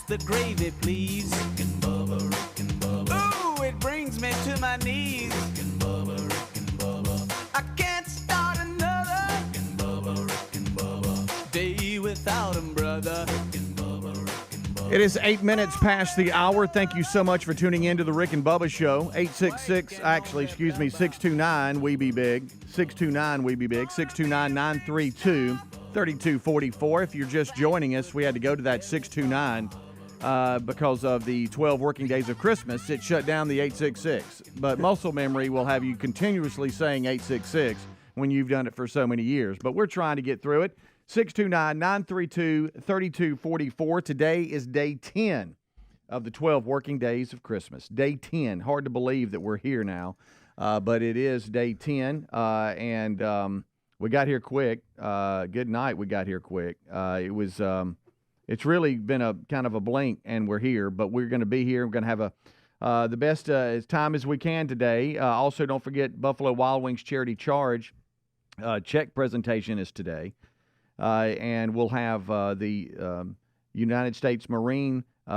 the gravy, please. Rick and Bubba. Ooh, it brings me to my knees. Rick and Bubba. I can't start another Rick and Bubba. Day without 'em, brother. It is 8 minutes past the hour. Thank you so much for tuning in to the Rick and Bubba Show. 629-WE-BE-BIG. 629-WE-BE-BIG. 629-932-3244. If you're just joining us, we had to go to that 629 because of the 12 working days of Christmas. It shut down the 866. But muscle memory will have you continuously saying 866 when you've done it for so many years. But we're trying to get through it. 629-932-3244. Today is day 10 of the 12 working days of Christmas. Day 10. Hard to believe that we're here now, but it is day 10, and we got here quick. Good night, we got here quick. It's really been a kind of a blink, and we're here, but we're going to be here. We're going to have the best time as we can today. Also, don't forget Buffalo Wild Wings Charity Charge. Check presentation is today. And we'll have the United States Marine. We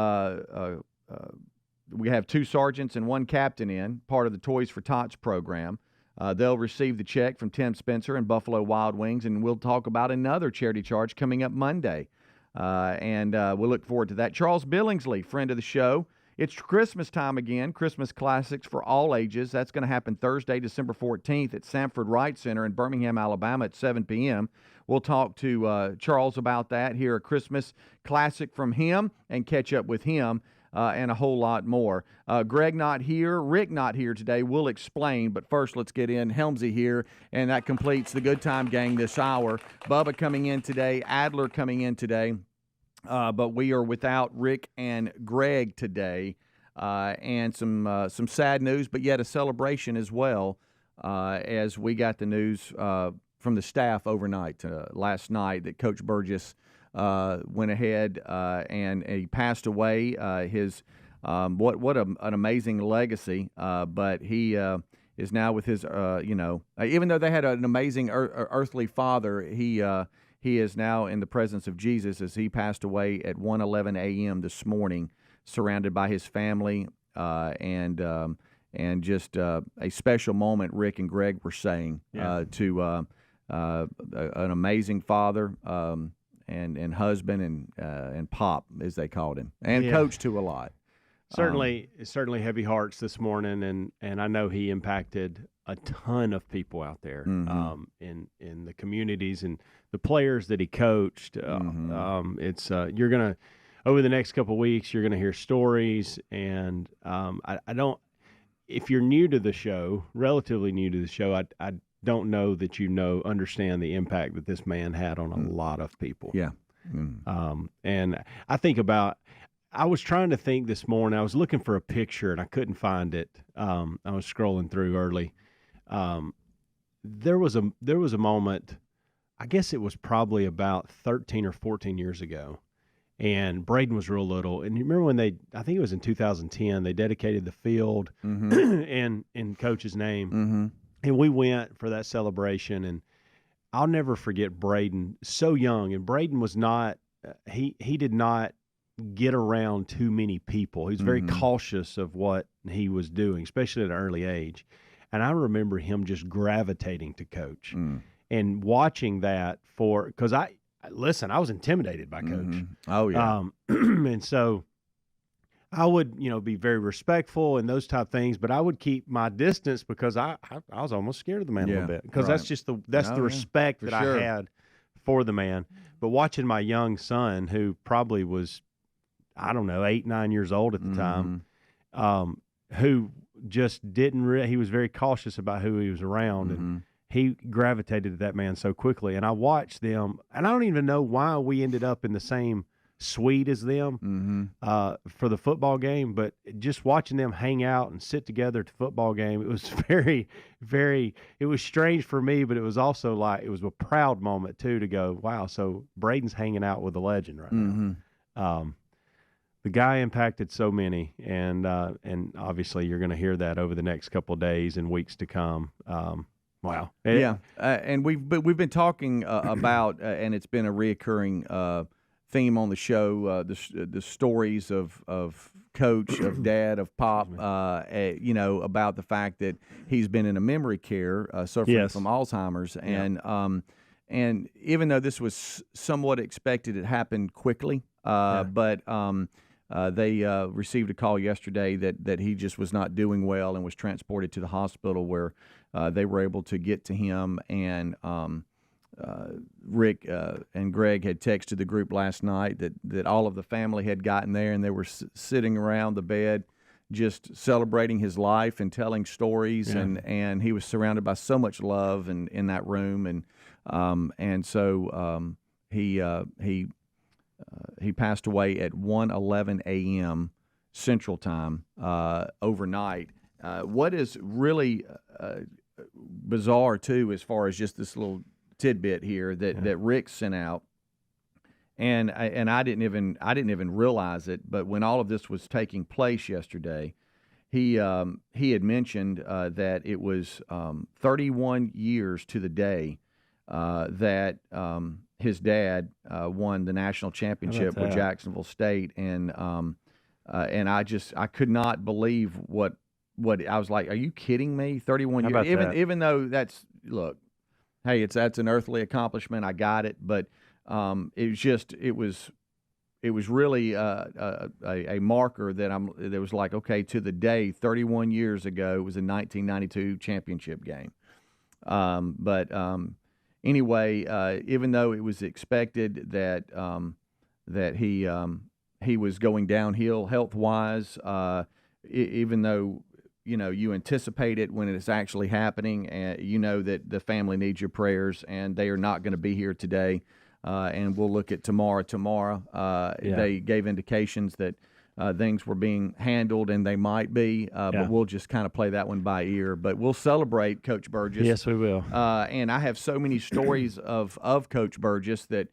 have 2 sergeants and 1 captain in, part of the Toys for Tots program. They'll receive the check from Tim Spencer and Buffalo Wild Wings, and we'll talk about another charity charge coming up Monday. And we'll look forward to that. Charles Billingsley, friend of the show. It's Christmas time again, Christmas classics for all ages. That's going to happen Thursday, December 14th at Sanford Wright Center in Birmingham, Alabama at 7 p.m. We'll talk to Charles about that, hear a Christmas classic from him, and catch up with him and a whole lot more. Greg not here, Rick not here today. We'll explain, but first let's get in Helmsy here, and that completes the Good Time Gang this hour. Bubba coming in today, Adler coming in today. But we are without Rick and Greg today, and some sad news, but yet a celebration as well, as we got the news from the staff overnight last night that Coach Burgess went ahead and he passed away. What an amazing legacy, but he is now with his even though they had an amazing earthly father, he is now in the presence of Jesus as he passed away at 1:11 a.m. this morning, surrounded by his family, and just a special moment. Rick and Greg were saying to an amazing father and husband and pop, as they called him, and coach to a lot. Certainly heavy hearts this morning, and I know he impacted a ton of people out there in the communities and the players that he coached. It's you're gonna over the next couple of weeks you're gonna hear stories, and I don't. If you're new to the show, relatively new to the show, I don't know that understand the impact that this man had on a lot of people. Yeah. And I think about. I was trying to think this morning. I was looking for a picture and I couldn't find it. I was scrolling through early. There was a moment. I guess it was probably about 13 or 14 years ago, and Braden was real little. And you remember when I think it was in 2010, they dedicated the field in Coach's name, and we went for that celebration. And I'll never forget Braden, so young, and Braden was not. He did not get around too many people. He was very cautious of what he was doing, especially at an early age. And I remember him just gravitating to Coach and watching that because I was intimidated by Coach. Oh, yeah. And so I would, be very respectful and those type of things, but I would keep my distance because I was almost scared of the man a little bit because that's just the respect that I had for the man. But watching my young son, who probably was, 8, 9 years old at the time, who just he was very cautious about who he was around, and he gravitated to that man so quickly. And I watched them, and I don't even know why we ended up in the same suite as them for the football game, but just watching them hang out and sit together at the football game, it was very, very, it was strange for me, but it was also it was a proud moment too, to go, wow, so Braden's hanging out with a legend right now. The guy impacted so many, and obviously you're going to hear that over the next couple of days and weeks to come. Wow. And we've been talking about, and it's been a reoccurring theme on the show, the stories of Coach, of Dad, of Pop, about the fact that he's been in a memory care suffering from Alzheimer's. And even though this was somewhat expected, it happened quickly. But they received a call yesterday that he just was not doing well and was transported to the hospital, where they were able to get to him. And Rick and Greg had texted the group last night that all of the family had gotten there, and they were sitting around the bed just celebrating his life and telling stories. And he was surrounded by so much love in that room. And so he passed away at 1:11 a.m. Central Time overnight. What is really bizarre too, as far as just this little tidbit here that Rick sent out, and I didn't even realize it, but when all of this was taking place yesterday, he had mentioned that it was 31 years to the day that his dad won the national championship with Jacksonville State, and I could not believe what I was like. Are you kidding me? 31 years, even though that's that's an earthly accomplishment. I got it, but it was really a marker that was like, okay, to the day 31 years ago, it was a 1992 championship game. Anyway, even though it was expected that he was going downhill health-wise, even though you anticipate it when it's actually happening, and that the family needs your prayers, and they are not going to be here today. And we'll look at tomorrow. They gave indications that things were being handled, and they might be, but we'll just kind of play that one by ear. But we'll celebrate Coach Burgess. Yes, we will. And I have so many stories of Coach Burgess that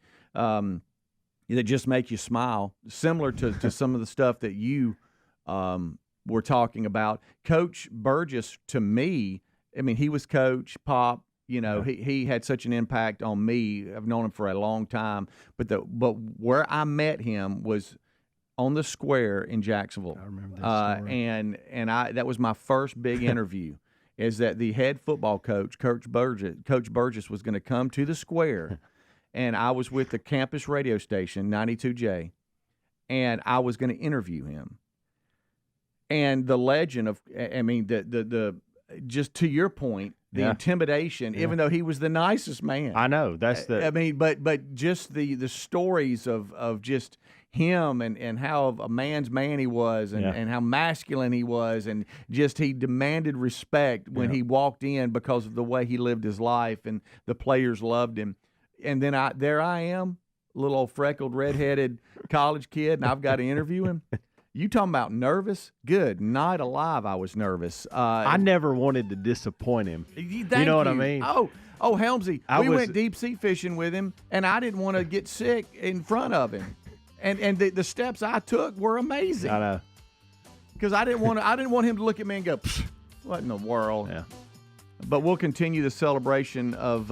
just make you smile, similar to some of the stuff that you were talking about. Coach Burgess, to me, I mean, he was Coach Pop. He had such an impact on me. I've known him for a long time. But where I met him was on the square in Jacksonville. I remember that story. And that was my first big interview. Is that the head football coach, Coach Burgess, was going to come to the square, and I was with the campus radio station 92J, and I was going to interview him. And the legend of, the just to your point, the intimidation, even though he was the nicest man. I know. That's but just the stories of just him and how a man's man he was, and how masculine he was, and just he demanded respect when he walked in because of the way he lived his life, and the players loved him. And then I am, little old freckled, redheaded college kid, and I've got to interview him. You talking about nervous? Good night alive, I was nervous. I never wanted to disappoint him. You know what I mean? Oh, Helmsy, we went deep sea fishing with him, and I didn't want to get sick in front of him. And the steps I took were amazing. I know. Because I didn't want him to look at me and go, what in the world? Yeah. But we'll continue the celebration of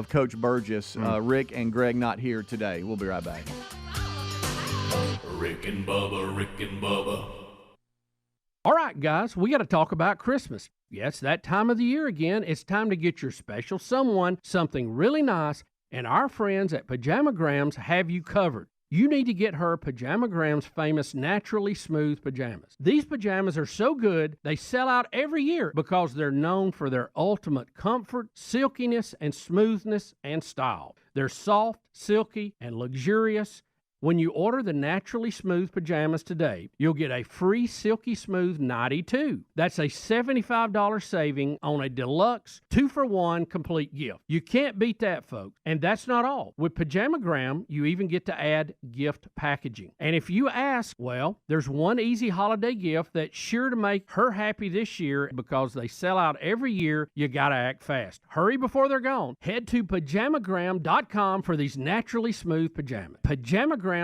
Coach Burgess. Rick and Greg not here today. We'll be right back. Rick and Bubba, Rick and Bubba. All right, guys, we got to talk about Christmas. Yeah, it's that time of the year again. It's time to get your special someone something really nice, and our friends at Pajamagrams have you covered. You need to get her Pajamagrams' famous Naturally Smooth pajamas. These pajamas are so good, they sell out every year because they're known for their ultimate comfort, silkiness, and smoothness and style. They're soft, silky, and luxurious. When you order the Naturally Smooth pajamas today, you'll get a free Silky Smooth nightie too. That's a $75 saving on a deluxe 2-for-1 complete gift. You can't beat that, folks. And that's not all. With Pajamagram, you even get to add gift packaging. And if you ask, well, there's one easy holiday gift that's sure to make her happy this year because they sell out every year. You gotta act fast. Hurry before they're gone. Head to Pajamagram.com for these Naturally Smooth pajamas. Pajamagram.com.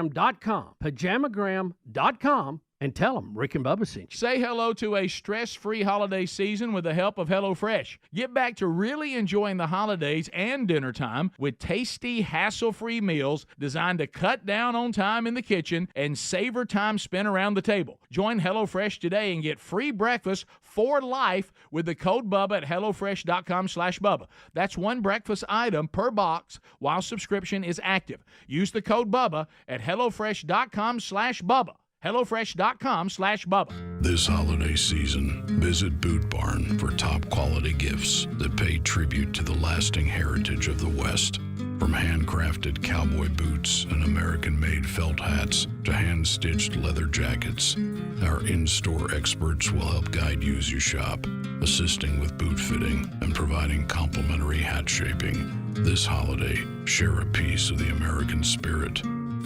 Pajamagram.com and tell them Rick and Bubba sent you. Say hello to a stress-free holiday season with the help of HelloFresh. Get back to really enjoying the holidays and dinner time with tasty, hassle-free meals designed to cut down on time in the kitchen and savor time spent around the table. Join HelloFresh today and get free breakfast for life with the code Bubba at HelloFresh.com/Bubba. That's one breakfast item per box while subscription is active. Use the code Bubba at HelloFresh.com/Bubba. HelloFresh.com/Bubba. This holiday season, visit Boot Barn for top quality gifts that pay tribute to the lasting heritage of the West. From handcrafted cowboy boots and American-made felt hats to hand-stitched leather jackets, our in-store experts will help guide you as you shop, assisting with boot fitting and providing complimentary hat shaping. This holiday, share a piece of the American spirit.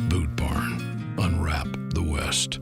Boot Barn. Unwrap the West.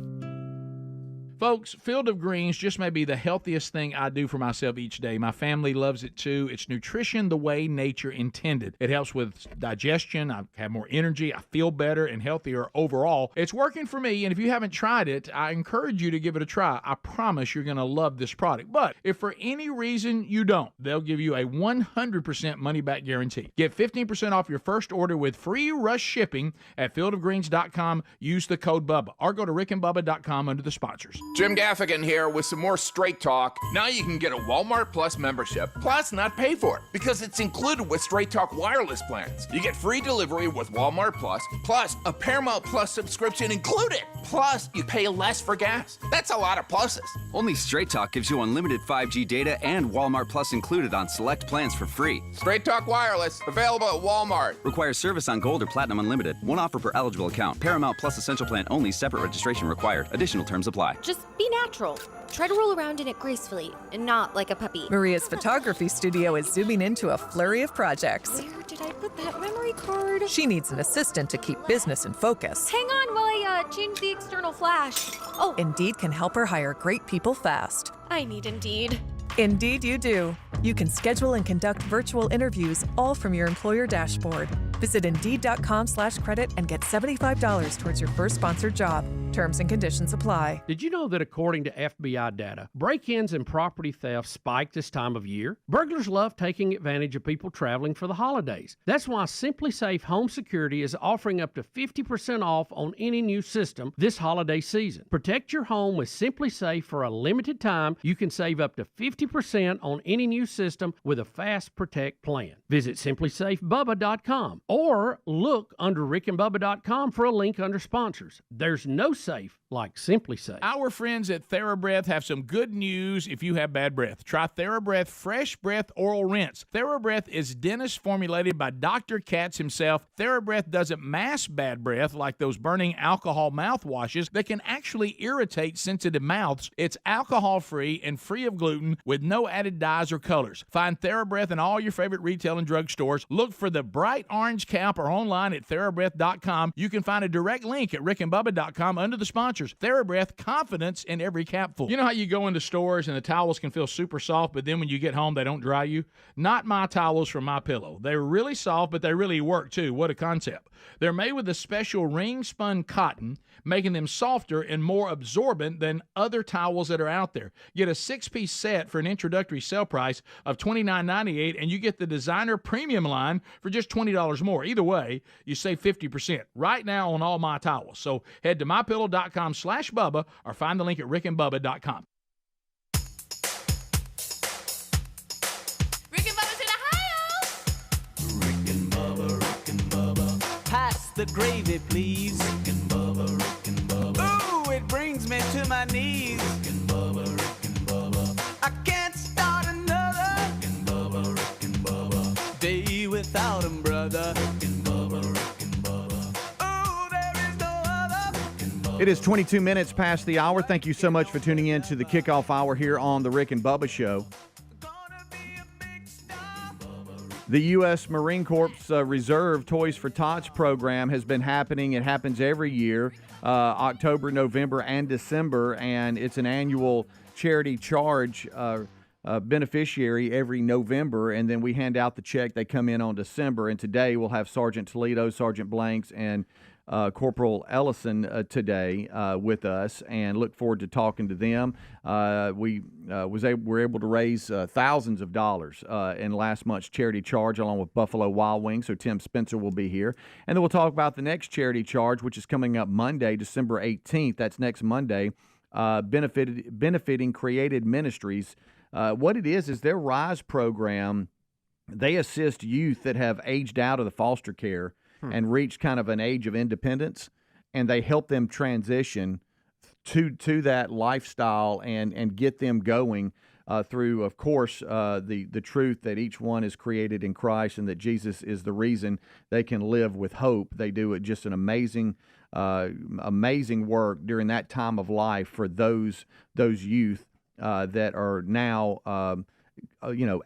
Folks, Field of Greens just may be the healthiest thing I do for myself each day. My family loves it too. It's nutrition the way nature intended. It helps with digestion. I have more energy. I feel better and healthier overall. It's working for me, and if you haven't tried it, I encourage you to give it a try. I promise you're going to love this product. But if for any reason you don't, they'll give you a 100% money-back guarantee. Get 15% off your first order with free rush shipping at fieldofgreens.com. Use the code Bubba, or go to rickandbubba.com under the sponsors. Jim Gaffigan here with some more Straight Talk. Now you can get a Walmart Plus membership, plus not pay for it, because it's included with Straight Talk wireless plans. You get free delivery with Walmart plus a Paramount Plus subscription included. Plus, you pay less for gas. That's a lot of pluses. Only Straight Talk gives you unlimited 5G data and Walmart Plus included on select plans for free. Straight Talk wireless, available at Walmart. Requires service on Gold or Platinum Unlimited. One offer per eligible account. Paramount Plus Essential Plan only. Separate registration required. Additional terms apply. Just be natural. Try to roll around in it gracefully and not like a puppy. Maria's photography studio is zooming into a flurry of projects. Where did I put that memory card? She needs an assistant to keep business in focus. Hang on while I change the external flash. Oh, Indeed can help her hire great people fast. I need Indeed. Indeed you do. You can schedule and conduct virtual interviews all from your employer dashboard. Visit Indeed.com/credit and get $75 towards your first sponsored job. Terms and conditions apply. Did you know that according to FBI data, break-ins and property theft spike this time of year? Burglars love taking advantage of people traveling for the holidays. That's why Simply Safe Home Security is offering up to 50% off on any new system this holiday season. Protect your home with Simply Safe for a limited time. You can save up to 50% on any new system with a Fast Protect plan. Visit simplysafebubba.com or look under rickandbubba.com for a link under sponsors. There's no safe like Simply Safe. Our friends at TheraBreath have some good news if you have bad breath. Try TheraBreath Fresh Breath Oral Rinse. TheraBreath is dentist formulated by Dr. Katz himself. TheraBreath doesn't mask bad breath like those burning alcohol mouthwashes that can actually irritate sensitive mouths. It's alcohol-free and free of gluten with no added dyes or colors. Find TheraBreath in all your favorite retail and drug stores. Look for the bright orange cap or online at TheraBreath.com. You can find a direct link at rickandbubba.com under the sponsors. TheraBreath, confidence in every capful. You know how you go into stores and the towels can feel super soft, but then when you get home, they don't dry you? Not my towels from MyPillow. They're really soft, but they really work too. What a concept. They're made with a special ring-spun cotton, making them softer and more absorbent than other towels that are out there. Get a 6-piece set for an introductory sale price of $29.98, and you get the designer premium line for just $20 more. Either way, you save 50% right now on all my towels. So head to mypillow.com/Bubba or find the link at rickandbubba.com. Rick and Bubba's in Ohio. Rick and Bubba. Pass the gravy, please. Rick and Bubba. Ooh, it brings me to my knees. Rick and Bubba. I can't start another. Rick and Bubba. Day without 'em, brother. Rick and Bubba. Ooh, there is no other. It is 22 minutes past the hour. Thank you so much for tuning in to the kickoff hour here on the Rick and Bubba Show. The U.S. Marine Corps Reserve Toys for Tots program has been happening. It happens every year, October, November, and December, and it's an annual charity charge beneficiary every November, and then we hand out the check. They come in on December, and today we'll have Sergeant Toledo, Sergeant Blanks, and Corporal Ellison today with us, and look forward to talking to them. We were able to raise thousands of dollars in last month's charity charge, along with Buffalo Wild Wings. So Tim Spencer will be here, and then we'll talk about the next charity charge, which is coming up Monday, December 18th. That's next Monday. Benefiting Created Ministries. What it is their RISE program. They assist youth that have aged out of the foster care and reached kind of an age of independence, and they help them transition to that lifestyle and get them going through, of course, the truth that each one is created in Christ and that Jesus is the reason they can live with hope. They do just an amazing work during that time of life for those youth that are now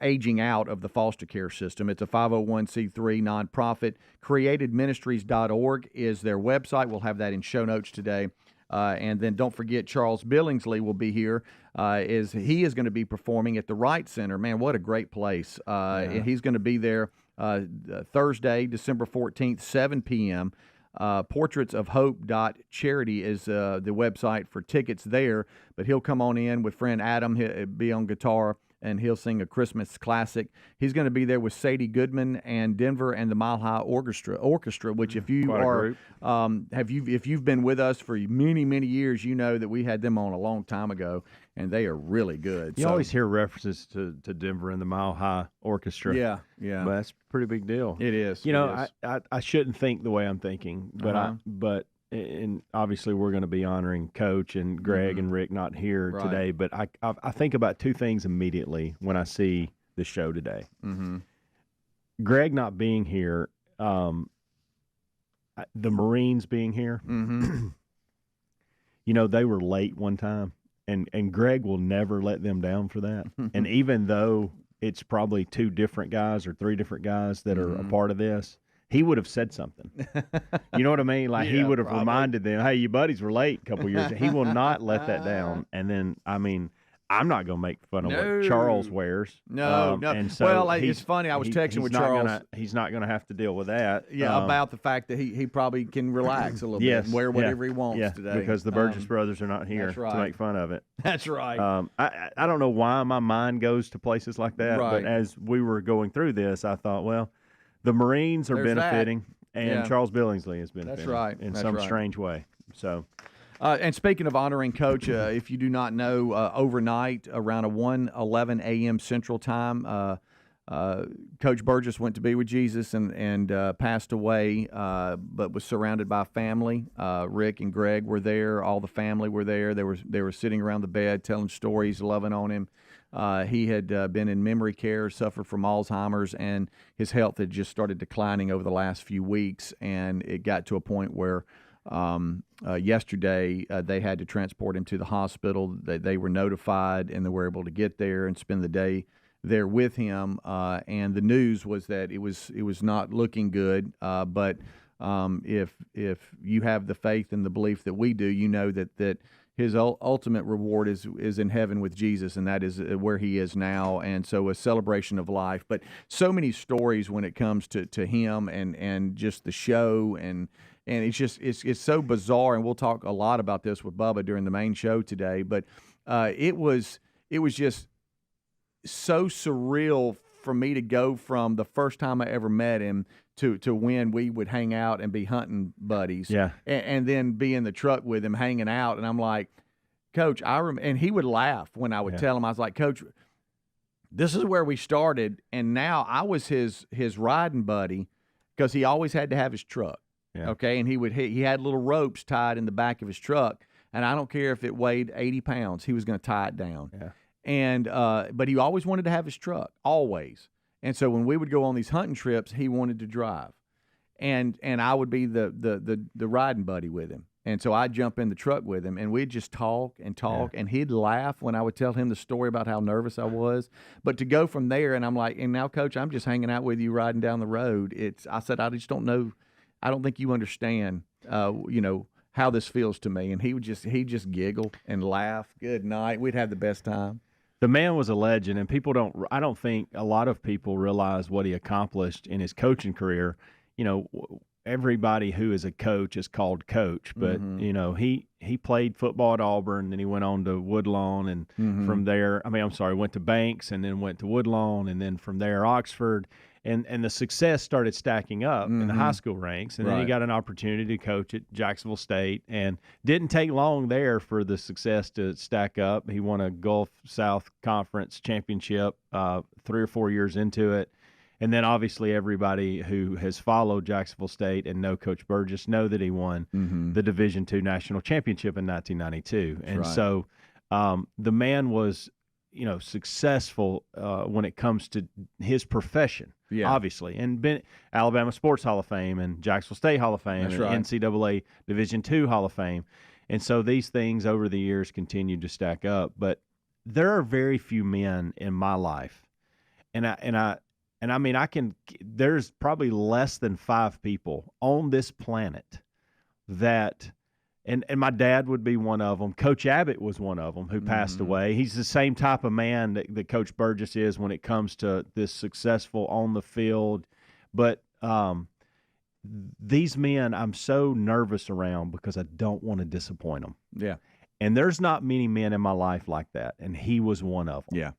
aging out of the foster care system. It's a 501c3 nonprofit. CreatedMinistries.org is their website. We'll have that in show notes today. And then don't forget Charles Billingsley will be here. He is going to be performing at the Wright Center. Man, what a great place. He's going to be there Thursday, December 14th, 7 p.m. Portraitsofhope.charity is the website for tickets there. But he'll come on in with friend Adam. He'll be on guitar, and he'll sing a Christmas classic. He's going to be there with Sadie Goodman and Denver and the Mile High Orchestra. Which, if you if you've been with us for many years, you know that we had them on a long time ago, and they are really good. You always hear references to Denver and the Mile High Orchestra. Yeah, but that's a pretty big deal. It is. I shouldn't think the way I'm thinking, but and obviously we're going to be honoring Coach and Greg and Rick not here today, but I think about two things immediately when I see the show today. Greg not being here, the Marines being here. They were late one time, and Greg will never let them down for that. And even though it's probably two different guys or three different guys that are a part of this, he would have said something. You know what I mean? Like he would have reminded them, hey, your buddies were late a couple years. He will not let that down. And then, I'm not going to make fun of what Charles wears. No. And so it's funny. I was texting with Charles. He's not going to have to deal with that. Yeah, about the fact that he probably can relax a little bit and wear whatever he wants today. Because the Burgess brothers are not here to make fun of it. That's right. I don't know why my mind goes to places like that, but as we were going through this, I thought, well, the Marines are benefiting, and Charles Billingsley is benefiting. That's right. In some strange way. So, and speaking of honoring Coach, if you do not know, overnight around 1:11 a.m. Central Time, Coach Burgess went to be with Jesus and passed away, but was surrounded by family. Rick and Greg were there. All the family were there. They were sitting around the bed telling stories, loving on him. He had been in memory care, suffered from Alzheimer's, and his health had just started declining over the last few weeks. And it got to a point where yesterday they had to transport him to the hospital. They were notified, and they were able to get there and spend the day there with him. And the news was that it was not looking good. But if you have the faith and the belief that we do, you know that his ultimate reward is in heaven with Jesus, and that is where he is now. And so a celebration of life. But so many stories when it comes to him and just the show, and it's so bizarre. And we'll talk a lot about this with Bubba during the main show today. But it was just so surreal for me to go from the first time I ever met him to when we would hang out and be hunting buddies, and then be in the truck with him hanging out, and I'm like, Coach, and he would laugh when I would tell him. I was like, Coach, this is where we started, and now I was his riding buddy because he always had to have his truck, okay, and he had little ropes tied in the back of his truck, and I don't care if it weighed 80 pounds, he was going to tie it down, and but he always wanted to have his truck, always. And so when we would go on these hunting trips, he wanted to drive, and I would be the riding buddy with him. And so I'd jump in the truck with him, and we'd just talk, and he'd laugh when I would tell him the story about how nervous I was. But to go from there, and I'm like, and now, Coach, I'm just hanging out with you riding down the road. I said, I just don't know. I don't think you understand, how this feels to me. And he'd just giggle and laugh. Good night. We'd have the best time. The man was a legend, and I don't think a lot of people realize what he accomplished in his coaching career. everybody who is a coach is called coach, but he played football at Auburn, then he went on to Woodlawn, and from there, went to Banks, and then went to Woodlawn, and then from there Oxford, and the success started stacking up in the high school ranks, and then he got an opportunity to coach at Jacksonville State, and didn't take long there for the success to stack up. He won a Gulf South Conference championship 3 or 4 years into it. And then obviously everybody who has followed Jacksonville State and know Coach Burgess know that he won the Division II national championship in 1992. And so the man was, successful when it comes to his profession, obviously. And been Alabama Sports Hall of Fame and Jacksonville State Hall of Fame and NCAA Division II Hall of Fame. And so these things over the years continued to stack up. But there are very few men in my life, there's probably less than 5 people on this planet that, and my dad would be one of them. Coach Abbott was one of them who passed away. He's the same type of man that Coach Burgess is when it comes to this successful on the field. But these men I'm so nervous around because I don't want to disappoint them. Yeah. And there's not many men in my life like that, and he was one of them. Yeah.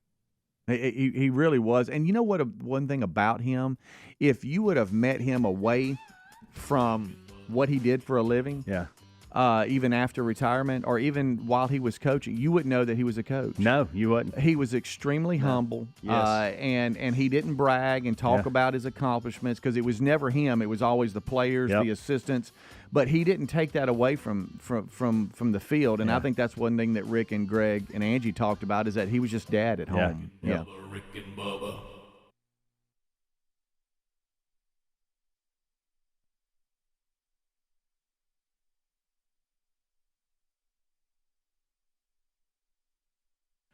He really was. And you know what? One thing about him, if you would have met him away from what he did for a living, even after retirement or even while he was coaching, you wouldn't know that he was a coach. No, you wouldn't. He was extremely humble, and he didn't brag and talk about his accomplishments because it was never him. It was always the players, the assistants. But he didn't take that away from the field, and I think that's one thing that Rick and Greg and Angie talked about is that he was just dad at home. Yeah. Bubba, Rick and Bubba.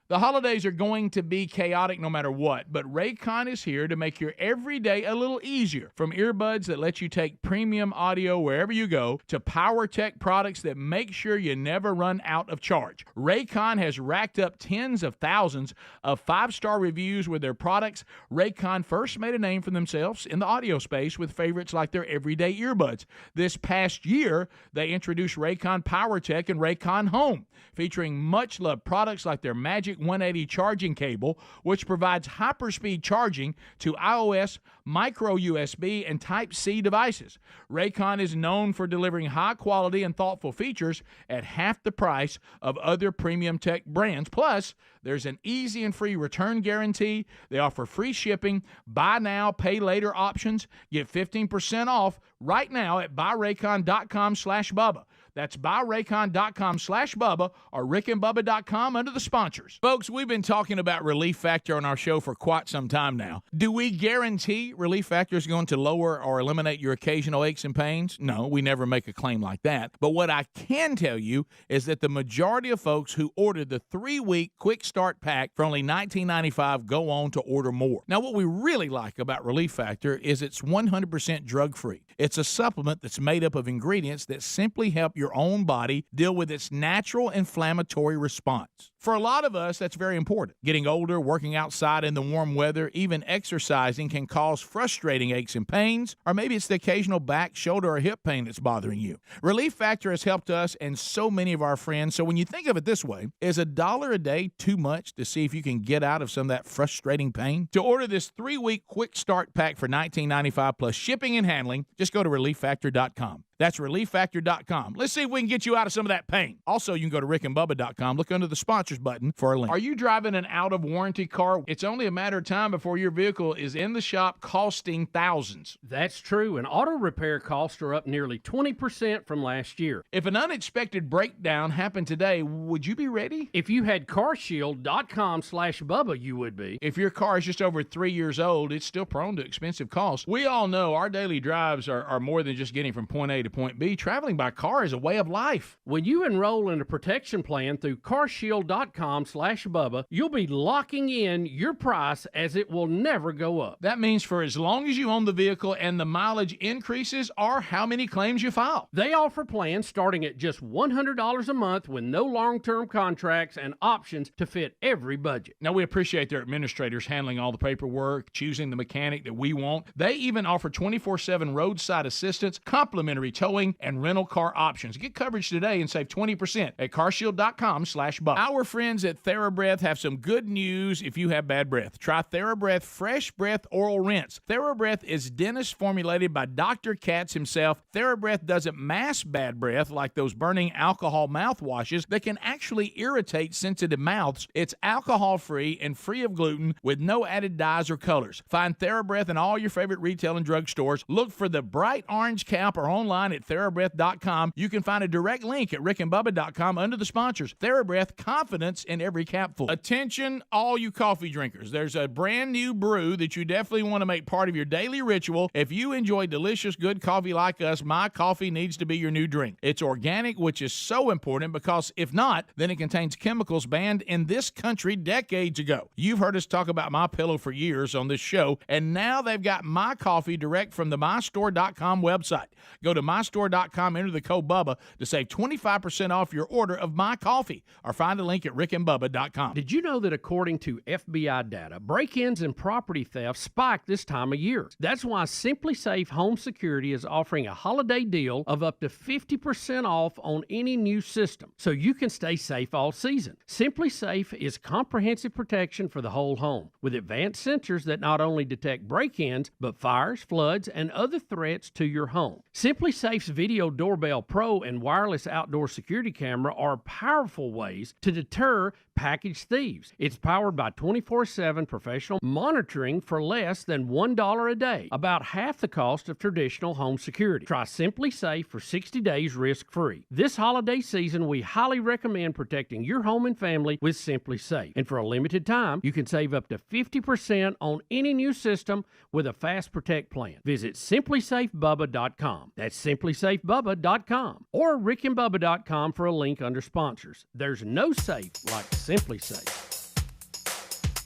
The holidays are going to be chaotic no matter what, but Raycon is here to make your everyday a little easier. From earbuds that let you take premium audio wherever you go to power tech products that make sure you never run out of charge. Raycon has racked up tens of thousands of 5-star reviews with their products. Raycon first made a name for themselves in the audio space with favorites like their everyday earbuds. This past year, they introduced Raycon PowerTech and Raycon Home, featuring much-loved products like their Magic 180 charging cable, which provides hyperspeed charging to iOS, micro USB, and Type-C devices. Raycon is known for delivering high-quality and thoughtful features at half the price of other premium tech brands. Plus, there's an easy and free return guarantee. They offer free shipping, buy now, pay later options. Get 15% off right now at buyraycon.com/Bubba. That's buyraycon.com/Bubba or rickandbubba.com under the sponsors. Folks, we've been talking about Relief Factor on our show for quite some time now. Do we guarantee Relief Factor is going to lower or eliminate your occasional aches and pains? No, we never make a claim like that. But what I can tell you is that the majority of folks who ordered the 3-week quick start pack for only $19.95 go on to order more. Now, what we really like about Relief Factor is it's 100% drug-free. It's a supplement that's made up of ingredients that simply help your own body deal with its natural inflammatory response. For a lot of us, that's very important. Getting older, working outside in the warm weather, even exercising can cause frustrating aches and pains, or maybe it's the occasional back, shoulder, or hip pain that's bothering you. Relief Factor has helped us and so many of our friends, so when you think of it this way, is $1 a day too much to see if you can get out of some of that frustrating pain? To order this 3-week quick start pack for $19.95 plus shipping and handling, just go to ReliefFactor.com. That's ReliefFactor.com. Let's see if we can get you out of some of that pain. Also, you can go to rickandbubba.com. Look under the sponsors button for a link. Are you driving an out-of-warranty car? It's only a matter of time before your vehicle is in the shop costing thousands. That's true, and auto repair costs are up nearly 20% from last year. If an unexpected breakdown happened today, would you be ready? If you had carshield.com/Bubba, you would be. If your car is just over 3 years old, it's still prone to expensive costs. We all know our daily drives are more than just getting from point A to point B. Traveling by car is a way of life. When you enroll in a protection plan through carshield.com/Bubba, ThereBreath.com/Bubba, you'll be locking in your price as it will never go up. That means for as long as you own the vehicle and the mileage increases or how many claims you file. They offer plans starting at just $100 a month with no long-term contracts and options to fit every budget. Now, we appreciate their administrators handling all the paperwork, choosing the mechanic that we want. They even offer 24/7 roadside assistance, complimentary towing, and rental car options. Get coverage today and save 20% at carshield.com/Bubba. Our friends at TheraBreath have some good news if you have bad breath. Try TheraBreath Fresh Breath Oral Rinse. TheraBreath is dentist formulated by Dr. Katz himself. TheraBreath doesn't mask bad breath like those burning alcohol mouthwashes that can actually irritate sensitive mouths. It's alcohol-free and free of gluten with no added dyes or colors. Find TheraBreath in all your favorite retail and drug stores. Look for the bright orange cap or online at TheraBreath.com. You can find a direct link at rickandbubba.com under the sponsors. TheraBreath, confidence in every capful. Attention, all you coffee drinkers. There's a brand new brew that you definitely want to make part of your daily ritual. If you enjoy delicious, good coffee like us, My Coffee needs to be your new drink. It's organic, which is so important because if not, then it contains chemicals banned in this country decades ago. You've heard us talk about MyPillow for years on this show, and now they've got My Coffee direct from the MyStore.com website. Go to MyStore.com, enter the code Bubba to save 25% off your order of My Coffee, or find a link at rickandbubba.com. Did you know that according to FBI data, break-ins and property theft spike this time of year? That's why Simply Safe Home Security is offering a holiday deal of up to 50% off on any new system, so you can stay safe all season. Simply Safe is comprehensive protection for the whole home, with advanced sensors that not only detect break-ins, but fires, floods, and other threats to your home. Simply Safe's Video Doorbell Pro and wireless outdoor security camera are powerful ways to deter package thieves. It's powered by 24/7 professional monitoring for less than $1 a day, about half the cost of traditional home security. Try Simply Safe for 60 days risk-free. This holiday season, we highly recommend protecting your home and family with Simply Safe. And for a limited time, you can save up to 50% on any new system with a Fast Protect plan. Visit simplysafebubba.com. That's simplysafebubba.com or rickandbubba.com for a link under sponsors. There's no safe like Simply Safe.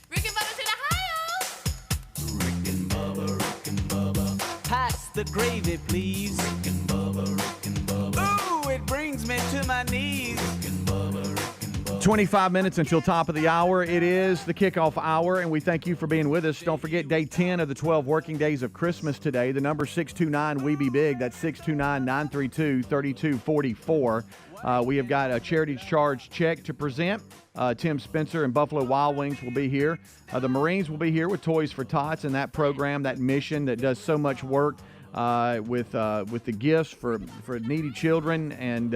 Rick and Bubba's in Ohio! Rick and Bubba. Pass the gravy, please. Rick and Bubba. Ooh, it brings me to my knees. Rick and Bubba. 25 minutes until top of the hour. It is the kickoff hour, and we thank you for being with us. Don't forget day 10 of the 12 working days of Christmas today. The number 629-WE-BE-BIG. That's 629-932-3244. We have got a charity charge check to present. Tim Spencer and Buffalo Wild Wings will be here. The Marines will be here with Toys for Tots and that program, that mission that does so much work with the gifts for needy children, and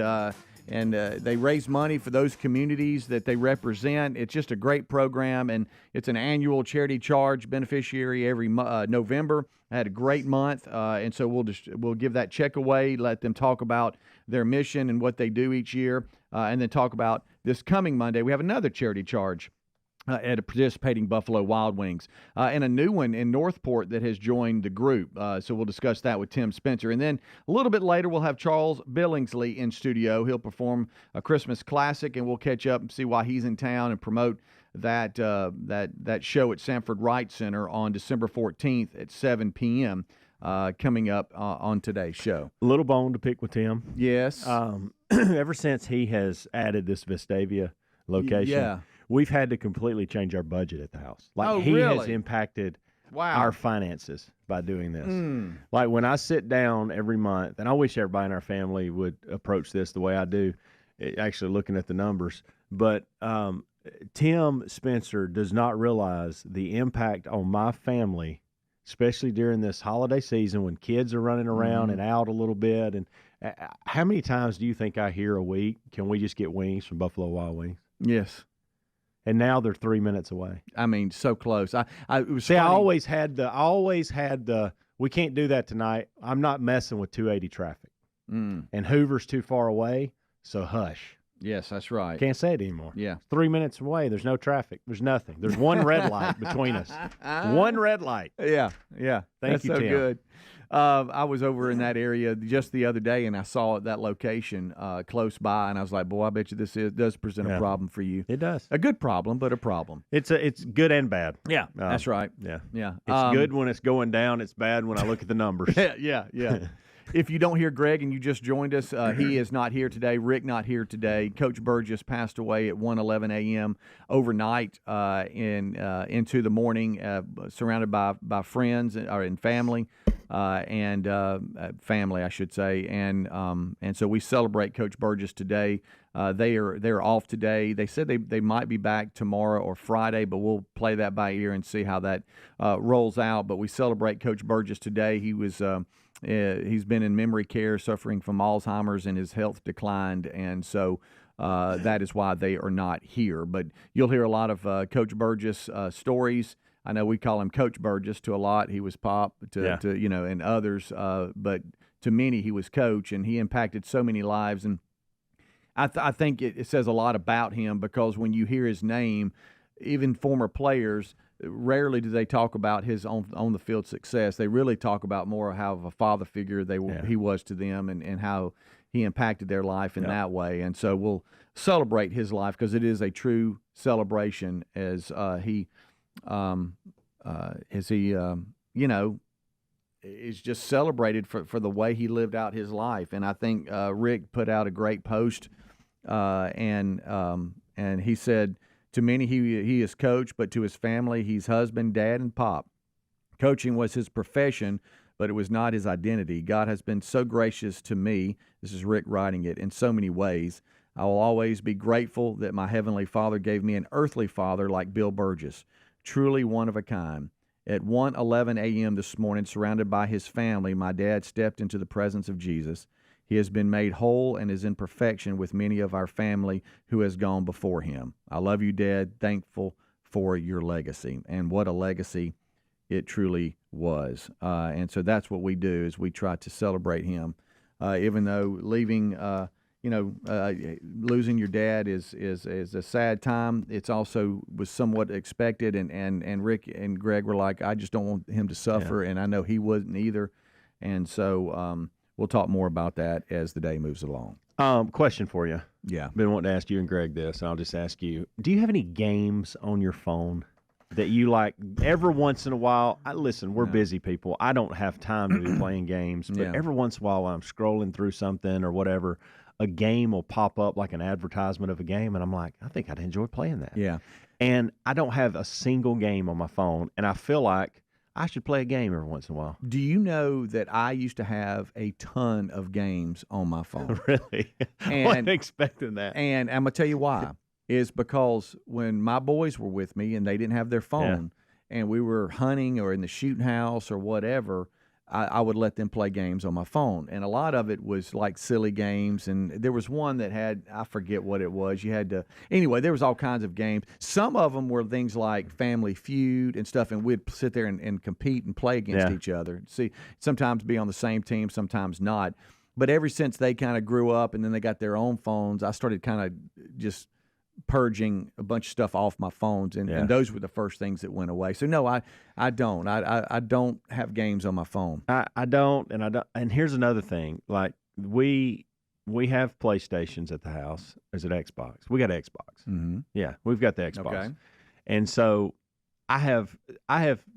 they raise money for those communities that they represent. It's just a great program, and it's an annual charity charge beneficiary every November. I had a great month, and so we'll give that check away, let them talk about their mission and what they do each year, and then talk about this coming Monday. We have another charity charge at a participating Buffalo Wild Wings, and a new one in Northport that has joined the group. So we'll discuss that with Tim Spencer. And then a little bit later, we'll have Charles Billingsley in studio. He'll perform a Christmas classic, and we'll catch up and see why he's in town and promote that show at Sanford Wright Center on December 14th at 7 p.m., coming up on today's show. A little bone to pick with Tim. Yes. Ever since he has added this Vestavia location, we've had to completely change our budget at the house. He has impacted our finances by doing this. Like when I sit down every month, and I wish everybody in our family would approach this the way I do, actually looking at the numbers, but Tim Spencer does not realize the impact on my family, especially during this holiday season when kids are running around and out a little bit. And how many times do you think I hear a week, can we just get wings from Buffalo Wild Wings? Yes. And now they're 3 minutes away. I mean, so close. I always had the, we can't do that tonight. I'm not messing with 280 traffic. And Hoover's too far away, so hush. Yes, that's right. Can't say it anymore. Yeah. 3 minutes away. There's no traffic. There's nothing. There's one red light between us. One red light. Yeah. Thank you, so Tim. Good. I was over in that area just the other day, and I saw that location close by, and I was like, boy, I bet you this does present a problem for you. It does. A good problem, but a problem. It's good and bad. Yeah, that's right. Yeah. Yeah. It's good when it's going down. It's bad when I look at the numbers. Yeah. If you don't hear Greg and you just joined us, he is not here today. Rick not here today. Coach Burgess passed away at 1:11 a.m. overnight into the morning, surrounded by friends and family, family, I should say. And so we celebrate Coach Burgess today. They're off today. They said they might be back tomorrow or Friday, but we'll play that by ear and see how that rolls out. But we celebrate Coach Burgess today. He was he's been in memory care, suffering from Alzheimer's, and his health declined, and so that is why they are not here. But you'll hear a lot of Coach Burgess stories. I know we call him Coach Burgess to a lot. He was Pop to and others, but to many he was Coach, and he impacted so many lives. And I think it says a lot about him, because when you hear his name, even former players, rarely do they talk about his on the field success. They really talk about more how of a father figure he was to them, and how he impacted their life in that way. And so we'll celebrate his life, because it is a true celebration as he is just celebrated for the way he lived out his life. And I think Rick put out a great post, and he said, to many, he is coach, but to his family, he's husband, dad, and pop. Coaching was his profession, but it was not his identity. God has been so gracious to me, this is Rick writing it, in so many ways. I will always be grateful that my Heavenly Father gave me an earthly father like Bill Burgess, truly one of a kind. At 1:11 a.m. this morning, surrounded by his family, my dad stepped into the presence of Jesus. He has been made whole and is in perfection with many of our family who has gone before him. I love you, Dad. Thankful for your legacy. And what a legacy it truly was. And so that's what we do, is we try to celebrate him. Even though losing your dad is a sad time, it's also was somewhat expected. And Rick and Greg were like, I just don't want him to suffer, and I know he wouldn't either. And so we'll talk more about that as the day moves along. Question for you. Yeah. Been wanting to ask you and Greg this. I'll just ask you, do you have any games on your phone that you like every once in a while? Listen, we're busy people. I don't have time to be playing games, but every once in a while when I'm scrolling through something or whatever, a game will pop up, like an advertisement of a game, and I'm like, I think I'd enjoy playing that. Yeah. And I don't have a single game on my phone, and I feel like I should play a game every once in a while. Do you know that I used to have a ton of games on my phone? Really? I wasn't expecting that. And I'm going to tell you why. Is because when my boys were with me and they didn't have their phone, and we were hunting or in the shooting house or whatever, I would let them play games on my phone. And a lot of it was like silly games. And there was one that had, I forget what it was. You had to, anyway, there was all kinds of games. Some of them were things like Family Feud and stuff, and we'd sit there and compete and play against each other. See, sometimes be on the same team, sometimes not. But ever since they kind of grew up and then they got their own phones, I started kind of just purging a bunch of stuff off my phones, and those were the first things that went away. So no, I don't. I don't have games on my phone. I don't. And here's another thing. Like we have PlayStations at the house. Is it Xbox? We got Xbox. Mm-hmm. Yeah, we've got the Xbox. Okay. And so I have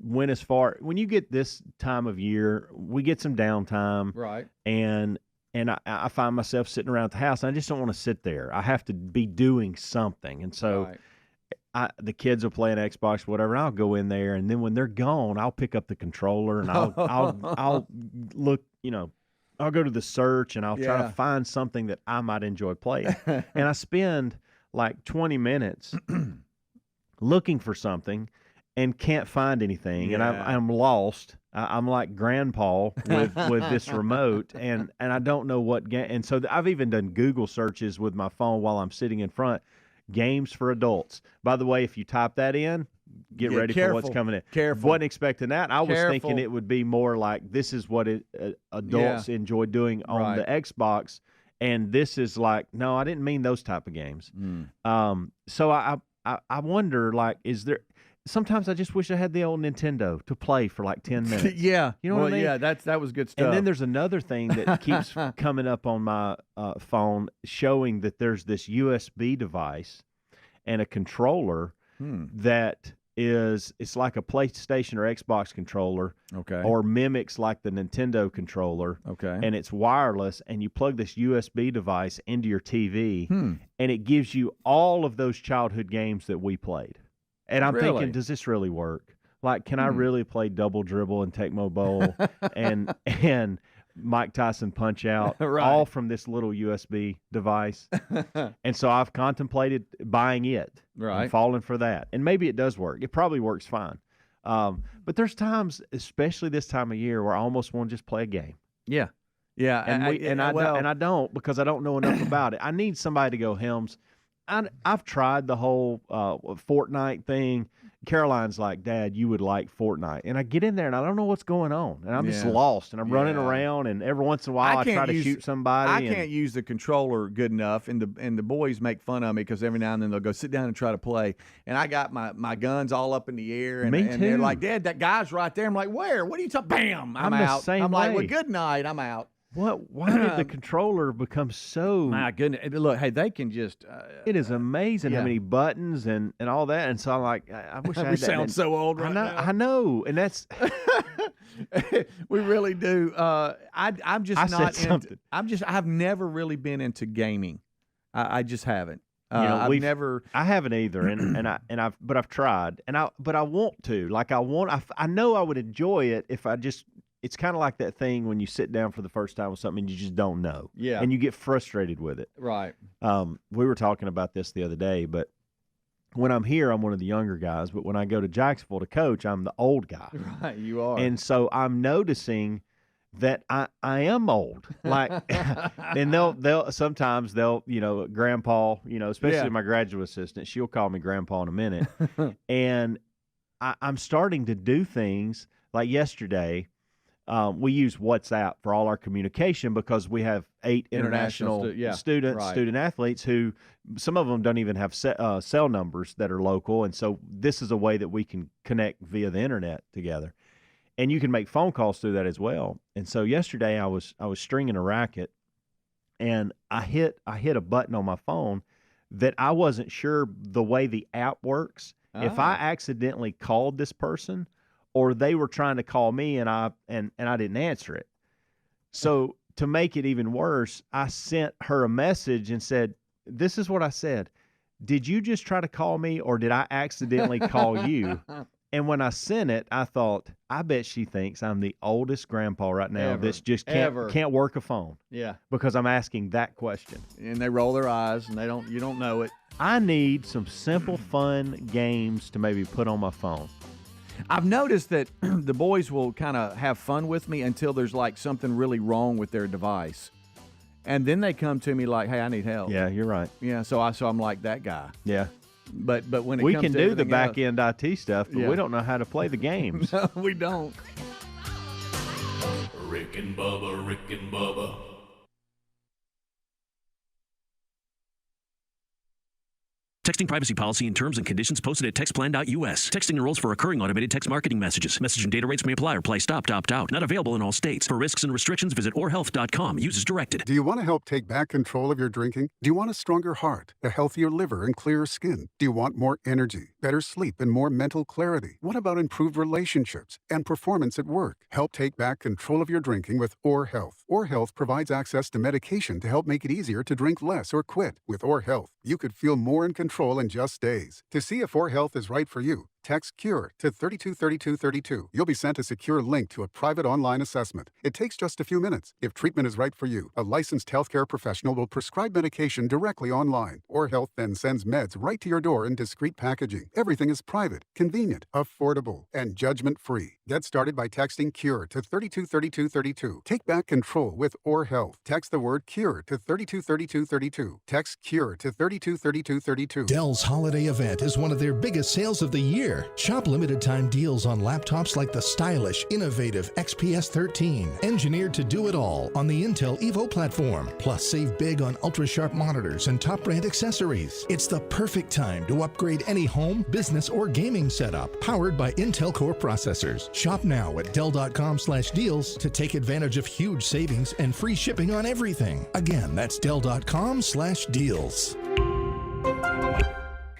went as far, when you get this time of year, we get some downtime. Right. And I find myself sitting around the house, and I just don't want to sit there. I have to be doing something. And so the kids will play an Xbox, whatever, and I'll go in there, and then when they're gone, I'll pick up the controller, and I'll look, I'll go to the search, and I'll try to find something that I might enjoy playing. And I spend like 20 minutes looking for something and can't find anything, and I'm lost. I'm like grandpa with this remote, and I don't know what game. And so I've even done Google searches with my phone while I'm sitting in front. Games for adults. By the way, if you type that in, get ready for what's coming in. Careful. Wasn't expecting that. I was thinking it would be more like, this is what adults enjoy doing on the Xbox, and this is like, no, I didn't mean those type of games. So I wonder, like, is there sometimes I just wish I had the old Nintendo to play for like 10 minutes. Yeah. You know what I mean? Yeah, that was good stuff. And then there's another thing that keeps coming up on my phone showing that there's this USB device and a controller that it's like a PlayStation or Xbox controller, or mimics like the Nintendo controller, and it's wireless, and you plug this USB device into your TV, and it gives you all of those childhood games that we played. And I'm thinking, does this really work? Like, can I really play Double Dribble and Tecmo Bowl and Mike Tyson Punch Out, all from this little USB device? And so I've contemplated buying it, and falling for that. And maybe it does work. It probably works fine. But there's times, especially this time of year, where I almost want to just play a game. Yeah. Yeah. And I don't, because I don't know enough about it. I need somebody to go, Helms, I've tried the whole Fortnite thing. Caroline's like, Dad, you would like Fortnite. And I get in there, and I don't know what's going on. And I'm just lost, and I'm running around, and every once in a while I try to shoot somebody. I can't use the controller good enough, and the boys make fun of me because every now and then they'll go sit down and try to play. And I got my guns all up in the air, and they're like, Dad, that guy's right there. I'm like, where? What are you talking? Bam! I'm out. I'm like, well, good night. I'm out. What? Why did the controller become so? My goodness! Look, hey, they can just. It is amazing how many buttons and all that. And so I'm like, I wish I had we that. sound so old right now. I know, and that's. We really do. I'm just not said something. I've never really been into gaming. I just haven't. I've never. I haven't either, but I've tried, but I want to. Like I know I would enjoy it if I just. It's kind of like that thing when you sit down for the first time with something and you just don't know. Yeah. And you get frustrated with it. Right. We were talking about this the other day, but when I'm here, I'm one of the younger guys. But when I go to Jacksonville to coach, I'm the old guy. Right, you are. And so I'm noticing that I am old. Like, and they'll sometimes Grandpa, especially my graduate assistant, she'll call me Grandpa in a minute. And I'm starting to do things like yesterday. We use WhatsApp for all our communication because we have 8 international student athletes who some of them don't even have cell numbers that are local. And so this is a way that we can connect via the internet together. And you can make phone calls through that as well. And so yesterday I was stringing a racket, and I hit a button on my phone that I wasn't sure the way the app works. If I accidentally called this person, or they were trying to call me and I didn't answer it. So to make it even worse, I sent her a message and said, this is what I said. Did you just try to call me, or did I accidentally call you? And when I sent it, I thought, I bet she thinks I'm the oldest grandpa right now that's just can't work a phone. Yeah. Because I'm asking that question. And they roll their eyes and you don't know it. I need some simple, fun games to maybe put on my phone. I've noticed that the boys will kind of have fun with me until there's like something really wrong with their device. And then they come to me like, hey, I need help. Yeah, you're right. Yeah, so I'm like that guy. Yeah. But when we comes can to do the back end IT stuff, but Yeah. we don't know how to play the games. No, we don't. Rick and Bubba, Rick and Bubba. Texting privacy policy and terms and conditions posted at textplan.us. Texting enrolls for recurring automated text marketing messages. Message and data rates may apply or play stopped, opt out. Not available in all states. For risks and restrictions, visit orhealth.com. Use as directed. Do you want to help take back control of your drinking? Do you want a stronger heart, a healthier liver, and clearer skin? Do you want more energy, better sleep, and more mental clarity? What about improved relationships and performance at work? Help take back control of your drinking with OrHealth. OrHealth provides access to medication to help make it easier to drink less or quit. With OrHealth, you could feel more in control in just days. To see if OrHealth is right for you, text CURE to 323232. You'll be sent a secure link to a private online assessment. It takes just a few minutes. If treatment is right for you, a licensed healthcare professional will prescribe medication directly online. OrHealth then sends meds right to your door in discreet packaging. Everything is private, convenient, affordable, and judgment-free. Get started by texting CURE to 323232. Take back control with OrHealth. Text the word CURE to 323232. Text CURE to 323232. Dell's holiday event is one of their biggest sales of the year. anywhere. Shop limited time deals on laptops like the stylish, innovative XPS 13, engineered to do it all on the Intel Evo platform. Plus, save big on ultra-sharp monitors and top brand accessories. It's the perfect time to upgrade any home, business, or gaming setup powered by Intel Core processors. Shop now at Dell.com/deals to take advantage of huge savings and free shipping on everything. Again, that's Dell.com/deals.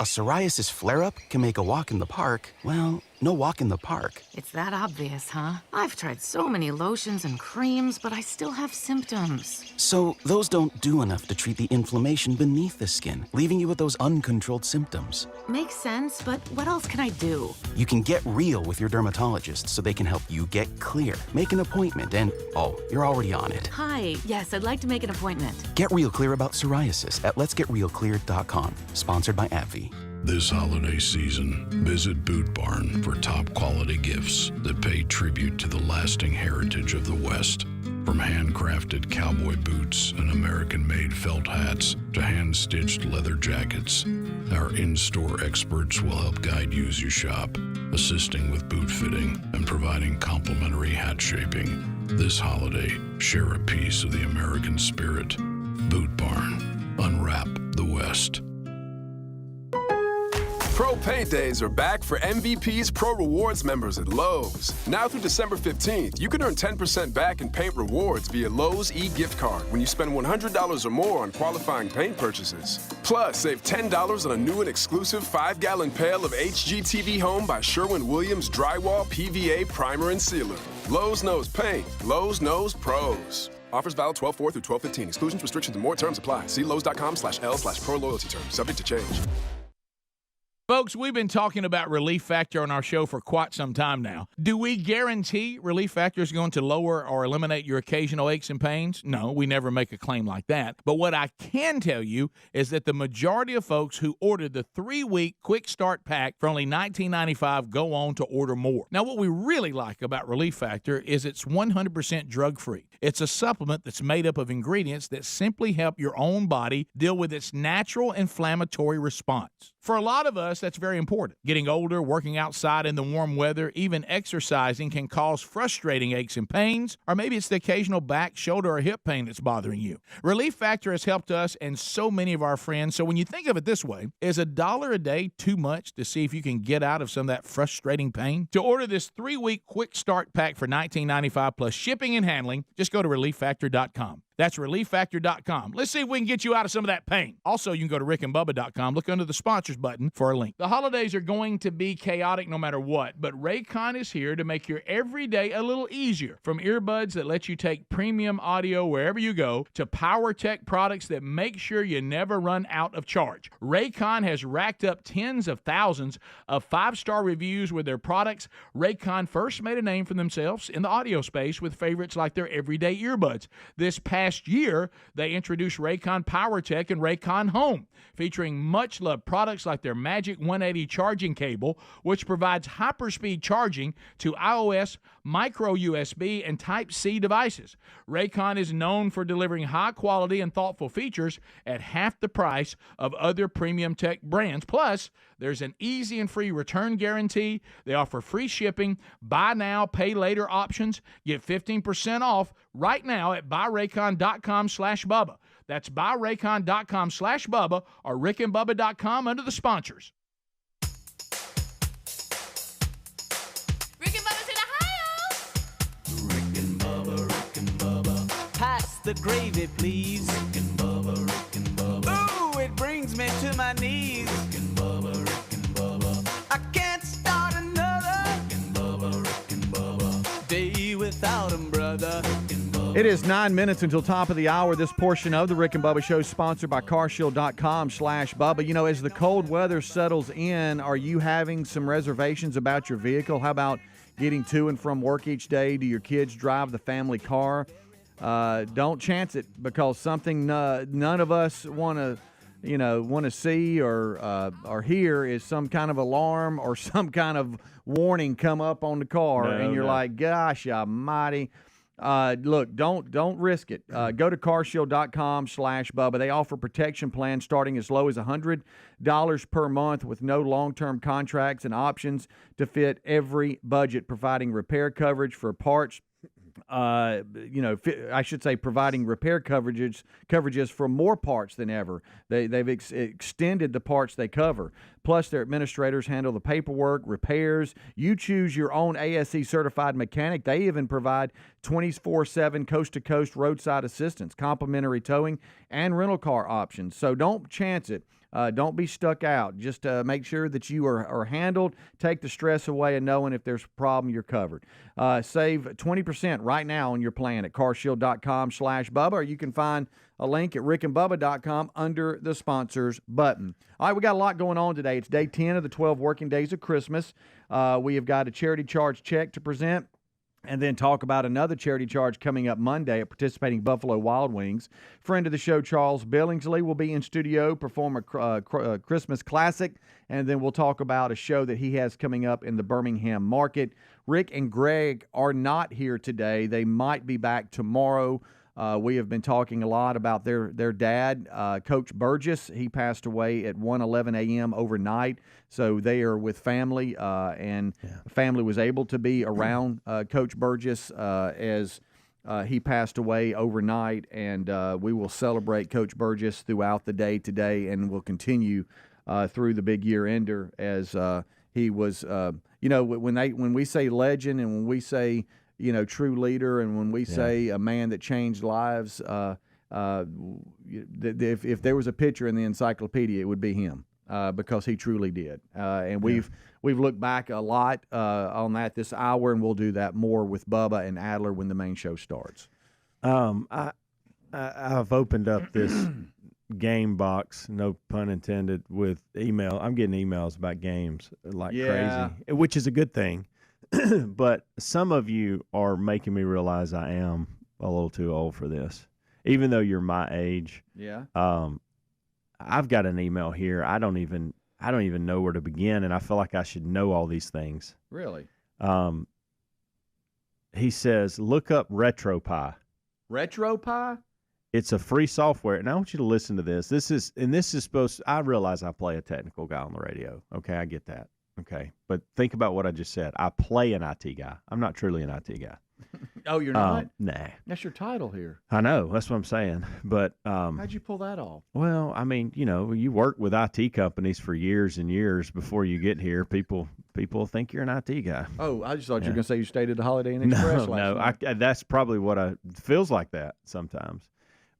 A psoriasis flare-up can make a walk in the park, well, no walk in the park. It's that obvious, huh? I've tried so many lotions and creams, but I still have symptoms. So those don't do enough to treat the inflammation beneath the skin, leaving you with those uncontrolled symptoms. Makes sense, but what else can I do? You can get real with your dermatologist so they can help you get clear. Make an appointment and, oh, you're already on it. Hi, yes, I'd like to make an appointment. Get real clear about psoriasis at letsgetrealclear.com. Sponsored by AbbVie. This holiday season, visit Boot Barn for top quality gifts that pay tribute to the lasting heritage of the West. From handcrafted cowboy boots and American-made felt hats to hand-stitched leather jackets, our in-store experts will help guide you as you shop, assisting with boot fitting and providing complimentary hat shaping. This holiday, share a piece of the American spirit. Boot Barn. Unwrap the West. Pro Paint Days are back for MVP's Pro Rewards members at Lowe's. Now through December 15th, you can earn 10% back in paint rewards via Lowe's e-gift card when you spend $100 or more on qualifying paint purchases. Plus, save $10 on a new and exclusive 5-gallon pail of HGTV Home by Sherwin-Williams Drywall PVA Primer and Sealer. Lowe's knows paint. Lowe's knows pros. Offers valid 12/4 through 12/15. Exclusions, restrictions, and more terms apply. See Lowe's.com/L/pro loyalty terms. Subject to change. Folks, we've been talking about Relief Factor on our show for quite some time now. Do we guarantee Relief Factor is going to lower or eliminate your occasional aches and pains? No, we never make a claim like that. But what I can tell you is that the majority of folks who ordered the 3-week Quick Start Pack for only $19.95 go on to order more. Now, what we really like about Relief Factor is it's 100% drug-free. It's a supplement that's made up of ingredients that simply help your own body deal with its natural inflammatory response. For a lot of us, that's very important. Getting older, working outside in the warm weather, even exercising can cause frustrating aches and pains, or maybe it's the occasional back, shoulder, or hip pain that's bothering you. Relief Factor has helped us and so many of our friends. So when you think of it this way, is $1 a day too much to see if you can get out of some of that frustrating pain? To order this 3-week Quick Start Pack for $19.95 plus shipping and handling, just go to ReliefFactor.com. That's ReliefFactor.com. Let's see if we can get you out of some of that pain. Also, you can go to RickandBubba.com. Look under the sponsors button for a link. The holidays are going to be chaotic no matter what, but Raycon is here to make your everyday a little easier. From earbuds that let you take premium audio wherever you go to power tech products that make sure you never run out of charge. Raycon has racked up tens of thousands of 5-star reviews with their products. Raycon first made a name for themselves in the audio space with favorites like their everyday earbuds. This past year, they introduced Raycon PowerTech and Raycon Home, featuring much-loved products like their Magic 180 charging cable, which provides hyperspeed charging to iOS, micro USB, and Type-C devices. Raycon is known for delivering high-quality and thoughtful features at half the price of other premium tech brands. Plus, there's an easy and free return guarantee. They offer free shipping, buy now, pay later options. Get 15% off right now at buyraycon.com/Bubba. That's buyraycon.com/Bubba or rickandbubba.com under the sponsors. Rick and Bubba. Pass the gravy, please. Rick and Bubba. Ooh, it brings me to my knees. Rick and Bubba. I can't start another Rick and Bubba. Day without 'em, brother. It is 9 minutes until top of the hour. This portion of the Rick and Bubba Show is sponsored by carshield.com/Bubba. You know, as the cold weather settles in, are you having some reservations about your vehicle? How about getting to and from work each day? Do your kids drive the family car? Don't chance it, because something none of us want to see or hear is some kind of alarm or some kind of warning come up on the car, and you're like, gosh almighty. Look, don't risk it. Go to carshield.com/Bubba. They offer protection plans starting as low as $100 per month with no long-term contracts and options to fit every budget, providing repair coverage for parts. I should say providing repair coverages for more parts than ever. They've extended the parts they cover. Plus, their administrators handle the paperwork, repairs. You choose your own ASE-certified mechanic. They even provide 24/7 coast-to-coast roadside assistance, complimentary towing, and rental car options. So don't chance it. Don't be stuck out. Just make sure that you are handled. Take the stress away and knowing if there's a problem, you're covered. Save 20% right now on your plan at carshield.com/Bubba, or you can find a link at rickandbubba.com under the sponsors button. All right, we got a lot going on today. It's day 10 of the 12 working days of Christmas. We have got a charity charge check to present, and then talk about another charity charge coming up Monday at participating Buffalo Wild Wings. Friend of the show, Charles Billingsley, will be in studio, perform a Christmas classic, and then we'll talk about a show that he has coming up in the Birmingham market. Rick and Greg are not here today. They might be back tomorrow. We have been talking a lot about their dad, Coach Burgess. He passed away at 1:11 a.m. overnight, so they are with family, and family was able to be around Coach Burgess as he passed away overnight, and we will celebrate Coach Burgess throughout the day today, and will continue through the big year-ender as he was, when we say legend and when we say true leader, and when we say a man that changed lives, if there was a picture in the encyclopedia, it would be him, because he truly did. And we've looked back a lot on that this hour, and we'll do that more with Bubba and Adler when the main show starts. I've opened up this game box, no pun intended, with email. I'm getting emails about games like crazy, which is a good thing. But some of you are making me realize I am a little too old for this, even though you're my age. Yeah. I've got an email here. I don't even know where to begin, and I feel like I should know all these things. Really? He says, look up RetroPie. RetroPie? It's a free software, and I want you to listen to this. This is supposed to, I realize I play a technical guy on the radio. Okay, I get that. Okay, but think about what I just said. I play an IT guy. I'm not truly an IT guy. Oh, you're not? Nah. That's your title here. I know. That's what I'm saying. But how'd you pull that off? Well, I mean, you work with IT companies for years and years before you get here. People think you're an IT guy. Oh, I just thought you were going to say you stayed at the Holiday Inn Express last night. That's probably what feels like that sometimes.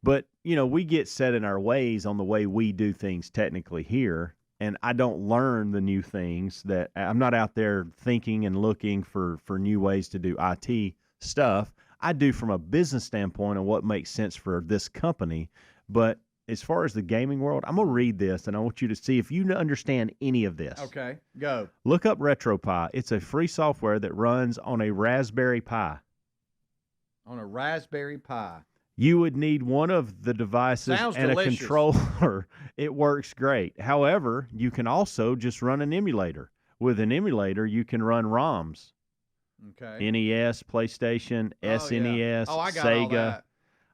But, we get set in our ways on the way we do things technically here. And I don't learn the new things. That I'm not out there thinking and looking for new ways to do IT stuff. I do from a business standpoint of what makes sense for this company. But as far as the gaming world, I'm going to read this, and I want you to see if you understand any of this. Okay, go. Look up RetroPie. It's a free software that runs on a Raspberry Pi. On a Raspberry Pi. You would need one of the devices and delicious. A controller. It works great. However, you can also just run an emulator. With an emulator, you can run ROMs. Okay. NES, PlayStation, SNES, I got Sega. all that.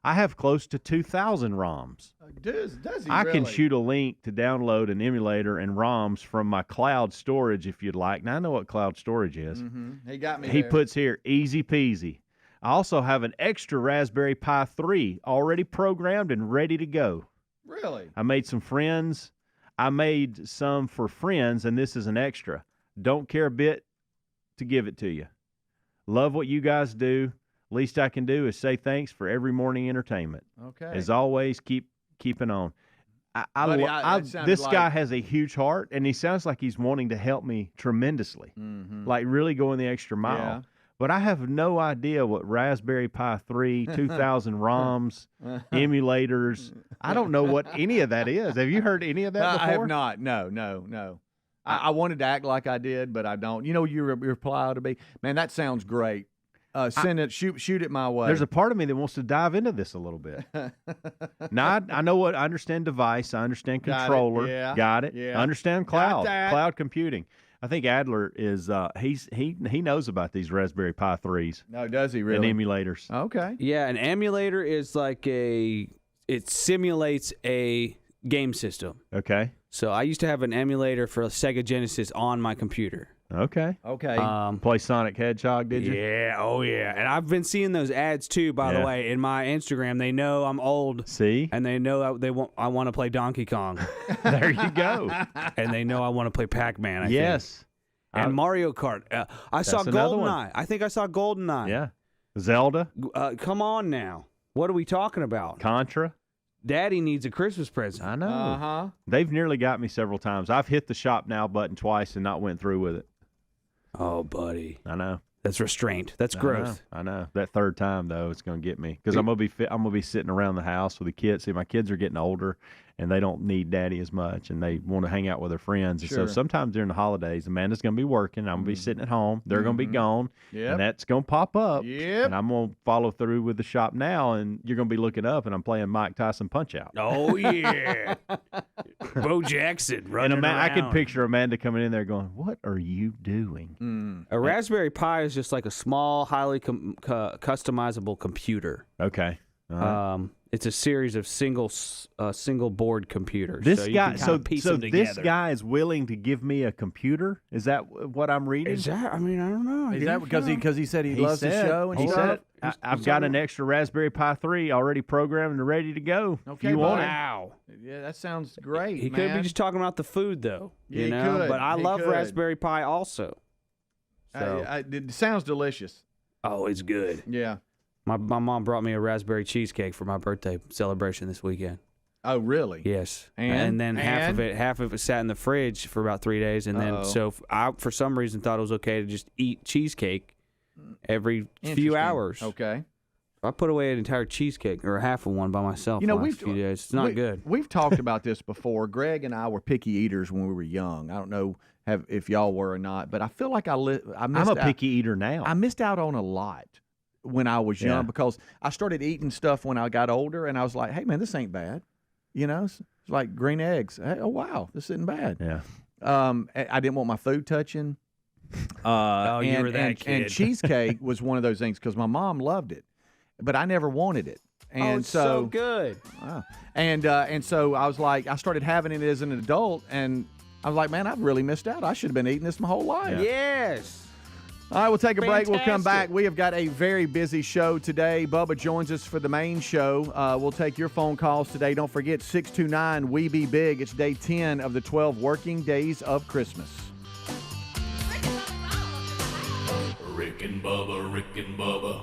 I have close to 2,000 ROMs. Does he I really? can shoot a link to download an emulator and ROMs from my cloud storage if you'd like. Now, I know what cloud storage is. Mm-hmm. He got me He there. puts here, easy peasy. I also have an extra Raspberry Pi 3 already programmed and ready to go. Really? I made some friends. I made some for friends, and this is an extra. Don't care a bit to give it to you. Love what you guys do. Least I can do is say thanks for every morning entertainment. Okay. As always, keeping on. This guy has a huge heart, and he sounds like he's wanting to help me tremendously, like really going the extra mile. Yeah. But I have no idea what Raspberry Pi 3, 2,000 ROMs, emulators. I don't know what any of that is. Have you heard any of that before? I have not. No. I wanted to act like I did, but I don't. Your reply ought to be, man, that sounds great. Send it, shoot it my way. There's a part of me that wants to dive into this a little bit. Now, I I understand device. I understand controller. Got it. Got it. Yeah. I understand cloud computing. I think Adler is he knows about these Raspberry Pi 3s. No, does he really? And emulators. Okay. Yeah, an emulator is like it simulates a game system. Okay. So I used to have an emulator for a Sega Genesis on my computer. Okay. Play Sonic Hedgehog, did you? Yeah, oh yeah. And I've been seeing those ads too, by the way, in my Instagram. They know I'm old. See? And they know I want to play Donkey Kong. There you go. And they know I want to play Pac-Man, I yes. think. And Mario Kart. I saw GoldenEye. I think I saw GoldenEye. Yeah. Zelda. Come on now. What are we talking about? Contra. Daddy needs a Christmas present. I know. They've nearly got me several times. I've hit the shop now button twice and not went through with it. Oh, buddy. I know. That's restraint. That's growth. I know. That third time though, it's going to get me because I'm going to be sitting around the house with the kids. See, my kids are getting older, and they don't need daddy as much, and they want to hang out with their friends. And so sometimes during the holidays, Amanda's going to be working. I'm going to be sitting at home. They're going to be gone, and that's going to pop up. Yep. And I'm going to follow through with the shop now, and you're going to be looking up, and I'm playing Mike Tyson Punch-Out. Oh, yeah. Bo Jackson running around. I could picture Amanda coming in there going, "What are you doing?" A Raspberry Pi is just like a small, highly customizable computer. Okay. It's a series of single board computers. This so guy, piece so them together. this guy is willing to give me a computer. Is that what I'm reading? Is that? I mean, I don't know. Is that because he said he loves the show and he stuff? said, I've got an extra Raspberry Pi 3 already programmed and ready to go. Okay, if you want wow. Yeah, that sounds great. He could be just talking about the food, though. Yeah, you know? could. But I He love could. Raspberry Pi also. So. It sounds delicious. Oh, it's good. Yeah. My mom brought me a raspberry cheesecake for my birthday celebration this weekend. Oh, really? Yes. And then half of it sat in the fridge for about 3 days, and then I for some reason thought it was okay to just eat cheesecake every few hours. Okay. I put away an entire cheesecake or half of one by myself. The last few days. It's not good. We've talked about this before. Greg and I were picky eaters when we were young. I don't know if y'all were or not, but I feel like I'm a picky eater now. I missed out on a lot when I was young because I started eating stuff when I got older, and I was like, hey, man, this ain't bad. You know, it's like green eggs. Hey, oh, wow, this isn't bad. Yeah. I didn't want my food touching. You were that kid. And cheesecake was one of those things because my mom loved it, but I never wanted it. And it's so good. Wow. And so I was like, I started having it as an adult, and I was like, man, I've really missed out. I should have been eating this my whole life. Yes. All right, we'll take a break. We'll come back. Fantastic. We have got a very busy show today. Bubba joins us for the main show. We'll take your phone calls today. Don't forget, 629 We Be Big. It's day 10 of the 12 working days of Christmas. Rick and Bubba, Rick and Bubba.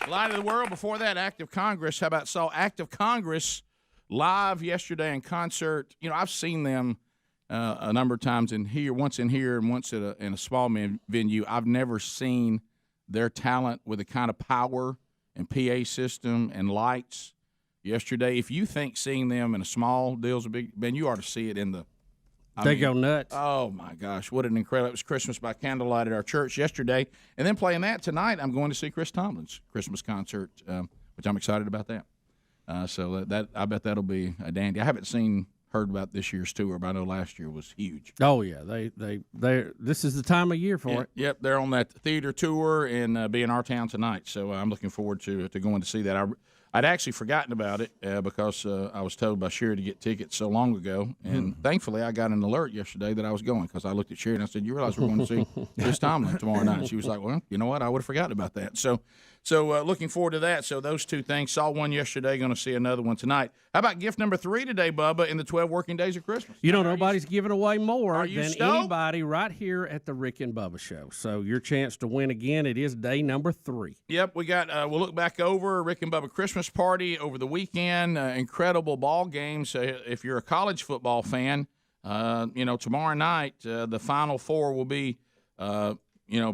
Light of the World. Before that, Act of Congress. How about saw Act of Congress live yesterday in concert? You know, I've seen them a number of times once in here and once in a small venue. I've never seen their talent with the kind of power and PA system and lights yesterday. If you think seeing them in a small deal's a big, man, you ought to see it in the. They go nuts. Oh, my gosh. What an incredible. It was Christmas by Candlelight at our church yesterday. And then playing that tonight, I'm going to see Chris Tomlin's Christmas concert, which I'm excited about that. So that I bet that'll be a dandy. I haven't heard about this year's tour, but I know last year was huge. Oh, yeah. They this is the time of year for it. Yep, they're on that theater tour and be in our town tonight. So I'm looking forward to going to see that. I'd actually forgotten about it because I was told by Sherry to get tickets so long ago. And thankfully, I got an alert yesterday that I was going because I looked at Sherry and I said, "You realize we're going to see Chris Tomlin tomorrow night?" And she was like, "Well, you know what? I would have forgotten about that." So looking forward to that. So those two things. Saw one yesterday, going to see another one tonight. How about gift number 3 today, Bubba, in the 12 working days of Christmas? You know, nobody's giving away more than stoked? anybody right here at the Rick and Bubba Show. So your chance to win again, it is day number 3. Yep, we got. We'll look back over Rick and Bubba Christmas party over the weekend. Incredible ball games. If you're a college football fan, tomorrow night the Final Four will be,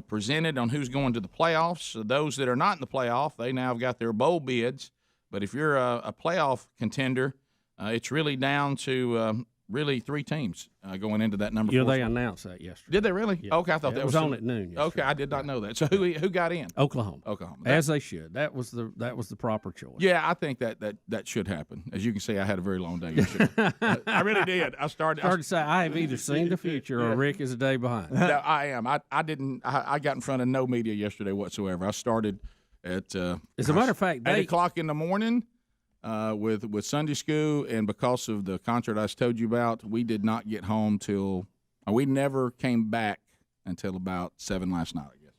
presented on who's going to the playoffs. So those that are not in the playoff, they now have got their bowl bids. But if you're a playoff contender, it's really down to really 3 teams going into that number 4. They announced that yesterday. Did they really? Yeah. Okay, I thought that was on at noon yesterday. Okay, I did not know that. So who got in? Oklahoma. Oklahoma. As they should. That was the proper choice. Yeah, I think that should happen. As you can see, I had a very long day yesterday. I really did. I started to say I have either seen the future or Rick is a day behind. No, I am. I didn't. I got in front of no media yesterday whatsoever. I started at as a matter of fact, 8 o'clock in the morning. With Sunday school, and because of the concert I told you about, we did not get home we never came back until about 7 last night, I guess.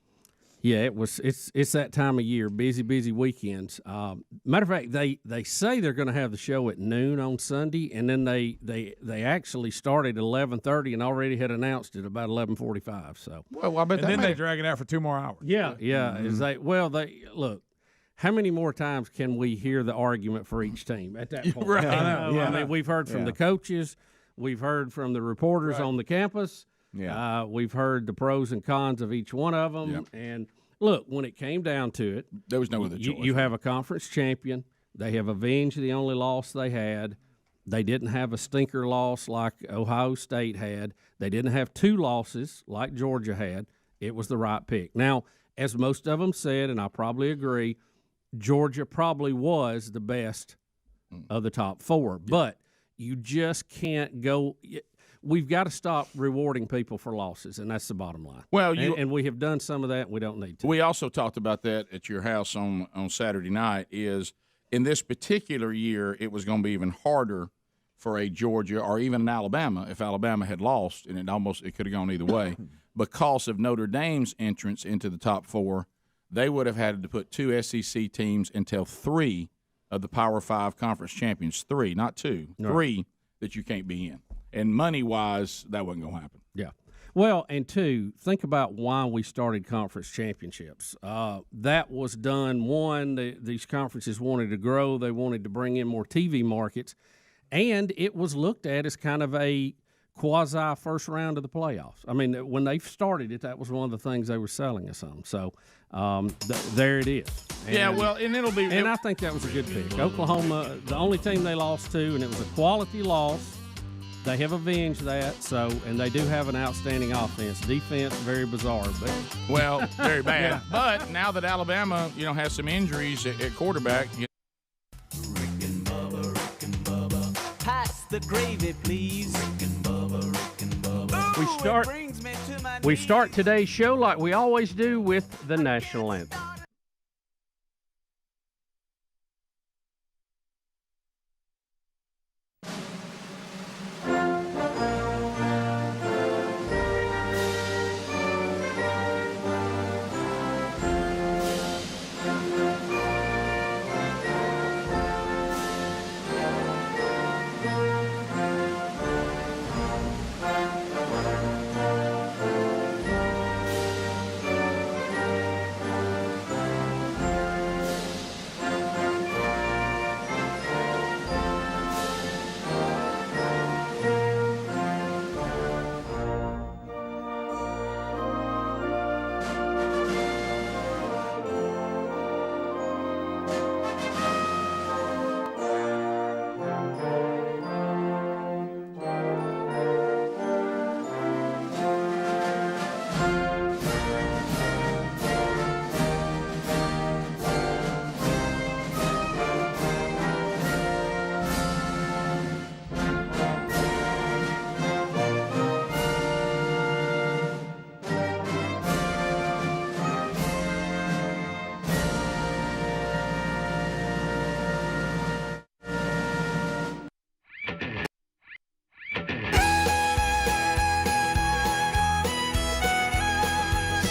Yeah, it's that time of year, busy weekends. Matter of fact, they say they're going to have the show at noon on Sunday, and then they actually started at 11:30 and already had announced it about 11:45. So well, I bet and then they drag it out for 2 more hours. Yeah. Mm-hmm. They look. How many more times can we hear the argument for each team at that point? Right. I mean, we've heard from the coaches. We've heard from the reporters on the campus. Yeah. We've heard the pros and cons of each one of them. Yep. And, look, when it came down to it, there was no other choice. You have a conference champion. They have avenged the only loss they had. They didn't have a stinker loss like Ohio State had. They didn't have 2 losses like Georgia had. It was the right pick. Now, as most of them said, and I probably agree, Georgia probably was the best of the top 4, but you just can't go. We've got to stop rewarding people for losses, and that's the bottom line. Well, and we have done some of that, and we don't need to. We also talked about that at your house on Saturday night. Is in this particular year, it was going to be even harder for a Georgia or even an Alabama if Alabama had lost, and it could have gone either way because of Notre Dame's entrance into the top 4. They would have had to put 2 SEC teams until 3 of the Power 5 conference champions. 3, not 2. No. 3 that you can't be in. And money-wise, that wasn't going to happen. Yeah. Well, and 2, think about why we started conference championships. That was done, 1, these conferences wanted to grow. They wanted to bring in more TV markets. And it was looked at as kind of a quasi first round of the playoffs. I mean, when they started it, that was one of the things they were selling us on. So there it is. And it'll be. And I think that was a good pick. Oklahoma, the only team they lost to, and it was a quality loss. They have avenged that. So, and they do have an outstanding offense. Defense, very bizarre, but very bad. Yeah. But now that Alabama, has some injuries at quarterback. Rick and Bubba. Pass the gravy, please. Rick and Bubba. We start today's show like we always do with the national anthem.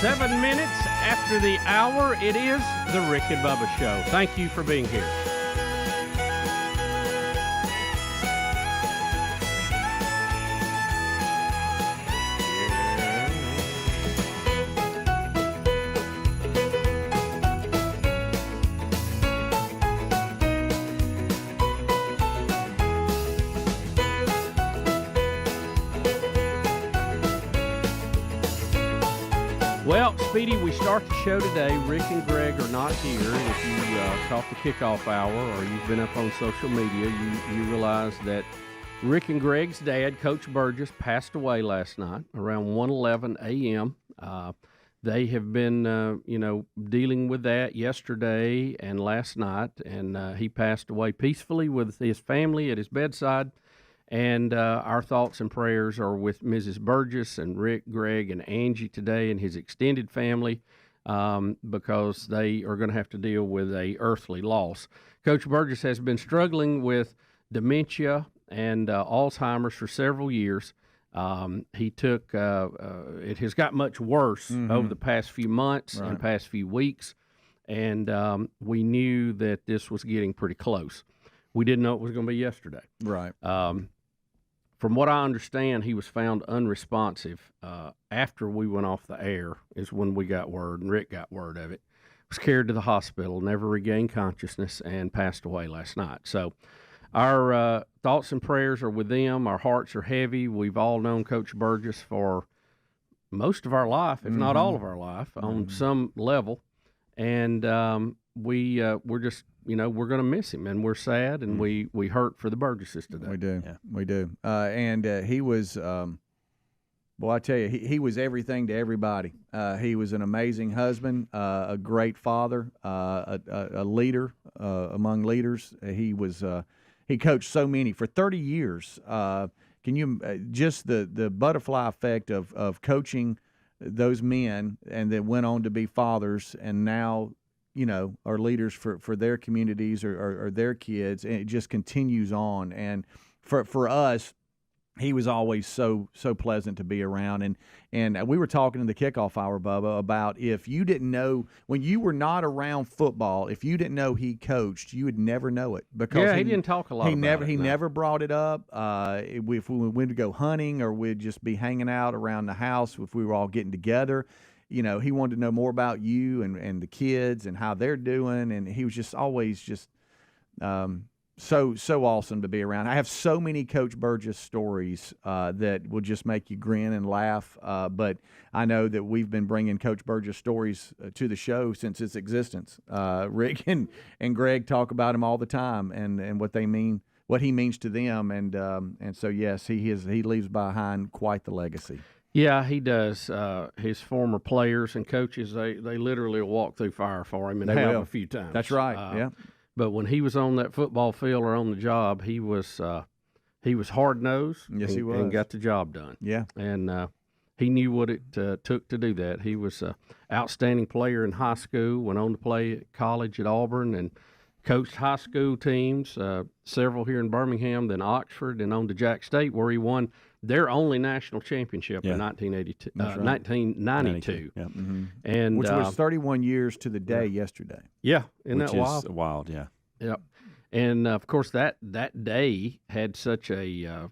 7 minutes after the hour. It is the Rick and Bubba Show. Thank you for being here. Well, Speedy, we start the show today. Rick and Greg are not here. If you caught the kickoff hour or you've been up on social media, you realize that Rick and Greg's dad, Coach Burgess, passed away last night around 1:11 a.m. They have been, dealing with that yesterday and last night, and he passed away peacefully with his family at his bedside. And our thoughts and prayers are with Mrs. Burgess and Rick, Greg, and Angie today and his extended family because they are going to have to deal with a earthly loss. Coach Burgess has been struggling with dementia and Alzheimer's for several years. He took it has got much worse over the past few months and past few weeks, and we knew that this was getting pretty close. We didn't know it was going to be yesterday. Right. From what I understand, he was found unresponsive after we went off the air is when we got word, and Rick got word of it. Was carried to the hospital, never regained consciousness, and passed away last night. So our thoughts and prayers are with them. Our hearts are heavy. We've all known Coach Burgess for most of our life, if not all of our life, on some level. And we're just, we're going to miss him, and we're sad, and we hurt for the Burgesses today. We do. Yeah. We do. And he was, I tell you, he was everything to everybody. He was an amazing husband, a great father, a leader among leaders. He coached so many for 30 years. Can you just the butterfly effect of coaching those men and then went on to be fathers and now are leaders for their communities or their kids, and it just continues on. And for us, he was always so pleasant to be around. And we were talking in the kickoff hour, Bubba, about if you didn't know, when you were not around football, if you didn't know he coached, you would never know it. Because he didn't talk a lot about it. He never brought it up. If we went to go hunting or we'd just be hanging out around the house, if we were all getting together, he wanted to know more about you and the kids and how they're doing. And he was just always just so awesome to be around. I have so many Coach Burgess stories that will just make you grin and laugh. But I know that we've been bringing Coach Burgess stories to the show since its existence. Rick and Greg talk about him all the time and what they mean, what he means to them. And so, yes, he leaves behind quite the legacy. Yeah, he does. His former players and coaches, they literally walk through fire for him, and they have a few times. That's right, yeah. But when he was on that football field or on the job, he was hard-nosed. Yes, he was. And got the job done. Yeah. And he knew what it took to do that. He was an outstanding player in high school, went on to play at college at Auburn, and coached high school teams, several here in Birmingham, then Oxford, and on to Jack State, where he won their only national championship in 1992. Yeah. Mm-hmm. And which was 31 years to the day yesterday. Yeah, isn't that wild? Wild, yeah. Yep. And of course that day had such a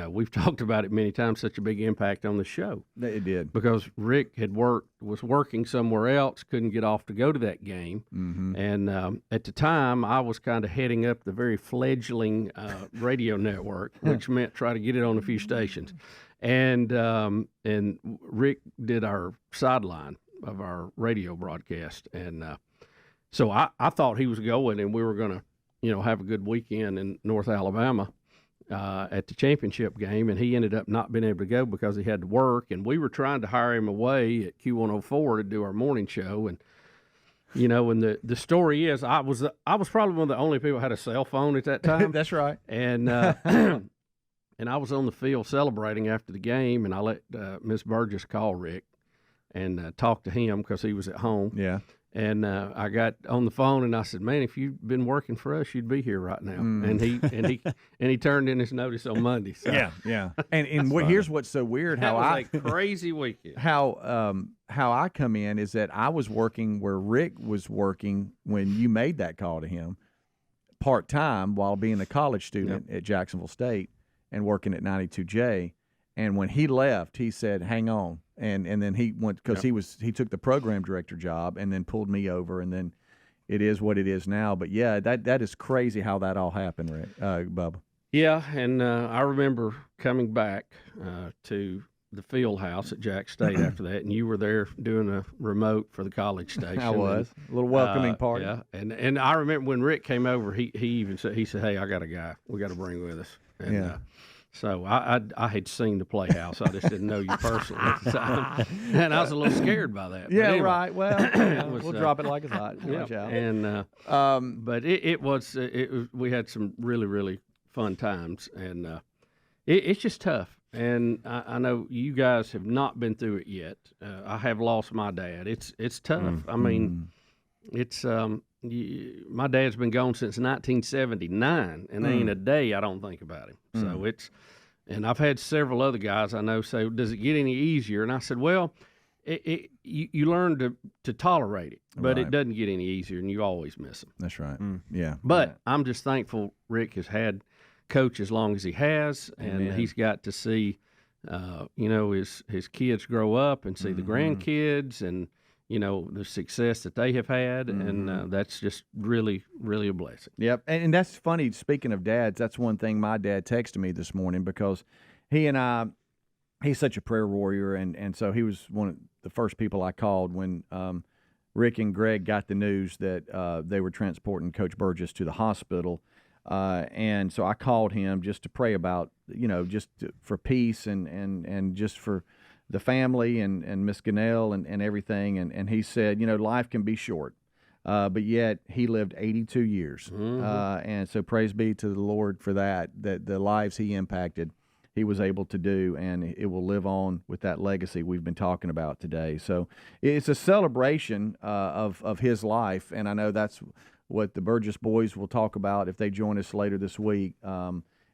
we've talked about it many times, such a big impact on the show. It did. Because Rick was working somewhere else, couldn't get off to go to that game. Mm-hmm. And at the time, I was kind of heading up the very fledgling radio network, which meant try to get it on a few stations. And Rick did our sideline of our radio broadcast. And so I thought he was going, and we were going to, have a good weekend in North Alabama. At the championship game, and he ended up not being able to go because he had to work, and we were trying to hire him away at Q104 to do our morning show, and and the story is I was probably one of the only people who had a cell phone at that time. That's right. And and I was on the field celebrating after the game, and I let Miss Burgess call Rick and talk to him because he was at home. Yeah. And I got on the phone and I said, "Man, if you'd been working for us, you'd be here right now." And he turned in his notice on Monday. So. Yeah. And here's what's so weird: that was a crazy weekend. How I come in is that I was working where Rick was working when you made that call to him, part time while being a college student at Jacksonville State and working at 92J. And when he left, he said, "Hang on." And then he went because he took the program director job and then pulled me over, and then it is what it is now. But yeah, that is crazy how that all happened, Rick, Bubba. Yeah, and I remember coming back to the field house at Jack State after that, and you were there doing a remote for the college station. I was a little welcoming party. Yeah, and I remember when Rick came over, he even said, "Hey, I got a guy we got to bring with us." And, so I had seen the Playhouse. I just didn't know you personally at the time, and I was a little scared by that. Yeah, anyway, right. Well, we'll drop it like it's hot. Watch out. And but it was we had some really, really fun times, and it's just tough. And I know you guys have not been through it yet. I have lost my dad. It's tough. I mean, it's my dad's been gone since 1979, and there ain't a day I don't think about him. So and I've had several other guys I know say, "Does it get any easier?" And I said, "Well, you learn to tolerate it, but it doesn't get any easier, and you always miss them." That's right. Yeah. But I'm just thankful Rick has had coach as long as he has, and he's got to see, his kids grow up and see the grandkids and, the success that they have had, and that's just really, really a blessing. Yep, and that's funny. Speaking of dads, that's one thing my dad texted me this morning because he's such a prayer warrior, and so he was one of the first people I called when Rick and Greg got the news that they were transporting Coach Burgess to the hospital. And so I called him just to pray about, for peace and just for the family and Miss Gannell and everything. And he said, life can be short, but yet he lived 82 years. And so praise be to the Lord for that the lives he impacted, he was able to do, and it will live on with that legacy we've been talking about today. So it's a celebration of his life, and I know that's what the Burgess boys will talk about if they join us later this week,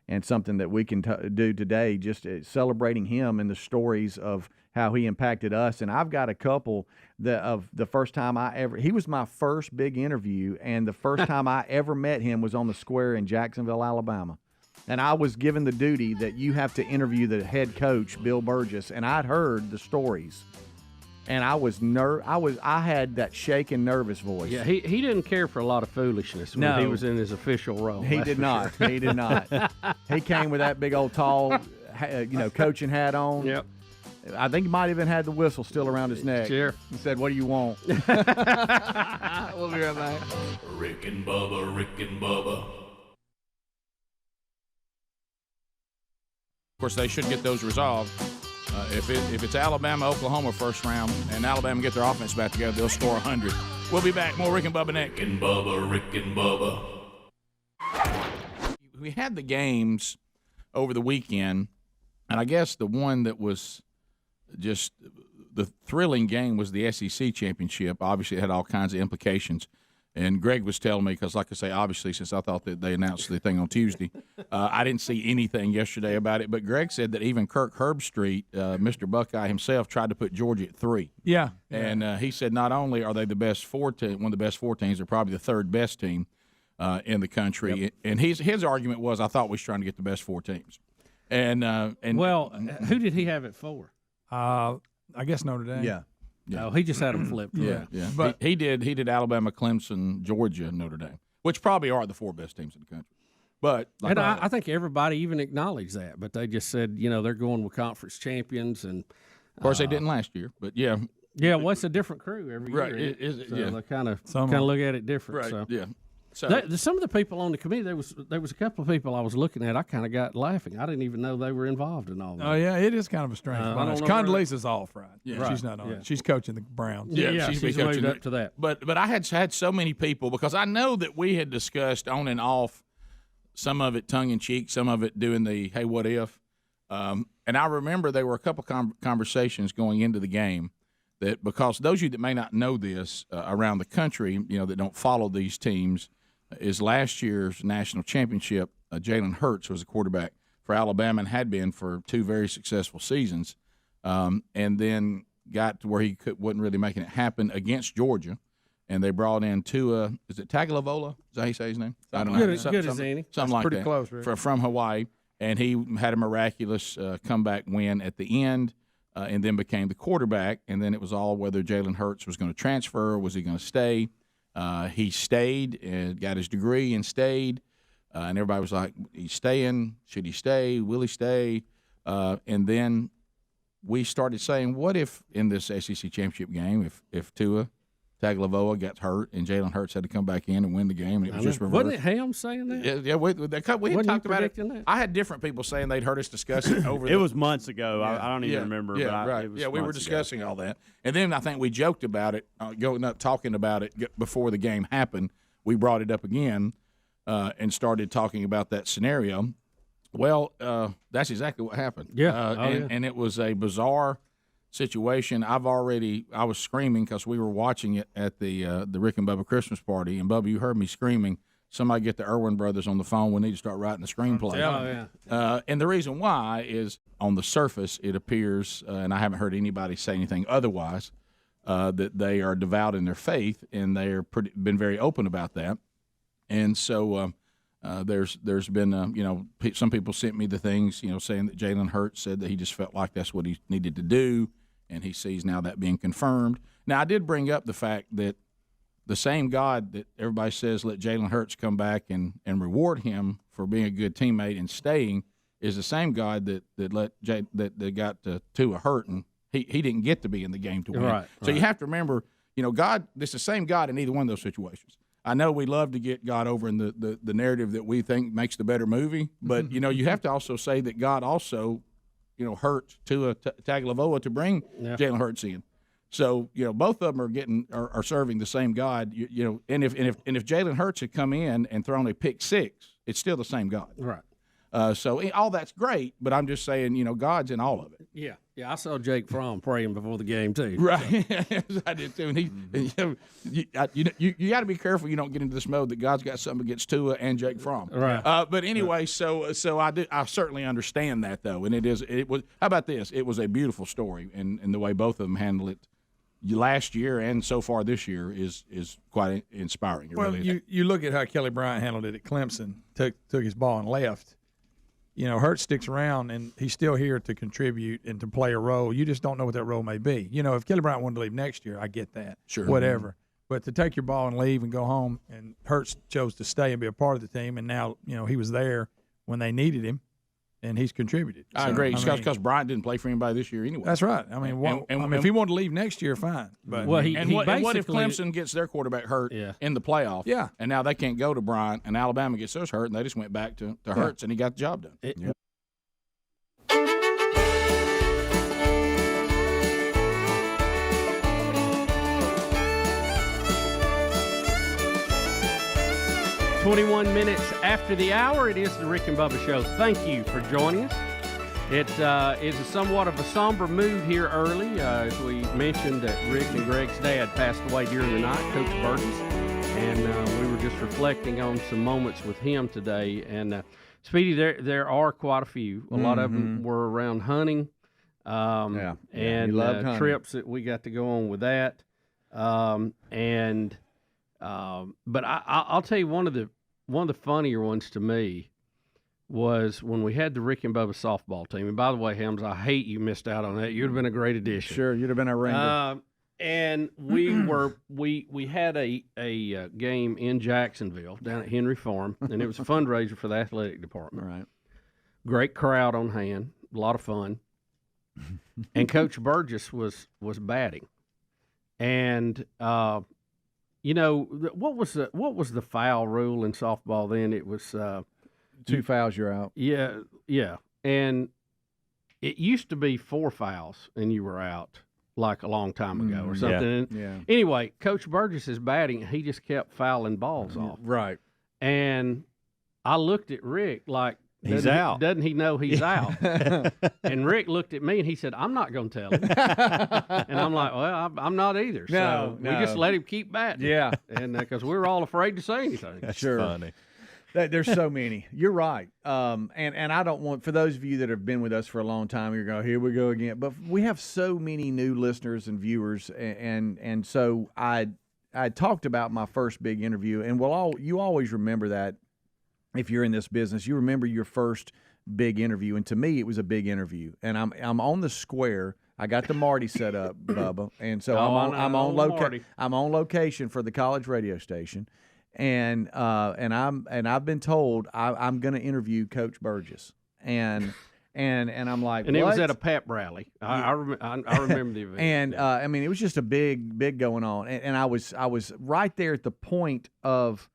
and something that we can do today, just celebrating him and the stories of how he impacted us. And I've got a couple of the first time he was my first big interview, and the first time I ever met him was on the square in Jacksonville, Alabama. And I was given the duty that you have to interview the head coach, Bill Burgess, and I'd heard the stories. And I had that shaken, nervous voice. Yeah, he didn't care for a lot of foolishness when he was in his official role. He did not. He did not. He came with that big old tall, coaching hat on. Yep. I think he might even had the whistle still around his neck. Sure. He said, "What do you want?" We'll be right back. Rick and Bubba, Rick and Bubba. Of course, they should get those resolved. If it's Alabama, Oklahoma first round, and Alabama get their offense back together, they'll score 100. We'll be back. More Rick and Bubba next. Rick and Bubba, Rick and Bubba. We had the games over the weekend, and I guess the one that was just the thrilling game was the SEC championship. Obviously, it had all kinds of implications. And Greg was telling me, because like I say, obviously, since I thought that they announced the thing on Tuesday, I didn't see anything yesterday about it. But Greg said that even Kirk Herbstreit, Mr. Buckeye himself, tried to put Georgia at 3. Yeah. And he said not only are they the best one of the best 4 teams, they're probably the third best team in the country. Yep. And his argument was, I thought we was trying to get the best 4 teams. And well, who did he have it for? I guess Notre Dame. Yeah. No, he just had them flipped. Yeah. But he did Alabama, Clemson, Georgia, and Notre Dame, which probably are the 4 best teams in the country. But I think everybody even acknowledged that, but they just said, they're going with conference champions, and of course they didn't last year. But yeah, well, it's a different crew every year. Right. So they kind of look at it different. Right. So. Yeah. So some of the people on the committee, there was a couple of people I was looking at. I kind of got laughing. I didn't even know they were involved in all that. Oh yeah, it is kind of a strange. Condoleezza's off, right? Yeah, she's not on it. She's coaching the Browns. Yeah, she's moved up to that. But I had so many people, because I know that we had discussed on and off, some of it tongue in cheek, some of it doing the hey what if, and I remember there were a couple conversations going into the game that because those of you that may not know this around the country, that don't follow these teams, is last year's national championship, Jalen Hurts was a quarterback for Alabama and had been for 2 very successful seasons, and then got to where he wasn't really making it happen against Georgia, and they brought in Tua. Is it Tagovailoa? Is that how you say his name? I don't know. Good as any. Something like pretty that. Close, right? From Hawaii, and he had a miraculous comeback win at the end. And then became the quarterback, and then it was all whether Jalen Hurts was going to transfer or was he going to stay. He stayed and got his degree and stayed, and everybody was like, he's staying. Should he stay? Will he stay? And then we started saying, what if in this SEC championship game, if Tua Tagovailoa got hurt and Jalen Hurts had to come back in and win the game, and it was just reversed. Wasn't it Ham saying that? Yeah, we had talked about it. That? I had different people saying they'd heard us discuss it over. It was months ago. I don't even remember. Yeah, but right. It was we were months discussing all that, and then I think we joked about it, talking about it before the game happened. We brought it up again and started talking about that scenario. Well, that's exactly what happened. Yeah, and it was a bizarre situation. I was screaming because we were watching it at the Rick and Bubba Christmas party, and Bubba, you heard me screaming, somebody get the Irwin brothers on the phone. We need to start writing the screenplay. And the reason why is on the surface it appears, and I haven't heard anybody say anything otherwise, that they are devout in their faith, and they're been very open about that. And so there's been some people sent me the things saying that Jalen Hurts said that he just felt like that's what he needed to do, and he sees now that being confirmed. Now, I did bring up the fact that the same God that everybody says let Jalen Hurts come back and reward him for being a good teammate and staying is the same God that got Tua hurt, and he didn't get to be in the game to win. Right, so you have to remember, God, it's the same God in either one of those situations. I know we love to get God over in the narrative that we think makes the better movie, but you have to also say that God also hurt Tua Tagovailoa to bring Jalen Hurts in. So both of them are serving the same God. And if Jalen Hurts had come in and thrown a pick six, it's still the same God. Right. So all that's great, but I'm just saying God's in all of it. Yeah. I saw Jake Fromm praying before the game too. Right, so. I did too. And you got to be careful you don't get into this mode that God's got something against Tua and Jake Fromm. Right. But anyway, so I certainly understand that though, and it was. How about this? It was a beautiful story, and the way both of them handled it last year and so far this year is quite inspiring. It really is. You look at how Kelly Bryant handled it at Clemson. Took his ball and left. Hurts sticks around, and he's still here to contribute and to play a role. You just don't know what that role may be. If Kelly Bryant wanted to leave next year, I get that. Sure. Whatever. But to take your ball and leave and go home, and Hurts chose to stay and be a part of the team, and now, he was there when they needed him, and he's contributed. I agree. Because Bryant didn't play for anybody this year anyway. That's right. If he wanted to leave next year, fine. But what if Clemson gets their quarterback hurt in the playoff? Yeah. And now they can't go to Bryant, and Alabama gets theirs hurt, and they just went back to Hurts, and he got the job done. 21 minutes after the hour, it is the Rick and Bubba Show. Thank you for joining us. It is a somewhat of a somber mood here early. As we mentioned that Rick and Greg's dad passed away during the night, Coach Burgess, and we were just reflecting on some moments with him today. And Speedy, there are quite a few. A lot of them were around hunting, and hunting. trips that we got to go on with that. But I'll tell you one of the funnier ones to me was when we had the Rick and Bubba softball team. And by the way, Helms, I hate you missed out on that. You'd have been a great addition. Sure, you'd have been a ringer. And we had a game in Jacksonville down at Henry Farm, and it was a fundraiser for the athletic department. Right. Great crowd on hand, a lot of fun. And Coach Burgess was batting, and what was the foul rule in softball then? It was 2 fouls, you're out. Yeah, and it used to be 4 fouls and you were out, like a long time ago or something. Yeah. Anyway, Coach Burgess is batting. He just kept fouling balls off. Right. And I looked at Rick like, He's out. Doesn't he know he's out? And Rick looked at me and he said, I'm not going to tell him. And I'm like, well, I'm not either. No, so we just let him keep batting. Yeah. And because we were all afraid to say anything. That's Sure. funny. There's so many. You're right. And I don't want, for those of you that have been with us for a long time, you're going, here we go again. But we have so many new listeners and viewers. And so I talked about my first big interview. And you always remember that if you're in this business. You remember your first big interview. And to me, it was a big interview. And I'm on the square. I got the Marty set up, Bubba. And so I'm on location for the college radio station. And I've been told I'm going to interview Coach Burgess, and I'm like, and what? It was at a pep rally. I remember the event. And I mean, it was just a big going on, and I was right there at the point of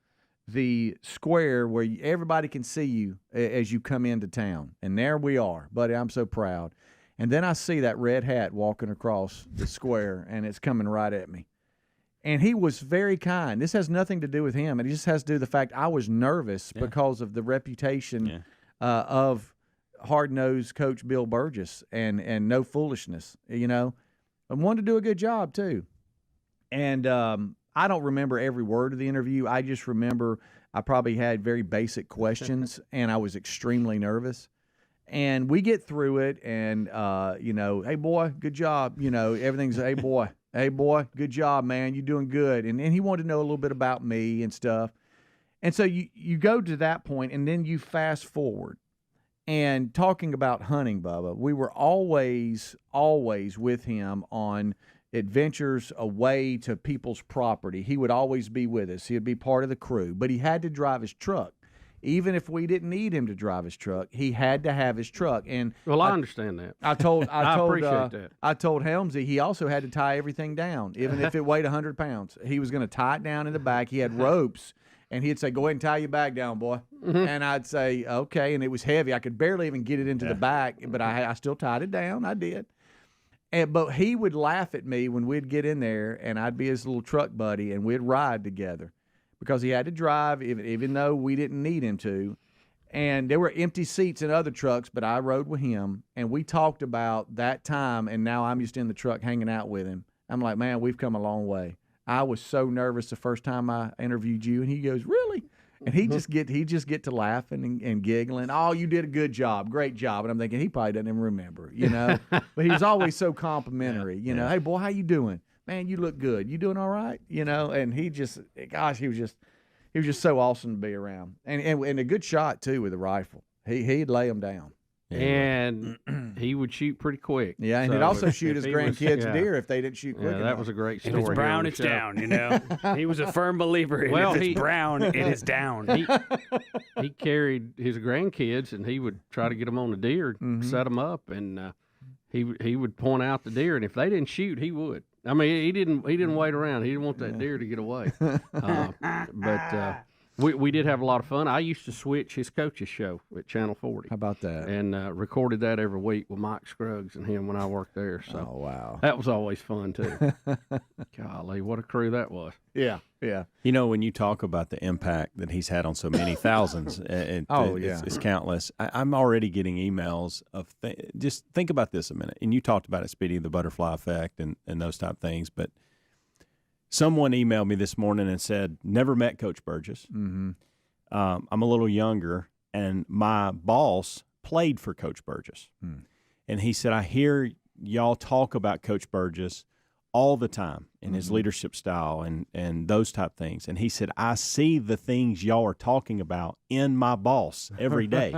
the square where everybody can see you as you come into town, and there we are, buddy. I'm so proud. And then I see that red hat walking across the square, and it's coming right at me. And he was very kind. This has nothing to do with him. It just has to do with the fact I was nervous because of the reputation of hard-nosed Coach Bill Burgess and no foolishness, you know. I wanted to do a good job, too. And I don't remember every word of the interview. I just remember I probably had very basic questions, and I was extremely nervous. And we get through it, and, you know, hey, boy, good job. You know, everything's, hey, boy. Hey, boy, good job, man. You're doing good. And he wanted to know a little bit about me and stuff. And so you go to that point, and then you fast forward. And talking about hunting, Bubba, we were always with him on adventures away to people's property. He would always be with us. He would be part of the crew. But he had to drive his truck. Even if we didn't need him to drive his truck, he had to have his truck. And well, I understand that. I told appreciate that. I told Helmsy he also had to tie everything down, even if it weighed 100 pounds. He was going to tie it down in the back. He had ropes, and he'd say, "Go ahead and tie your bag down, boy." And I'd say, "Okay," and it was heavy. I could barely even get it into the back, but I still tied it down. I did. But he would laugh at me when we'd get in there, and I'd be his little truck buddy, and we'd ride together. Because he had to drive, even though we didn't need him to. And there were empty seats in other trucks, but I rode with him. And we talked about that time, and now I'm just in the truck hanging out with him. I'm like, man, we've come a long way. I was so nervous the first time I interviewed you, and he goes, really? And he just get to laughing and giggling. Oh, you did a good job, great job. And I'm thinking he probably doesn't even remember, you know. But he was always so complimentary, you know. Hey, boy, how you doing? Man, you look good. You doing all right? You know, and he was just so awesome to be around. And a good shot, too, with a rifle. He'd lay them down. And he would shoot pretty quick. Yeah, and he'd also shoot his grandkids deer if they didn't shoot quick enough. That was a great story. If it's brown, it's down, you know. He was a firm believer in if it's brown, it is down. He carried his grandkids, and he would try to get them on the deer, set them up, and he would point out the deer, and if they didn't shoot, he would. I mean, he didn't wait around. He didn't want that deer to get away. But we did have a lot of fun. I used to switch his coach's show at Channel 40. How about that? And recorded that every week with Mike Scruggs and him when I worked there. So wow, that was always fun too. Golly, what a crew that was. Yeah. You know, when you talk about the impact that he's had on so many thousands, it's countless. I'm already getting emails of just think about this a minute. And you talked about it, Speedy, the butterfly effect and those type of things. But someone emailed me this morning and said, never met Coach Burgess. Mm-hmm. I'm a little younger, and my boss played for Coach Burgess. And he said, I hear y'all talk about Coach Burgess all the time in his leadership style and those type things. And he said, I see the things y'all are talking about in my boss every day.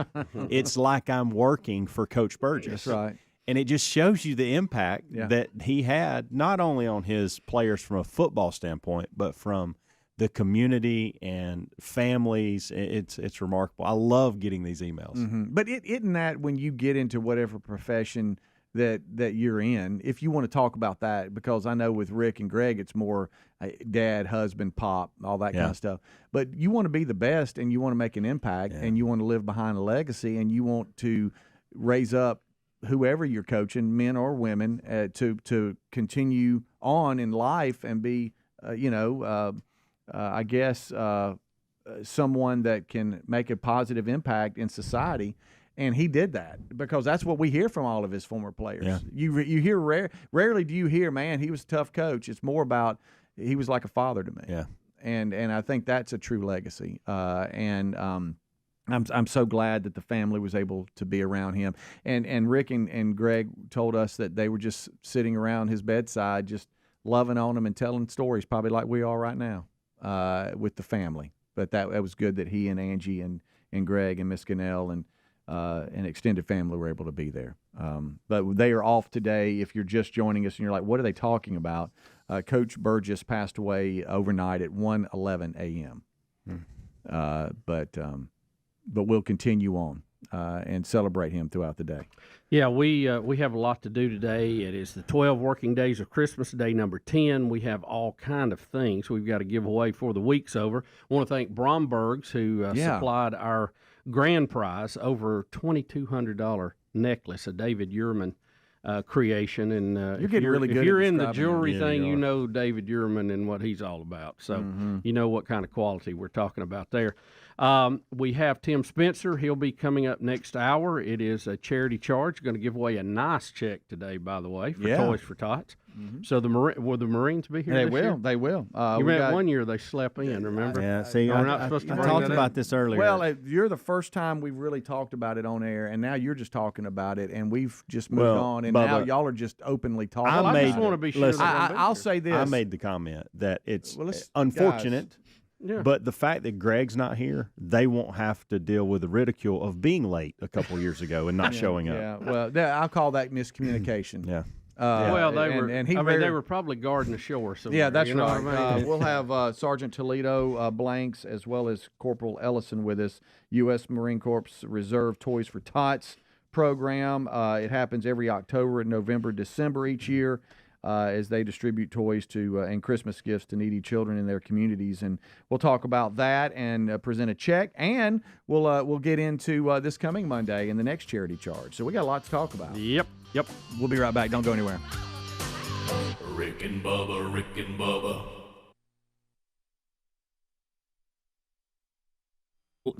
It's like I'm working for Coach Burgess. That's right. And it just shows you the impact that he had, not only on his players from a football standpoint, but from the community and families. It's remarkable. I love getting these emails. But isn't that when you get into whatever profession that you're in, if you want to talk about that, because I know with Rick and Greg, it's more dad, husband, pop, all that kind of stuff. But you want to be the best, and you want to make an impact, and you want to live behind a legacy, and you want to raise up whoever you're coaching, men or women, to continue on in life and be, I guess, someone that can make a positive impact in society. And he did that because that's what we hear from all of his former players. Yeah. You hear rarely do you hear, man, he was a tough coach. It's more about he was like a father to me. Yeah. And I think that's a true legacy. I'm so glad that the family was able to be around him. And Rick and Greg told us that they were just sitting around his bedside, just loving on him and telling stories, probably like we are right now with the family. But that was good that he and Angie and Greg and Miss Cannell and extended family were able to be there. But they are off today. If you're just joining us and you're like, what are they talking about? Coach Burgess passed away overnight at 1:11 a.m. But we'll continue on and celebrate him throughout the day. Yeah, we have a lot to do today. It is the 12 working days of Christmas, day number 10. We have all kind of things we've got to give away before the week's over. I want to thank Bromberg's who supplied our grand prize, over $2,200 necklace, a David Yurman creation. And you're getting really good. If you're in the jewelry thing, you know David Yurman and what he's all about. So Mm-hmm. you know what kind of quality we're talking about there. We have Tim Spencer. He'll be coming up next hour. It is a charity charge. Going to give away a nice check today, by the way, for Toys for Tots. Mm-hmm. So will the Marines be here? They this will. year? They will. You remember one year they slept in, remember? Yeah, see, We're I not supposed to bring talked that about up. this earlier. Well, you're the first time we've really talked about it on air, and now you're just talking about it, and we've just moved on, and now y'all are just openly talking about it. I just want to be sure. Listen, I'll say this. I made the comment that it's unfortunate. Yeah. But the fact that Greg's not here, they won't have to deal with the ridicule of being late a couple years ago and not showing up. Yeah, well, I'll call that miscommunication. Yeah. Well, they were. And they were probably guarding the shore somewhere. Yeah, that's you know right. what I mean? We'll have Sergeant Toledo Blanks as well as Corporal Ellison with us. U.S. Marine Corps Reserve Toys for Tots program. It happens every October and November, December each year. As they distribute toys to and Christmas gifts to needy children in their communities, and we'll talk about that and present a check, and we'll get into this coming Monday and the next charity charge. So we got a lot to talk about. Yep. We'll be right back. Don't go anywhere. Rick and Bubba, Rick and Bubba.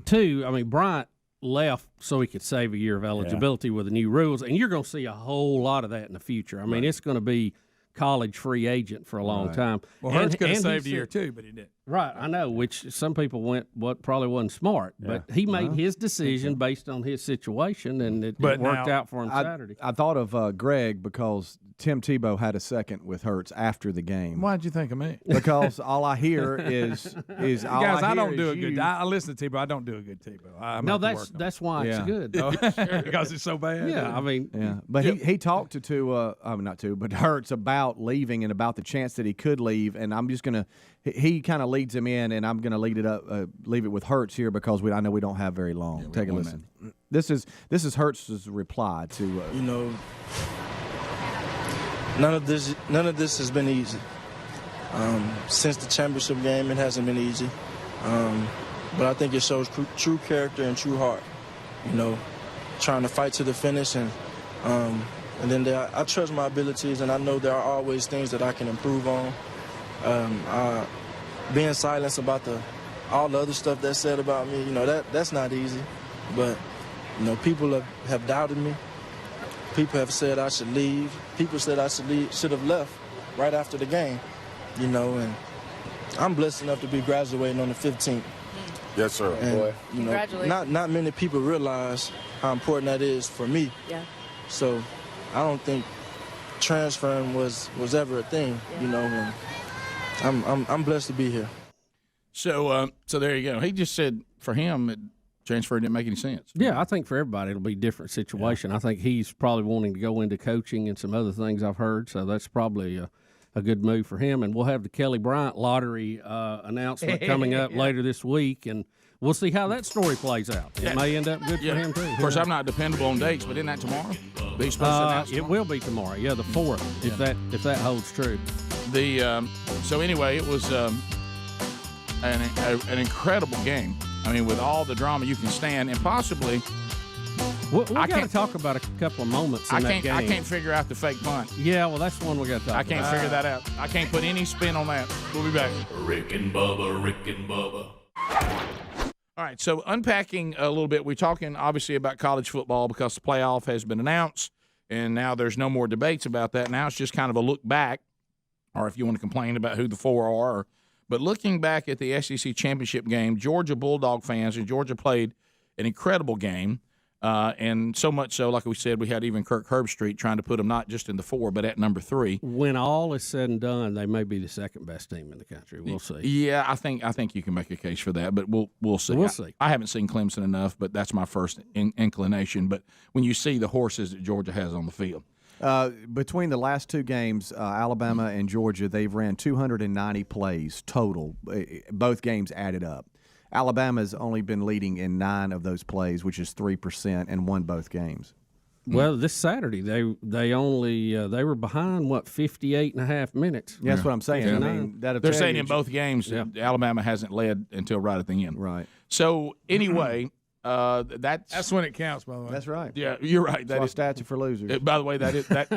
Two, I mean, Bryant left so he could save a year of eligibility with the new rules, and you're going to see a whole lot of that in the future. I mean, it's going to be college free agent for a long time. Well, Hurts could have saved a year too, but he didn't. Right, I know, which some people probably wasn't smart, but he made his decision based on his situation, and it worked out for him Saturday. I thought of Greg because Tim Tebow had a second with Hurts after the game. Why'd you think of me? Because all I hear is all guys. I don't is do a you. good. I listen to Tebow. I don't do a good Tebow. No, that's why it's good. Because it's so bad. Yeah, I mean, but he talked but Hurts about leaving and about the chance that he could leave, and I'm just gonna. He kind of leads him in, and I'm going to leave it with Hurts here because I know we don't have very long. Yeah, Take a listen. This is Hurts' reply to. None of this has been easy. Since the championship game, it hasn't been easy. But I think it shows true character and true heart. Trying to fight to the finish, and then I trust my abilities, and I know there are always things that I can improve on. Being silenced about all the other stuff that's said about me, that's not easy. But people have doubted me. People have said I should leave. People said I should have left right after the game. And I'm blessed enough to be graduating on the 15th. Yes, sir. And, Congratulations. not many people realize how important that is for me. Yeah. So I don't think transferring was ever a thing. And I'm blessed to be here. So there you go. He just said for him, transfer didn't make any sense. Yeah, I think for everybody it'll be a different situation. I think he's probably wanting to go into coaching and some other things I've heard, so that's probably a good move for him. And we'll have the Kelly Bryant lottery announcement coming up later this week, and we'll see how that story plays out. It may end up good for him, too. Of course, I'm not dependable on dates, but isn't that tomorrow? He's supposed to announce it will be tomorrow. Yeah, the 4th, if that holds true. So anyway, it was an incredible game. I mean, with all the drama you can stand, and possibly. We got to talk about a couple of moments in that game. I can't figure out the fake punt. Yeah, well, that's the one we got to talk about. I can't figure that out. I can't put any spin on that. We'll be back. Rick and Bubba, Rick and Bubba. All right, so unpacking a little bit, we're talking obviously about college football because the playoff has been announced, and now there's no more debates about that. Now it's just kind of a look back, or if you want to complain about who the four are. But looking back at the SEC championship game, Georgia Bulldog fans, and Georgia played an incredible game. And so much so, like we said, we had even Kirk Herbstreit trying to put them not just in the 4, but at number 3. When all is said and done, they may be the second best team in the country. We'll see. Yeah, I think you can make a case for that, but we'll see. We'll see. I haven't seen Clemson enough, but that's my first inclination. But when you see the horses that Georgia has on the field. Between the last 2 games, Alabama and Georgia, they've ran 290 plays total, both games added up. Alabama's only been leading in 9 of those plays, which is 3%, and won both games. Well, this Saturday they were behind 58 and a half minutes. Yeah, that's what I'm saying. Yeah. I mean, they're saying in both games Alabama hasn't led until right at the end. Right. So anyway, that's when it counts. By the way, that's right. Yeah, you're right. That's statute for losers. By the way, that is that.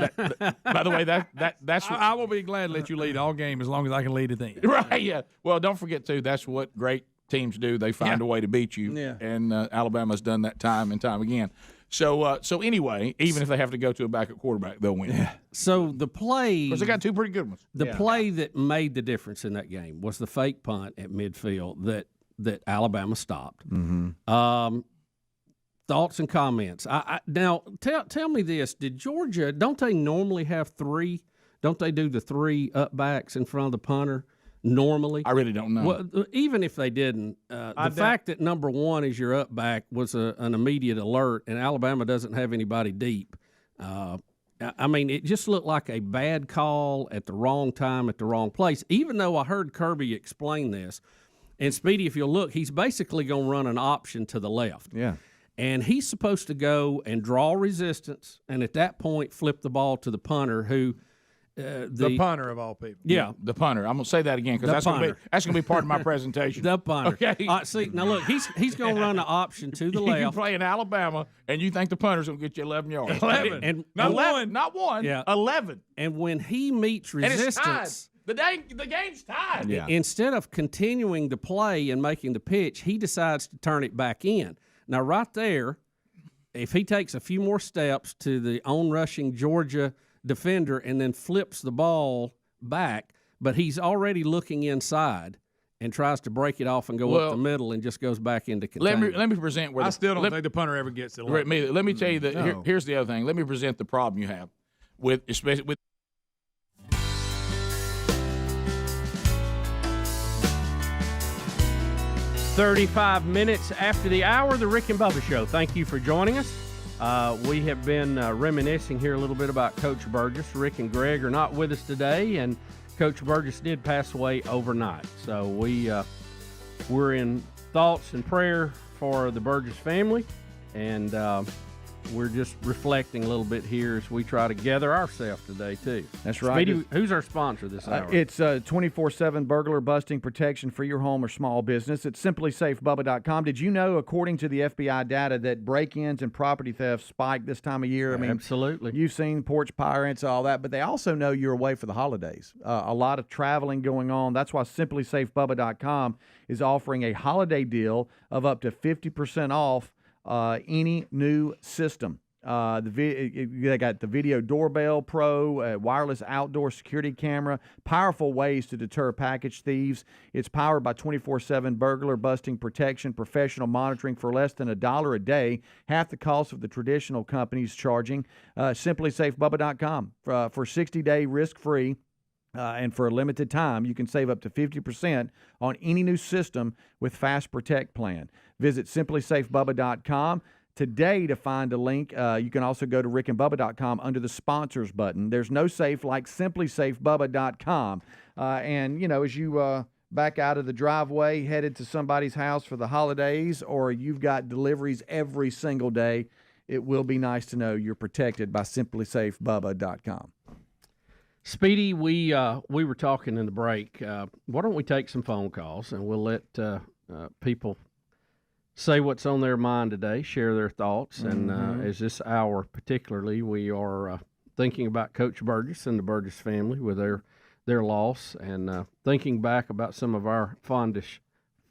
By the way, that's. I will be glad to let you lead all game as long as I can lead at the end. Right. Yeah. Well, don't forget too. That's what great teams do. They find a way to beat you. Yeah. And Alabama's done that time and time again. So anyway, even if they have to go to a backup quarterback, they'll win. Yeah. So the play, because they got 2 pretty good ones. The play that made the difference in that game was the fake punt at midfield that Alabama stopped. Mm-hmm. Thoughts and comments. Now tell me this: did Georgia? Don't they normally have 3? Don't they do the 3 up backs in front of the punter? Normally, I really don't know. Well, even if they didn't, the fact that number 1 is your up back was an immediate alert, and Alabama doesn't have anybody deep. I mean, it just looked like a bad call at the wrong time at the wrong place. Even though I heard Kirby explain this, and Speedy, if you'll look, he's basically going to run an option to the left. Yeah. And he's supposed to go and draw resistance, and at that point flip the ball to the punter who. The punter of all people. Yeah, the punter. I'm gonna say that again because that's gonna be part of my presentation. The punter. Okay. See, now look, he's gonna run the option to the left. You play in Alabama, and you think the punter's gonna get you 11 yards. 11, and not 11, not 1. Yeah, 11. And when he meets resistance, and it's tied. The game's tied. Yeah. Instead of continuing the play and making the pitch, he decides to turn it back in. Now, right there, if he takes a few more steps to the on-rushing Georgia defender and then flips the ball back, but he's already looking inside and tries to break it off and go up the middle and just goes back into containment. Let me present where I still don't think the punter ever gets it. Let me tell you that here's the other thing. Let me present the problem you have with especially with 35 minutes after the hour, the Rick and Bubba Show. Thank you for joining us. We have been reminiscing here a little bit about Coach Burgess. Rick and Greg are not with us today, and Coach Burgess did pass away overnight. So we're in thoughts and prayer for the Burgess family, and we're just reflecting a little bit here as we try to gather ourselves today, too. That's right. Speedy, who's our sponsor this hour? It's 24/7 burglar busting protection for your home or small business. It's simplysafebubba.com. Did you know, according to the FBI data, that break-ins and property theft spike this time of year? I mean, absolutely. You've seen porch pirates, all that, but they also know you're away for the holidays. A lot of traveling going on. That's why simplysafebubba.com is offering a holiday deal of up to 50% off any new system. They got the Video Doorbell Pro, wireless outdoor security camera, powerful ways to deter package thieves. It's powered by 24/7 burglar busting protection, professional monitoring for less than $1 a day, half the cost of the traditional companies charging. SimplySafeBubba.com for 60-day risk-free. And for a limited time, you can save up to 50% on any new system with Fast Protect plan. Visit simplysafebubba.com today to find a link. You can also go to rickandbubba.com under the sponsors button. There's no safe like simplysafebubba.com. And, you know, as you back out of the driveway, headed to somebody's house for the holidays, or you've got deliveries every single day, it will be nice to know you're protected by simplysafebubba.com. Speedy, we were talking in the break. Why don't we take some phone calls, and we'll let people say what's on their mind today, share their thoughts. And as this hour particularly, we are thinking about Coach Burgess and the Burgess family with their loss, and thinking back about some of our fondest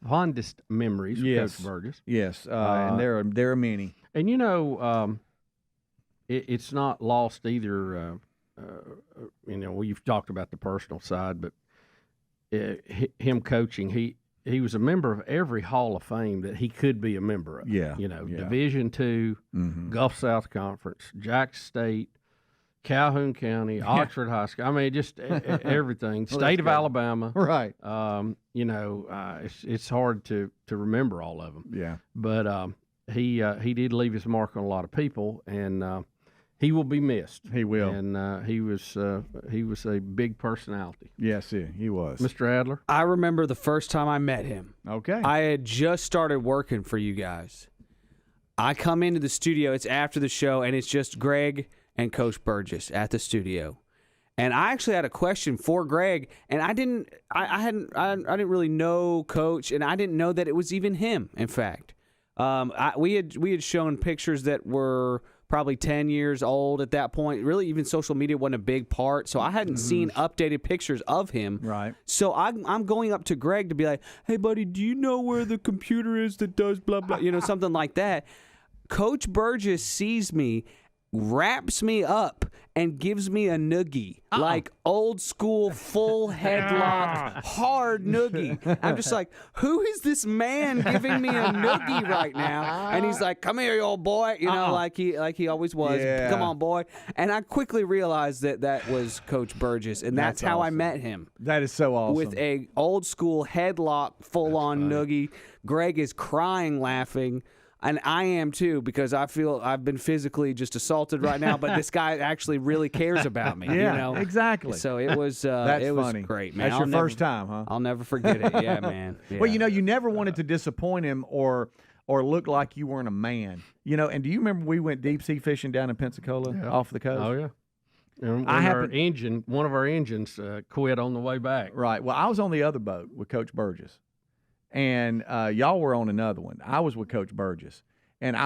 fondest memories of Coach Burgess. Yes, and there are many. And it's not lost either. You've talked about the personal side, but him coaching, he was a member of every Hall of Fame that he could be a member of. Yeah, Division II, Gulf South Conference, Jackson State, Calhoun County, Oxford High School. I mean, just everything. State of Alabama. Right. It's hard to remember all of them. Yeah. But he did leave his mark on a lot of people, and he will be missed. He will. And he was a big personality. Yes, he was. Mr. Adler? I remember the first time I met him. Okay. I had just started working for you guys. I come into the studio. It's after the show, and it's just Greg and Coach Burgess at the studio. And I actually had a question for Greg, and I didn't really know Coach, and I didn't know that it was even him. In fact, we had shown pictures that were probably 10 years old at that point. Really, even social media wasn't a big part, so I hadn't seen updated pictures of him. Right. So I'm going up to Greg to be like, "Hey, buddy, do you know where the computer is that does blah blah?" Something like that. Coach Burgess sees me, wraps me up, and gives me a noogie, like old school, full headlock, hard noogie. I'm just like, who is this man giving me a noogie right now? And he's like, "Come here, you old boy," like he always was. Yeah. "Come on, boy." And I quickly realized that was Coach Burgess, and that's how I met him. That is so awesome. With a old school headlock, full on noogie. Greg is crying, laughing. And I am too, because I feel I've been physically just assaulted right now, but this guy actually really cares about me. Yeah, exactly. So it was That's was funny. great, man. That's your first time, huh? I'll never forget it. Yeah, man. Yeah. Well, you never wanted to disappoint him or look like you weren't a man. And do you remember we went deep sea fishing down in Pensacola off the coast? Oh yeah. And one of our engines quit on the way back. Right. Well, I was on the other boat with Coach Burgess, and y'all were on another one. I was with Coach Burgess, and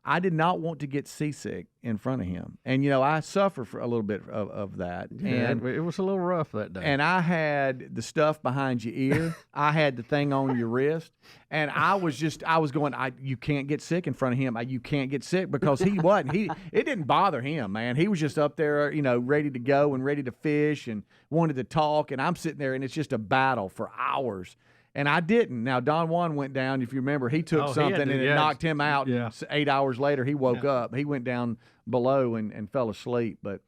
I did not want to get seasick in front of him. And, I suffer for a little bit of that. Yeah, and it was a little rough that day. And I had the stuff behind your ear. I had the thing on your wrist. And I was going, you can't get sick in front of him. You can't get sick, because he wasn't. It didn't bother him, man. He was just up there, ready to go and ready to fish and wanted to talk. And I'm sitting there, and it's just a battle for hours. And I didn't. Now, Don Juan went down. If you remember, he took something and it knocked him out. Yeah. 8 hours later, he woke up. He went down below and fell asleep. But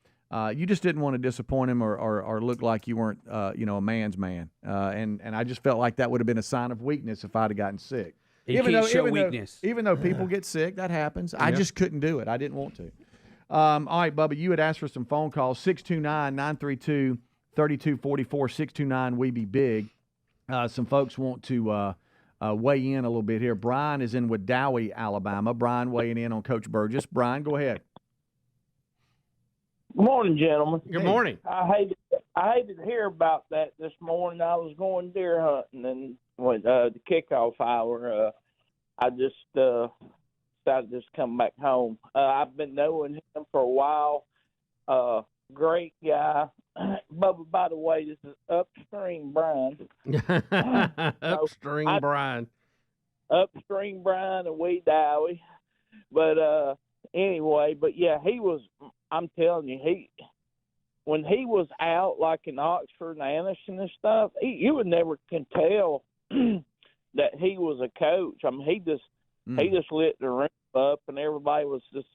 you just didn't want to disappoint him or look like you weren't, a man's man. And I just felt like that would have been a sign of weakness if I'd have gotten sick. Even though people get sick, that happens. I just couldn't do it. I didn't want to. All right, Bubba, you had asked for some phone calls. 629-932-3244, 629-WE-BE-BIG. Some folks want to weigh in a little bit here. Brian is in Wedowee, Alabama. Brian weighing in on Coach Burgess. Brian, go ahead. Good morning, gentlemen. Good morning. I hated to hear about that this morning. I was going deer hunting, and when the kickoff hour, I just decided to just come back home. I've been knowing him for a while. Great guy. Bubba, by the way, this is Upstream Brian. Upstream Brian. Upstream Brian and Wedowee. But anyway, he was, I'm telling you, when he was out, like in Oxford and Anderson and stuff, you would never can tell that he was a coach. I mean, he just lit the room up, and everybody was just,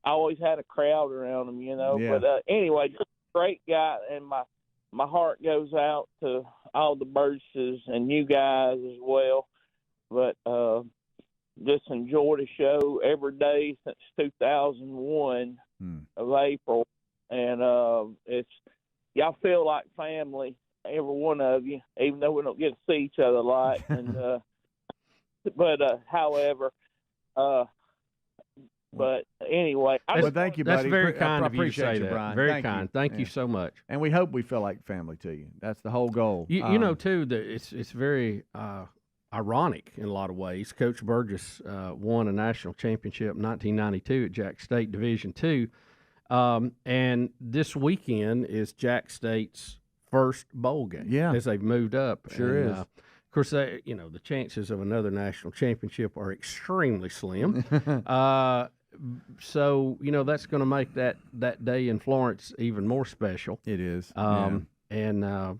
I always had a crowd around him, Yeah. But anyway, just a great guy, and my heart goes out to all the Burgesses and you guys as well. But just enjoy the show every day since 2001 of April, and y'all feel like family, every one of you, even though we don't get to see each other a lot. And however. But anyway, thank you, buddy. That's very kind of you to say that. Brian. Very kind. Thank you so much. And we hope we feel like family to you. That's the whole goal. You know, too, that it's very ironic in a lot of ways. Coach Burgess won a national championship in 1992 at Jack State Division II, and this weekend is Jack State's first bowl game. Yeah. As they've moved up. Sure is. Of course, the chances of another national championship are extremely slim. So, that's going to make that day in Florence even more special. It is. And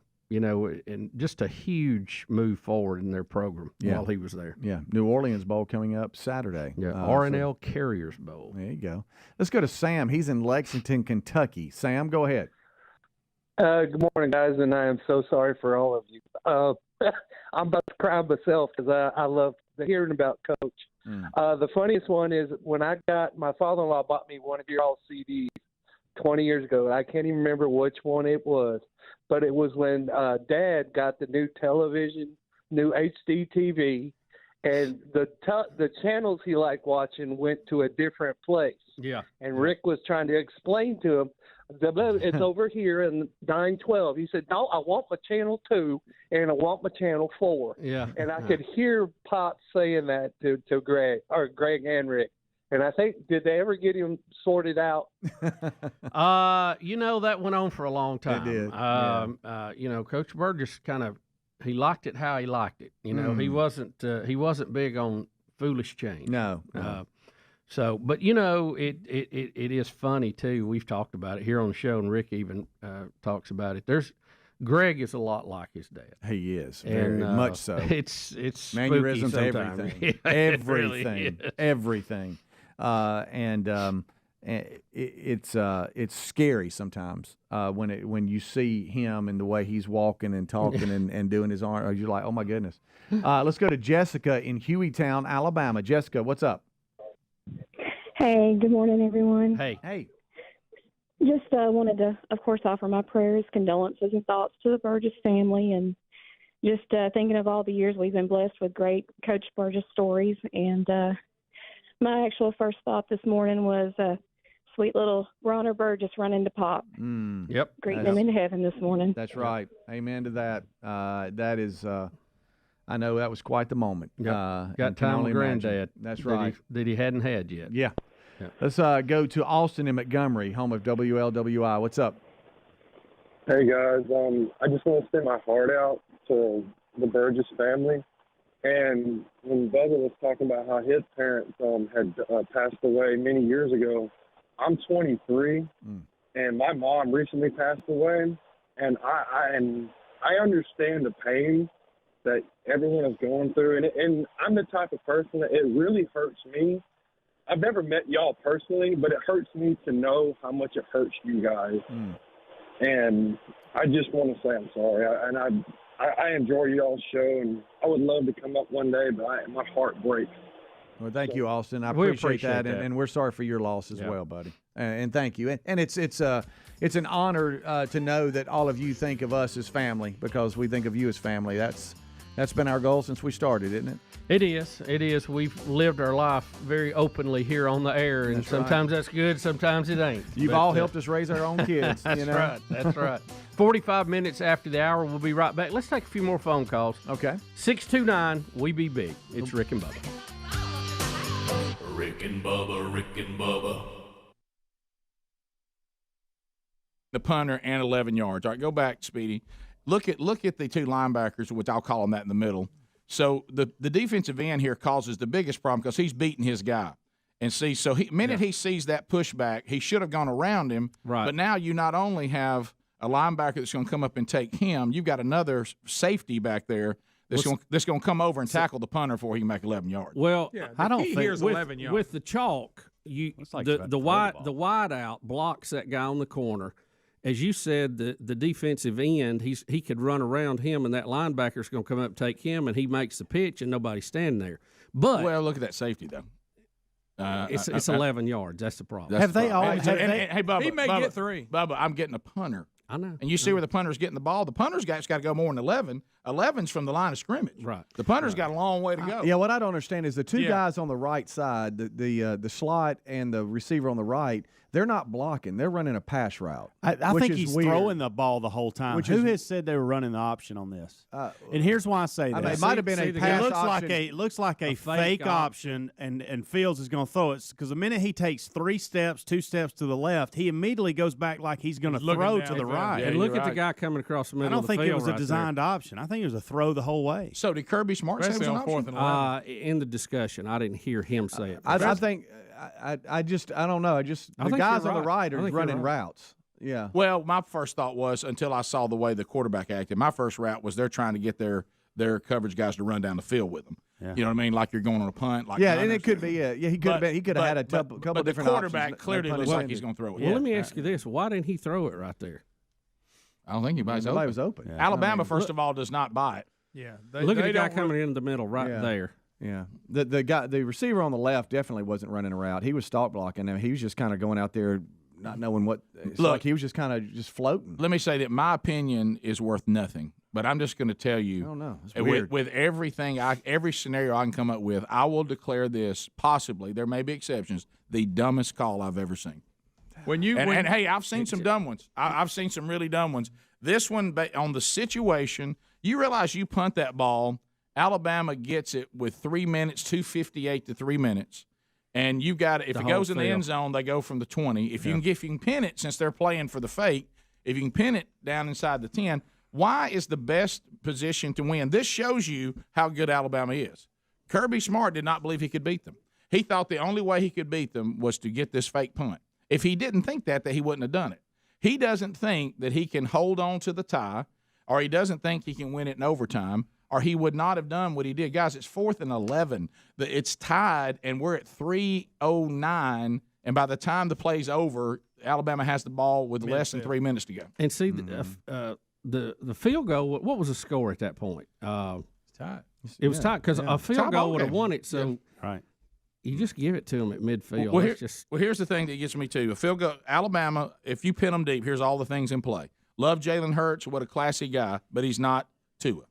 just a huge move forward in their program while he was there. Yeah. New Orleans Bowl coming up Saturday. Yeah, R&L Carriers Bowl. There you go. Let's go to Sam. He's in Lexington, Kentucky. Sam, go ahead. Good morning, guys, and I am so sorry for all of you. I'm about to cry myself because I love hearing about Coach. The funniest one is when my father-in-law bought me one of your all CDs 20 years ago. I can't even remember which one it was, but it was when Dad got the new television, new HD TV, and the channels he liked watching went to a different place. Yeah. And Rick was trying to explain to him, it's over here in 912. He said, no, I want my channel 2 and I want my channel 4. Yeah. And I could hear Pop saying that to Greg and Rick. And I think, did they ever get him sorted out? That went on for a long time. It did. Coach Burgess he liked it how he liked it. He wasn't big on foolish change. No. But it is funny too. We've talked about it here on the show, and Rick even talks about it. Greg is a lot like his dad. He is, very much so. It's mannerisms, everything, everything, it's scary sometimes when you see him and the way he's walking and talking and doing his arm. You're like, oh my goodness. Let's go to Jessica in Hueytown, Alabama. Jessica, what's up? Hey, good morning, everyone. Hey. Just wanted to, of course, offer my prayers, condolences, and thoughts to the Burgess family, and just thinking of all the years we've been blessed with great Coach Burgess stories. And my actual first thought this morning was sweet little Ronner Burgess running to Pop. Yep. Greeting him in heaven this morning. That's right. Amen to that. That is, I know that was quite the moment. Yep. Got time with Granddad. That's right. That he hadn't had yet. Yeah. Let's go to Austin in Montgomery, home of WLWI. What's up? Hey, guys. I just want to send my heart out to the Burgess family. And when Bubba was talking about how his parents had passed away many years ago, I'm 23, and my mom recently passed away. And I understand the pain that everyone is going through. And I'm the type of person that it really hurts me. I've never met y'all personally, but it hurts me to know how much it hurts you guys. And I just want to say I'm sorry. I enjoy y'all's show, and I would love to come up one day, but my heart breaks. Well, thank you, Austin. I We appreciate that, that. and we're sorry for your loss as well, buddy. And thank you. And it's an honor to know that all of you think of us as family, because we think of you as family. That's been our goal since we started, isn't it? It is. It is. We've lived our life very openly here on the air, and sometimes that's good, sometimes it ain't. You've all helped us raise our own kids. That's right. That's right. 45 minutes after the hour, we'll be right back. Let's take a few more phone calls. Okay. 629, we be big. It's Rick and Bubba. Rick and Bubba, Rick and Bubba. The punter and 11 yards. All right, go back, Speedy. Look at the two linebackers, which I'll call them that in the middle. So the defensive end here causes the biggest problem because he's beating his guy. And see, so he sees that pushback, he should have gone around him. Right. But now you not only have a linebacker that's going to come up and take him, you've got another safety back there that's going to come over and tackle the punter before he can make 11 yards. Well, I don't think here's 11 yards. With the chalk, the wide out blocks that guy on the corner. As you said, the defensive end, he could run around him, and that linebacker's going to come up and take him, and he makes the pitch, and nobody's standing there. But look at that safety though. It's 11 yards. That's the problem. Have they always? Hey, Bubba, he may get 3. Bubba, I'm getting a punter. I know. And you see where the punter's getting the ball. The punter's got to go more than 11. 11's from the line of scrimmage. Right. The punter's got a long way to go. Yeah, what I don't understand is the two guys on the right side, the slot and the receiver on the right, they're not blocking. They're running a pass route. I think he's throwing the ball the whole time. Who has said they were running the option on this? And here's why I say that. It might have been a pass option. It looks like a fake option, and Fields is going to throw it because the minute he takes 2 steps to the left, he immediately goes back like he's going to throw to the right. right. And look at the guy coming across the middle I don't of the think field it was a right designed option. I think it was a throw the whole way. So did Kirby Smart say it was an option? In the discussion, I didn't hear him say it. I think I don't know. The guys on the right are running routes. Yeah. Well, my first thought was, until I saw the way the quarterback acted, my first route was they're trying to get their coverage guys to run down the field with them. Yeah. You know what I mean? Like you're going on a punt. Like and it could be. Yeah, he could have. He could have had a couple but different the quarterback options. clearly looks like he's going to throw it. Well, let me ask you this: why didn't he throw it right there? I don't think anybody's Nobody open. was open. Yeah. Alabama, first of all, does not buy it. Yeah. Look at the guy coming in the middle right there. Yeah, the receiver on the left definitely wasn't running a route. He was stalk blocking, and he was just kind of going out there, not knowing what. It's like he was just kind of just floating. Let me say that my opinion is worth nothing, but I'm just going to tell you. I don't know. It's weird. With everything, every scenario I can come up with, I will declare this possibly. There may be exceptions. The dumbest call I've ever seen. And hey, I've seen some dumb ones. I've seen some really dumb ones. This one, on the situation, you realize you punt that ball. Alabama gets it with 3 minutes, 2:58 to 3 minutes, and you got it. If it goes in the end zone, they go from the 20. If you can pin it, since they're playing for the fake, if you can pin it down inside the 10, why is the best position to win? This shows you how good Alabama is. Kirby Smart did not believe he could beat them. He thought the only way he could beat them was to get this fake punt. If he didn't think that he wouldn't have done it. He doesn't think that he can hold on to the tie, or he doesn't think he can win it in overtime, or he would not have done what he did. Guys, it's 4th and 11. It's tied, and we're at 3:09, and by the time the play's over, Alabama has the ball with less than 3 minutes to go. And see, the field goal, what was the score at that point? It's tied. It was tied because a field goal would have won it, so right. You just give it to them at midfield. Well, here's the thing that gets me too. A field goal, Alabama, if you pin them deep, here's all the things in play. Love Jalen Hurts, what a classy guy, but he's not Tua.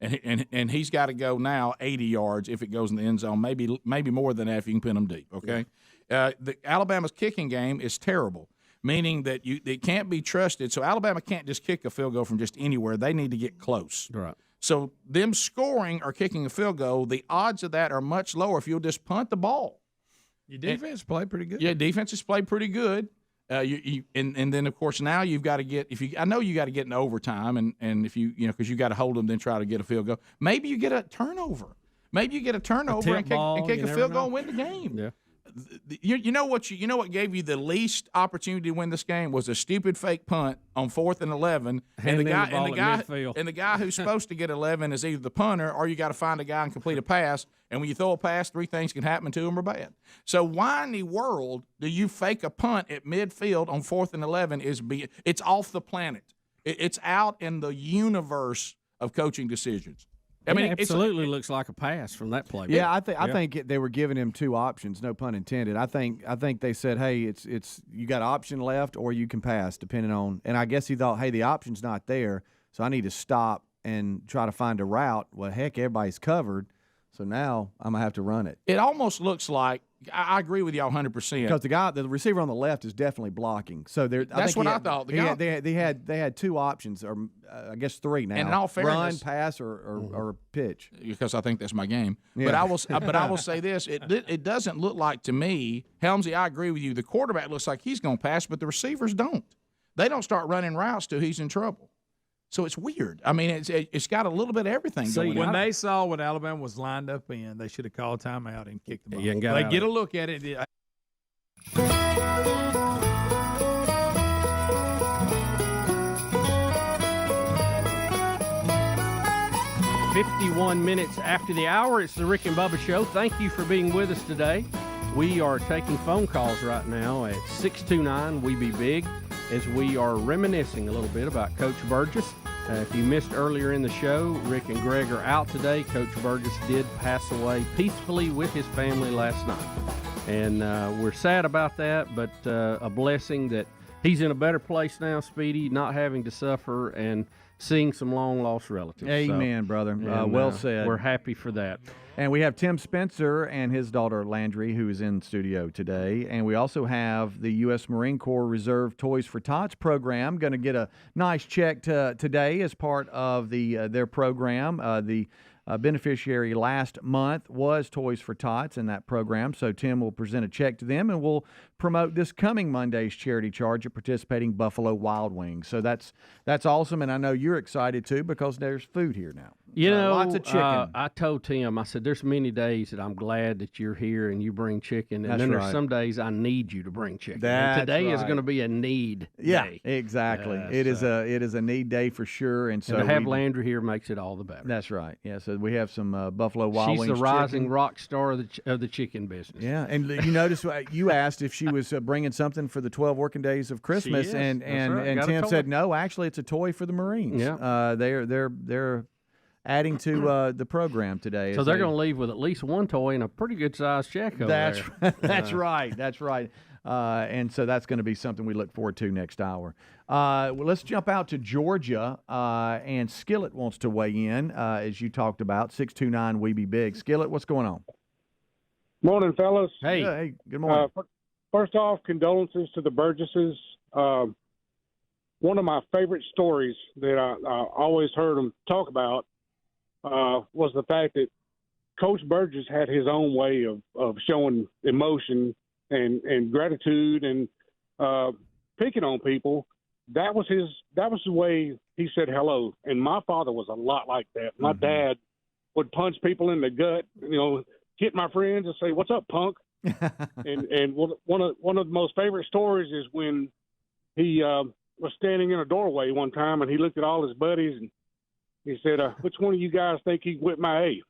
And he's got to go now 80 yards if it goes in the end zone, maybe more than that if you can pin them deep, okay? The Alabama's kicking game is terrible, meaning that it can't be trusted. So Alabama can't just kick a field goal from just anywhere. They need to get close. Right. So them scoring or kicking a field goal, the odds of that are much lower if you'll just punt the ball. Your defense played pretty good. Yeah, defenses played pretty good. And then of course now you've got to get I know you got to get in overtime and if because you got to hold them then try to get a field goal. Maybe you get a turnover. Maybe you get a turnover and kick a field goal and win the game. Yeah. You know what gave you the least opportunity to win this game was a stupid fake punt on 4th and 11, and the guy who's supposed to get 11 is either the punter or you got to find a guy and complete a pass. And when you throw a pass, 3 things can happen to him or bad. So why in the world do you fake a punt at midfield on 4th and 11? It's off the planet. It's out in the universe of coaching decisions. I mean, it absolutely looks like a pass from that play. Yeah, I think they were giving him 2 options, no pun intended. I think they said, hey, it's you got option left or you can pass, depending on. And I guess he thought, hey, the option's not there, so I need to stop and try to find a route. Well, heck, everybody's covered, so now I'm gonna have to run it. It almost looks like I agree with y'all 100%. Because the receiver on the left is definitely blocking. So that's what I thought. They had 2 options, or I guess 3 now. And in all fairness, run, pass, or pitch. Because I think that's my game. Yeah. But I will say this: it doesn't look like to me, Helmsy. I agree with you. The quarterback looks like he's going to pass, but the receivers don't. They don't start running routes till he's in trouble. So it's weird. I mean, it's got a little bit of everything going on. When they saw what Alabama was lined up in, they should have called timeout and kicked the ball. Yeah, they get a look at it. 51 minutes after the hour, it's the Rick and Bubba Show. Thank you for being with us today. We are taking phone calls right now at 629-WE-BE-BIG as we are reminiscing a little bit about Coach Burgess. If you missed earlier in the show, Rick and Greg are out today. Coach Burgess did pass away peacefully with his family last night. And we're sad about that, but a blessing that he's in a better place now, Speedy, not having to suffer and seeing some long-lost relatives. Amen, brother. Well said. We're happy for that. And we have Tim Spencer and his daughter Landry, who is in studio today. And we also have the U.S. Marine Corps Reserve Toys for Tots program. Going to get a nice check today as part of their program. The beneficiary last month was Toys for Tots in that program, so Tim will present a check to them, and we'll promote this coming Monday's charity charge at participating Buffalo Wild Wings. So that's awesome, and I know you're excited too because there's food here now. Lots of chicken. I told Tim, I said, there's many days that I'm glad that you're here and you bring chicken, and That's then right. there's some days I need you to bring chicken. That's And today is right. going to be a need day. Exactly. It is a need day for sure, and so to have Landry here makes it all the better. That's right. Yeah, so we have some Buffalo Wild She's Wings. the rising chicken. rock star of the chicken business. Yeah, and you notice you asked if she was bringing something for the 12 working days of Christmas, is. and That's right. Got a Tim toy. said no. Actually, it's a toy for the Marines. Yeah. They're adding to the program today. So as they're going to leave with at least one toy and a pretty good sized check over That's there. that's right. That's right. And so that's going to be something we look forward to next hour. Well, let's jump out to Georgia, and Skillet wants to weigh in, as you talked about, 629 We Be Big. Skillet, what's going on? Morning, fellas. Hey. Hey, good morning. First off, condolences to the Burgesses. One of my favorite stories that I always heard them talk about was the fact that Coach Burgess had his own way of showing emotion and gratitude and picking on people. That was the way he said hello. And my father was a lot like that. My dad would punch people in the gut, hit my friends and say, "What's up, punk?" and one of the most favorite stories is when he was standing in a doorway one time and he looked at all his buddies and he said, "Which one of you guys think he whipped my A?"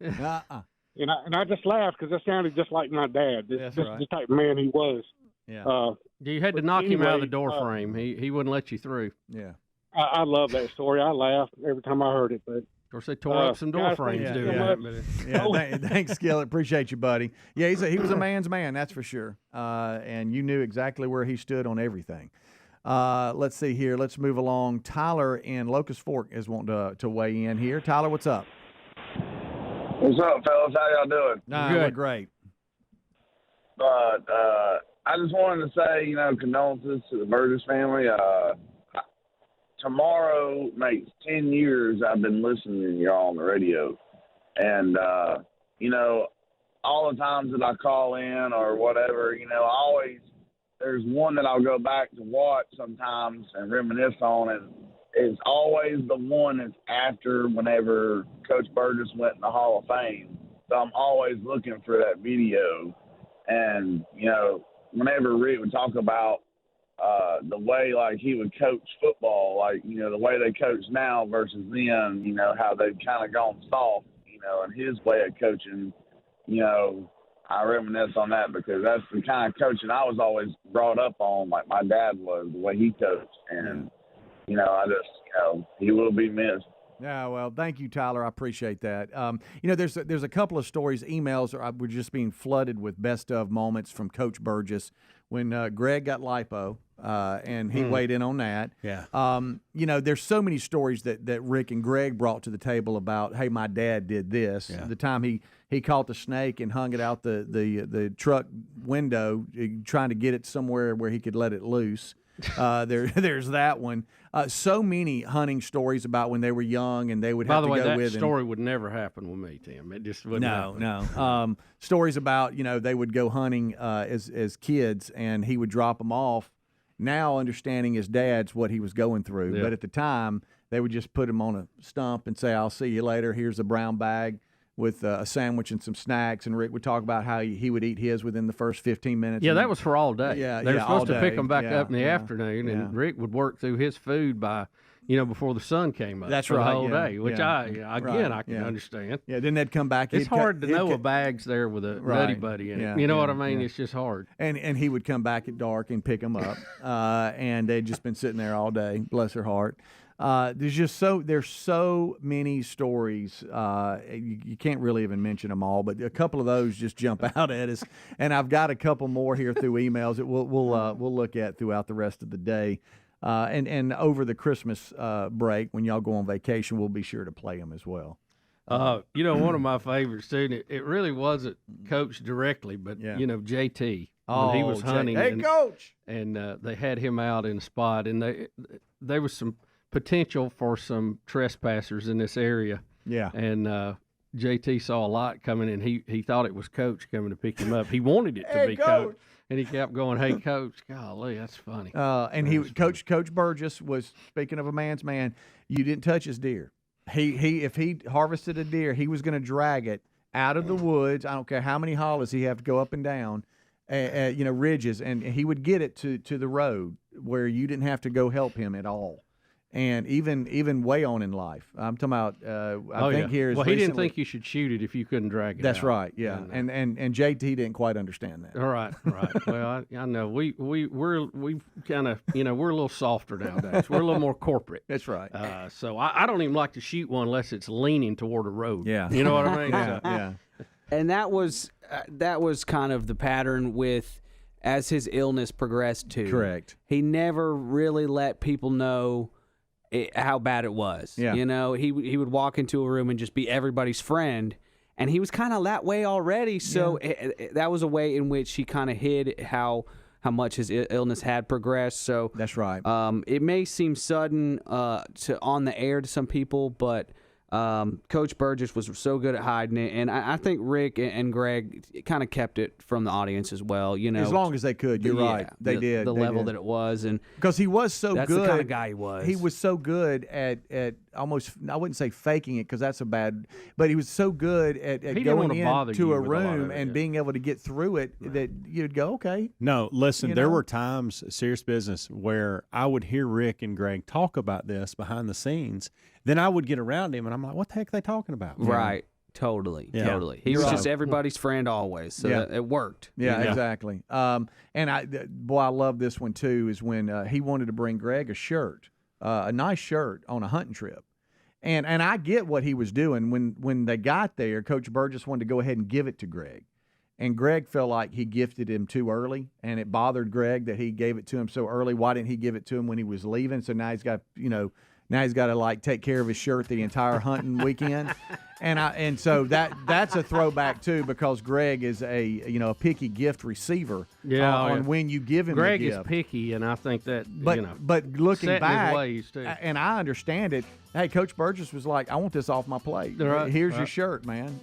And I just laughed because that sounded just like my dad. This the type of man he was. Yeah. You had to knock him out of the door frame. He wouldn't let you through. Yeah. I love that story. I laughed every time I heard it. But of course, they tore up some door frames doing that. Thanks, Skillet. Appreciate you, buddy. Yeah, he was a man's man, that's for sure. And you knew exactly where he stood on everything. Let's see here. Let's move along. Tyler in Locust Fork is wanting to weigh in here. Tyler, what's up? What's up, fellas? How y'all doing? We're great. But I just wanted to say, condolences to the Burgess family. Tomorrow makes 10 years I've been listening to y'all on the radio. And, all the times that I call in or whatever, there's one that I'll go back to watch sometimes and reminisce on, and it's always the one that's after whenever Coach Burgess went in the Hall of Fame. So I'm always looking for that video. And, whenever Rick would talk about the way, like, he would coach football, like, the way they coach now versus then, how they've kind of gone soft, and his way of coaching, I reminisce on that because that's the kind of coaching I was always brought up on, like my dad was, the way he coached. And, I just, he will be missed. Yeah, well, thank you, Tyler. I appreciate that. There's a couple of stories, emails we're just being flooded with best of moments from Coach Burgess when Greg got lipo, and he weighed in on that. Yeah. There's so many stories that Rick and Greg brought to the table about, hey, my dad did this. Yeah. The time he caught the snake and hung it out the truck window, trying to get it somewhere where he could let it loose. There's that one. So many hunting stories about when they were young and they would have to go with him. By the way, that story would never happen with me, Tim. It just wouldn't happen. No. Stories about, they would go hunting as kids and he would drop them off. Now understanding his dad's what he was going through. Yeah. But at the time, they would just put him on a stump and say, "I'll see you later. Here's a brown bag with a sandwich and some snacks." And Rick would talk about how he would eat his within the first 15 minutes. Yeah, that was for all day. Yeah, they were supposed to all pick day. him back Yeah, up in the afternoon, and Rick would work through his food by, before the sun came up. That's for right, the whole yeah, day, which yeah. I can Yeah. understand. Yeah, then they'd come back. It's hard to know a bag's there with a Nutty Buddy in it. Yeah, You know what I yeah, mean? yeah. It's just hard. And he would come back at dark and pick them up, and they'd just been sitting there all day. Bless her heart. There's so many stories. You can't really even mention them all, but a couple of those just jump out at us. And I've got a couple more here through emails that we'll look at throughout the rest of the day. And over the Christmas break, when y'all go on vacation, we'll be sure to play them as well. One of my favorites too. It really wasn't coached directly, but JT when he was hunting. Hey, Coach! And they had him out in a spot, and there was some potential for some trespassers in this area. Yeah. And JT saw a lot coming in. He thought it was Coach coming to pick him up. He wanted it to be Coach. And he kept going, "Hey, Coach." Golly, that's funny. And Coach Burgess was, speaking of a man's man, you didn't touch his deer. If he harvested a deer, he was going to drag it out of the woods. I don't care how many hollows he had to go up and down, ridges, and he would get it to the road where you didn't have to go help him at all. And even way on in life, I'm talking about. I think here is. Well, he didn't think you should shoot it if you couldn't drag it. That's out. right. Yeah, and JT didn't quite understand that. All right. Well, I know we're kind of we're a little softer nowadays. We're a little more corporate. That's right. So I don't even like to shoot one unless it's leaning toward a road. Yeah. You know what I mean? Yeah. And that was kind of the pattern with as his illness progressed too. Correct. He never really let people know how bad it was. Yeah. He would walk into a room and just be everybody's friend, and he was kind of that way already. So that was a way in which he kind of hid how much his illness had progressed. So that's right. It may seem sudden on the air to some people, but Coach Burgess was so good at hiding it, and I think Rick and Greg kind of kept it from the audience as well. As long as they could. You're right. They did. The level that it was, and because he was so that's good. the kind of guy he was. He was so good at almost, I wouldn't say faking it because that's a bad, but he was so good at going into a room and being able to get through it that you'd go, okay. No, listen, there were times, serious business, where I would hear Rick and Greg talk about this behind the scenes. Then I would get around him, and I'm like, what the heck are they talking about? Right. Totally. He was just everybody's friend always, so it worked. Yeah, exactly. And I love this one, too, is when he wanted to bring Greg a shirt, a nice shirt on a hunting trip. And I get what he was doing. When they got there, Coach Burgess wanted to go ahead and give it to Greg. And Greg felt like he gifted him too early, and it bothered Greg that he gave it to him so early. Why didn't he give it to him when he was leaving? So now he's got, now he's got to take care of his shirt the entire hunting weekend, and so that's a throwback too, because Greg is a picky gift receiver. On when you give him Greg the gift. is picky, and I think that but looking set in back, his ways too. And I understand it. Hey, Coach Burgess was like, I want this off my plate. Right, Here's your shirt, man.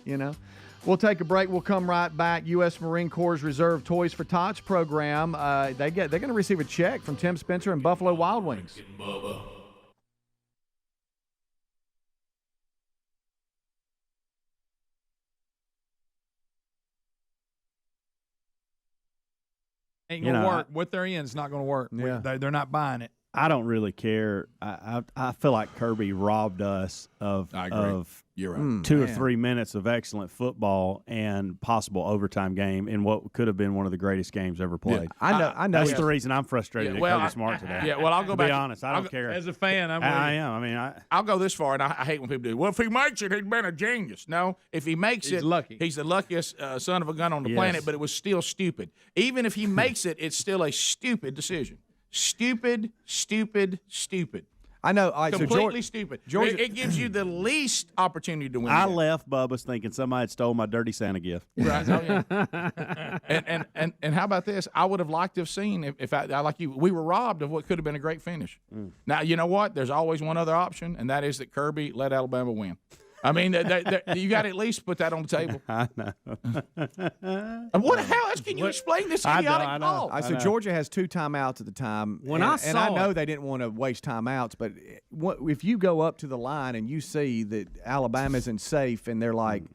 We'll take a break. We'll come right back. U.S. Marine Corps Reserve Toys for Tots program. They're going to receive a check from Tim Spencer and Buffalo Wild Wings. Ain't going to work. What they're in is not going to work. Yeah. They're not buying it. I don't really care. I feel like Kirby robbed us of You're right. 2 or 3 minutes of excellent football and possible overtime game in what could have been one of the greatest games ever played. Yeah. I know. That's the reason I'm frustrated at Kirby Smart today. Yeah, well, I'll go back. To be honest, I don't care. As a fan, I am. I mean, I'll go this far, and I hate when people do. Well, if he makes it, he's been a genius. No, if he makes He's it, lucky. He's the luckiest son of a gun on the Yes. planet. But it was still stupid. Even if he makes it, it's still a stupid decision. Stupid. I know. All right, Completely so stupid. Georgia, It gives you the least opportunity to win. I left Bubba's thinking somebody had stole my dirty Santa gift. Right. Oh, yeah. and how about this? I would have liked to have seen if I like you. We were robbed of what could have been a great finish. Now you know what? There's always one other option, and that is that Kirby let Alabama win. I mean, you got to at least put that on the table. I know. How else can you explain this idiotic call? So Georgia has 2 timeouts at the time. And I know they didn't want to waste timeouts, but if you go up to the line and you see that Alabama isn't safe and they're like,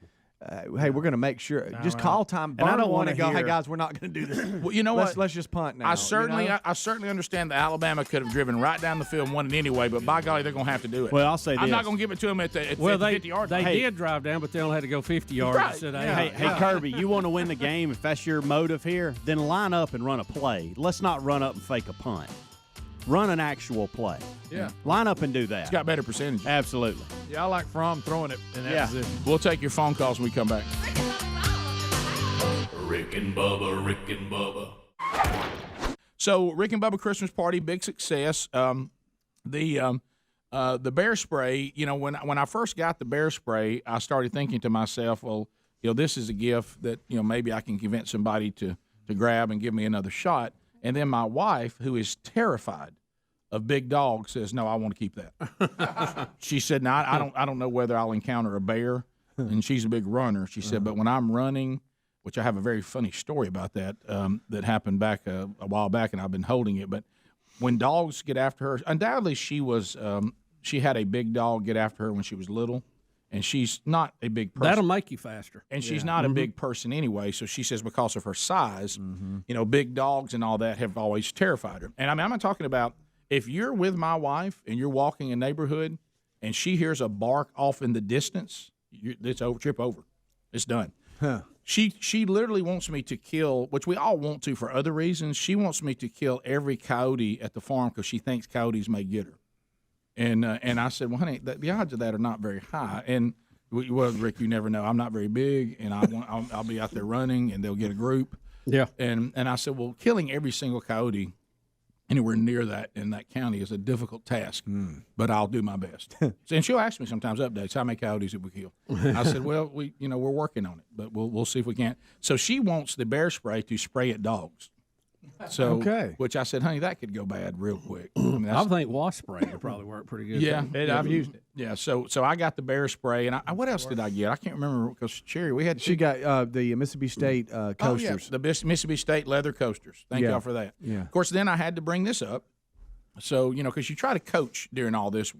hey, we're going to make sure. Just call time. And I don't want to go, hear, hey, guys, we're not going to do this. Well, you know what? Let's just punt now. I certainly understand that Alabama could have driven right down the field and won it anyway, but by golly, they're going to have to do it. Well, I'll say this. I'm not going to give it to them at the 50-yard line. They did drive down, but they only had to go 50 yards. Right. Instead of Hey, Kirby, you want to win the game? If that's your motive here, then line up and run a play. Let's not run up and fake a punt. Run an actual play. Yeah. Line up and do that. It's got better percentage. Absolutely. Yeah, I like Fromm throwing it in that position. We'll take your phone calls when we come back. Rick and Bubba. So Rick and Bubba Christmas party, big success. The bear spray. When I first got the bear spray, I started thinking to myself, well, this is a gift that maybe I can convince somebody to grab and give me another shot. And then my wife, who is terrified of big dogs, says, "No, I want to keep that." She said, "No, I don't know whether I'll encounter a bear." and she's a big runner. She said, but when I'm running, which I have a very funny story about that that happened back a while back, and I've been holding it. But when dogs get after her, undoubtedly she had a big dog get after her when she was little, and she's not a big person. That'll make you faster. And she's not a big person anyway, so she says because of her size, big dogs and all that have always terrified her. And I'm not talking about if you're with my wife and you're walking a neighborhood and she hears a bark off in the distance, it's over, trip over. It's done. Huh. She literally wants me to kill, which we all want to for other reasons. She wants me to kill every coyote at the farm because she thinks coyotes may get her. And I said, well, honey, the odds of that are not very high. And well, Rick, you never know. I'm not very big, and I'll be out there running, and they'll get a group. Yeah. And I said, well, killing every single coyote anywhere near that in that county is a difficult task, but I'll do my best. And she'll ask me sometimes updates, how many coyotes did we kill? I said, well, we're working on it, but we'll see if we can. So she wants the bear spray to spray at dogs. So, which I said, honey, that could go bad real quick. I think wasp spray would probably work pretty good. Yeah, I've used it. Yeah, so I got the bear spray, and what else did I get? I can't remember because Sherry, she got the Mississippi State coasters. The Mississippi State leather coasters. Thank y'all for that. Yeah. Of course, then I had to bring this up. So because you try to coach during all this,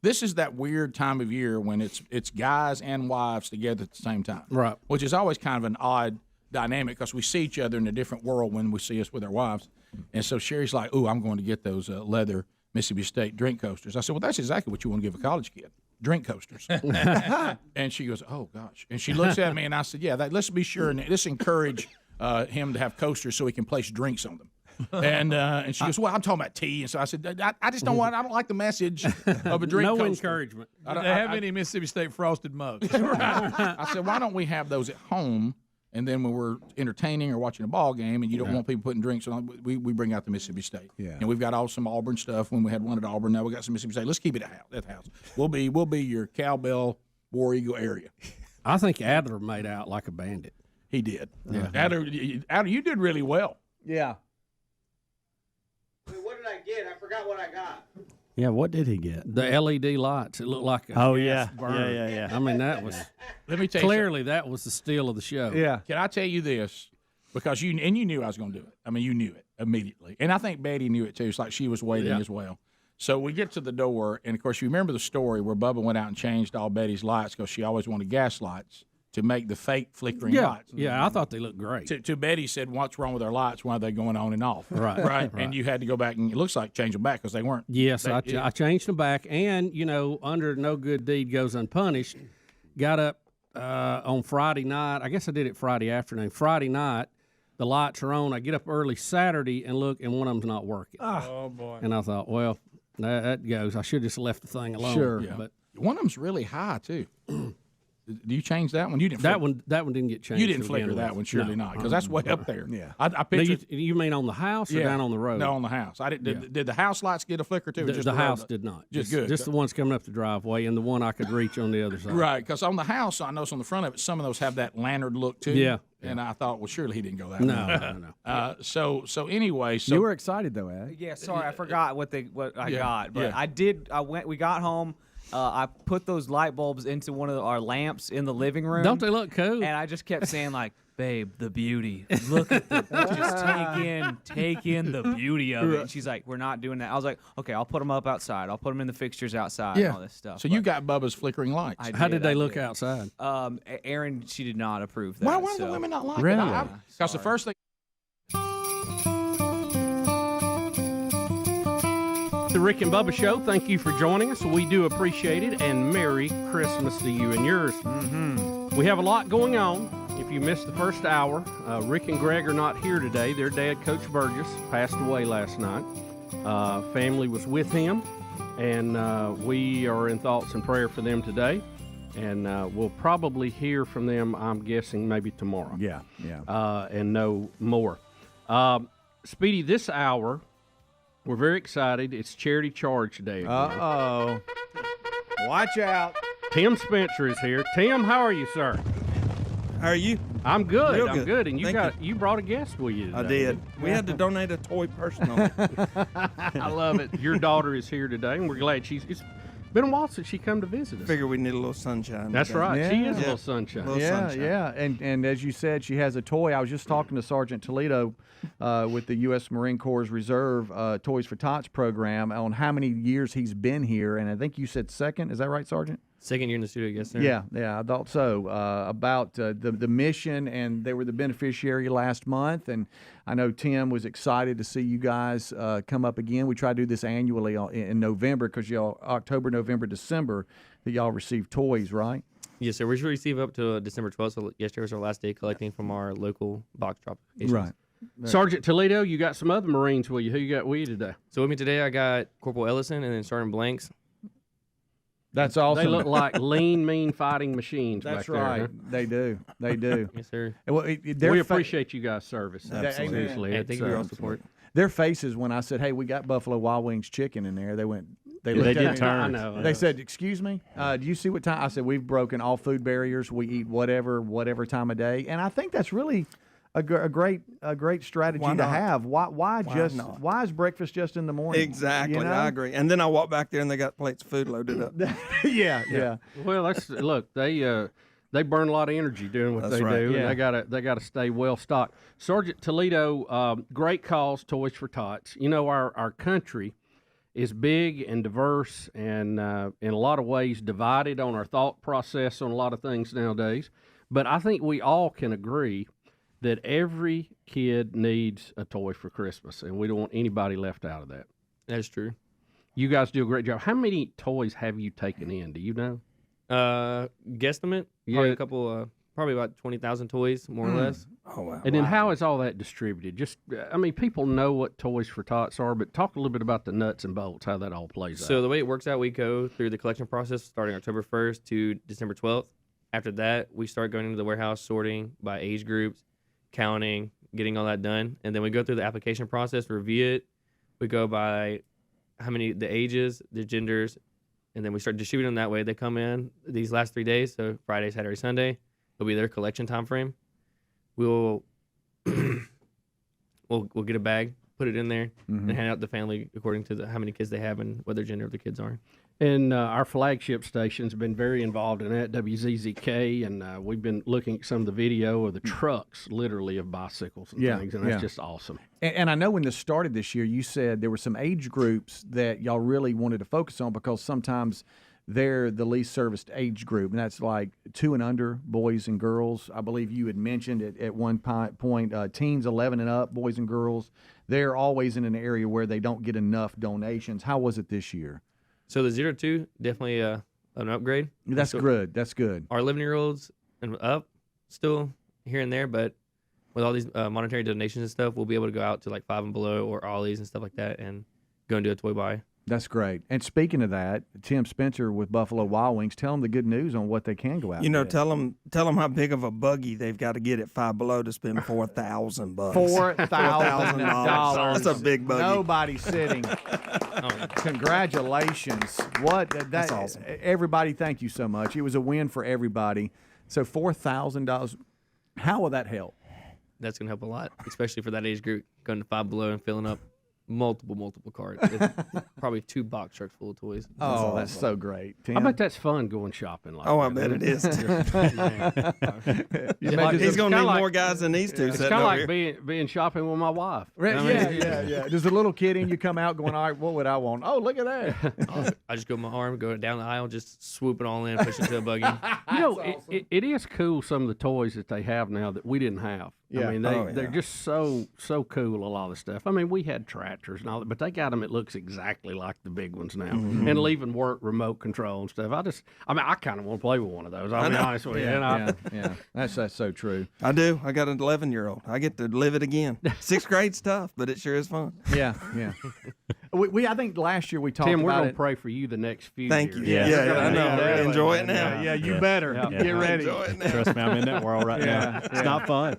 this is that weird time of year when it's guys and wives together at the same time, right? Which is always kind of an odd dynamic because we see each other in a different world when we see us with our wives. And so Sherry's like, "Ooh, I'm going to get those leather Mississippi State drink coasters." I said, "Well, that's exactly what you want to give a college kid, drink coasters." And she goes, "Oh gosh!" And she looks at me, and I said, "Yeah, let's be sure and let's encourage him to have coasters so he can place drinks on them." And she goes, "Well, I'm talking about tea." And so I said, "I just don't want. I don't like the message of a drink no coaster." Encouragement. Do they have any Mississippi State frosted mugs? Right. I said, "Why don't we have those at home?" And then when we're entertaining or watching a ball game and you don't want people putting drinks on, we bring out the Mississippi State. Yeah. And we've got some Auburn stuff when we had one at Auburn. Now we got some Mississippi State. Let's keep it at the house. We'll be your cowbell War Eagle area. I think Adler made out like a bandit. He did. Yeah. Adler, you did really well. Yeah. Wait, what did I get? I forgot what I got. Yeah, what did he get? The LED lights. It looked like a gas burn. Yeah. I mean, that was Let me tell you clearly that was the steal of the show. Yeah. Can I tell you this? Because you knew I was going to do it. I mean, you knew it immediately, and I think Betty knew it too. It's like she was waiting as well. So we get to the door, and of course, you remember the story where Bubba went out and changed all Betty's lights because she always wanted gas lights to make the fake flickering lights. Yeah, I thought they looked great. To Betty said, "What's wrong with our lights? Why are they going on and off?" Right. And you had to go back and it looks like change them back because they weren't. Yes, I changed them back, and under no good deed goes unpunished. Got up on Friday night. I guess I did it Friday afternoon. Friday night, the lights are on. I get up early Saturday and look, and one of them's not working. Oh boy! And I thought, well, that goes. I should have just left the thing alone. Sure. Yeah. But one of them's really high too. Do you change that one? You didn't. That one didn't get changed. You didn't flicker that one, surely not, because that's way up there. Yeah. I pictured. You mean on the house or down on the road? No, on the house. I didn't. Did the house lights get a flicker too? The house did not. Just good. Just the ones coming up the driveway and the one I could reach on the other side. Right, because on the house, I noticed on the front of it, some of those have that lantern look too. Yeah. And I thought, well, surely he didn't go that No. So anyway, you were excited though, Ed. Yeah, sorry, I forgot what I got, but yeah. I did. We got home. I put those light bulbs into one of our lamps in the living room. Don't they look cool? And I just kept saying like, "Babe, the beauty. Look at the just take in the beauty of it." And she's like, "We're not doing that." I was like, "Okay, I'll put them up outside. I'll put them in the fixtures outside and all this stuff." So you got Bubba's flickering lights. How did they look outside? Aaron, she did not approve that. Why do the women not like really? it? Because the first thing. The Rick and Bubba Show, thank you for joining us. We do appreciate it, and Merry Christmas to you and yours. Mm-hmm. We have a lot going on. If you missed the first hour, Rick and Greg are not here today. Their dad, Coach Burgess, passed away last night. Family was with him, and we are in thoughts and prayer for them today. And we'll probably hear from them, I'm guessing, maybe tomorrow. Yeah. And know more. Speedy, this hour, we're very excited. It's Charity Charge Day. Uh-oh. Watch out. Tim Spencer is here. Tim, how are you, sir? How are you? I'm good. Real I'm good. And Thank you brought a guest with you today. I did. We had to donate a toy personally. I love it. Your daughter is here today, and we're glad Been a while since she come to visit us. Figure we need a little sunshine. That's today. right. She is a little sunshine. Yeah. And as you said, she has a toy. I was just talking to Sergeant Toledo with the U.S. Marine Corps Reserve Toys for Tots program on how many years he's been here, and I think you said second. Is that right, Sergeant? Second year in the studio, yes, sir. Yeah, I thought so. About the mission, and they were the beneficiary last month, and I know Tim was excited to see you guys come up again. We try to do this annually in November because y'all October, November, December that y'all receive toys, right? Yes, sir. We should receive up to December 12th. So yesterday was our last day collecting from our local box drop locations. Right. Sergeant Toledo, you got some other Marines with you. Who you got with you today? So with me today, I got Corporal Ellison and then Sergeant Blanks. That's awesome. They look like lean, mean fighting machines. That's back right. There, huh? They do. They do. Yes, sir. Well, we appreciate you guys' service. Absolutely. Seriously. Thank you for your support. Their faces when I said, "Hey, we got Buffalo Wild Wings chicken in there," they went. They looked they at did me. turn. I know. They said, "Excuse me, do you see what time?" I said, "We've broken all food barriers. We eat whatever time of day." And I think that's really a great strategy Why to not? have. Why not? why is breakfast just in the morning? Exactly, You know? I agree. And then I walk back there and they got plates of food loaded up. yeah. Well, look. They burn a lot of energy doing what That's they right. do. Yeah. And they gotta stay well stocked. Sergeant Toledo, great cause, Toys for Tots. You know, our country is big and diverse and in a lot of ways divided on our thought process on a lot of things nowadays. But I think we all can agree that every kid needs a toy for Christmas, and we don't want anybody left out of that. That's true. You guys do a great job. How many toys have you taken in? Do you know? Guesstimate, probably probably about 20,000 toys, more or less. Oh, wow. And then how is all that distributed? Just, I mean, people know what Toys for Tots are, but talk a little bit about the nuts and bolts, how that all plays out. So the way it works out, we go through the collection process starting October 1st to December 12th. After that, we start going into the warehouse, sorting by age groups, counting, getting all that done. And then we go through the application process, review it. We go by the ages, the genders, and then we start distributing them that way. They come in these last 3 days, so Friday, Saturday, Sunday. It'll be their collection time frame. We'll we'll get a bag, put it in there, and hand out to the family according to how many kids they have and what their gender of the kids are. And our flagship station's been very involved in that, WZZK, and we've been looking at some of the video of the trucks, literally, of bicycles and things, and that's just awesome. And I know when this started this year, you said there were some age groups that y'all really wanted to focus on because sometimes they're the least serviced age group, and that's like 2 and under, boys and girls. I believe you had mentioned at one point, teens 11 and up, boys and girls. They're always in an area where they don't get enough donations. How was it this year? So the 0 to 2, definitely an upgrade. That's good. That's good. Our 11-year-olds and up still here and there, but with all these monetary donations and stuff, we'll be able to go out to like 5 and below or Ollie's and stuff like that and go and do a toy buy. That's great. And speaking of that, Tim Spencer with Buffalo Wild Wings, tell them the good news on what they can go out. You know, and tell them how big of a buggy they've got to get at 5 Below to spend $4,000. $4,000. That's a big buggy. Nobody's sitting. Congratulations! That's awesome. Everybody, thank you so much. It was a win for everybody. So $4,000. How will that help? That's gonna help a lot, especially for that age group going to 5 Below and filling up multiple carts. Probably 2 box trucks full of toys. That's so great. Tim? I bet that's fun going shopping like that. I bet it is. He's going to need more guys than these two. It's kind of like being shopping with my wife. Yeah. Does the little kid in you come out going, all right, what would I want? Oh, look at that. I just go with my arm, go down the aisle, just swoop it all in, push it to a buggy. You know, it is cool, some of the toys that they have now that we didn't have. Yeah. I mean, they're just so cool, a lot of the stuff. I mean, we had tractors and all that, but they got them, it looks exactly like the big ones now. Mm-hmm. And leaving work remote control and stuff. I kind of want to play with one of those, I'll be honest with you. Yeah. That's so true. I do. I got an 11-year-old. I get to live it again. 6th grade's tough, but it sure is fun. Yeah. I think last year we talked Tim, about we're going it. to pray for you the next few Thank years. you. Yeah, I know. Enjoy it now. Yeah, you better. Get ready. Enjoy it now. Trust me, I'm in that world right now. It's not fun.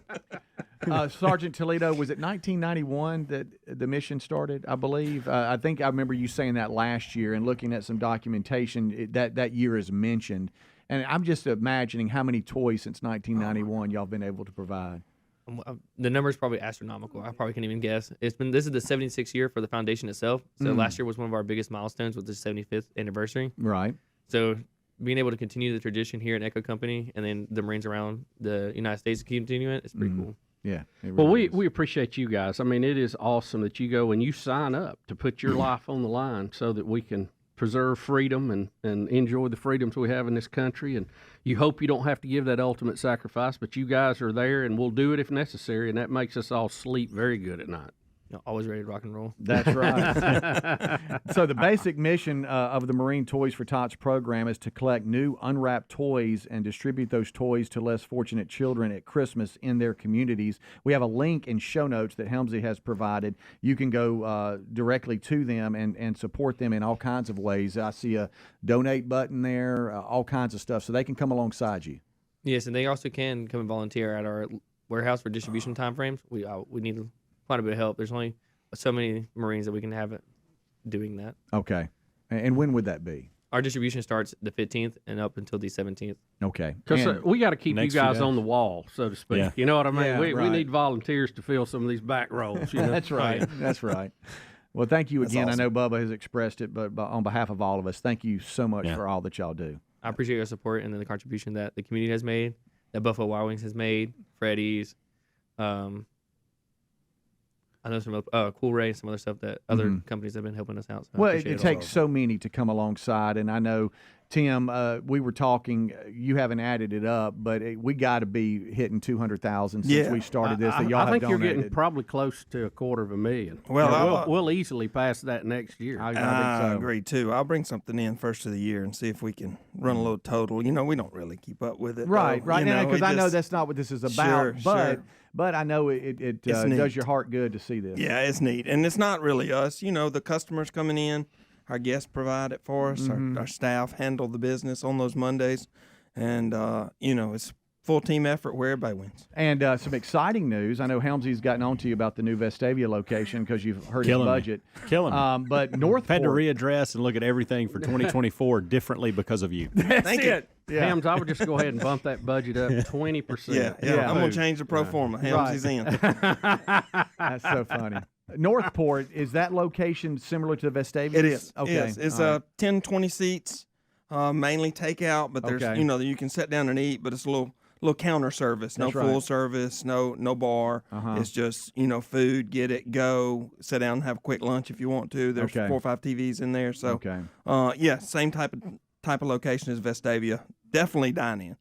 Sergeant Toledo, was it 1991 that the mission started, I believe? I think I remember you saying that last year and looking at some documentation that year is mentioned. And I'm just imagining how many toys since 1991 y'all have been able to provide. The number is probably astronomical. I probably can't even guess. This is the 76th year for the foundation itself. So last year was one of our biggest milestones with the 75th anniversary. Right. So being able to continue the tradition here at Echo Company, and then the Marines around the United States continue it, it's pretty cool. Yeah. Well, we appreciate you guys. I mean, it is awesome that you go and you sign up to put your life on the line so that we can preserve freedom and enjoy the freedoms we have in this country. And you hope you don't have to give that ultimate sacrifice, but you guys are there and we'll do it if necessary. And that makes us all sleep very good at night. Always ready to rock and roll. That's right. So the basic mission of the Marine Toys for Tots program is to collect new unwrapped toys and distribute those toys to less fortunate children at Christmas in their communities. We have a link in show notes that Helmsy has provided. You can go directly to them and support them in all kinds of ways. I see a donate button there, all kinds of stuff, so they can come alongside you. Yes, and they also can come and volunteer at our warehouse for distribution timeframes. We need quite a bit of help. There's only so many Marines that we can have doing that. Okay. And when would that be? Our distribution starts the 15th and up until the 17th. Okay. Because we got to keep you guys on the wall, so to speak. Yeah. You know what I mean? Yeah, we right. need volunteers to fill some of these back roles. You know? That's right. That's right. Well, thank you again. That's I know Bubba has expressed it, but on behalf of all of us, thank you so much for all that y'all do. I appreciate your support and then the contribution that the community has made, that Buffalo Wild Wings has made, Freddy's, I know some Cool Ray, some other stuff that other companies have been helping us out. So Well, it takes so many to come alongside, and I know, Tim, we were talking. You haven't added it up, but we got to be hitting 200,000 since we started this. That y'all I have think you're donated. getting probably close to $250,000. Well, we'll easily pass that next year. I agree too. I'll bring something in first of the year and see if we can run a little total. You know, we don't really keep up with it. Right, though. right. You know, Because I know that's not what this is about. Sure. But I know it does your heart good to see this. Yeah, it's neat. And it's not really us. You know, the customers coming in, our guests provide it for us. Our staff handle the business on those Mondays. And, you know, it's full team effort where everybody wins. And some exciting news. I know Helmsy's gotten on to you about the new Vestavia location because you've heard his budget. Killing me. But Northport. Had to readdress and look at everything for 2024 differently because of you. That's it. Yeah. Hams, I would just go ahead and bump that budget up 20%. Yeah. I'm going to change the pro forma. Helmsy's in. That's so funny. Northport, is that location similar to Vestavia? It is. Okay. Yes. It's 10, 20 seats, mainly takeout, but there's, you know, you can sit down and eat, but it's a little counter service, no full service, no bar. It's just, you know, food, get it, go, sit down and have a quick lunch if you want to. There's 4 or 5 TVs in there. So, same type of location as Vestavia. Definitely dine in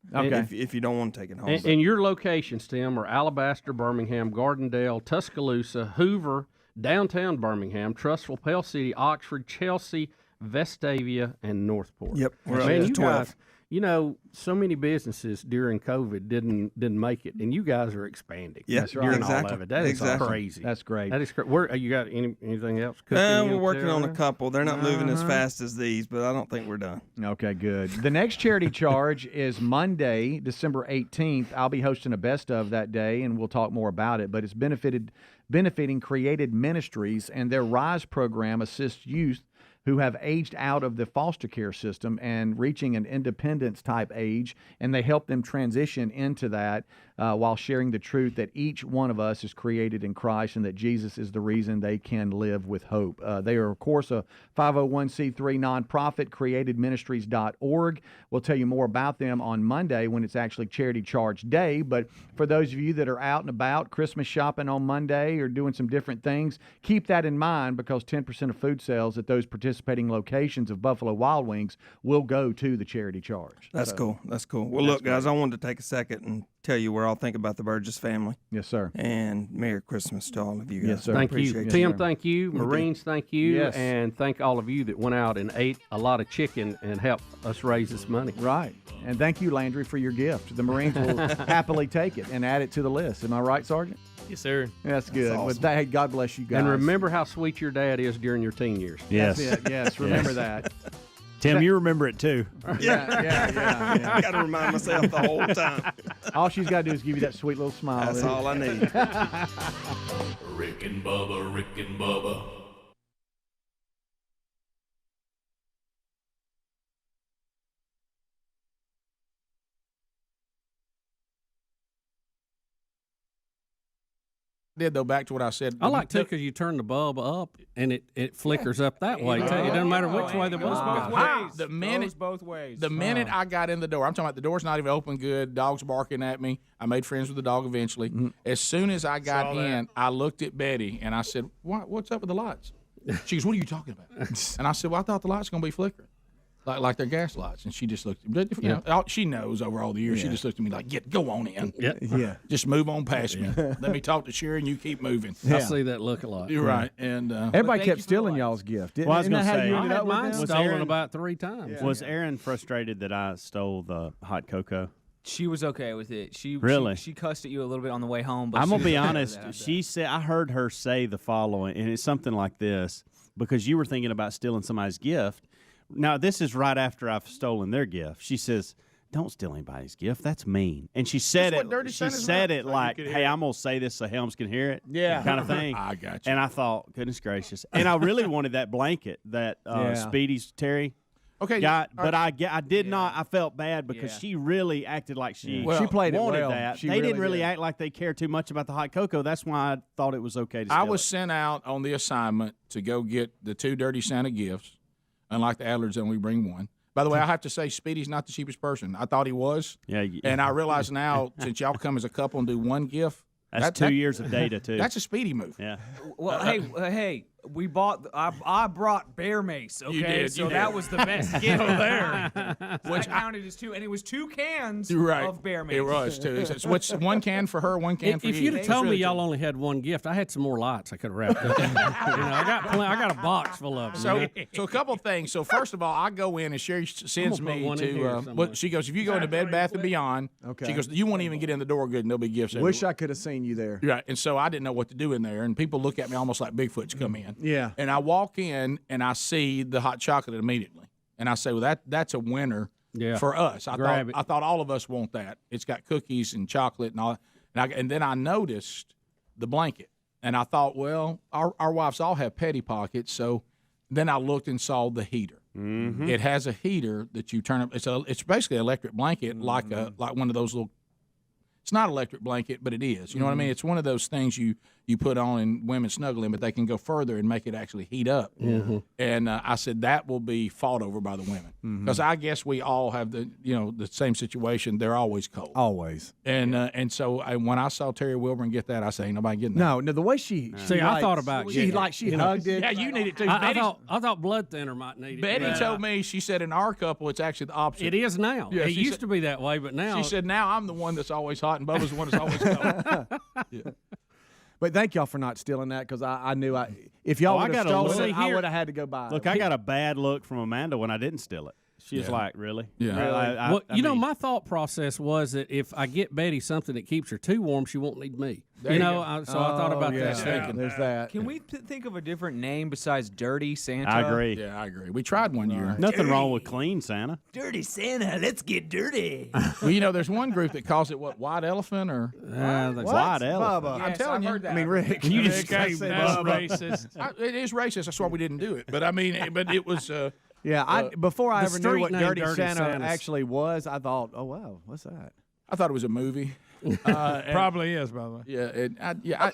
if you don't want to take it home. And your locations, Tim, are Alabaster, Birmingham, Gardendale, Tuscaloosa, Hoover, downtown Birmingham, Trussville, Pell City, Oxford, Chelsea, Vestavia, and Northport. Yep. Man, you guys, you know, so many businesses during COVID didn't make it, and you guys are expanding. Yeah, that's right. All of it. That is crazy. That's great. That is crazy. Where you got anything else cooking? We're working on a couple. They're not moving as fast as these, but I don't think we're done. Okay, good. The next charity charge is Monday, December 18th. I'll be hosting a best of that day, and we'll talk more about it. But it's benefiting Created Ministries, and their RISE program assists youth who have aged out of the foster care system and reaching an independence type age, and they help them transition into that while sharing the truth that each one of us is created in Christ and that Jesus is the reason they can live with hope. They are, of course, a 501c3 nonprofit, createdministries.org. We'll tell you more about them on Monday when it's actually Charity Charge Day, but for those of you that are out and about Christmas shopping on Monday or doing some different things, keep that in mind because 10% of food sales at those participating locations of Buffalo Wild Wings will go to the charity charge. That's cool. That's cool. Well, look, guys, I wanted to take a second and tell you we're all thinking about the Burgess family. Yes, sir. And Merry Christmas to all of you guys. Yes, sir. Thank you. Tim, thank you. Thank you. Marines, thank you. Yes. And thank all of you that went out and ate a lot of chicken and helped us raise this money. Right. And thank you, Landry, for your gift. The Marines will happily take it and add it to the list. Am I right, Sergeant? Yes, sir. That's good. awesome. With that, hey, God bless you guys. And remember how sweet your dad is during your teen years. Yes. That's it. Yes, remember that. Tim, you remember it too. Yeah. I got to remind myself the whole time. All she's got to do is give you that sweet little smile. That's all I need. Rick and Bubba. did though. Back to what I said. I like too because you turn the bulb up and it flickers up that way too. It doesn't matter which way the bulb goes. The minute Goes both ways. The minute I got in the door, I'm talking about the door's not even open good. Dog's barking at me. I made friends with the dog eventually. As soon as I got in, I looked at Betty and I said, "What's up with the lights?" She goes, "What are you talking about?" And I said, "Well, I thought the lights were gonna be flickering, like they're gas lights." And she just looked. You know, she knows over all the years. She just looked at me like, "Go on in. Yeah. Just move on past me. Let me talk to Sharon. You keep moving." I see that look a lot. You're right. And everybody kept stealing y'all's gift. Well, I was going to say, I had mine stolen about 3 times. Was Aaron frustrated that I stole the hot cocoa? She was okay with it. She Really? she cussed at you a little bit on the way home. But I'm she gonna be was okay honest. with that. She said I heard her say the following, and it's something like this: because you were thinking about stealing somebody's gift. Now this is right after I've stolen their gift. She says, "Don't steal anybody's gift. That's mean." And she said That's what it. Dirty She Santa's said about, it so you like, could hear "Hey, it." I'm gonna say this so Helms can hear it." Yeah. kind of thing. I got you. And I thought, goodness gracious. And I really wanted that blanket that Speedy's Terry. Okay, got, all but right. I did not. I felt bad because she really acted like she She played it wanted well. that. She They really didn't really did. act like they cared too much about the hot cocoa. That's why I thought it was okay to steal I was it. sent out on the assignment to go get the 2 Dirty Santa gifts. Unlike the Adlers, only bring one. By the way, I have to say, Speedy's not the cheapest person. I thought he was. Yeah. And I realize now, since y'all come as a couple and do one gift, That's 2 years of data too. That's a Speedy move. Yeah. Well, hey, we bought. I brought bear mace. Okay, You did, so you that did. was the best gift there. Which I counted as 2, and it was 2 cans Right. of bear mace. It was too. So what's 1 can for her, 1 can for you? If you'd have It's told me really y'all true. only had one gift, I had some more lights I could have wrapped up. I got a box full of them. So a couple things. So first of all, I go in and Sherry sends I'm gonna put me one in here to. somewhere. She goes, if you go into Bed Bath and Beyond, Okay. she goes, you won't even get in the door good, and there'll be gifts. Wish everywhere. I could have seen you there. Right, and so I didn't know what to do in there, and people look at me almost like Bigfoot's come in. Yeah. And I walk in and I see the hot chocolate immediately, and I say, well, that's a winner for us. Grab it. I thought all of us want that. It's got cookies and chocolate and all. And then I noticed the blanket, and I thought, well, our wives all have petty pockets, so then I looked and saw the heater. Mm-hmm. It has a heater that you turn up. It's basically an electric blanket, like one of those little. It's not an electric blanket, but it is. You know what I mean? It's one of those things you put on and women snuggle in, but they can go further and make it actually heat up. Mm-hmm. And I said that will be fought over by the women because I guess we all have the same situation. They're always cold. Always. And so when I saw Terry Wilburn get that, I say, ain't nobody getting that. No, the way she See, I thought about she getting it. she hugged it. Yeah, you need it too. I thought blood thinner might need it. Betty told me, she said in our couple, it's actually the opposite. It is now. Yeah, it she used said- to be that way, but now She said, now I'm the one that's always hot and Bubba's the one that's always cold. But thank y'all for not stealing that because I knew if y'all I would have got a stolen it, look. I would have had to go buy it. Look, I got a bad look from Amanda when I didn't steal it. She was Yeah. like, "Really? Yeah. Really? well, I mean, my thought process was that if I get Betty something that keeps her too warm, she won't need me. There You you know, go. so I thought about yeah. that. There's that. Can we think of a different name besides Dirty Santa? I agree. Yeah, I agree. We tried one year. Nothing wrong with clean Santa. Dirty Santa, let's get dirty. Well, there's one group that calls it white elephant or White elephant. Bubba. I'm telling you. I mean, Rick. You just That's say racist. It is racist. That's why we didn't do it. But I mean, but it was. Yeah, before I the ever knew street what name Dirty Dirty Santa Santas. actually was, I thought, oh wow, what's that? I thought it was a movie. Probably is, by the way.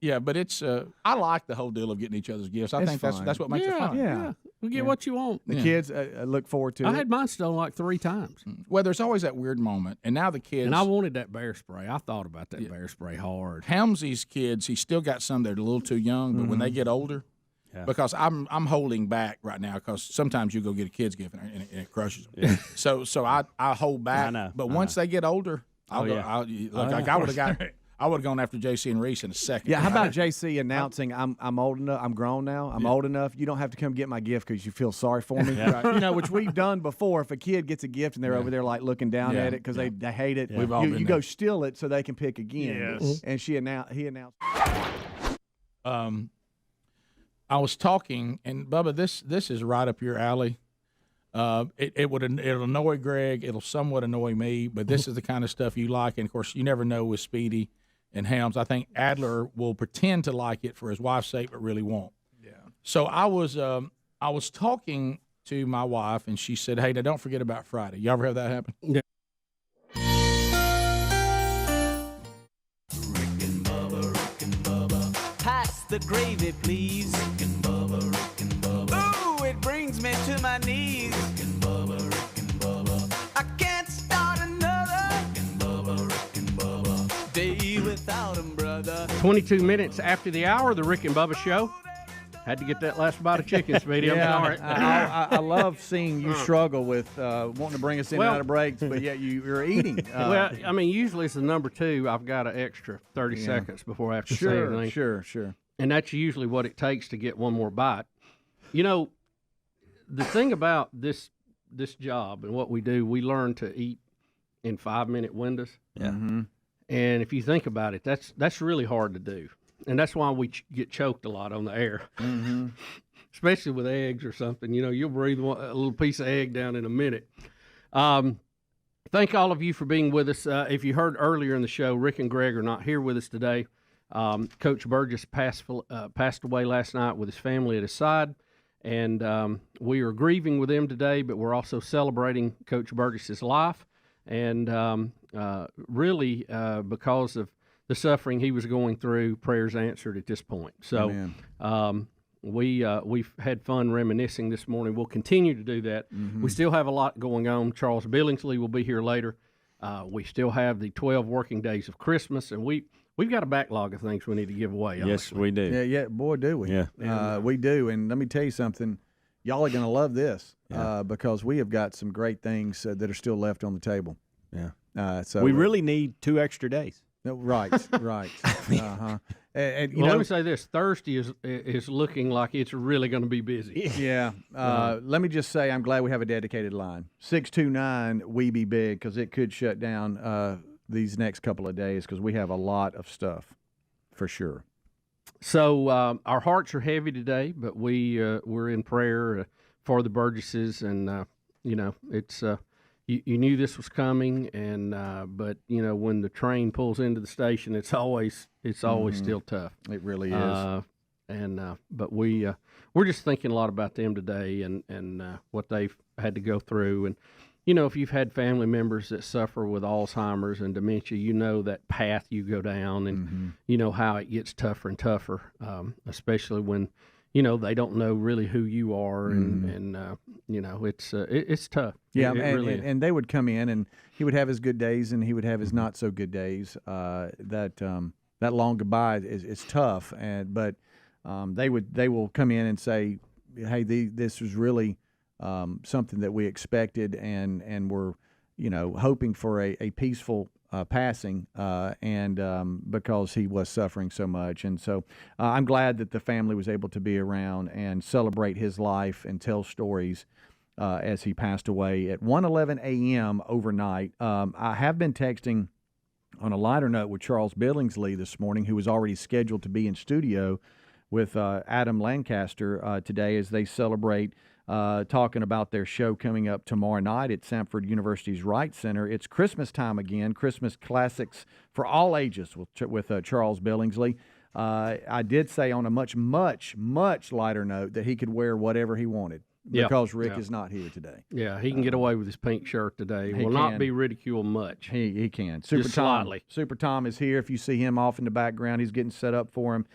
Yeah, but it's. I like the whole deal of getting each other's gifts. I It's think fun. that's what makes it fun. Yeah. We get what you want. The Yeah. kids look forward to I it. had mine stolen like 3 times. Well, there's always that weird moment, and now the kids. And I wanted that bear spray. I thought about that bear spray hard. Helmsy's kids, he's still got some that are a little too young, but when they get older, because I'm holding back right now because sometimes you go get a kid's gift and it crushes them. So I hold back. I know, But once they get older, I'll go. yeah. I would have gone after JC and Reese in a second. Yeah, how about JC announcing I'm old enough, I'm grown now, I'm old enough. You don't have to come get my gift because you feel sorry for me. Yeah. Which we've done before. If a kid gets a gift and they're over there like looking down Yeah. at it because they hate it, We've all been you there. go steal it so they can pick again. Yes. And he announced. I was talking, and Bubba, this is right up your alley. It'll annoy Greg. It'll somewhat annoy me, but this is the kind of stuff you like. And of course, you never know with Speedy and Helms. I think Adler will pretend to like it for his wife's sake, but really won't. Yeah. So I was talking to my wife, and she said, "Hey, now don't forget about Friday." You ever have that happen? Yeah. Rick and Bubba, Rick and Bubba. the gravy, please. Rick and Bubba, Rick and Bubba. Ooh, it brings me to my knees. Rick and Bubba, Rick and Bubba. I can't start another. Rick and Bubba, Rick and Bubba. Day without 'em, brother. 22 minutes after the hour, the Rick and Bubba Show. Had to get that last bite of chicken, Speedy. Yeah, I'm sorry. I love seeing you struggle with wanting to bring us in and out of breaks, but yet you're eating. Well, I mean, usually it's the number two. I've got an extra 30 seconds before I have to say anything. Sure. And that's usually what it takes to get one more bite. You know, the thing about this job and what we do, we learn to eat in 5-minute windows. Yeah. Mm-hmm. And if you think about it, that's really hard to do. And that's why we get choked a lot on the air, especially with eggs or something. You know, you'll breathe a little piece of egg down in a minute. Thank all of you for being with us. If you heard earlier in the show, Rick and Greg are not here with us today. Coach Burgess passed away last night with his family at his side, and we are grieving with him today, but we're also celebrating Coach Burgess's life, and really because of the suffering he was going through, prayers answered at this point. So we've had fun reminiscing this morning. We'll continue to do that. We still have a lot going on. Charles Billingsley will be here later. We still have the 12 working days of Christmas, and we've got a backlog of things we need to give away. Yes, we do. Yeah, boy, do we. Yeah. We do. And let me tell you something. Y'all are going to love this because we have got some great things that are still left on the table. Yeah. So we really need 2 extra days. No, right. And let me say this: Thursday is looking like it's really going to be busy. Yeah. Let me just say, I'm glad we have a dedicated line. 629 We Be Big, because it could shut down these next couple of days because we have a lot of stuff for sure. So our hearts are heavy today, but we're in prayer for the Burgesses, and it's. You knew this was coming, and but when the train pulls into the station, it's always still tough. It really is. But we're just thinking a lot about them today, and what they've had to go through, and if you've had family members that suffer with Alzheimer's and dementia, you know that path you go down, and you know how it gets tougher and tougher, especially when. They don't know really who you are, and it's tough. Yeah, it really is. And they would come in, and he would have his good days, and he would have his not so good days. That long goodbye is tough, but they will come in and say, "Hey, this was really something that we expected, and we're hoping for a peaceful." Passing, and because he was suffering so much. And so I'm glad that the family was able to be around and celebrate his life and tell stories as he passed away at 1:11 a.m. overnight. I have been texting on a lighter note with Charles Billingsley this morning, who was already scheduled to be in studio with Adam Lancaster today as they celebrate talking about their show coming up tomorrow night at Samford University's Wright Center. It's Christmas time again, Christmas classics for all ages with Charles Billingsley. I did say on a much, much, much lighter note that he could wear whatever he wanted because Rick is not here today. Yeah, he can get away with his pink shirt today. Will not be ridiculed much. He can. Just slightly. Super Tom is here. If you see him off in the background, he's getting set up for him.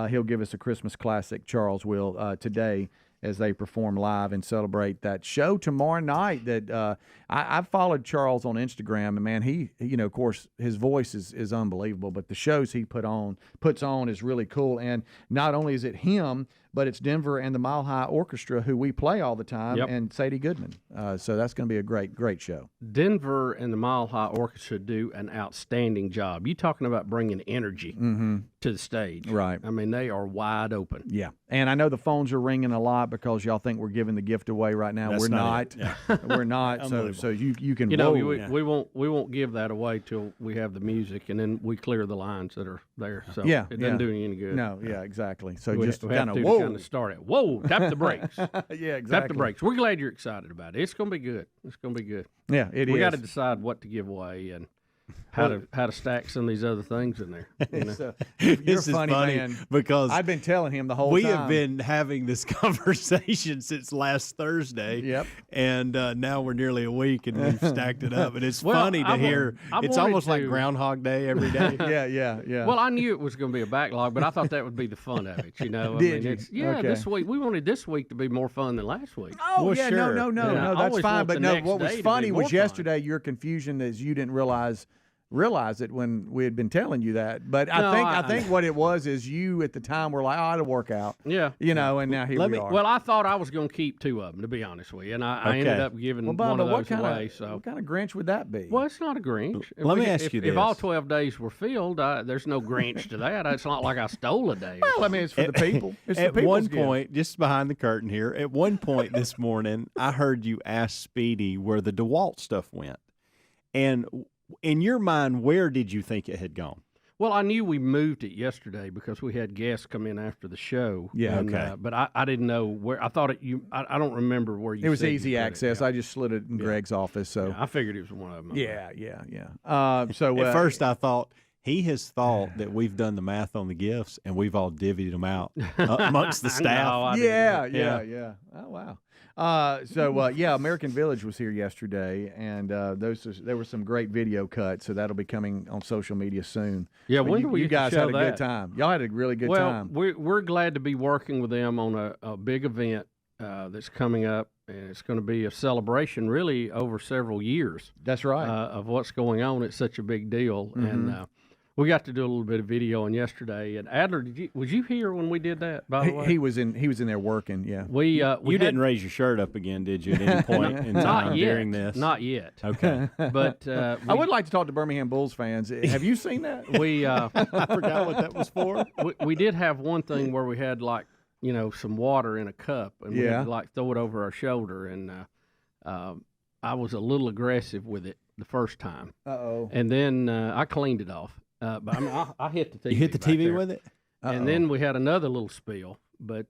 He'll give us a Christmas classic, Charles will, today, as they perform live and celebrate that show tomorrow night. That I've followed Charles on Instagram, and man, he of course his voice is unbelievable, but the shows he puts on is really cool. And not only is it him, but it's Denver and the Mile High Orchestra, who we play all the time, and Sadie Goodman. So that's going to be a great show. Denver and the Mile High Orchestra do an outstanding job. You talking about bringing energy to the stage. Right. I mean, they are wide open. Yeah. And I know the phones are ringing a lot because y'all think we're giving the gift away right now. We're not. We're not. So you can roll. We won't give that away till we have the music, and then we clear the lines that are there. So it doesn't do any good. No, exactly. So we just kind of start it. Whoa, tap the brakes. Yeah, exactly. Tap the brakes. We're glad you're excited about it. It's going to be good. It's going to be good. Yeah, it is. We got to decide what to give away, and how to stack some of these other things in there. You know? You're This is funny, funny man. because I've been telling him the whole we time. have been having this conversation since last Thursday. Yep. And now we're nearly a week and we've stacked it up. And it's Well, funny to I hear. It's wanted almost like to- Groundhog Day every day. Yeah. Well, I knew it was going to be a backlog, but I thought that would be the fun of it. You know, Did you? It's, yeah, Okay. this week we wanted this week to be more fun than last week. Oh, Well, yeah, sure. no, And I that's always fine. want But the no, next what day was to funny be more was fun. yesterday your confusion is you didn't realize it when we had been telling you that. But I think what it was is you at the time were like, oh, it'll work out. Yeah. You know, and now here we are. Well, I thought I was going to keep two of them, to be honest with you, and I ended up giving Well, one Bubba, of what those away. kind So, of Grinch would that be? well, it's not a Grinch. Let me ask you If all this. 12 days were filled, there's no Grinch to that. It's not like I stole a day. Well, I mean, it's for the people. It's At the one people's gift. point, just behind the curtain here, at one point this morning, I heard you ask Speedy where the DeWalt stuff went. And in your mind, where did you think it had gone? Well, I knew we moved it yesterday because we had guests come in after the show. Yeah, and, okay. But I didn't know where. I thought I don't remember where you. It was said you easy put it. access. I just slid it in Greg's office. So I figured it was one of them. yeah. So At first, I thought he has thought that we've done the math on the gifts and we've all divvied them out amongst the staff. No, I didn't. Yeah. Oh wow. American Village was here yesterday, and there were some great video cuts, so that'll be coming on social media soon. Yeah, But when do we you get to guys show had a good that? time. Y'all had a really good Well, time. we're glad to be working with them on a big event that's coming up, and it's going to be a celebration really over several years. That's right. Of what's going on. It's such a big deal, and we got to do a little bit of video on yesterday. And Adler, was you here when we did that? By the way, He was in there working. Yeah. we You didn't raise your shirt up again, did you, at any point in not time yet during this? Not yet. Okay. But I would like to talk to Birmingham Bulls fans. Have you seen that? we I forgot what that was for. we did have one thing where we had some water in a cup, and we had to throw it over our shoulder, and I was a little aggressive with it the first time. Uh-oh. And then I cleaned it off. But I mean, I hit the TV. You hit the back TV there. with it? And then we had another little spill. But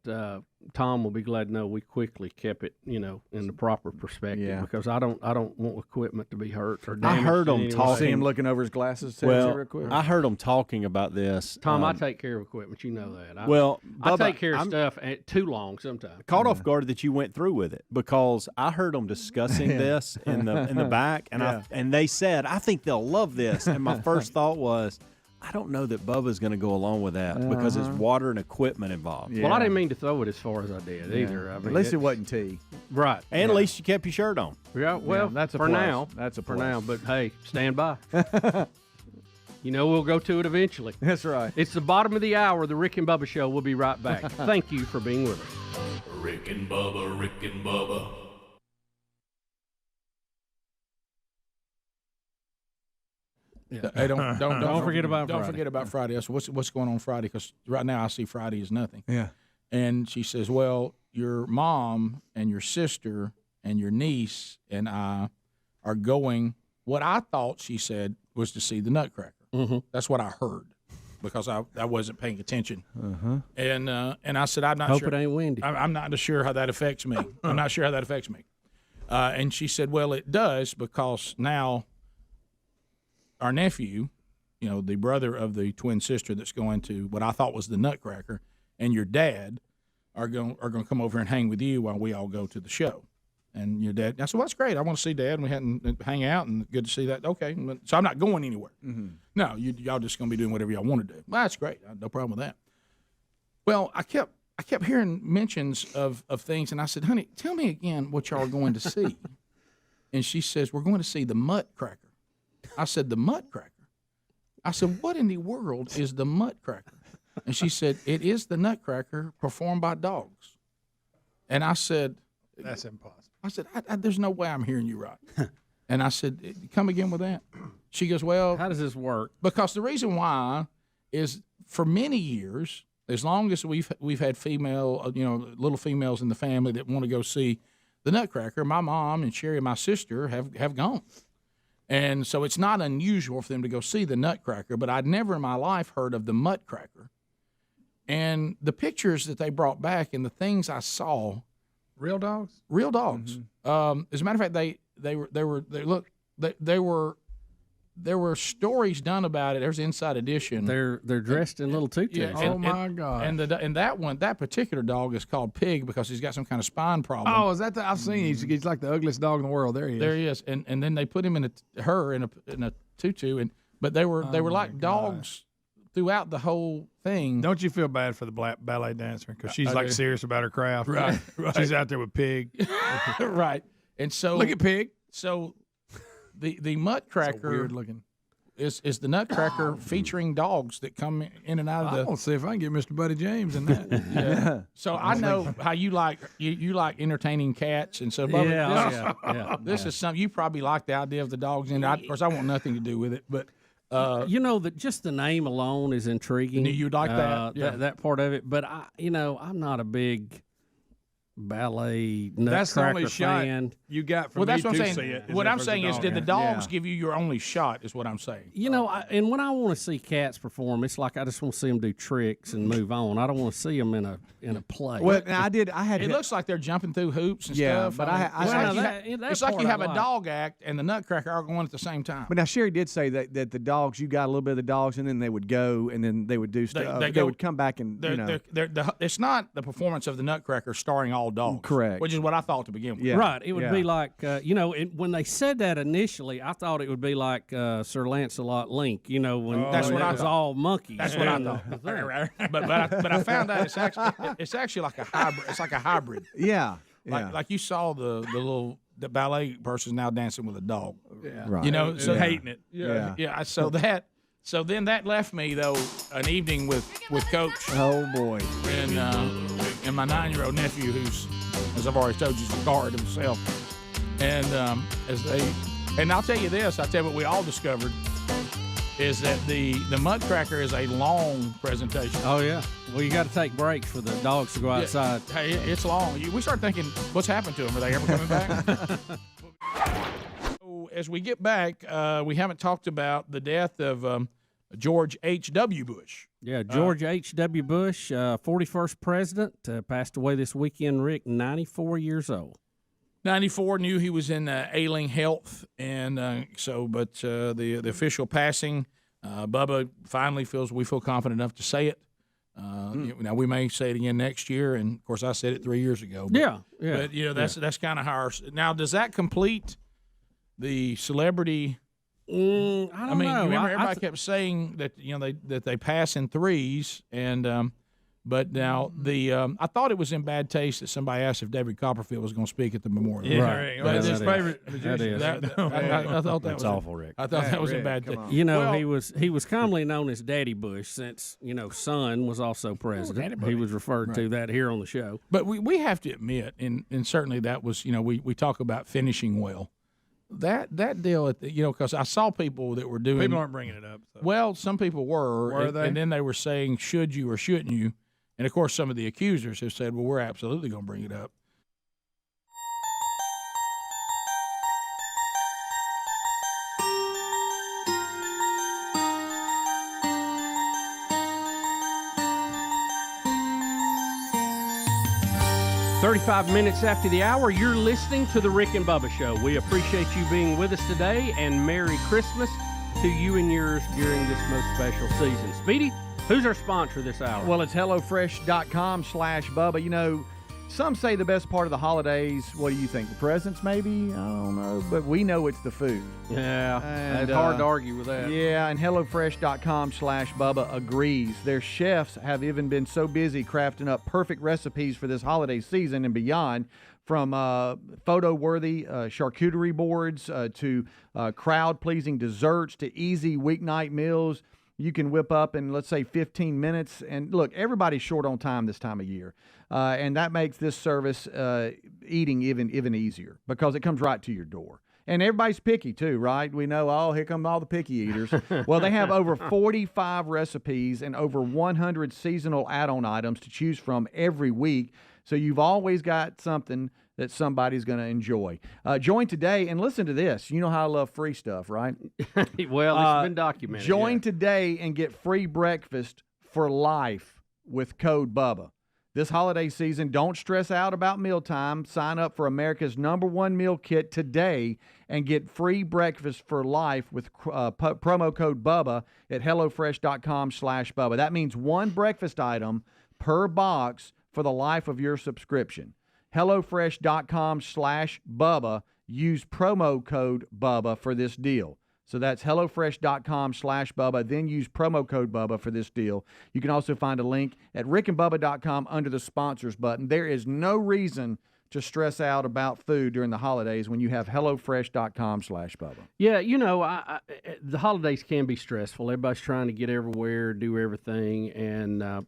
Tom will be glad to know we quickly kept it, in the proper perspective because I don't want equipment to be hurt or damaged. I heard in him any way. talking. See him looking over his glasses. Well, I heard him talking about this. Tom, I take care of equipment. You know that. I Bubba, take care of stuff too long sometimes. Caught off guard that you went through with it because I heard them discussing this in the back, and and they said, I think they'll love this. And my first thought was, I don't know that Bubba's going to go along with that because it's water and equipment involved. Well, I didn't mean to throw it as far as I did either. I mean, At least it wasn't tea. Right. And at least you kept your shirt on. Yeah, well, that's a for plus. now. That's a for plus. now. But hey, stand by. We'll go to it eventually. That's right. It's the bottom of the hour. The Rick and Bubba Show. We'll be right back. Thank you for being with us. Rick and Bubba, Rick and Bubba. Yeah. Hey, don't forget about Don't Friday. forget about Friday. So what's going on Friday? Because right now I see Friday is nothing. Yeah. And she says, well, your mom and your sister and your niece and I are going. What I thought she said was to see the Nutcracker. Mm-hmm. That's what I heard because I wasn't paying attention. Uh-huh. And I said, I'm not Hope sure. it ain't windy. I'm not sure how that affects me. I'm not sure how that affects me. And she said, well, it does because now our nephew, the brother of the twin sister that's going to what I thought was the Nutcracker, and your dad are going to come over and hang with you while we all go to the show. And your dad, I said, well, that's great. I want to see Dad, and we hadn't hang out, and good to see that. Okay, so I'm not going anywhere. Mm-hmm. No, y'all just going to be doing whatever y'all want to do. Well, that's great. No problem with that. Well, I kept hearing mentions of things, and I said, honey, tell me again what y'all are going to see. And she says, we're going to see the Muttcracker. I said, the Muttcracker? I said, what in the world is the Muttcracker? And she said, it is the Nutcracker performed by dogs. And I said, that's impossible. I said, there's no way I'm hearing you right. And I said, come again with that? She goes, well. How does this work? Because the reason why is for many years, as long as we've had female, little females in the family that want to go see the Nutcracker, my mom and Sherry, my sister, have gone. And so it's not unusual for them to go see the Nutcracker, but I'd never in my life heard of the Muttcracker. And the pictures that they brought back and the things I saw. Real dogs? Real dogs. Mm-hmm. As a matter of fact, there were stories done about it. There's Inside Edition. They're dressed in little tutus. Yeah, Oh, my God. And that particular dog is called Pig because he's got some kind of spine problem. Oh, is that I've seen he's like the ugliest dog in the world. There he is. There he is. And then they put him in a tutu, but they were like dogs throughout the whole thing. Don't you feel bad for the black ballet dancer because she's like serious about her craft? Right. She's out there with Pig. Right. And so Look at Pig. So the Nutcracker weird looking. is the Nutcracker featuring dogs that come in and out of the. I'm gonna see if I can get Mr. Buddy James in that. Yeah. So I know how you like entertaining cats, and so Bubba, this is something you probably like the idea of the dogs in. Of course, I want nothing to do with it, but. That just the name alone is intriguing. You'd like that, that part of it. But I'm not a big ballet Nutcracker That's the only fan. shot you got from Well, that's me what I'm to saying. see it. What I'm saying is, did the dogs Yeah. give you your only shot? Is what I'm saying. And when I want to see cats perform, it's like I just want to see them do tricks and move on. I don't want to see them in a play. Well, It looks like they're jumping through hoops and stuff. but it's like you have a dog act and the Nutcracker are going at the same time. But now Sherry did say that the dogs, you got a little bit of the dogs, and then they would go, and then they would do stuff. They would come back and it's not the performance of the Nutcracker starring all dogs. Correct. Which is what I thought to begin with. Yeah. Right. It would be like, when they said that initially, I thought it would be like Sir Lancelot Link, when That's what it I was thought. all monkeys. That's what I thought. But I found out it's actually like a hybrid. It's like a hybrid. Yeah. Like you saw the ballet person now dancing with a dog. Yeah. Right. So hating it. Yeah. So then that left me though an evening with Coach. Oh boy. And my 9-year-old nephew, who's, as I've already told you, is a guard himself. And and I'll tell you what we all discovered is that the Nutcracker is a long presentation. Oh yeah. Well, you got to take breaks for the dogs to go outside. Hey, it's long. We start thinking, what's happened to them? Are they ever coming back? So as we get back, we haven't talked about the death of George H.W. Bush. Yeah, George H.W. Bush, 41st president, passed away this weekend, Rick, 94 years old. 94, knew he was in ailing health, and but the official passing, Bubba finally we feel confident enough to say it. Now we may say it again next year, and of course I said it 3 years ago. But, Yeah. But that's kind of how. Now, does that complete the celebrity? I don't know. Remember everybody kept saying that that they pass in threes, and but now I thought it was in bad taste that somebody asked if David Copperfield was going to speak at the memorial. Yeah, Right. But it's his That favorite magician. I thought that That's was awful, Rick. I thought that was in bad taste. He was commonly known as Daddy Bush since son was also president. He was referred to that here on the show. But we have to admit, and certainly that was we talk about finishing well. That deal at because I saw people that were doing. People aren't bringing it up. So. Well, some people were they? And then they were saying, should you or shouldn't you? And of course, some of the accusers have said, well, we're absolutely going to bring it up. "35 minutes after the hour, you're listening to the Rick and Bubba Show. We appreciate you being with us today, and Merry Christmas to you and yours during this most special season. Speedy, who's our sponsor this hour? Well, it's HelloFresh.com/Bubba. Some say the best part of the holidays, what do you think? The presents, maybe? I don't know. But we know it's the food. Yeah, And, it's hard to argue with that. Yeah, and HelloFresh.com/Bubba agrees. Their chefs have even been so busy crafting up perfect recipes for this holiday season and beyond, from photo-worthy charcuterie boards to crowd-pleasing desserts to easy weeknight meals you can whip up in, let's say, 15 minutes. And look, everybody's short on time this time of year. And that makes this service eating even easier because it comes right to your door. And everybody's picky too, right? We know, here come all the picky eaters. Well, they have over 45 recipes and over 100 seasonal add-on items to choose from every week. So you've always got something that somebody's going to enjoy. Join today and listen to this. You know how I love free stuff, right? Well, it's been documented. Join today and get free breakfast for life with code Bubba. This holiday season, don't stress out about mealtime. Sign up for America's #1 meal kit today and get free breakfast for life with promo code BUBBA at HelloFresh.com/Bubba. That means one breakfast item per box for the life of your subscription. HelloFresh.com/Bubba. Use promo code BUBBA for this deal. So that's HelloFresh.com/Bubba. Then use promo code Bubba for this deal. You can also find a link at rickandbubba.com under the sponsors button. There is no reason to stress out about food during the holidays when you have HelloFresh.com/Bubba. Yeah, the holidays can be stressful. Everybody's trying to get everywhere, do everything, and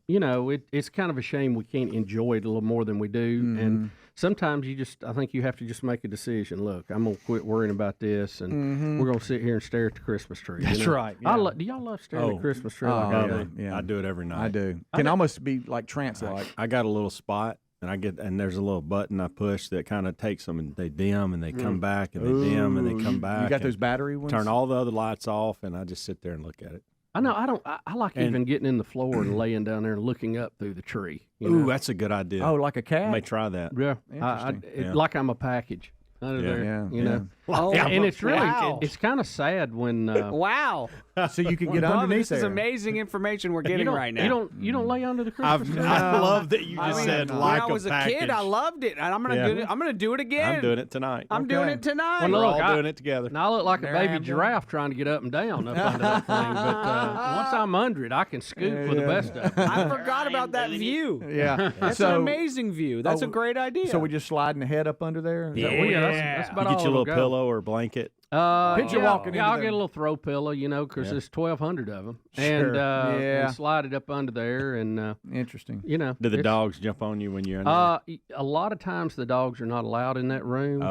it's kind of a shame we can't enjoy it a little more than we do. Mm-hmm. And sometimes I think you have to just make a decision. Look, I'm gonna quit worrying about this, and we're gonna sit here and stare at the Christmas tree. That's right. Yeah. Do y'all love staring at the Christmas tree? Like I do? Yeah. I do it every night. I do. Can almost be like trance-like. I got a little spot. And there's a little button I push that kind of takes them, and they dim, and they come back, and they dim, and they come back. You got those battery ones? Turn all the other lights off, and I just sit there and look at it. I know. I like even getting in the floor and laying down there and looking up through the tree. Ooh, that's a good idea. Oh, like a cat? I may try that. Yeah. Interesting. Like I'm a package. Under there, you know. Oh, and it's really, wow. it's kind of sad when. Wow. So you can get Bubba, underneath this is there. amazing information we're getting right now. You don't lay under the Christmas tree. I love that you just said like a package. When I was a kid, I loved it, and I'm gonna do it again. I'm doing it tonight. I'm doing it tonight. Well, We're look, all doing it together. Now I look like a baby giraffe trying to get up and down up under that thing. But once I'm under it, I can scoop for the best of it. I forgot about that view. Yeah. That's an amazing view. That's a great idea. So we just sliding the head up under there? That's about You all get your little it'll go. pillow or blanket. Picture walking I'll into get a them. little throw pillow, because there's 1,200 of them, Sure. and slide it up under there, and interesting. Do the dogs jump on you when you're in there? A lot of times the dogs are not allowed in that room,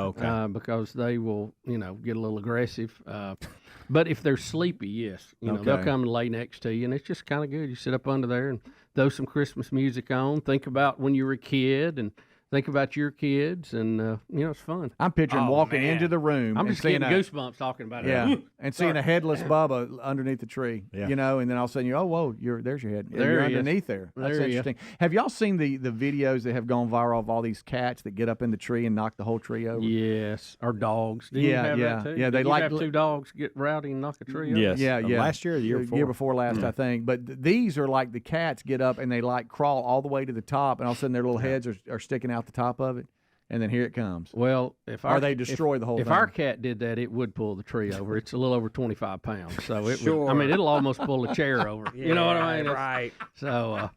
because they will, get a little aggressive. But if they're sleepy, yes, they'll come and lay next to you, and it's just kind of good. You sit up under there and throw some Christmas music on. Think about when you were a kid, and think about your kids, and it's fun. I'm picturing walking into the room. I'm and just getting seeing goosebumps talking about it. Yeah, and seeing a headless Bubba underneath the tree, Yeah. and then all of a sudden whoa, there's your head. There You're he is. underneath there. That's There he is. interesting. Have y'all seen the videos that have gone viral of all these cats that get up in the tree and knock the whole tree over? Yes, or dogs. Did you have that too? Yeah, Did you have two dogs get rowdy and knock a tree over? Yes. Yeah. Last year or the year before? Year before last, I think. But these are like the cats get up and they crawl all the way to the top, and all of a sudden their little heads are sticking out the top of it. And then here it comes. Well, they destroy the whole thing. If our cat did that, it would pull the tree over. It's a little over 25 pounds, so it Sure. would. I mean, it'll almost pull a chair over. You know what I mean? Right. So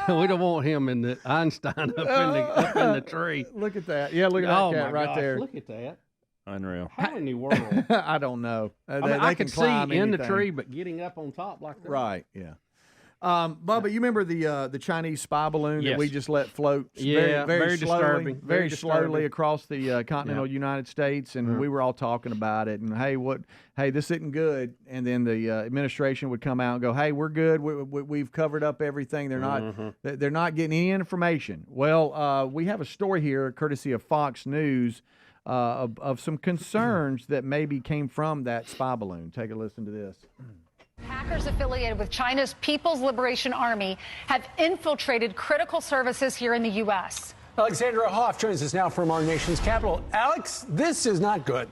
we don't want him in the Einstein up in the tree. Look at that. Yeah, look at that cat my right gosh, there. Look at that. Unreal. How in the world? I don't know. I mean, They I can could see climb in the anything. tree, but getting up on top like that. Right. Yeah. Bubba, you remember the Chinese spy balloon that Yes. we just let float Yeah, very very slowly, disturbing. very Very slowly disturbing. across the continental United States, and we were all talking about it. And hey, this isn't good. And then the administration would come out and go, hey, we're good. We've covered up everything. They're not getting any information. Well, we have a story here, courtesy of Fox News, of some concerns that maybe came from that spy balloon. Take a listen to this. Hackers affiliated with China's People's Liberation Army have infiltrated critical services here in the U.S. Alexandra Hoff joins us now from our nation's capital. Alex, this is not good.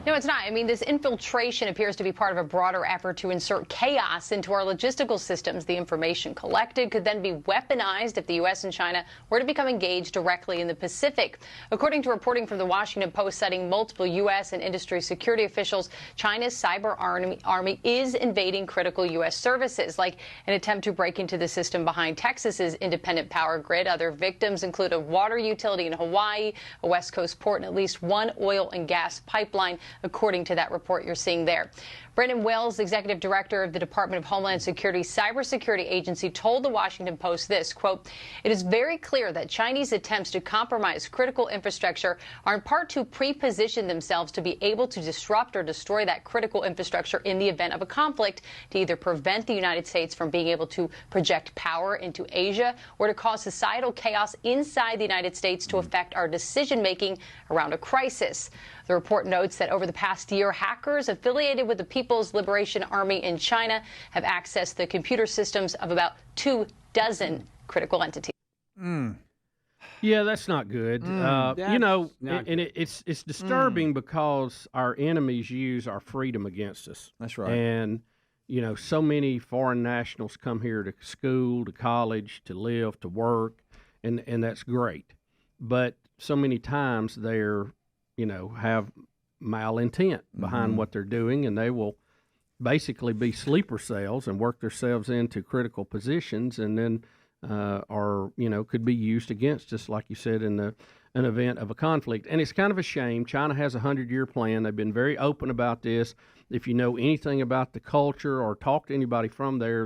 No, it's not. I mean, this infiltration appears to be part of a broader effort to insert chaos into our logistical systems. The information collected could then be weaponized if the U.S. and China were to become engaged directly in the Pacific. According to reporting from the Washington Post citing multiple U.S. and industry security officials, China's cyber army is invading critical U.S. services, like an attempt to break into the system behind Texas's independent power grid. Other victims include a water utility in Hawaii, a West Coast port, and at least one oil and gas pipeline, according to that report you're seeing there. Brandon Wells, executive director of the Department of Homeland Security Cybersecurity Agency, told the Washington Post this, quote, "It is very clear that Chinese attempts to compromise critical infrastructure are in part to pre-position themselves to be able to disrupt or destroy that critical infrastructure in the event of a conflict, to either prevent the United States from being able to project power into Asia or to cause societal chaos inside the United States to affect our decision-making around a crisis." The report notes that over the past year, hackers affiliated with the People's Liberation Army in China have accessed the computer systems of about 24 critical entities. Yeah, that's not good. It's disturbing because our enemies use our freedom against us. That's right. And so many foreign nationals come here to school, to college, to live, to work, and that's great. But so many times they're, have malintent behind what they're doing, and they will basically be sleeper cells and work themselves into critical positions, and then could be used against us, like you said, in an event of a conflict. And it's kind of a shame. China has a 100-year plan. They've been very open about this. If you know anything about the culture or talk to anybody from there,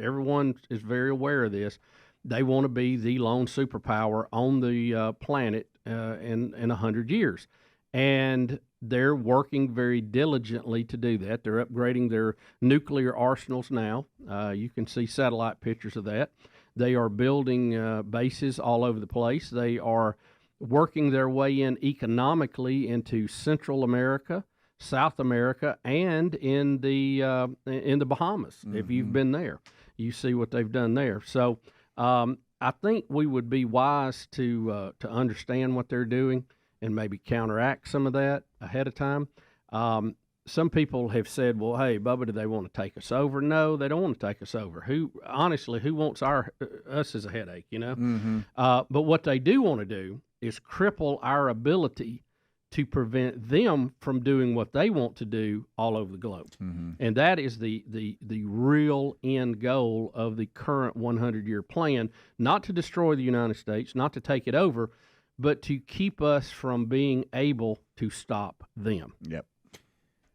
everyone is very aware of this. They want to be the lone superpower on the planet in 100 years. And they're working very diligently to do that. They're upgrading their nuclear arsenals now. You can see satellite pictures of that. They are building bases all over the place. They are working their way in economically into Central America, South America, and in the Bahamas. If you've been there, you see what they've done there. So I think we would be wise to understand what they're doing and maybe counteract some of that ahead of time. Some people have said, well, hey, Bubba, do they want to take us over? No, they don't want to take us over. Who wants us as a headache, But what they do want to do is cripple our ability to prevent them from doing what they want to do all over the globe. And that is the real end goal of the current 100-year plan, not to destroy the United States, not to take it over, but to keep us from being able to stop them. Yep.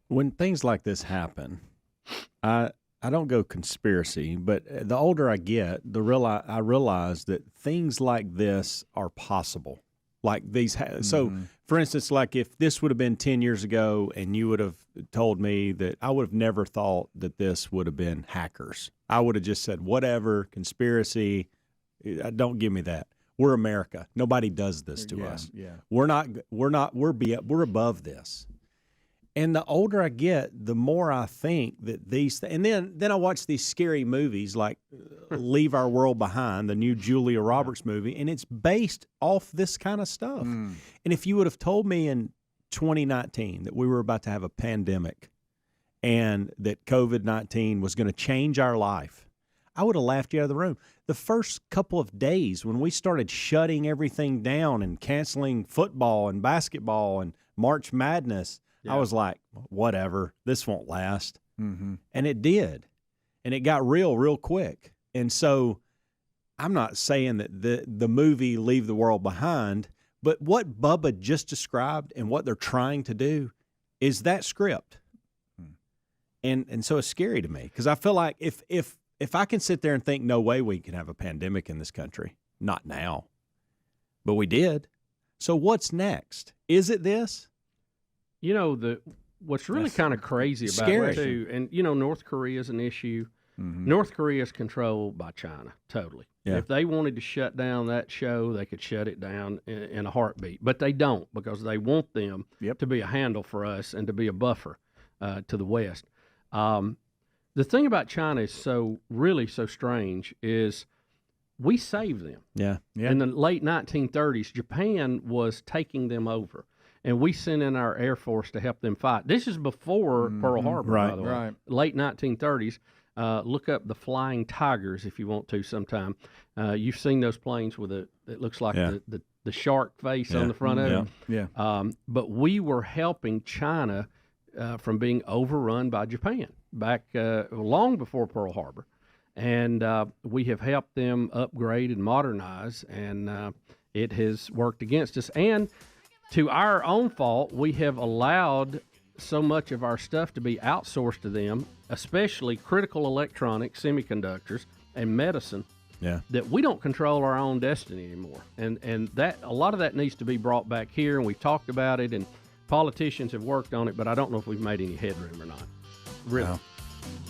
When things like this happen, I don't go conspiracy, but the older I get, I realize that things like this are possible. Like these, so for instance, like if this would have been 10 years ago and you would have told me that, I would have never thought that this would have been hackers. I would have just said, whatever, conspiracy, don't give me that. We're America. Nobody does this to us. Yeah. We're above this. And the older I get, the more I think that and then I watch these scary movies like Leave Our World Behind, the new Julia Roberts movie, and it's based off this kind of stuff. And if you would have told me in 2019 that we were about to have a pandemic and that COVID-19 was going to change our life, I would have laughed you out of the room. The first couple of days when we started shutting everything down and canceling football and basketball and March Madness, I was like, whatever, this won't last. And it did. And it got real quick. And so I'm not saying that the movie Leave the World Behind, but what Bubba just described and what they're trying to do is that script. And so it's scary to me because I feel like if I can sit there and think no way we can have a pandemic in this country, not now, but we did. So what's next? Is it this? What's really kind of crazy about it too, and North Korea is an issue. North Korea is controlled by China totally. Yeah. If they wanted to shut down that show, they could shut it down in a heartbeat. But they don't because they want them to be a handle for us and to be a buffer to the West. The thing about China is so strange is we saved them. Yeah. In the late 1930s, Japan was taking them over. And we sent in our Air Force to help them fight. This is before Pearl Harbor, by the way. Right. Late 1930s. Look up the Flying Tigers if you want to sometime. You've seen those planes with it looks like the shark face on the front of it. Yeah. But we were helping China from being overrun by Japan back long before Pearl Harbor. And we have helped them upgrade and modernize, and it has worked against us. And to our own fault, we have allowed so much of our stuff to be outsourced to them, especially critical electronics, semiconductors, and medicine, that we don't control our own destiny anymore. And that a lot of that needs to be brought back here, and we've talked about it, and politicians have worked on it, but I don't know if we've made any headroom or not. Really. No.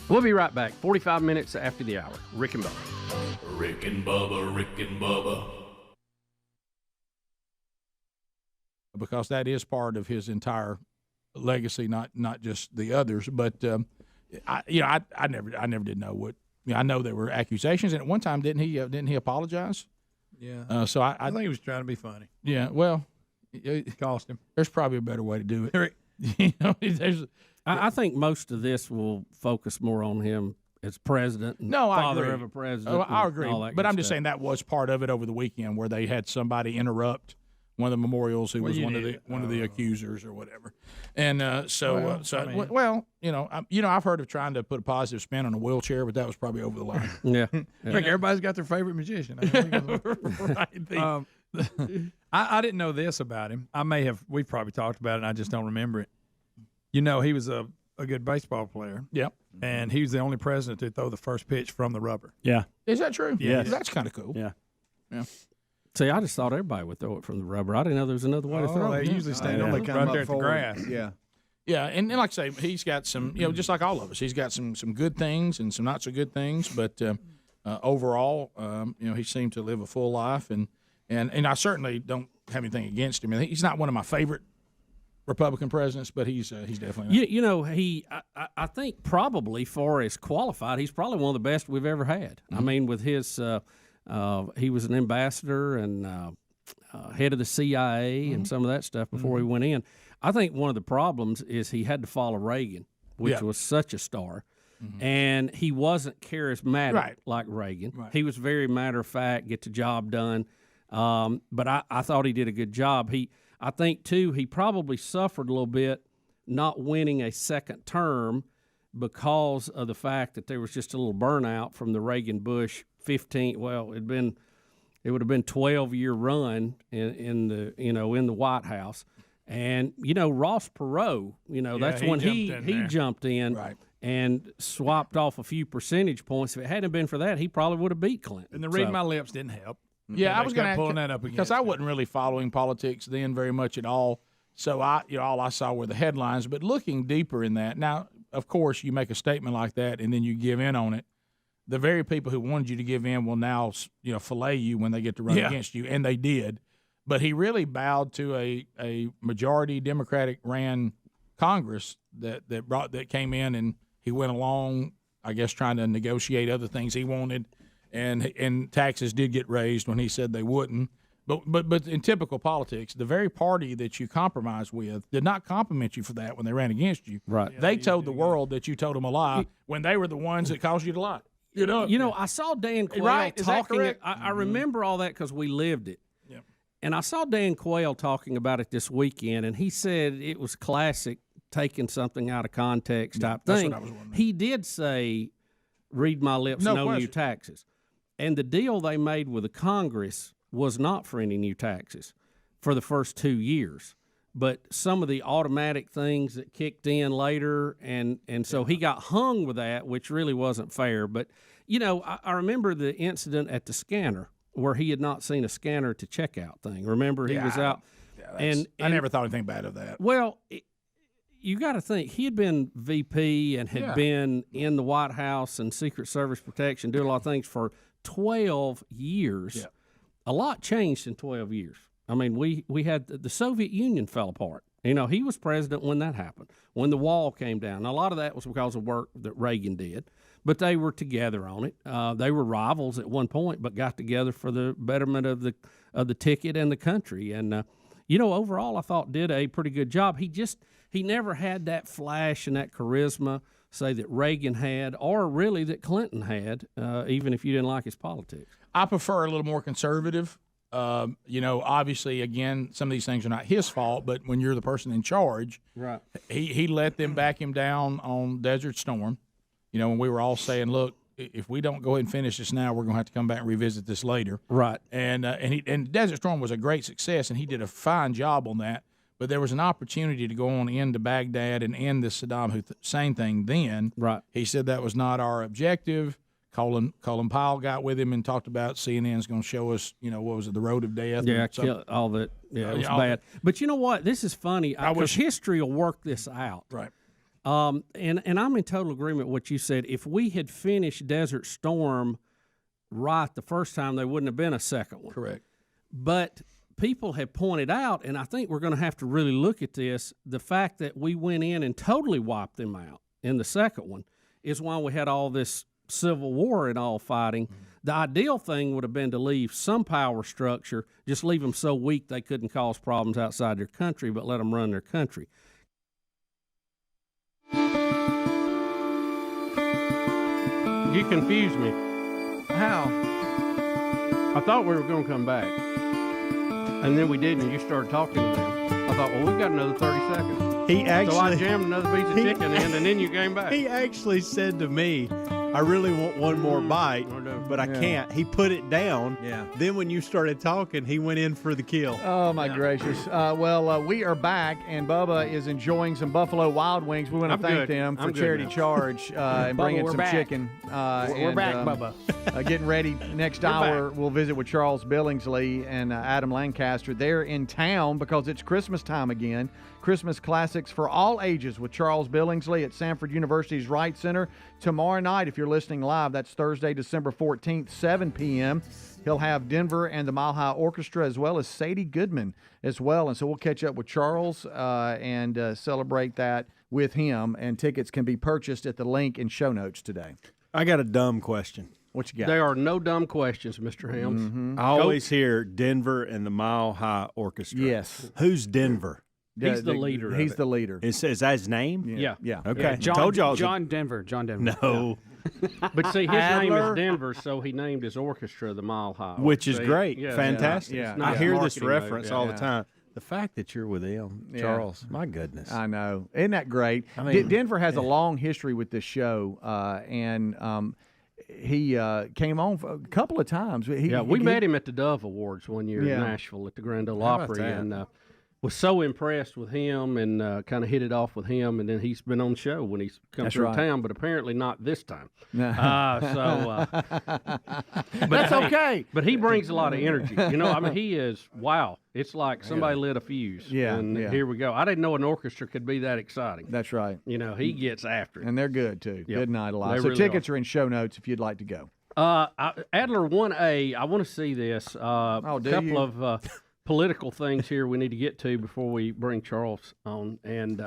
We'll be right back, 45 minutes after the hour. Rick and Bubba. Rick and Bubba, Rick and Bubba. Because that is part of his entire legacy, not just the others. But I never did know what. I know there were accusations, and at one time didn't he apologize? Yeah. So I think he was trying to be funny. Yeah. Well, it cost him. There's probably a better way to do it. I think most of this will focus more on him as president and father of a president. I agree. But I'm just saying saying that was part of it over the weekend where they had somebody interrupt one of the memorials who was one of the accusers or whatever. And I've heard of trying to put a positive spin on a wheelchair, but that was probably over the line. Yeah. Like everybody's got their favorite magician. Right. I didn't know this about him. We've probably talked about it and I just don't remember it. He was a good baseball player. Yep. And he was the only president to throw the first pitch from the rubber. Yeah. Is that true? Yes. That's kind of cool. Yeah. Yeah. See, I just thought everybody would throw it from the rubber. I didn't know there was another way to throw it. They usually stand on right there at the grass. Yeah. Yeah, and like I say, he's got some, just like all of us, he's got some good things and some not so good things. But overall, he seemed to live a full life, and I certainly don't have anything against him. I mean, he's not one of my favorite Republican presidents, but he's definitely not. I think probably for as qualified, he's probably one of the best we've ever had. Mm-hmm. I mean, with his he was an ambassador and head of the CIA and some of that stuff before he went in. I think one of the problems is he had to follow Reagan, which was such a star, and he wasn't charismatic like Reagan. Right. He was very matter of fact, get the job done. But I thought he did a good job. I think too he probably suffered a little bit not winning a second term because of the fact that there was just a little burnout from the Reagan-Bush 15. Well, it would have been 12-year run in the White House. And, Ross Perot, that's when he jumped in and swapped off a few percentage points. If it hadn't been for that, he probably would have beat Clinton. And the reading my lips didn't help. Yeah, I was going to pulling that up because I wasn't really following politics then very much at all. So all I saw were the headlines. But looking deeper in that, now, of course, you make a statement like that and then you give in on it. The very people who wanted you to give in will now, fillet you when they get to run against you, and they did. But he really bowed to a majority Democratic ran Congress that came in, and he went along, I guess, trying to negotiate other things he wanted, and taxes did get raised when he said they wouldn't. But in typical politics, the very party that you compromised with did not compliment you for that when they ran against you. Right. They told the world that you told them a lie when they were the ones that caused you to lie. I saw Dan Quayle talking. I remember all that because we lived it. Yeah. And I saw Dan Quayle talking about it this weekend, and he said it was classic taking something out of context type thing. That's what I was wondering. He did say, read my lips, no new taxes. And the deal they made with the Congress was not for any new taxes for the first 2 years. But some of the automatic things that kicked in later, and so he got hung with that, which really wasn't fair. But, I remember the incident at the scanner where he had not seen a scanner to checkout thing. Remember, he was out. And I never thought anything bad of that. Well, you got to think, he had been VP and had been in the White House and Secret Service protection, doing a lot of things for 12 years. Yeah. A lot changed in 12 years. I mean, we had the Soviet Union fell apart. He was president when that happened, when the wall came down. Now, a lot of that was because of work that Reagan did, but they were together on it. They were rivals at one point, but got together for the betterment of the ticket and the country. And overall, I thought did a pretty good job. He never had that flash and that charisma, say, that Reagan had, or really that Clinton had, even if you didn't like his politics. I prefer a little more conservative. Obviously, again, some of these things are not his fault, but when you're the person in charge, right? He let them back him down on Desert Storm. When we were all saying, look, if we don't go ahead and finish this now, we're going to have to come back and revisit this later. Right. And Desert Storm was a great success, and he did a fine job on that. But there was an opportunity to go on into Baghdad and end the Saddam Hussein thing then. Right. He said that was not our objective. Colin Powell got with him and talked about CNN's going to show us, what was it, the road of death? Yeah, all that. Yeah, it was bad. But you know what? This is funny because history will work this out. Right. And I'm in total agreement with what you said. If we had finished Desert Storm right the first time, there wouldn't have been a second one. Correct. But people have pointed out, and I think we're going to have to really look at this, the fact that we went in and totally wiped them out in the second one is why we had all this Civil War and all fighting. The ideal thing would have been to leave some power structure, just leave them so weak they couldn't cause problems outside their country, but let them run their country. You confused me. How? I thought we were going to come back. And then we didn't, and you started talking to them. I thought, well, we've got another 30 seconds. So I jammed another piece of chicken in, and then you came back. He actually said to me, I really want one more bite, but I can't. He put it down. Yeah. Then when you started talking, he went in for the kill. Oh, my gracious. We are back, and Bubba is enjoying some Buffalo Wild Wings. We want to thank them for Charity Charge and bringing some chicken. We're back, Bubba. Getting ready. Next hour, we'll visit with Charles Billingsley and Adam Lancaster. They're in town because it's Christmas time again. Christmas classics for all ages with Charles Billingsley at Samford University's Wright Center. Tomorrow night, if you're listening live, that's Thursday, December 14th, 7 p.m. He'll have Denver and the Mile High Orchestra as well as Sadie Goodman as well. And so we'll catch up with Charles and celebrate that with him. And tickets can be purchased at the link in show notes today. I got a dumb question. What you got? There are no dumb questions, Mr. Helms. Mm-hmm. I always hear Denver and the Mile High Orchestra. Yes. Who's Denver? He's the leader. He's the leader. Is that his name? Yeah. Okay. John Denver. No. But see, his name is Denver, so he named his orchestra the Mile High. Which is great. Yeah, Fantastic. Yeah. I hear this marketing reference mode. all the time. The fact that you're with him, Charles, my goodness. I know. Isn't that great? I mean, Denver has a long history with this show, and he came on a couple of times. We met him at the Dove Awards one year Yeah. in Nashville at the Grand Ole How about Opry, that? and was so impressed with him and kind of hit it off with him. And then he's been on the show when he's come That's through right. town, but apparently not this time. But That's okay. But he brings a lot of energy. You know, I mean, he is, wow. It's like somebody lit a fuse. Yeah, And yeah. here we go. I didn't know an orchestra could be that exciting. That's right. You know, he gets after it. And they're good, too. Yep. Good night, alive. They So really tickets are in show notes if you'd like to go. Adler 1A, I want to see this. do couple you? of political things here we need to get to before we bring Charles on. And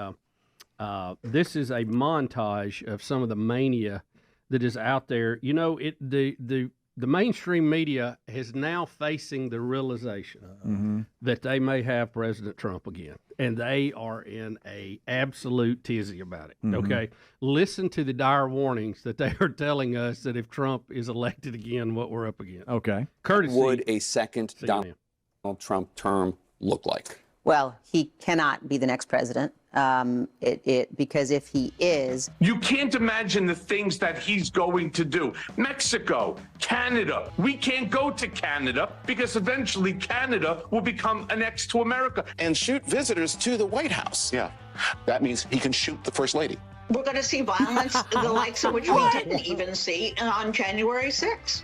this is a montage of some of the mania that is out there. You know, the mainstream media is now facing the realization that they may have President Trump again. And they are in a absolute tizzy about it, okay? Listen to the dire warnings that they are telling us that if Trump is elected again, what we're up against. Okay. Courtesy. Would a second Donald Trump term look like? Well, he cannot be the next president because if he is... You can't imagine the things that he's going to do. Mexico, Canada. We can't go to Canada because eventually Canada will become annexed to America. And shoot visitors to the White House. Yeah. That means he can shoot the First Lady. We're going to see violence, the likes of which we didn't even see on January 6th.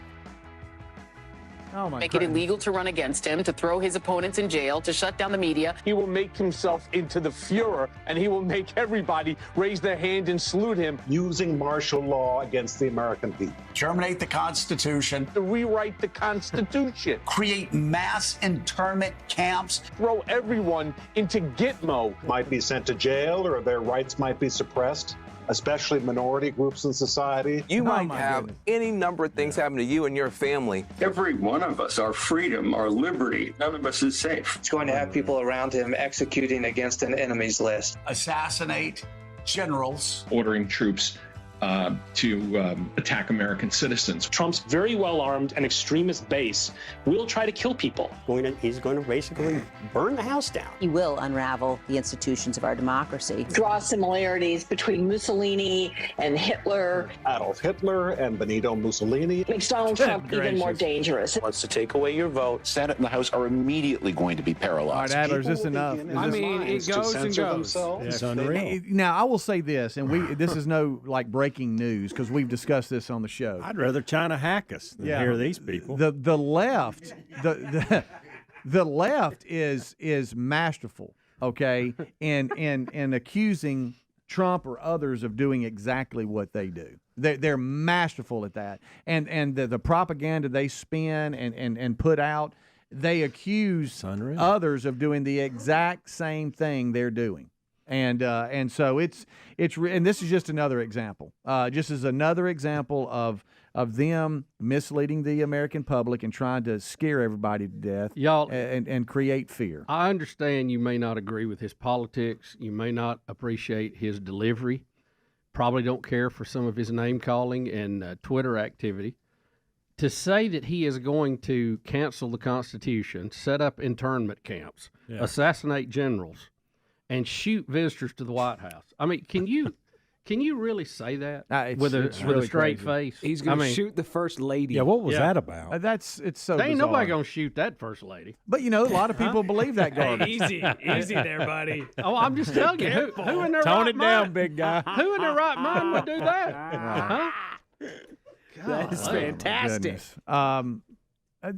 Oh my Make it illegal to run against him, to throw his opponents in jail, to shut down the media. He will make himself into the Fuhrer, and he will make everybody raise their hand and salute him. Using martial law against the American people. Terminate the Constitution. To rewrite the Constitution. Create mass internment camps. Throw everyone into Gitmo. Might be sent to jail, or their rights might be suppressed, especially minority groups in society. You might have any number of things happen to you and your family. Every one of us, our freedom, our liberty, none of us is safe. He's going to have people around him executing against an enemy's list. Assassinate generals. Ordering troops to attack American citizens. Trump's very well-armed and extremist base will try to kill people. He's going to basically burn the house down. He will unravel the institutions of our democracy. Draw similarities between Mussolini and Hitler. Adolf Hitler and Benito Mussolini. Makes Donald Trump even more dangerous. Wants to take away your vote. Senate and the House are immediately going to be paralyzed. All right, Adler, is this enough? I mean, it goes and goes. It's unreal. Now, I will say this, and this is no like breaking news because we've discussed this on the show. I'd rather China hack us than hear these people. The left, the left is masterful, okay, in accusing Trump or others of doing exactly what they do. They're masterful at that, and the propaganda they spin and put out, they accuse others of doing the exact same thing they're doing. And so and this is just another example. Just as another example of them misleading the American public and trying to scare everybody to death, y'all, and create fear. I understand you may not agree with his politics. You may not appreciate his delivery. Probably don't care for some of his name calling and Twitter activity. To say that he is going to cancel the Constitution, set up internment camps, assassinate generals, and shoot visitors to the White House. I mean, can you really say that with a straight face? He's going to shoot the first lady. Yeah, what was that about? It's so There ain't bizarre. nobody going to shoot that first lady. But, a lot of people believe that garbage. Easy there, buddy. Oh, I'm just telling you, who in their Tone right it down, mind, big guy. Who in their right mind would do that? Huh? That is fantastic.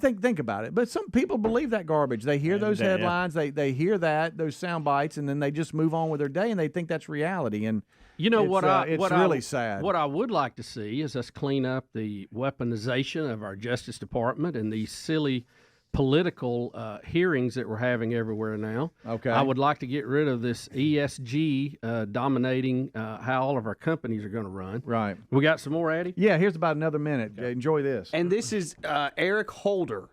Think about it. But some people believe that garbage. They hear those headlines, they hear those sound bites, and then they just move on with their day, and they think that's reality. And it's really sad. What I would like to see is us clean up the weaponization of our Justice Department and these silly political hearings that we're having everywhere now. Okay. I would like to get rid of this ESG dominating how all of our companies are going to run. Right. We got some more, Eddie? Yeah, here's about another minute. Enjoy this. And this is Eric Holder,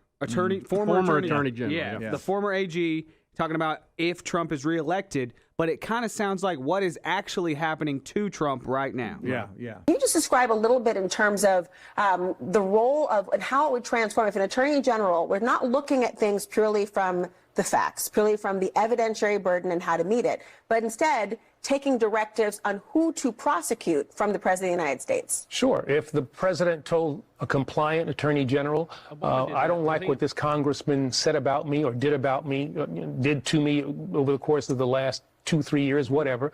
former attorney general. Yeah. The former AG, talking about if Trump is reelected, but it kind of sounds like what is actually happening to Trump right now. Yeah. Can you just describe a little bit in terms of the role of and how it would transform if an attorney general, we're not looking at things purely from the facts, purely from the evidentiary burden and how to meet it, but instead taking directives on who to prosecute from the President of the United States? Sure. If the president told a compliant attorney general, I don't like what this congressman said about me or did about me, did to me over the course of the last 2-3 years, whatever,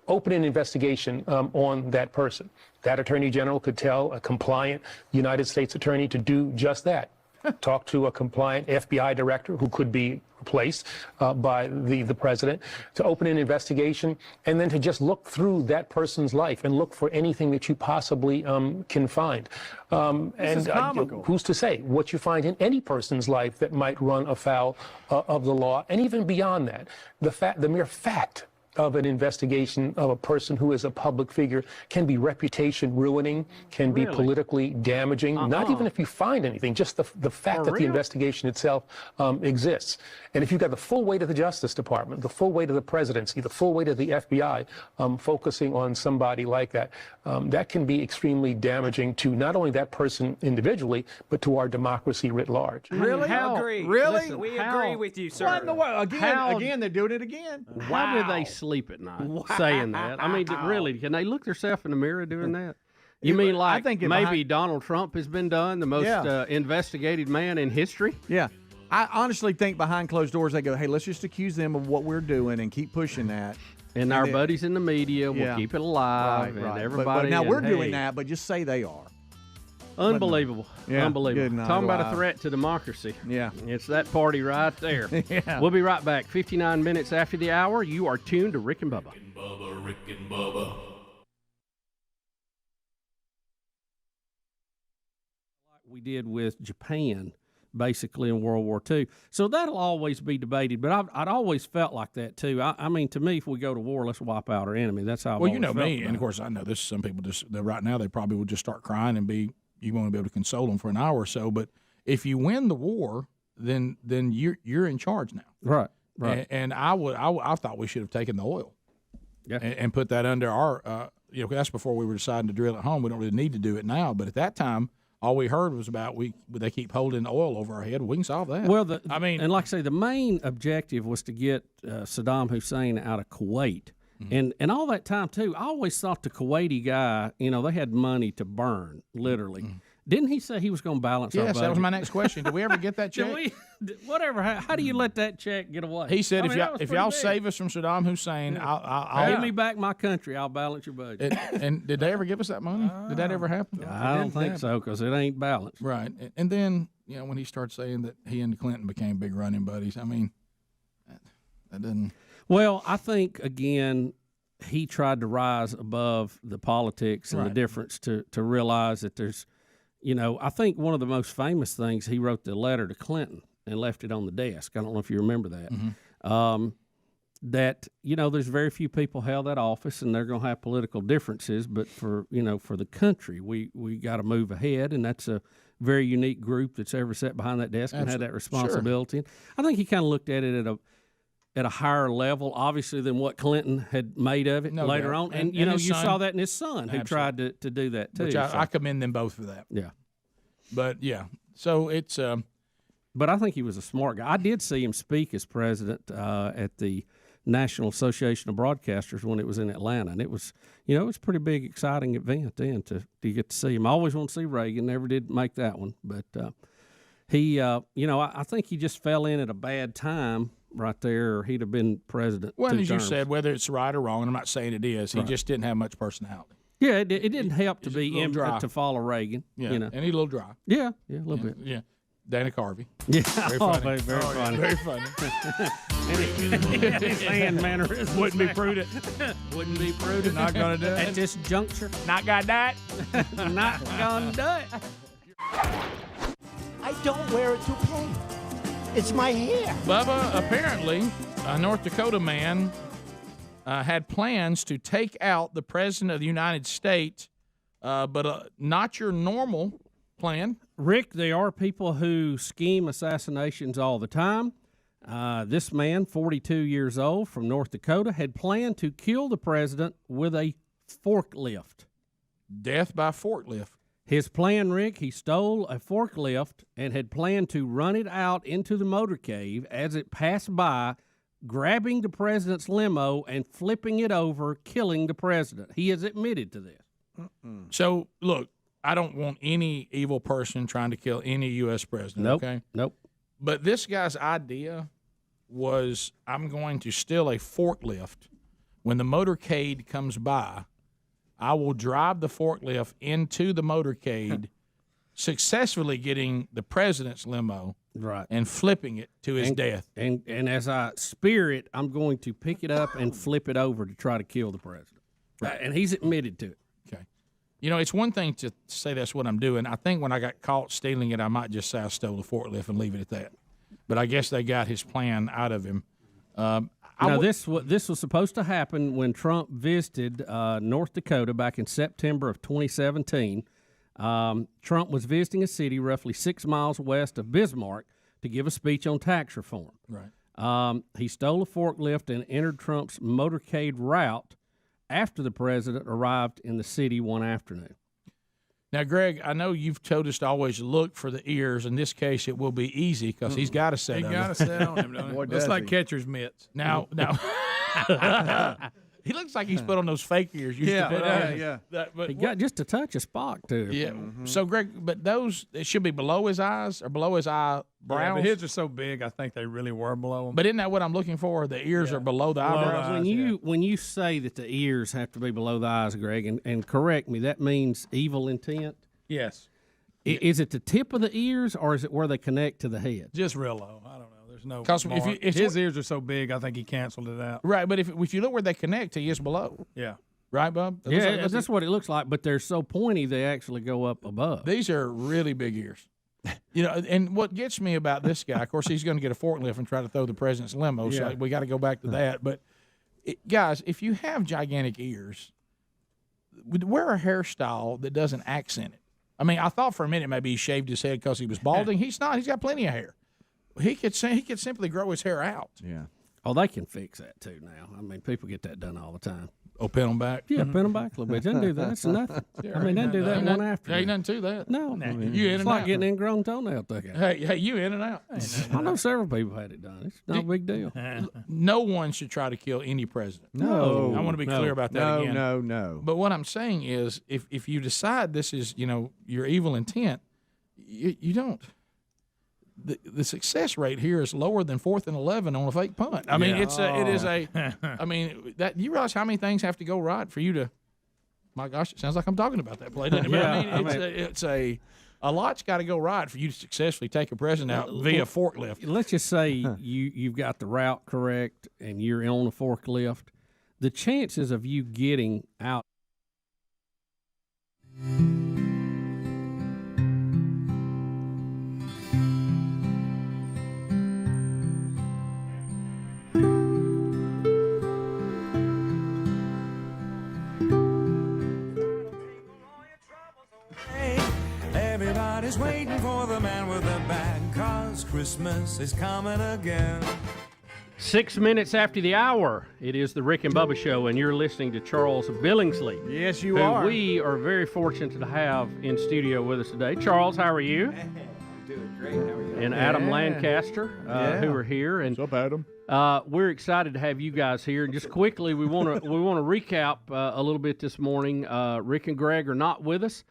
open an investigation on that person. That attorney general could tell a compliant United States attorney to do just that. Talk to a compliant FBI director who could be replaced by the president, to open an investigation, and then to just look through that person's life and look for anything that you possibly can find. Who's to say what you find in any person's life that might run afoul of the law, and even beyond that, the mere fact of an investigation of a person who is a public figure can be reputation ruining, can be politically damaging, not even if you find anything, just the fact that the investigation itself exists. And if you've got the full weight of the Justice Department, the full weight of the presidency, the full weight of the FBI focusing on somebody like that, that can be extremely damaging to not only that person individually, but to our democracy writ large. Really? Agree. Really? Listen, we agree with you, sir. What in the world? Again, they're doing it again. How do they sleep at night saying that? I mean, really, can they look themselves in the mirror doing that? You mean like maybe Donald Trump has been done, the most investigated man in history? Yeah. I honestly think behind closed doors they go, hey, let's just accuse them of what we're doing and keep pushing that. And our buddies in the media will keep it alive, and everybody. But now we're doing that, but just say they are. Unbelievable. Yeah, Unbelievable. good night, Talking about alive. a threat to democracy. Yeah. It's that party right there. Yeah. We'll be right back. 59 minutes after the hour, you are tuned to Rick and Bubba. Rick and Bubba. We did with Japan, basically, in World War II. So that'll always be debated, but I'd always felt like that, too. I mean, to me, if we go to war, let's wipe out our enemy. That's how I've Well, you always know felt me, about and it. of course, I know this. Some people right now, they probably will just start crying and you won't be able to console them for an hour or so. But if you win the war, then you're in charge now. Right, right. And I thought we should have taken the oil, yeah, and put that under our. That's before we were deciding to drill at home. We don't really need to do it now, but at that time, all we heard was about they keep holding the oil over our head. We can solve that. Well, and like I say, the main objective was to get Saddam Hussein out of Kuwait. Mm-hmm. And all that time, too, I always thought the Kuwaiti guy, they had money to burn, literally. Mm-hmm. Didn't he say he was going to balance our budget? Yes, that was my next question. Did we ever get that check? Whatever. How do you let that check get away? He said, if y'all save us from Saddam Hussein, I'll give me back my country. I'll balance your budget. And did they ever give us that money? Did that ever happen? I don't think so, because it ain't balanced. Right. And then, when he started saying that he and Clinton became big running buddies, I mean, that didn't. Well, I think, again, he tried to rise above the politics and the difference to realize that there's, I think one of the most famous things, he wrote the letter to Clinton and left it on the desk. I don't know if you remember that. Mm-hmm. that, there's very few people held that office, and they're going to have political differences. But for the country, we got to move ahead, and that's a very unique group that's ever sat behind that desk and had that responsibility. Sure. I think he kind of looked at it at a higher level, obviously, than what Clinton had made of it later on. And you saw that in his son, who tried to do that too. Which I commend them both for that. Yeah. But, so it's but I think he was a smart guy. I did see him speak as president at the National Association of Broadcasters when it was in Atlanta, and it was it was a pretty big, exciting event then to get to see him. I always want to see Reagan, never did make that one, but he I think he just fell in at a bad time right there, or he'd have been president. Well, as terms. you said, whether it's right or wrong, and I'm not saying it is, he just didn't have much personality. Yeah, it didn't help to be to follow Reagan. Yeah, and he's a little dry. Yeah, a little bit. Yeah. Dana Carvey. Yeah, very funny. Very funny. Very funny. His hand mannerisms wouldn't be prudent. Wouldn't be prudent. Not gonna do it at this juncture. Not gonna do it. Not gonna do it. I don't wear a toupee. It's my hair. Bubba, apparently, a North Dakota man had plans to take out the president of the United States, but not your normal plan. Rick, there are people who scheme assassinations all the time. This man, 42 years old, from North Dakota, had planned to kill the president with a forklift. Death by forklift. His plan, Rick, he stole a forklift and had planned to run it out into the motorcade as it passed by, grabbing the president's limo and flipping it over, killing the president. He has admitted to this. So, look, I don't want any evil person trying to kill any U.S. president, Nope. okay? Nope. But this guy's idea was, I'm going to steal a forklift. When the motorcade comes by, I will drive the forklift into the motorcade, successfully getting the president's limo right, and flipping it to his death. And as I spear it, I'm going to pick it up and flip it over to try to kill the president. Right. And he's admitted to it. Okay. It's one thing to say that's what I'm doing. I think when I got caught stealing it, I might just say I stole the forklift and leave it at that. But I guess they got his plan out of him. This was supposed to happen when Trump visited North Dakota back in September of 2017. Trump was visiting a city roughly 6 miles west of Bismarck to give a speech on tax reform. Right. He stole a forklift and entered Trump's motorcade route after the president arrived in the city one afternoon. Now, Greg, I know you've told us to always look for the ears. In this case, it will be easy because he's got to set He got to set on him, don't he? Looks like catcher's mitts. Now, he looks like he's put on those fake ears. Used to put on. He got just a touch of Spock, too. Yeah. So, Greg, but those, it should be below his eyes or below his eyebrows. Yeah, but his are so big, I think they really were below him. But isn't that what I'm looking for? The ears are below the eyebrows? When you say that the ears have to be below the eyes, Greg, and correct me, that means evil intent? Yes. Is it the tip of the ears, or is it where they connect to the head? Just real low. I don't know. There's no. 'Cause mark. if his ears are so big, I think he canceled it out. Right, but if you look where they connect, he is below. Yeah. Right, Bub? Yeah, that's what it looks like, but they're so pointy they actually go up above. These are really big ears. And what gets me about this guy, of course, he's going to get a forklift and try to throw the president's limo, so we got to go back to that. But, guys, if you have gigantic ears, wear a hairstyle that doesn't accent it. I mean, I thought for a minute maybe he shaved his head because he was balding. He's not. He's got plenty of hair. He could simply grow his hair out. Yeah. Oh, they can fix that, too, now. I mean, people get that done all the time. Oh, pin them back? Yeah, pin them back a little bit. Doesn't do that. It's nothing. I mean, they do that one after. Ain't nothing to that. No. You in it's and like out. getting ingrown toenail took out. Hey, you in and out. I know several people had it done. It's not a big deal. No one should try to kill any president. No. I want to be clear about that again. No. But what I'm saying is, if you decide this is, your evil intent, you don't. The success rate here is lower than 4th and 11 on a fake punt. I mean, you realize how many things have to go right for you to. My gosh, it sounds like I'm talking about that play, doesn't it? But it's a lot's got to go right for you to successfully take a president out via forklift. Let's just say you've got the route correct and you're on a forklift. The chances of you getting out. Everybody's waiting for the man with the bag, 'cause Christmas is coming again. 6 minutes after the hour, it is the Rick and Bubba Show, and you're listening to Charles Billingsley. Yes, you who are. We are very fortunate to have in studio with us today. Charles, how are you? I'm doing great. How are you? And Adam Lancaster, who are here. And what's up, Adam? We're excited to have you guys here. And just quickly, we want to recap a little bit this morning. Rick and Greg are not with us.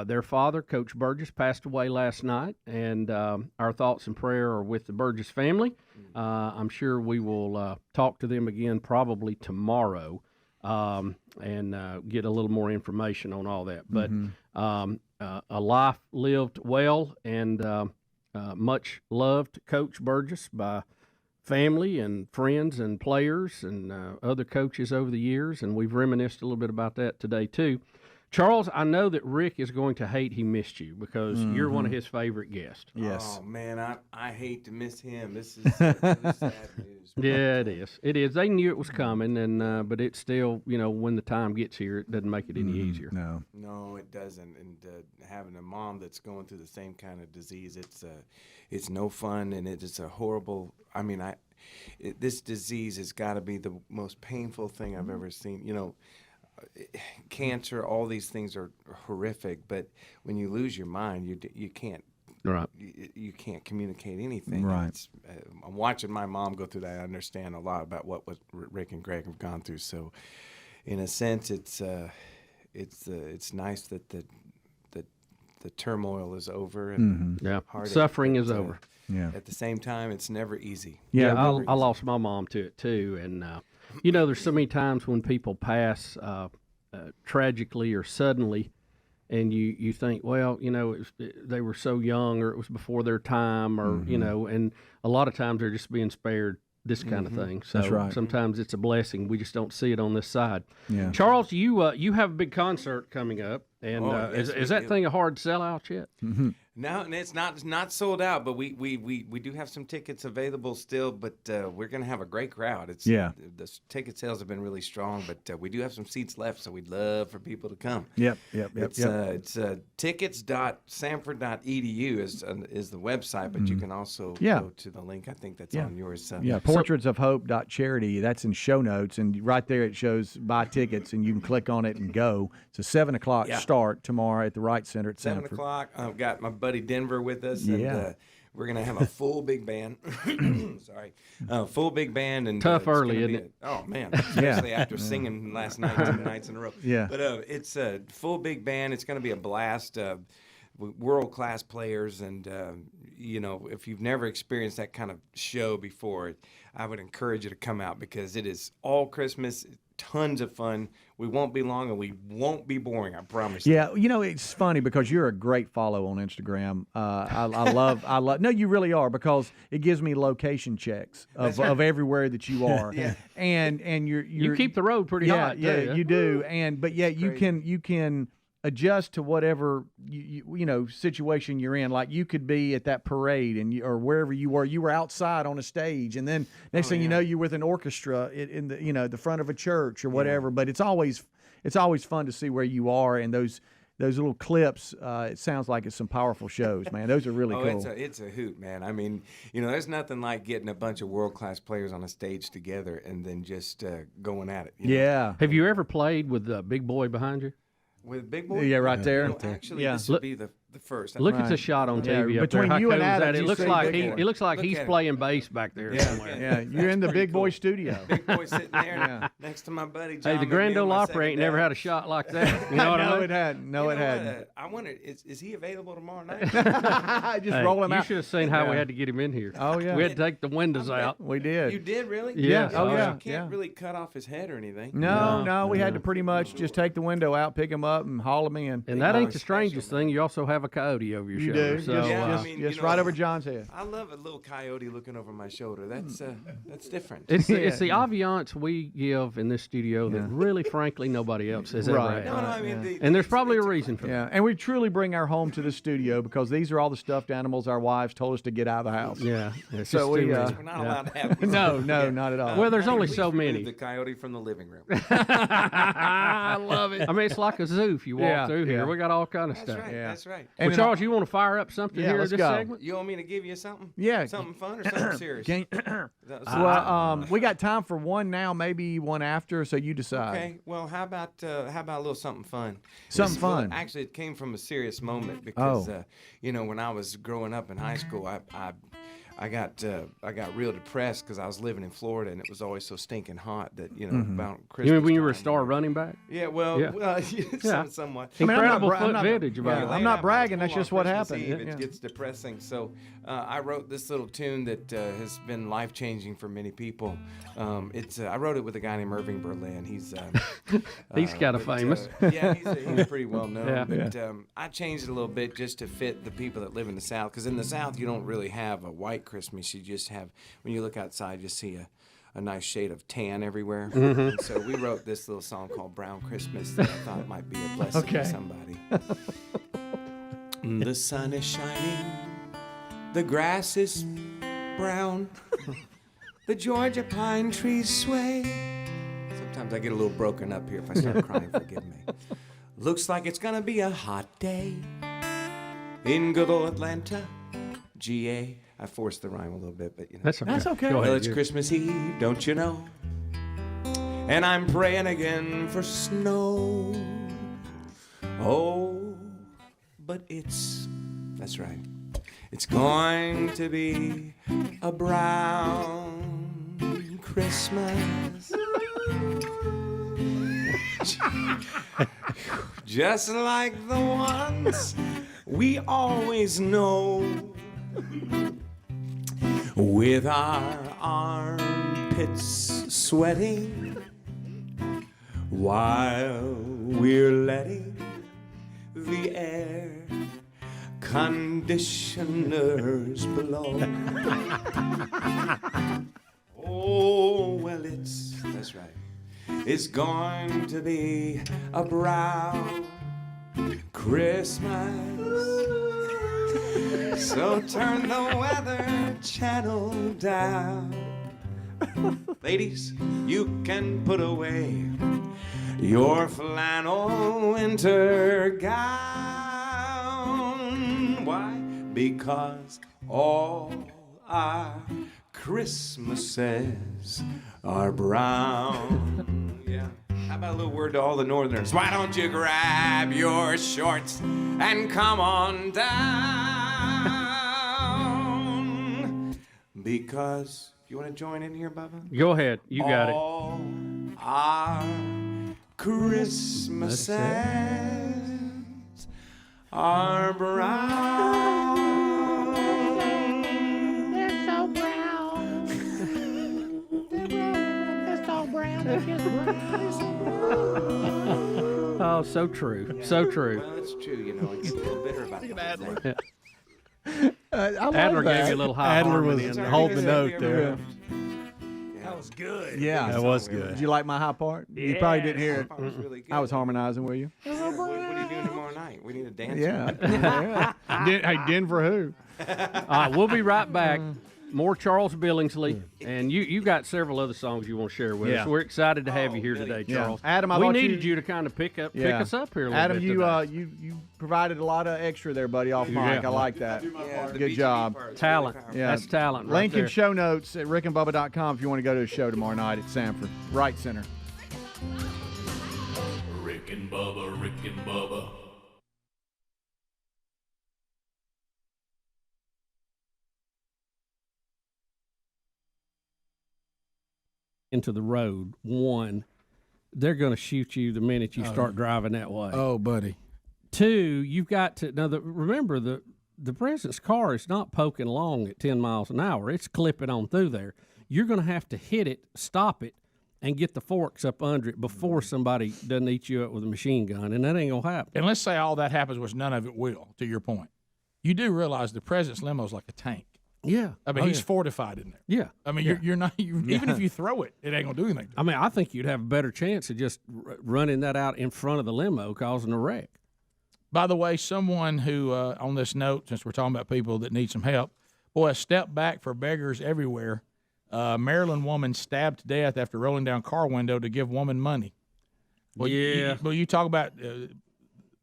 Their father, Coach Burgess, passed away last night, and our thoughts and prayer are with the Burgess family. I'm sure we will talk to them again probably tomorrow and get a little more information on all that. But a life lived well and much loved Coach Burgess by family and friends and players and other coaches over the years, and we've reminisced a little bit about that today too. Charles, I know that Rick is going to hate he missed you because you're one of his favorite guests. Yes. Oh, man, I hate to miss him. This is really sad news. Yeah, it is. It is. They knew it was coming, and but it's still, when the time gets here, it doesn't make it any easier. No. No, it doesn't. And having a mom that's going through the same kind of disease, it's no fun, and it's a horrible. I mean, this disease has got to be the most painful thing I've ever seen. Cancer, all these things are horrific, but when you lose your mind, you can't. Right. You can't communicate anything. Right. I'm watching my mom go through that. I understand a lot about what Rick and Greg have gone through. So, in a sense, it's nice that the turmoil is over and suffering is over. Yeah. At the same time, it's never easy. Yeah, I lost my mom to it too, and there's so many times when people pass tragically or suddenly, and you think, well, they were so young, or it was before their time, or and a lot of times they're just being spared this kind of thing. So That's right. sometimes it's a blessing. We just don't see it on this side. Yeah. Charles, you have a big concert coming up, and yes, is that thing a hard sellout yet? No, and it's not sold out, but we do have some tickets available still. But we're going to have a great crowd. The ticket sales have been really strong, but we do have some seats left, so we'd love for people to come. Yep. It's tickets.samford.edu is the website, but you can also go to the link. I think that's on yours. portraitsofhope.charity. That's in show notes, and right there it shows buy tickets, and you can click on it and go. It's a 7:00 start tomorrow at the Wright Center at 7 Sanford. o'clock. I've got my buddy Denver with us, and we're going to have a full big band. Full big band. And tough early, isn't it? Oh, man, especially after singing last night 2 nights in a row. Yeah. But it's a full big band. It's going to be a blast. World-class players, and, if you've never experienced that kind of show before, I would encourage you to come out because it is all Christmas, tons of fun. We won't be long, and we won't be boring, I promise you. Yeah, it's funny because you're a great follow on Instagram. I love. No, you really are, because it gives me location checks of everywhere that you are. And you keep the road pretty hot. Yeah, you do. But you can adjust to whatever situation you're in. Like you could be at that parade or wherever you were. You were outside on a stage, and then next thing you know, you're with an orchestra in the the front of a church or whatever. But it's always fun to see where you are, and those little clips. It sounds like it's some powerful shows, man. Those are really cool. It's a hoot, man. I mean, there's nothing like getting a bunch of world-class players on a stage together and then just going at it. Yeah. Have you ever played with the big boy behind you? With Big Boy? Yeah, right there. Actually, this would be the first. Look at the shot on TV up there. Between you and Adam, it looks like he's playing bass back there somewhere. Yeah, you're in the Big Boy studio. Big Boy sitting there next to my buddy John. Hey, the Grand Ole Opry ain't never had a shot like that. You know what I mean? It hadn't. I wonder, is he available tomorrow night? Just roll him out. You should have seen how we had to get him in here. Oh, yeah. We had to take the windows out. We did. You did, really? Yeah. Oh, yeah. You can't really cut off his head or anything. No, we had to pretty much just take the window out, pick him up, and haul him in. And that ain't the strangest thing. You also have a coyote over your shoulder. You do. So, just right over John's head. I love a little coyote looking over my shoulder. That's different. It's the ambiance we give in this studio that really, frankly, nobody else has ever had. No, I mean, and there's probably a reason for that. Yeah, and we truly bring our home to the studio because these are all the stuffed animals our wives told us to get out of the house. Yeah. So we're not allowed to have these. No, not at all. Well, there's only so many. The coyote from the living room. I love it. I mean, it's like a zoo if you walk through here. We got all kind of stuff. That's right. Well, Charles, you want to fire up something Yeah, here in let's this go. segment? You want me to give you something? Yeah. Something fun or something serious? Well, we got time for one now, maybe one after, so you decide. Okay. Well, how about a little something fun? Something fun. Well, actually, it came from a serious moment because Oh. when I was growing up in high school, I got real depressed because I was living in Florida and it was always so stinking hot that about Christmas. You mean when you were a star running back? Yeah, well, somewhat. Incredible foot vintage. I'm not bragging. That's just what happened. It gets depressing. So I wrote this little tune that has been life-changing for many people. I wrote it with a guy named Irving Berlin. He's kind of famous. Yeah, he's pretty well known. Yeah. But I changed it a little bit just to fit the people that live in the South. Because in the South, you don't really have a white Christmas. You just have, when you look outside, you see a nice shade of tan everywhere. Mhm. And so we wrote this little song called Brown Christmas that I thought might be a blessing to somebody. The sun is shining, the grass is brown, the Georgia pine trees sway. Sometimes I get a little broken up here. If I start crying, forgive me. Looks like it's gonna be a hot day in good old Atlanta, GA. I forced the rhyme a little bit, but That's okay. That's okay. Go Well, ahead, it's you. Christmas Eve, don't you know? And I'm praying again for snow. Oh, but that's right. It's going to be a brown Christmas. Just like the ones we always know. With our armpits sweating while we're letting the air conditioners blow. Oh, well, that's right. It's going to be a brown Christmas. So turn the weather channel down. Ladies, you can put away your flannel winter gown. Why? Because all our Christmases are brown. Yeah. How about a little word to all the Northerners? Why don't you grab your shorts and come on down? Because, you want to join in here, Bubba? Go ahead. You got it. All our Christmases are brown. They're so brown. They're so brown. They're just brown. Oh, so true. So true. Well, it's true, I get a little bitter about that. I love Adler that. gave you a little high Adler harmony was in there. holding the note there. That was good. Yeah, that was good. Did you like my high part? You probably didn't hear it. Was really good. I was harmonizing, were you? Yeah, what are you doing tomorrow night? We need a dance. Yeah. Hey, Denver who? All right, we'll be right back. More Charles Billingsley, and you got several other songs you want to share with Yeah. us. We're excited to have you here today, Yeah. Charles. Adam, I we thought needed you to kind of pick us up here a little Adam, bit. you today. you provided a lot of extra there, buddy, off mic. Yeah. I like that. Yeah, the Good BGB job. part's Talent. really powerful. Yeah. That's talent right Link in there. show notes at rickandbubba.com if you want to go to a show tomorrow night at Sanford. Right Center. Rick and Bubba, Rick and Bubba. into the road, one, they're going to shoot you the minute you start driving that way. Oh, buddy. Two, you've got to remember the president's car is not poking along at 10 miles an hour. It's clipping on through there. You're going to have to hit it, stop it, and get the forks up under it before somebody doesn't eat you up with a machine gun, and that ain't going to happen. And let's say all that happens, which none of it will, to your point. You do realize the president's limo is like a tank. Yeah. I mean, he's fortified in there. Yeah. I mean, Yeah. you're not, even if you throw it, it ain't going to do anything. I mean, I think you'd have a better chance of just running that out in front of the limo, causing a wreck. By the way, someone who, on this note, since we're talking about people that need some help, boy, a step back for beggars everywhere. Maryland woman stabbed to death after rolling down car window to give woman money. Well, Yeah. you talk about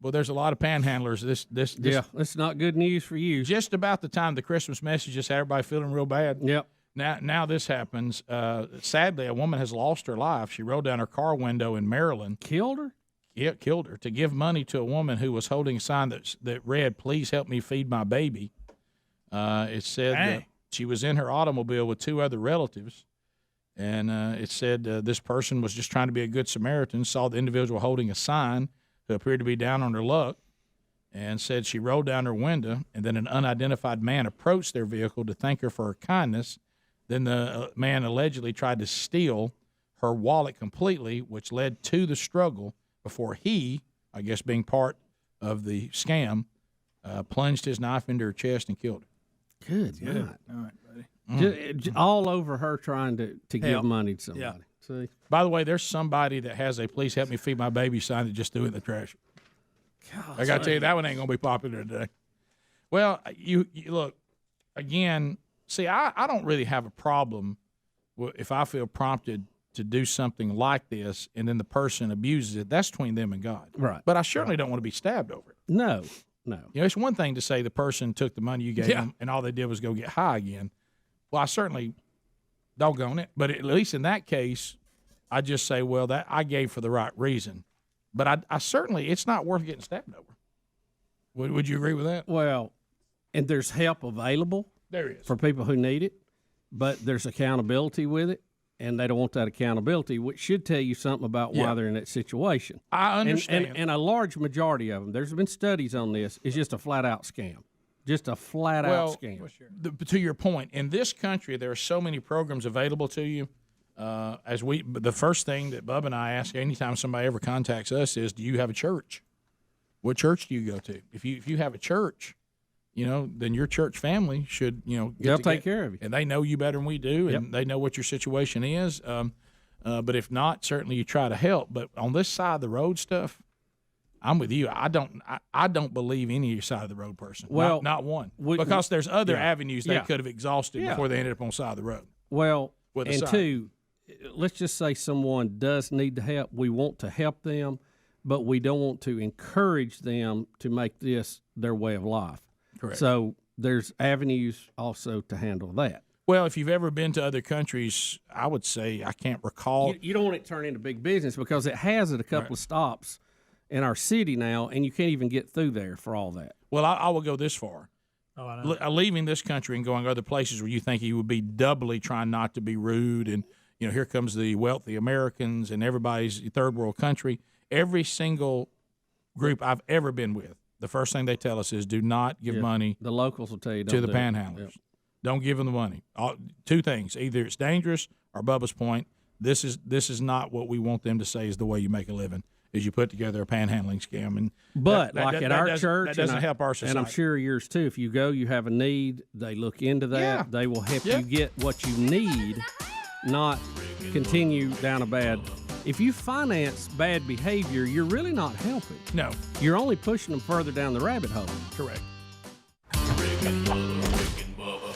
Well, there's a lot of panhandlers. This Yeah, that's not good news for you. Just about the time the Christmas messages had everybody feeling real bad. Yep. Now this happens. Sadly, a woman has lost her life. She rolled down her car window in Maryland. Killed her? Yeah, killed her to give money to a woman who was holding a sign that read, "Please help me feed my baby." It said that she was in her automobile with two other relatives, and it said this person was just trying to be a good Samaritan, saw the individual holding a sign who appeared to be down on her luck, and said she rolled down her window, and then an unidentified man approached their vehicle to thank her for her kindness. Then the man allegedly tried to steal her wallet completely, which led to the struggle before he, I guess being part of the scam, plunged his knife into her chest and killed her. Good night. All right, buddy. All over her trying to give money to somebody. Yeah. See? By the way, there's somebody that has a "Please help me feed my baby" sign that just threw it in the trash. I got to tell you, that one ain't going to be popular today. Well, you look, again, see, I don't really have a problem if I feel prompted to do something like this and then the person abuses it. That's between them and God. Right. But I certainly don't want to be stabbed over it. No. You know, it's one thing to say the person took the money you gave them and all they did was go get high again. Well, I certainly doggone it. But at least in that case, I just say, well, that I gave for the right reason. But I certainly, it's not worth getting stabbed over. Would you agree with that? Well, and there's help available. There is. For people who need it, but there's accountability with it, and they don't want that accountability, which should tell you something about why they're in that situation. I understand. And a large majority of them, there's been studies on this, is just a flat-out scam. Just a flat-out scam. To your point, in this country, there are so many programs available to you. The first thing that Bubba and I ask anytime somebody ever contacts us is, do you have a church? What church do you go to? If you have a church, then your church family should, they'll take care of you. And they know you better than we do, and they know what your situation is. But if not, certainly you try to help. But on this side of the road stuff, I'm with you. I don't believe any side of the road person. Well, not one. Because there's other avenues they could have exhausted before they ended up on the side of the road. Well, and two, let's just say someone does need the help. We want to help them, but we don't want to encourage them to make this their way of life. Correct. So there's avenues also to handle that. Well, if you've ever been to other countries, I would say, I can't recall. You don't want it to turn into big business because it has at a couple of stops in our city now, and you can't even get through there for all that. Well, I will go this far. Leaving this country and going other places where you think you would be doubly trying not to be rude, and here comes the wealthy Americans and everybody's third world country. Every single group I've ever been with, the first thing they tell us is, do not give money. The locals will tell you to the panhandlers. Don't give them the money. Two things: either it's dangerous, or Bubba's point, this is not what we want them to say is the way you make a living. Is you put together a panhandling scam, but at our church, that doesn't help our society. And I'm sure yours too. If you go, you have a need. They look into that. Yeah. They will help you get what you need, not continue down a bad. If you finance bad behavior, you're really not helping. No, you're only pushing them further down the rabbit hole. Correct. Rick and Bubba. 'Bubba.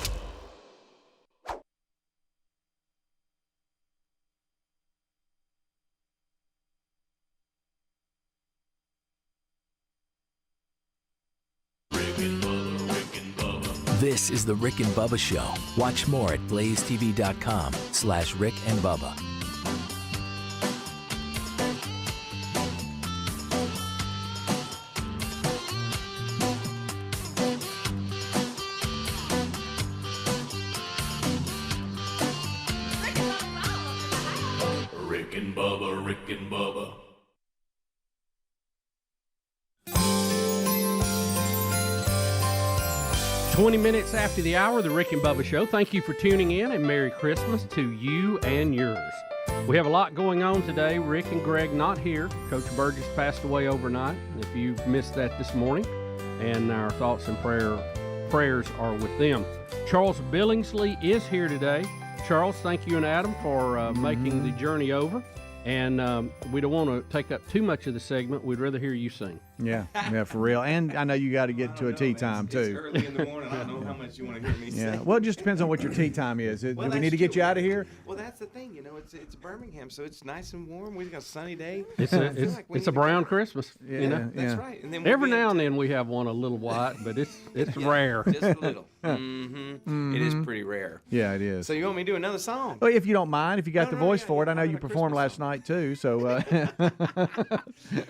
This is the Rick and Bubba Show. Watch more at blazetv.com/Rick and Bubba. Rick and Bubba, Rick and Bubba. "20 minutes after the hour, the Rick and Bubba Show. Thank you for tuning in, and Merry Christmas to you and yours. We have a lot going on today. Rick and Greg not here. Coach Burgess passed away overnight, if you've missed that this morning, and our thoughts and prayers are with them. Charles Billingsley is here today. Charles, thank you and Adam for making the journey over. And we don't want to take up too much of the segment. We'd rather hear you sing. Yeah, for real. And I know you got to get to a tea time, too. It's early in the morning. I don't know how much you want to hear me Yeah, sing. well, it just depends on what your tea time is. Do we that's need to get true. you out of here? Well, that's the thing. It's Birmingham, so it's nice and warm. We've got a sunny day. It's I feel like we a need to brown go. Christmas. You know? That's right. And then Every now and then we have one a little white, but it's rare. Just a little. It is pretty rare. Yeah, it is. So you want me to do another song? Well, if you don't mind, if you got the voice for it. I know you performed last night, too, so...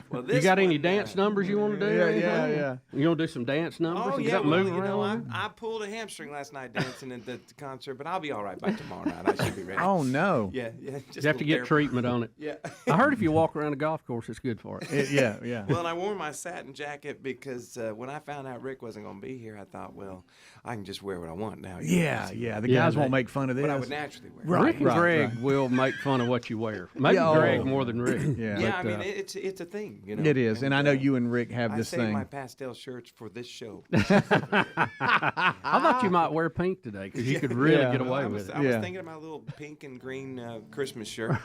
Well, you got any dance numbers you want to do? Yeah. You want to do some dance numbers? Oh, You yeah. got Well, moving around? I pulled a hamstring last night dancing at the concert, but I'll be all right by tomorrow night. I should be ready. Oh, no. Yeah. You have to get treatment on it. Yeah. I heard if you walk around a golf course, it's good for it. Yeah. Well, and I wore my satin jacket because when I found out Rick wasn't going to be here, I thought, well, I can just wear what I want now. Yeah. The guys won't make fun of this. But I would naturally wear. Rick and Greg will make fun of what you wear. Maybe Greg more than Rick. Yeah, I mean, it's a thing, you know. It is, and I know you and Rick have this I saved thing. my pastel shirts for this show. I thought you might wear pink today because you could really get away with it. I was thinking of my little pink and green Christmas shirt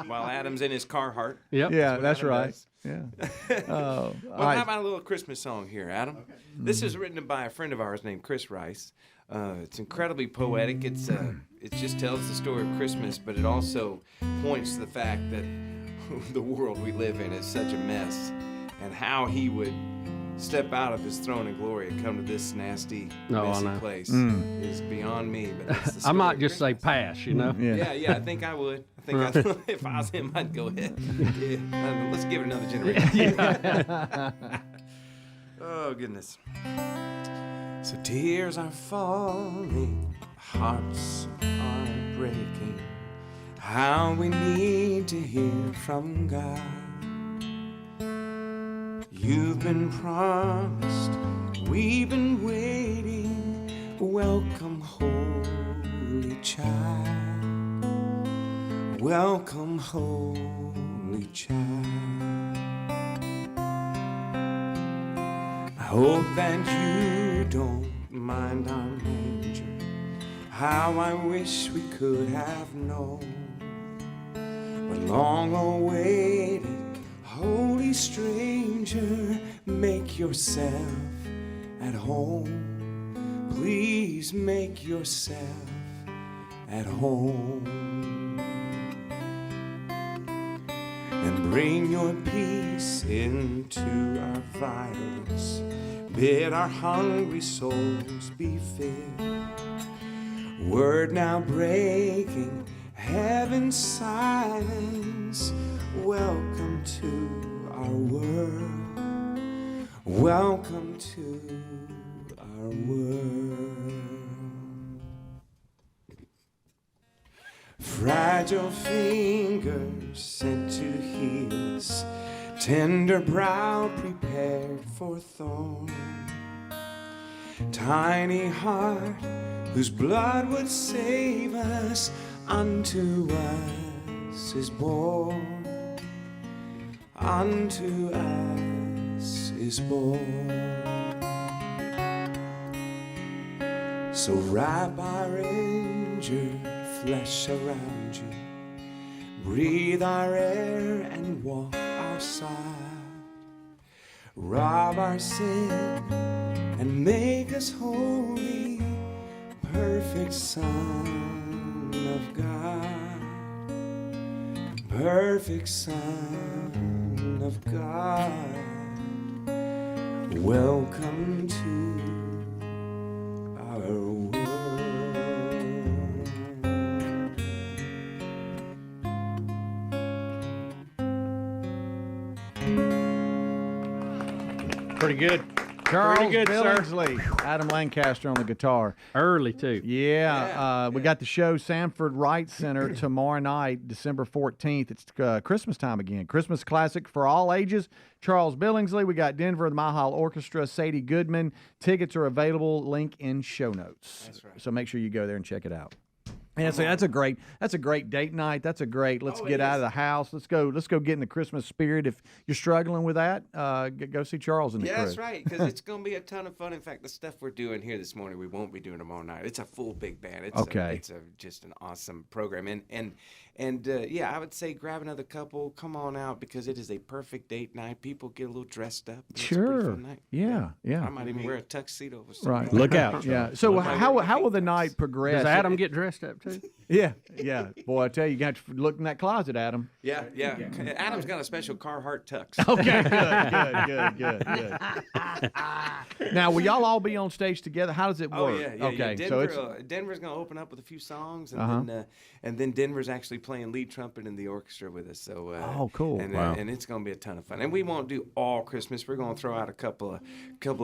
while Adam's in his Carhartt. Yep. Yeah, that's right. Does. Yeah. Well, how about a little Christmas song here, Adam? Okay. This is written by a friend of ours named Chris Rice. It's incredibly poetic. It just tells the story of Christmas, but it also points to the fact that the world we live in is such a mess, and how he would step out of his throne in glory and come to this nasty, messy place is beyond me. But that's the I story might of just say pass, you know? Yeah, I think I would. If I was him, I'd go ahead. Yeah. Let's give it another generation. Oh, goodness. So tears are falling, hearts are breaking. How we need to hear from God. You've been promised, we've been waiting. Welcome, Holy Child. Welcome, Holy Child. I hope that you don't mind our manger. How I wish we could have known. But long awaited, holy stranger, make yourself at home. Please make yourself at home. And bring your peace into our vitals. Bid our hungry souls be filled. Word now breaking, heaven's silence. Welcome to our world. Welcome to our world. Fragile fingers sent to heal us, tender brow prepared for thorn, tiny heart whose blood would save us, unto us is born, unto us is born. So wrap our injured flesh around you, breathe our air and walk our side, rob our sin and make us holy, perfect Son of God, perfect Son of God. Welcome to our world. Pretty good. Charles Pretty good, sir. Billingsley, Adam Lancaster on the guitar. Early, too. Yeah. We got the show Sanford Wright Center tomorrow night, December 14th. It's Christmas time again. Christmas classic for all ages. Charles Billingsley. We got Denver, the Mile High Orchestra, Sadie Goodman. Tickets are available. Link in show notes. That's right. So make sure you go there and check it out. Yeah, so that's a great date night. That's a great let's get out of the house. Let's go get in the Christmas spirit. If you're struggling with that, go see Charles and the crew. That's right, because it's going to be a ton of fun. In fact, the stuff we're doing here this morning, we won't be doing tomorrow night. It's a full big band. It's Okay. Just an awesome program, and And yeah, I would say grab another couple, come on out, because it is a perfect date night. People get a little dressed up. It's a pretty Sure. fun night. Yeah. I might even wear a tuxedo or something. Right. Look out. Yeah. So how will the night progress? Does Adam get dressed up too? Yeah. Boy, I tell you, you got to look in that closet, Adam. Yeah. Adam's got a special Carhartt tux. Okay, good. Now, will y'all all be on stage together? How does it work? Oh yeah. Okay, Denver, so it's Denver's going to open up with a few songs, and then Denver's actually playing lead trumpet in the orchestra with us. So oh, cool. And, Wow. And it's going to be a ton of fun. And we won't do all Christmas. We're going to throw out a couple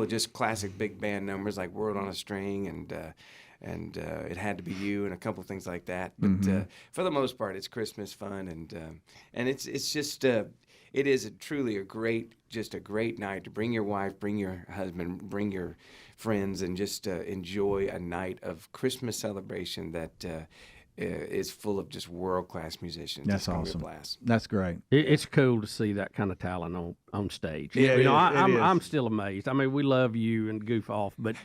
of just classic big band numbers like "World on a String" and "It Had to Be You" and a couple of things like that. But for the most part, it's Christmas fun, and it's just. It is truly a great night to bring your wife, bring your husband, bring your friends, and just enjoy a night of Christmas celebration that is full of just world-class musicians. That's it's gonna awesome. Be a blast. That's great. It's cool to see that kind of talent on stage. Yeah, I'm still amazed. I mean, we love you and goof off, but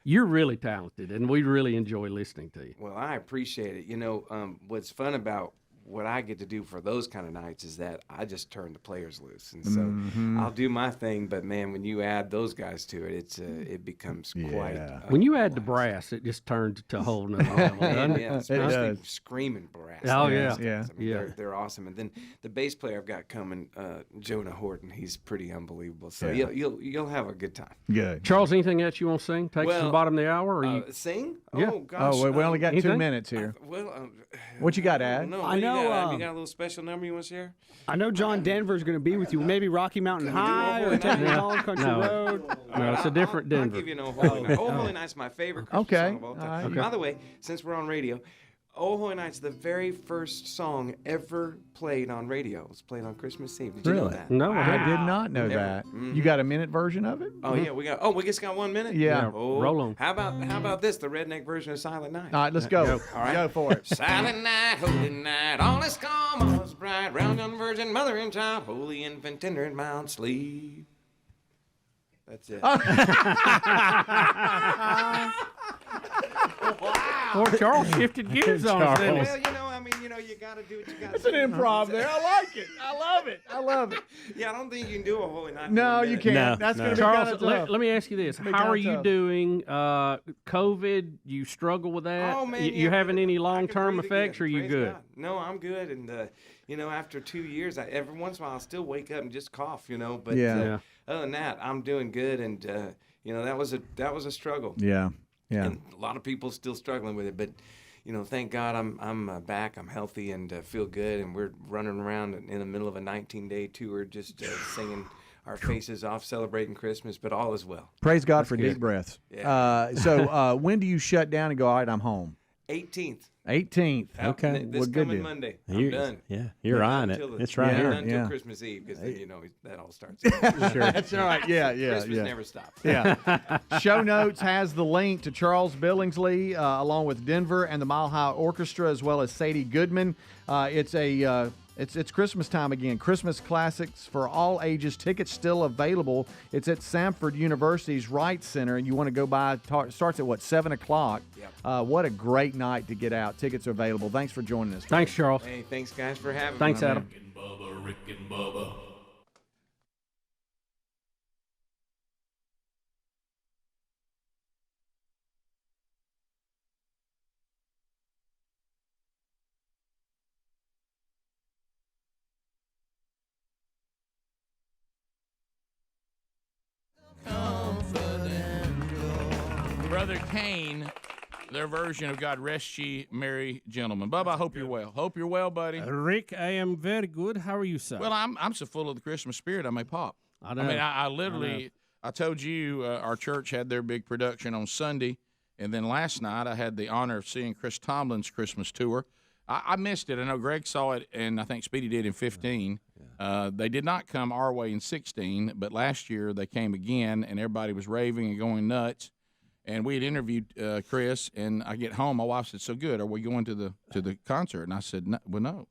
you're really talented, and we really enjoy listening to you. Well, I appreciate it. You know, what's fun about what I get to do for those kind of nights is that I just turn the players loose, and so I'll do my thing. But man, when you add those guys to it, it becomes quite. When you add the brass, it just turns to a whole nother level. doesn't it? Especially screaming brass. Oh guys. yeah. I mean, they're awesome. And then the bass player I've got coming, Jonah Horton. He's pretty unbelievable. So you'll have a good time. Good. Charles, anything else you want to sing? Take us to the bottom of the hour, or you sing? Yeah. Oh gosh. Oh, we only got 2 anything? minutes here. Well, what you got, Ad? No, I know. You got a little special number you want to share? I know John Denver's going to be with you. Maybe Rocky Mountain High or Texas Long Country Road. No, it's a different Denver. I'll give you an Oh Holy Night. Oh Holy Night's my favorite Christmas song of all time. All right. By the way, since we're on radio, Oh Holy Night's the very first song ever played on radio. It was played on Christmas Eve. Did you know that? No, I did not know Never. that. You got a minute version of it? Oh yeah, we just got 1 minute. Yeah. Oh, roll on. How about this? The redneck version of Silent Night. All right, let's go. All right. Go for it. Silent night, holy night, all is calm, all is bright, round young virgin, mother and child, holy infant, tender and mild, sleep. That's it. Poor Charles shifted gears on us. didn't he? Well, you got to do what you got to That's do. an improv there. I like it. I love it. Yeah, I don't think you can do a holy night. No, you can't. No, That's no. going to be kind Charles, of tough. let me ask you this: How are you doing? COVID? You struggle with that? Oh man, you having any long-term breathe effects, or again. you Praise good? God. No, I'm good. And after 2 years, every once in a while, I'll still wake up and just cough. But Yeah. other than that, I'm doing good. And that was a struggle. Yeah. And a lot of people still struggling with it, but. Thank God I'm back. I'm healthy and feel good, and we're running around in the middle of a 19-day tour, just singing our faces off, celebrating Christmas. But all is well. Praise God for deep breaths. Yeah. So when do you shut down and go, all right, I'm home? 18th. 18th. Okay. This coming Monday. I'm done. Yeah, you're on it. It's right here. Until Christmas Eve, because then that all starts. Sure. That's all right. Yeah. Christmas never stops. Yeah. Show notes has the link to Charles Billingsley, along with Denver and the Mile High Orchestra, as well as Sadie Goodman. It's Christmas time again. Christmas classics for all ages. Tickets still available. It's at Samford University's Wright Center, and you want to go by. Starts at 7 o'clock. Yep. What a great night to get out. Tickets are available. Thanks for joining us. Thanks, Charles. Hey, thanks guys for having me. Thanks, Adam. Rick and Bubba. Brother Kane, their version of God Rest Ye Merry Gentlemen. Bubba, I hope you're well. Hope you're well, buddy. Rick, I am very good. How are you, sir? Well, I'm so full of the Christmas spirit, I may pop. I know. I mean, I literally, I told you our church had their big production on Sunday, and then last night I had the honor of seeing Chris Tomlin's Christmas tour. I missed it. I know Greg saw it, and I think Speedy did in 15. They did not come our way in 16, but last year they came again, and everybody was raving and going nuts. And we had interviewed Chris, and I get home. My wife said, "So good. Are we going to the concert?" And I said, no.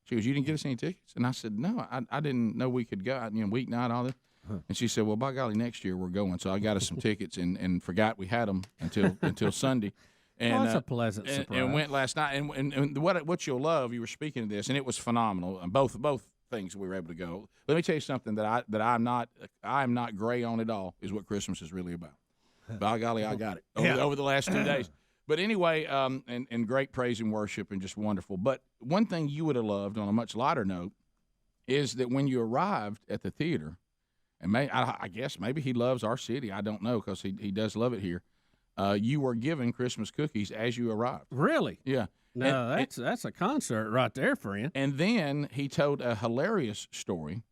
She goes, "You didn't get us any tickets?" And I said, "No, I didn't know we could go. Weeknight, all this." And she said, "Well, by golly, next year we're going." So I got us some tickets and forgot we had them until Sunday. And, that's a pleasant surprise. And went last night. And what you'll love, you were speaking of this, and it was phenomenal. And both things we were able to go. Let me tell you something that I'm not gray on at all, is what Christmas is really about. By golly, I got it over the last 2 days. But anyway, and great praise and worship and just wonderful. But one thing you would have loved on a much lighter note is that when you arrived at the theater, and I guess maybe he loves our city. I don't know, because he does love it here. You were given Christmas cookies as you arrived. Really? Yeah. No, that's a concert right there, friend. And then he told a hilarious story,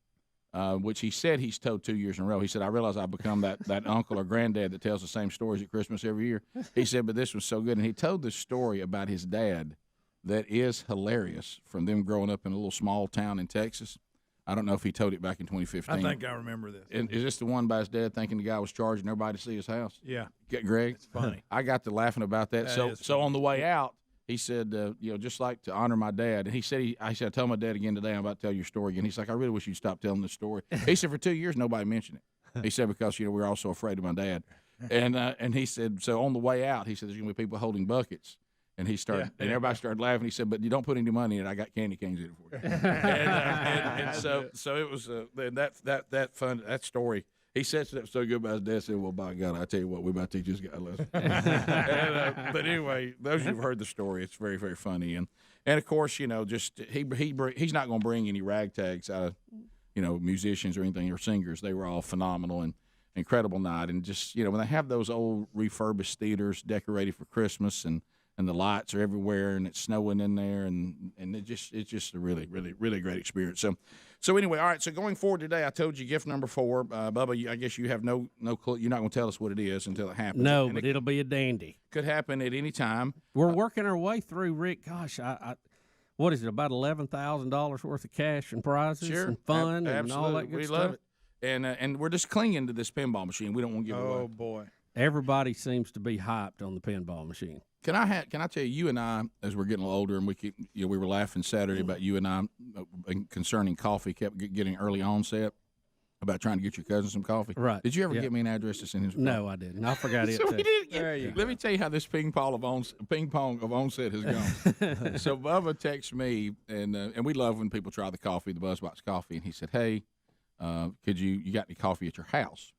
which he said he's told 2 years in a row. He said, I realize I've become that uncle or granddad that tells the same stories at Christmas every year. He said, but this was so good. And he told this story about his dad that is hilarious, from them growing up in a little small town in Texas. I don't know if he told it back in 2015. I think I remember this. And is this the one by his dad thinking the guy was charging everybody to see his house? Yeah. Get Greg? It's funny. I got to laughing about that. That So on the way out, he said, just like to honor my dad. And he said, I said, tell my dad again today, I'm about to tell your story again. He's like, I really wish you'd stop telling this story. He said, for 2 years, nobody mentioned it. He said, because, we were all so afraid of my dad. And he said, so on the way out, he said, there's going to be people holding buckets. And he started, and everybody started laughing. He said, "But you don't put any money in it. I got candy canes in it for you." and so it was that fun, that story. He said that so good about his dad. Said, "Well, by God, I tell you what, we about to teach this guy a lesson." But anyway, those who've heard the story, it's very, very funny. And of course, just he's not going to bring any ragtags out of musicians or anything, or singers. They were all phenomenal and incredible night. And just when they have those old refurbished theaters decorated for Christmas and the lights are everywhere, and it's snowing in there, and it's just a really, really, really great experience. So anyway, all right. So going forward today, I told you gift number 4, Bubba. I guess you have no clue. You're not going to tell us what it is until it happens. No, but it'll be a dandy. Could happen at any time. We're working our way through, Rick. Gosh, what is it? About $11,000 worth of cash and prizes and fun and all that good stuff. We love it, and we're just clinging to this pinball machine. We don't want to give it away. Oh boy. Everybody seems to be hyped on the pinball machine. Can I tell you and I, as we're getting a little older, and we were laughing Saturday about you and I concerning coffee, kept getting early onset about trying to get your cousin some coffee. Right. Did you ever get me an address to send him some coffee? No, I didn't. I forgot it. So let me tell you how this ping pong of onset has gone. So Bubba texts me, and we love when people try the coffee, the Buzzbox coffee, and he said, "Hey, could you got any coffee at your house?"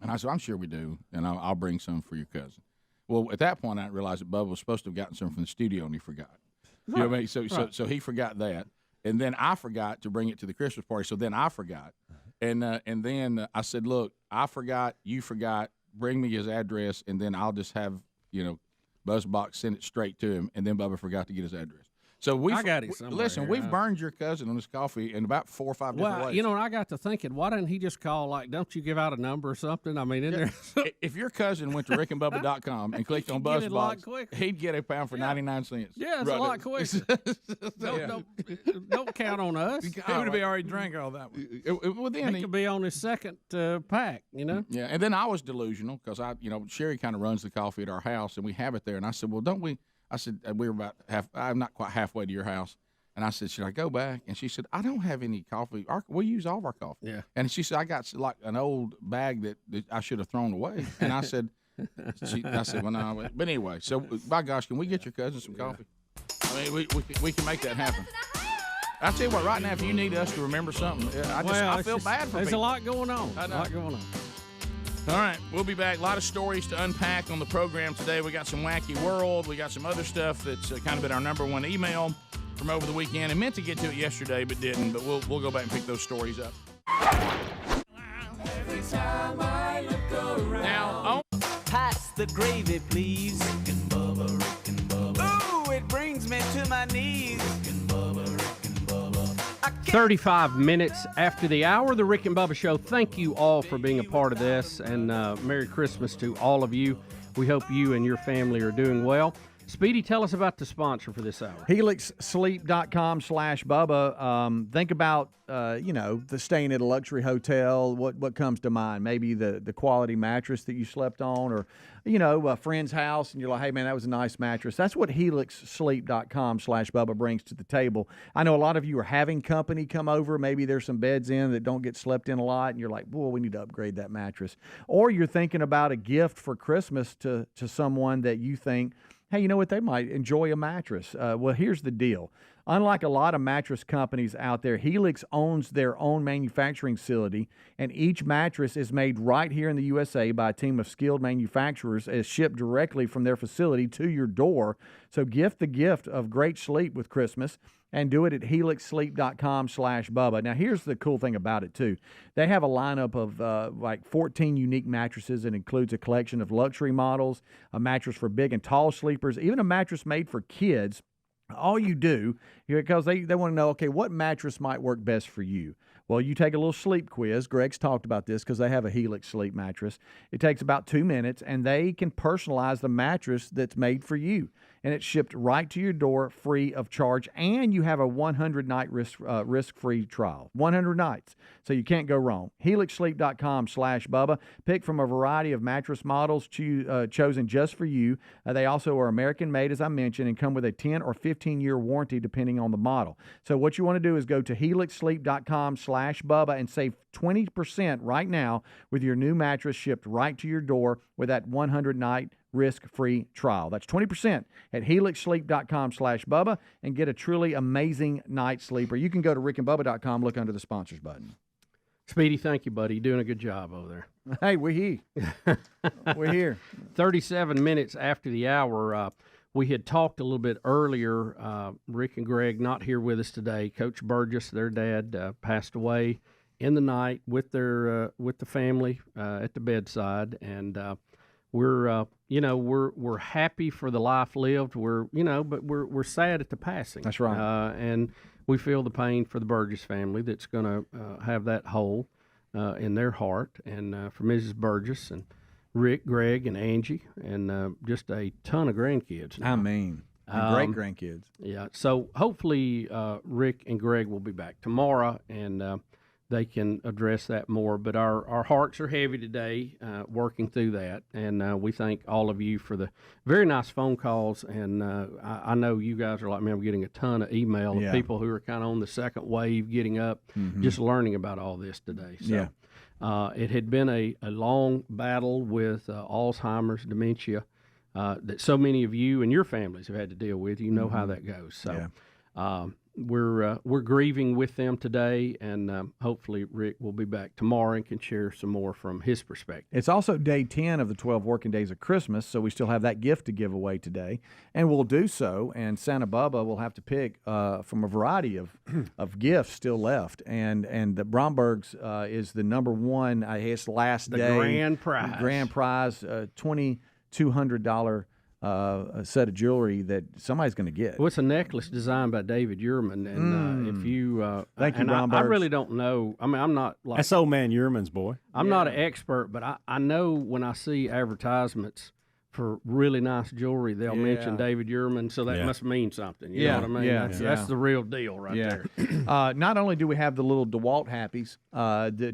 And I said, "I'm sure we do, and I'll bring some for your cousin." Well, at that point, I realized that Bubba was supposed to have gotten some from the studio, and he forgot. You know what I mean? So he forgot that, and then I forgot to bring it to the Christmas party. So then I forgot, and then I said, "Look, I forgot, you forgot. Bring me his address, and then I'll just have Buzzbox send it straight to him." And then Bubba forgot to get his address. So I got it somewhere. Listen, we've burned your cousin on this coffee in about 4 or 5 different ways. I got to thinking, why didn't he just call, don't you give out a number or something? I mean, there. If your cousin went to rickandbubba.com and clicked on Buzzbox, he'd get a pound for 99 cents. Yeah, it's a lot quicker. Don't count on us. He would be already drank all that one. He could be on his second pack, Yeah, and then I was delusional because Sherry kind of runs the coffee at our house, and we have it there. And I said, well, don't we? I said, we were about I'm not quite halfway to your house. And I said, should I go back? And she said, I don't have any coffee. We use all of our coffee. Yeah. And she said, I got like an old bag that I should have thrown away. And I said, well, no. But anyway, so by gosh, can we get your cousin some coffee? I mean, we can make that happen. I'll tell you what, right now, if you need us to remember something, I feel bad for There's people. a lot going on. All right, we'll be back. A lot of stories to unpack on the program today. We got some wacky world. We got some other stuff that's kind of been our number one email from over the weekend. I meant to get to it yesterday, but didn't. But we'll go back and pick those stories up. Every time I look around. Now, pass the gravy, please. Rick and Bubba. Ooh, it brings me to my knees. Rick and Bubba. 35 minutes after the hour, the Rick and Bubba Show. Thank you all for being a part of this, and Merry Christmas to all of you. We hope you and your family are doing well. Speedy, tell us about the sponsor for this hour. HelixSleep.com/Bubba. Think about, the staying at a luxury hotel. What comes to mind? Maybe the quality mattress that you slept on, or, a friend's house, and you're like, hey, man, that was a nice mattress. That's what HelixSleep.com/Bubba brings to the table. I know a lot of you are having company come over. Maybe there's some beds in that don't get slept in a lot, and you're like, boy, we need to upgrade that mattress. Or you're thinking about a gift for Christmas to someone that you think hey, you know what? They might enjoy a mattress. Well, here's the deal. Unlike a lot of mattress companies out there, Helix owns their own manufacturing facility, and each mattress is made right here in the USA by a team of skilled manufacturers as shipped directly from their facility to your door. So gift the gift of great sleep with Christmas and do it at helixsleep.com/Bubba. Now, here's the cool thing about it, too. They have a lineup of like 14 unique mattresses. It includes a collection of luxury models, a mattress for big and tall sleepers, even a mattress made for kids. All you do, because they want to know, okay, what mattress might work best for you? Well, you take a little sleep quiz. Greg's talked about this because they have a Helix sleep mattress. It takes about 2 minutes, and they can personalize the mattress that's made for you. And it's shipped right to your door free of charge, and you have a 100-night risk-free trial. 100 nights, so you can't go wrong. HelixSleep.com/Bubba. Pick from a variety of mattress models chosen just for you. They also are American-made, as I mentioned, and come with a 10 or 15-year warranty depending on the model. So what you want to do is go to HelixSleep.com/Bubba and save 20% right now with your new mattress shipped right to your door with that 100-night risk-free trial. That's 20% at helixsleep.com/Bubba and get a truly amazing night's sleep. Or you can go to rickandbubba.com, look under the sponsors button. Speedy, thank you, buddy. You're doing a good job over there. Hey, we're here. We're here. 37 minutes after the hour. We had talked a little bit earlier. Rick and Greg not here with us today. Coach Burgess, their dad, passed away in the night with the family at the bedside, and we're happy for the life lived. But we're sad at the passing. That's right. And we feel the pain for the Burgess family that's going to have that hole in their heart, and for Mrs. Burgess and Rick, Greg, and Angie, and just a ton of grandkids now. I mean, great grandkids. Yeah. So hopefully Rick and Greg will be back tomorrow, and they can address that more. But our hearts are heavy today working through that, and we thank all of you for the very nice phone calls. And I know you guys are like me. I'm getting a ton of email of people who are kind of on the second wave, getting up, just learning about all this today. So it had been a long battle with Alzheimer's, dementia, that so many of you and your families have had to deal with. You know how that goes. So we're grieving with them today, and hopefully Rick will be back tomorrow and can share some more from his perspective. It's also day 10 of the 12 working days of Christmas, so we still have that gift to give away today, and we'll do so, and Santa Bubba will have to pick from a variety of gifts still left, and the Brombergs is the number one, I guess, last the day. Grand prize. Grand prize, $2,200 a set of jewelry that somebody's going to get. Well, it's a necklace designed by David Uhrman, and if you thank you, and Brombergs. I really don't know. I mean, I'm not like that's old man Uhrman's boy. I'm not an expert, but I know when I see advertisements for really nice jewelry, they'll mention David Uhrman, so that must mean something. You know what I mean? That's the real deal right there. Not only do we have the little DeWalt Happies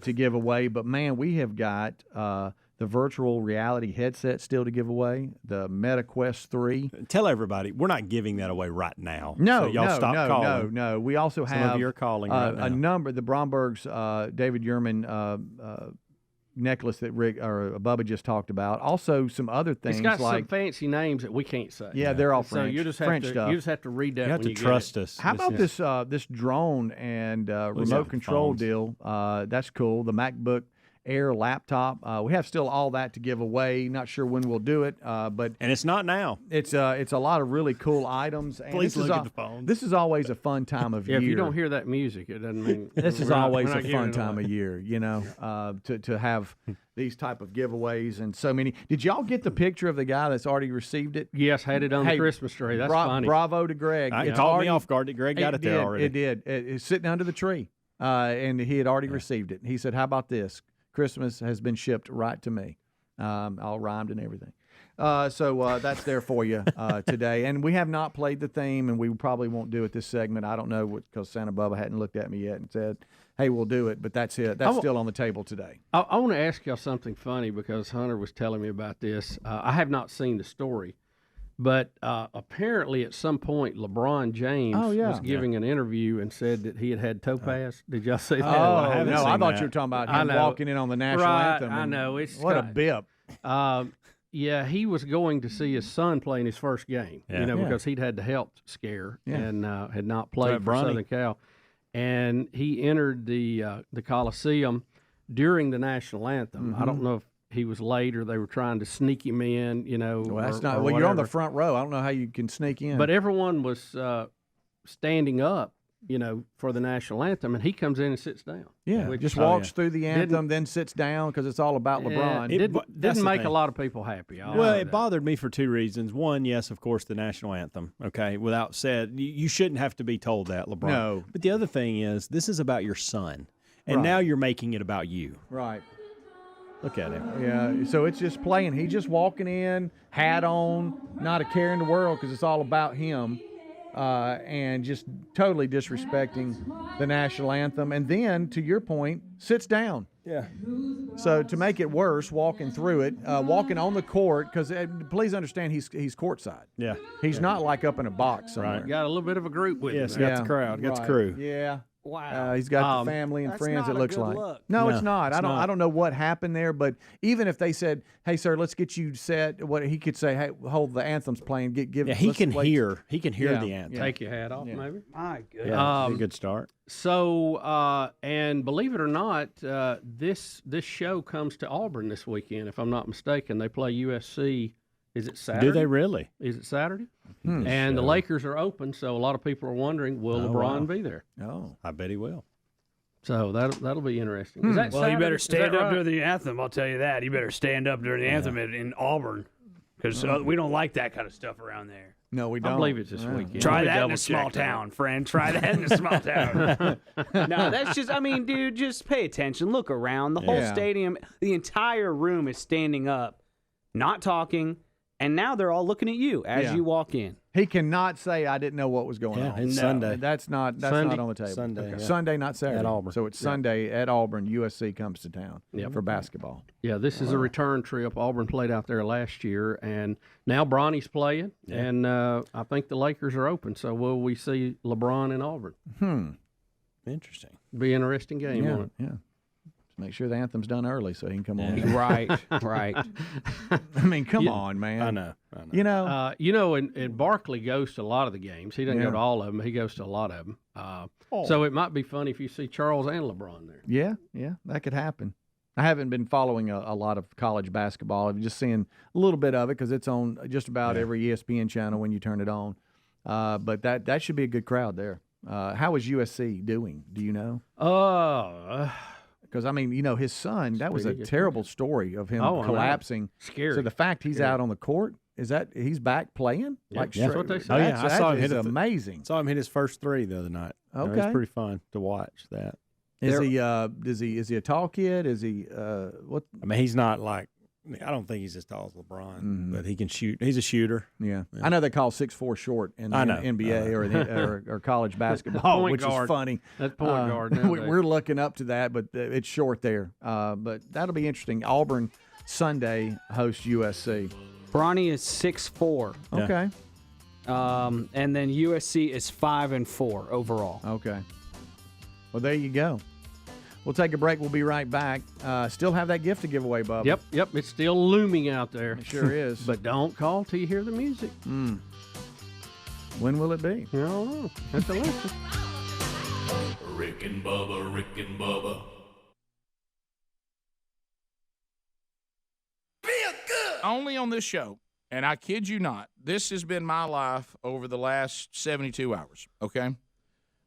to give away, but man, we have got the virtual reality headset still to give away, the Meta Quest 3. Tell everybody, we're not giving that away right now. No, so y'all stop calling. No. We also Some have of you are calling right now. a number, the Brombergs, David Uhrman necklace that Rick or Bubba just talked about. Also, some other things. It's got like some fancy names that we can't say. Yeah, they're all French. So you just French have to stuff. you just have to read that. You have when to you trust get it. us. How about this drone and remote control deal? That's cool. The MacBook Air laptop. We have still all that to give away. Not sure when we'll do it, but it's not now. It's a lot of really cool items. And Please look at the phone. This is always a fun time of year. If you don't hear that music, it doesn't mean this is we're not- always we're a not fun giving it time away. of year. You know, to have these type of giveaways and so many. Did y'all get the picture of the guy that's already received it? Yes, had it on the Christmas tree. That's funny. Bravo to Greg. It caught me off guard that Greg got it there already. It did. It's sitting under the tree, and he had already received it. He said, "How about this? Christmas has been shipped right to me," all rhymed and everything. So that's there for you today. And we have not played the theme, and we probably won't do it this segment. I don't know, because Santa Bubba hadn't looked at me yet and said, "Hey, we'll do it." But that's it. That's still on the table today. I want to ask y'all something funny, because Hunter was telling me about this. I have not seen the story, but apparently at some point LeBron James was giving an interview and said that he had topaz. Did y'all see that? I thought you were talking about him walking in on the national anthem. I know. It's what a bip. Yeah, he was going to see his son play in his first game, because he'd had the health scare and had not played for Southern Cal. And he entered the Coliseum during the national anthem. I don't know if he was late or they were trying to sneak him in, Well, that's not. or Well, you're on the whatever. front row. I don't know how you can sneak in. But everyone was standing up, for the national anthem, and he comes in and sits down. Yeah, which just walks through the anthem, then sits down because it's all about LeBron. Didn't make a lot of people happy. Well, it bothered me for two reasons. One, yes, of course, the national anthem. Okay, without said, you shouldn't have to be told that, LeBron. No. But the other thing is, this is about your son, and Right. now you're making it about you. Right. Look at him. Yeah, so it's just playing. He's just walking in, hat on, not a care in the world because it's all about him, and just totally disrespecting the national anthem. And then, to your point, sits down. Yeah. So to make it worse, walking through it, walking on the court, because please understand he's courtside. Yeah. He's not like up in a box somewhere. Right. Got a little bit of a group with him. Yes, got the crowd, got the right. crew. Yeah. Wow. He's got the family and that's friends. not It a looks good like. look. No, No, it's not. it's I don't know what happened there, but even if they said, "Hey, sir, let's get you set," what he could say, "Hey, hold the anthem's playing. Give." Yeah, he let's can wait." hear. He can hear Yeah, the anthem. Take your hat off, maybe. My goodness. Yeah, it's a good start. So, and believe it or not, this show comes to Auburn this weekend, if I'm not mistaken. They play USC. Is it Saturday? Do they really? Is it Saturday? And the Lakers are open, so a lot of people are wondering, will LeBron be there? Oh, I bet he will. So that'll be interesting. Is that Well, Saturday? you better Is stand that up right? during the anthem. I'll tell you that. You better stand up during the anthem in Auburn, because we don't like that kind of stuff around there. No, we don't. I believe it's this weekend. Try Let me that in double a small check that. town, friend. Try that in a small town. No, that's just, dude, just pay attention. Look around. The whole Yeah. stadium, the entire room is standing up, not talking, and now they're all looking at you as you walk in. He cannot say, "I didn't know what was going on." it's Sunday. That's not Sunday? on the table. Sunday, yeah. Sunday, not Saturday. At Auburn. So it's Sunday at Auburn. USC comes to town for basketball. Yeah, this is a return trip. Auburn played out there last year, and now Bronny's playing, and I think the Lakers are open. So will we see LeBron in Auburn? Interesting. Be an interesting game, Yeah, won't it? yeah. Make sure the anthem's done early so he can come on. Right, right. I mean, come on, man. I know. And Barkley goes to a lot of the games. He doesn't go to all of them. He goes to a lot of them. So it might be funny if you see Charles and LeBron there. Yeah, that could happen. I haven't been following a lot of college basketball. I'm just seeing a little bit of it because it's on just about every ESPN channel when you turn it on. But that should be a good crowd there. How is USC doing? Do you know? Because, his son, that was a terrible story of him collapsing. Scary. So the fact he's out on the court, is that he's back playing? That's what they say. Oh, yeah. I saw him hit amazing. Saw him hit his first three the other night. Okay. It was pretty fun to watch that. Is he a tall kid? Is he what? He's not like, I don't think he's as tall as LeBron, but he can shoot. He's a shooter. Yeah. I know they call 6'4" short in the NBA or college basketball, which is funny. That's point guard. We're looking up to that, but it's short there. But that'll be interesting. Auburn Sunday hosts USC. Bronny is 6'4". Okay. And then USC is 5-4 overall. Okay. Well, there you go. We'll take a break. We'll be right back. Still have that gift to give away, Bubba. Yep. It's still looming out there. It sure is. But don't call till you hear the music. When will it be? I don't know. Have to listen. Rick and Bubba, Rick and Bubba. Only on this show, and I kid you not, this has been my life over the last 72 hours, okay?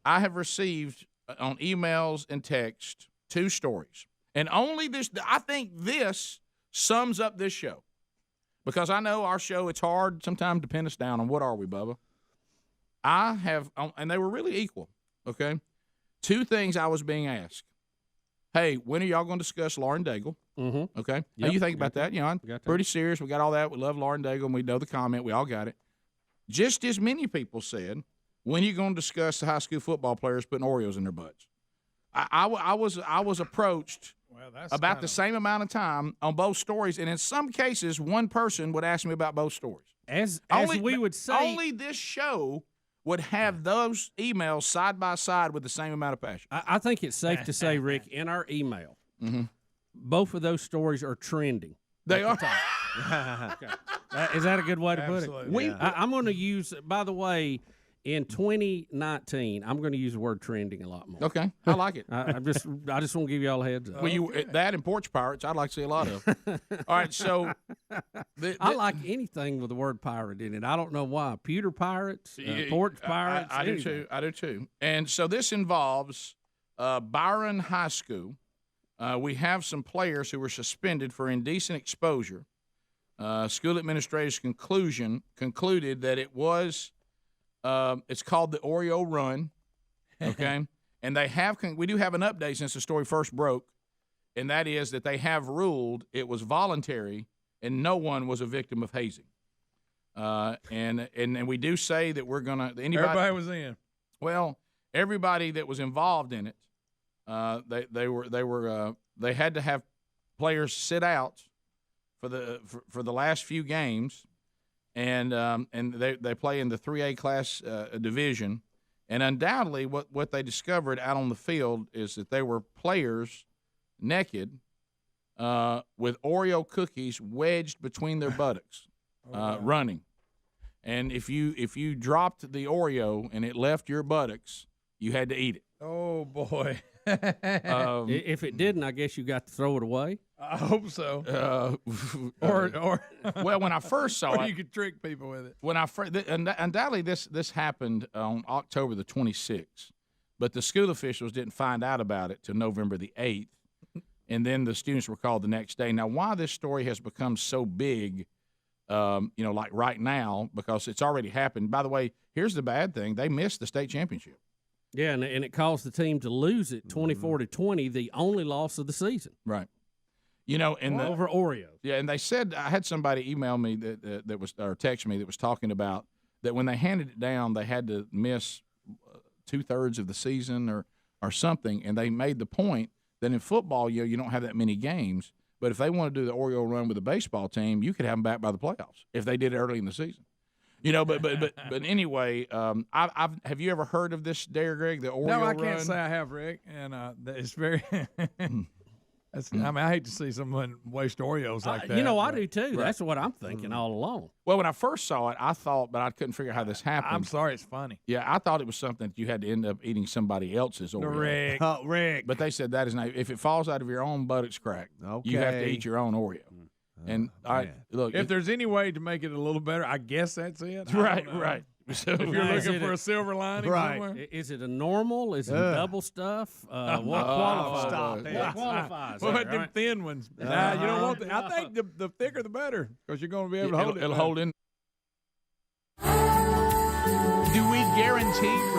I have received on emails and text 2 stories. And only this, I think this sums up this show. Because I know our show, it's hard sometimes to pin us down on what are we, Bubba. I have, and they were really equal, okay? 2 things I was being asked. Hey, when are y'all going to discuss Lauren Daigle? Mm-hmm. Okay? Yep. How you think about that? I'm Got that. pretty serious. We got all that. We love Lauren Daigle, and we know the comment. We all got it. Just as many people said, when are you going to discuss the high school football players putting Oreos in their butts? I was approached about the same amount of time on both stories, and in some cases, one person would ask me about both stories. As we would say, only this show would have those emails side by side with the same amount of passion. I think it's safe to say, Rick, in our email, both of those stories are trending. They are. Is that a good way to put it? Absolutely. I'm going to use, by the way, in 2019, I'm going to use the word trending a lot more. Okay, I like it. I just want to give you all a heads up. Well, that and porch pirates, I'd like to see a lot of. All right, so I like anything with the word pirate in it. I don't know why. Pewter pirates, porch pirates. I do too. I do too. And so this involves Byron High School. We have some players who were suspended for indecent exposure. School administrators concluded that it was. It's called the Oreo Run, okay? And we do have an update since the story first broke, and that is that they have ruled it was voluntary and no one was a victim of hazing. And we do say that we're gonna everybody was in. Well, everybody that was involved in it, they had to have players sit out for the last few games. And they play in the 3A class division, and undoubtedly what they discovered out on the field is that there were players naked with Oreo cookies wedged between their buttocks, running. And if you dropped the Oreo and it left your buttocks, you had to eat it. Oh boy! If it didn't, I guess you got to throw it away. I hope so. Or well, when I first saw it, you could trick people with it. When I first, undoubtedly this happened on October the 26th, but the school officials didn't find out about it till November the 8th, and then the students were called the next day. Now, why this story has become so big, like right now, because it's already happened. By the way, here's the bad thing: they missed the state championship. Yeah, and it caused the team to lose it 24-20, the only loss of the season. Right. Over Oreos. Yeah, and they said, I had somebody email me that was, or text me that was talking about that when they handed it down, they had to miss 2/3 of the season or something, and they made the point that in football, you don't have that many games, but if they want to do the Oreo run with a baseball team, you could have them back by the playoffs if they did it early in the season. But anyway, have you ever heard of this, Dare Greg? The Oreo run? No, I can't say I have, Rick, and it's very. I hate to see someone waste Oreos like that. I do too. Right. That's what I'm thinking all along. Well, when I first saw it, I thought, but I couldn't figure out how this happened. I'm sorry, it's funny. Yeah, I thought it was something that you had to end up eating somebody else's Oreo. Rick. But they said that is not. If it falls out of your own buttocks crack, you have to eat your own Oreo. And look, if there's any way to make it a little better, I guess that's it. Right. So if you're looking for a silver lining somewhere. Is it a normal? Is it a double stuff? What qualifies? What qualifies? What about them thin ones? You don't want them. I think the thicker the better, because you're going to be able to hold it. It'll hold in. Do we guarantee?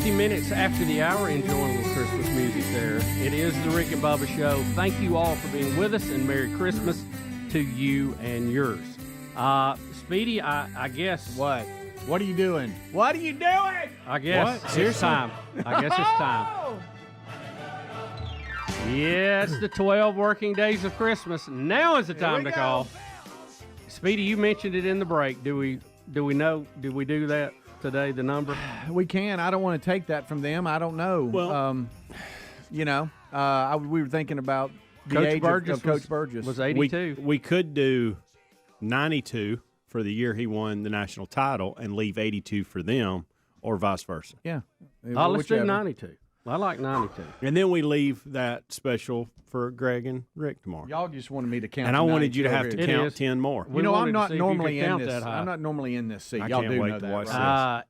Minutes after the hour, enjoying a little Christmas music there. It is the Rick and Bubba Show. Thank you all for being with us, and Merry Christmas to you and yours. Speedy, I guess. What? What are you doing? What are you doing? I guess it's time. I guess it's time. Yeah, it's the 12 working days of Christmas. Now is the time to call. Speedy, you mentioned it in the break. Do we know? Did we do that today? The number? We can. I don't want to take that from them. I don't know. Well, we were thinking about the Coach age Burgess of Coach Burgess. was 82. We could do 92 for the year he won the national title and leave 82 for them, or vice versa. Yeah. Let's do 92. I like 92. And then we leave that special for Greg and Rick tomorrow. Y'all just wanted me to count. And I wanted you to have 92 to over here. count 10 more. I'm not normally in count this. that high. I'm not normally in this seat. I Y'all can't do wait know to that, watch right?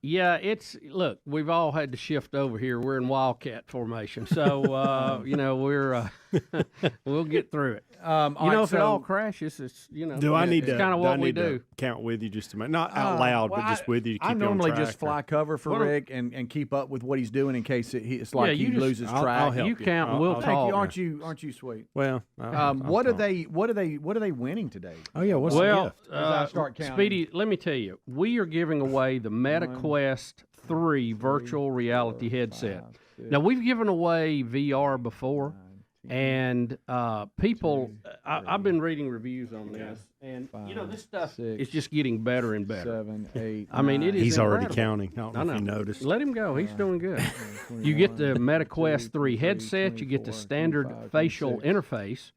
It's look. We've all had to shift over here. We're in Wildcat formation, so we're we'll get through it. If it all crashes, it's Do I need it's to kind of do I what we need to do. count with you just a minute? Not out loud, but just with you to keep I you normally on track, just fly cover for What do- Rick and keep up with what he's doing in case it's like you he just- loses I'll track. help You count and we'll Thank talk. you. Aren't you sweet? Well, What are they winning today? Oh yeah, what's the gift? As I start counting. Speedy, let me tell you, we are giving away the MetaQuest 3 virtual reality headset. Now, we've given away VR before, and people, I've been reading reviews on this, and this stuff is just getting better and better. 7, 8. I mean, it is He's already incredible. counting. I don't know if you noticed. Let him go. He's doing good. You get the MetaQuest 3 headset. You get the standard facial interface.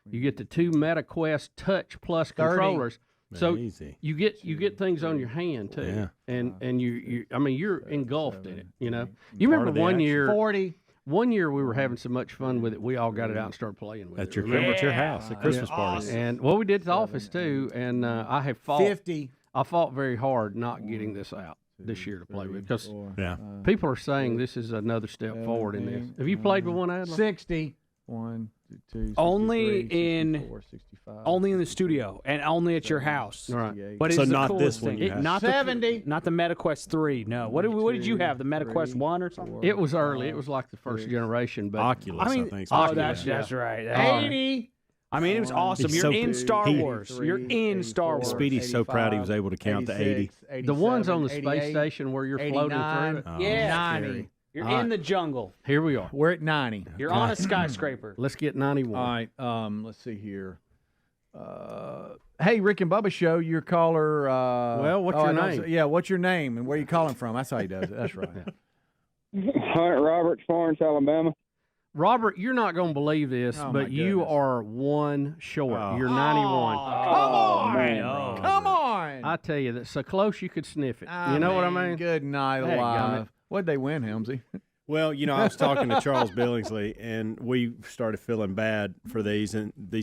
You get the 2 MetaQuest Touch Plus 30. controllers. So Easy. you get things on your hand too, Yeah. and you're engulfed in it. You Part remember of the one action. year. 40. One year we were having so much fun with it, we all got it out and started playing with At it. your Remember? at your house at Christmas parties. And we did the office too, and I have fought. 50. I fought very hard not getting this out this year to play with because Yeah. people are saying this is another step forward in this. Have you played with one, Adler? 60. 1, 2, Only 63, in 64, 65, only in the studio and only at your house. Right. But So it's the not coolest this one thing. you have. Not 70. not the MetaQuest 3. No. What did you have? The MetaQuest 1 or something? It was early. It was like the first generation, but Oculus, I mean, think. oh, Oculus, that's right. 80. I mean, it was awesome. He's You're so- in Star he- Wars. You're in Star Wars. Speedy's so proud he was able to count to 80. the ones on the space station where you're floating through it. Oh, Yeah. 90. You're All in the jungle. Here we are. We're at 90. You're on a skyscraper. Let's get 91. All right. Let's see here. Hey, Rick and Bubba Show. Your caller. Well, what's your name? Yeah, what's your name and where you calling from? That's how he does it. That's right. Hunt Roberts, Florence, Alabama. Robert, you're not going to believe this, Oh, my but you goodness. are one short. Oh. You're 91. Come on. man. Come on. I tell you, that's so close you could sniff it. I You know what I mean? Good night, Dadgummit. alive. What'd they win, Helmsy? Well, I was talking to Charles Billingsley, and we started feeling bad for these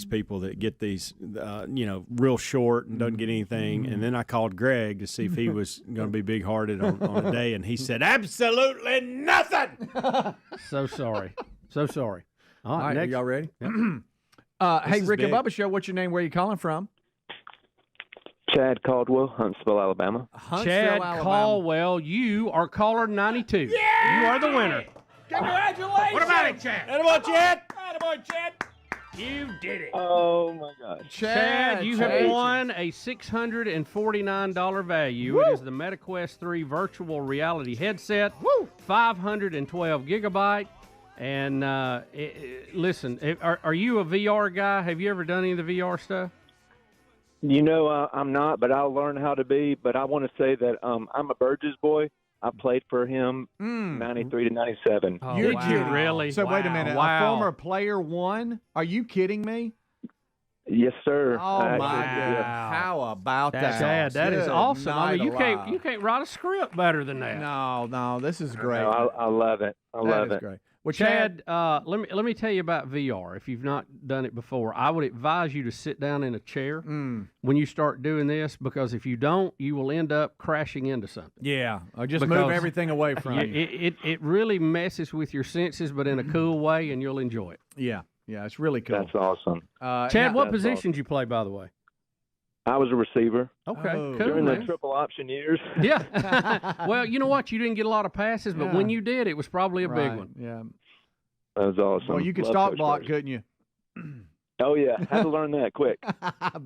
people that get these, real short and doesn't get anything. And then I called Greg to see if he was going to be big-hearted on a day, and he said, absolutely nothing. So sorry. So sorry. All right, next. y'all ready? This Hey, is Rick and big. Bubba Show. What's your name? Where you calling from? Chad Caldwell, Huntsville, Alabama. Huntsville, Chad Alabama. Caldwell, you are caller 92. Yeah! You are the winner. Congratulations! What about it, Chad? Attaboy, Chad. Attaboy, Chad. You did it. Oh, my God. Chad, you have won a $649 value. It is the MetaQuest 3 virtual reality headset. 512 gigabyte. And listen, are you a VR guy? Have you ever done any of the VR stuff? I'm not, but I'll learn how to be. But I want to say that I'm a Burgess boy. I played for him 93 to 97. Oh, You're wow. kidding. Really? So wait a minute. Wow. A former player won? Are you kidding me? Yes, sir. Oh I my actually- God! yeah. How about That's that? Chad, that is Good awesome. I mean, night you can't write a script better than that. No, this is great. No, I love it. I love That is it. great. Well, Chad, let me tell you about VR. If you've not done it before, I would advise you to sit down in a chair when you start doing this, because if you don't, you will end up crashing into something. Yeah, or just move Because everything away from you. It really messes with your senses, but in a cool way, and you'll enjoy it. Yeah, it's really cool. That's awesome. Chad, what That's positions awesome. you play, by the way? I was a receiver. Okay, cool. During the man. triple option years. Yeah. Well, you know what? You didn't get a lot of passes, but when you did, it was probably a big Right, one. Yeah. That was awesome. Well, you could Love stock Coach block, Burgess. couldn't you? Oh, yeah. Had to learn that quick.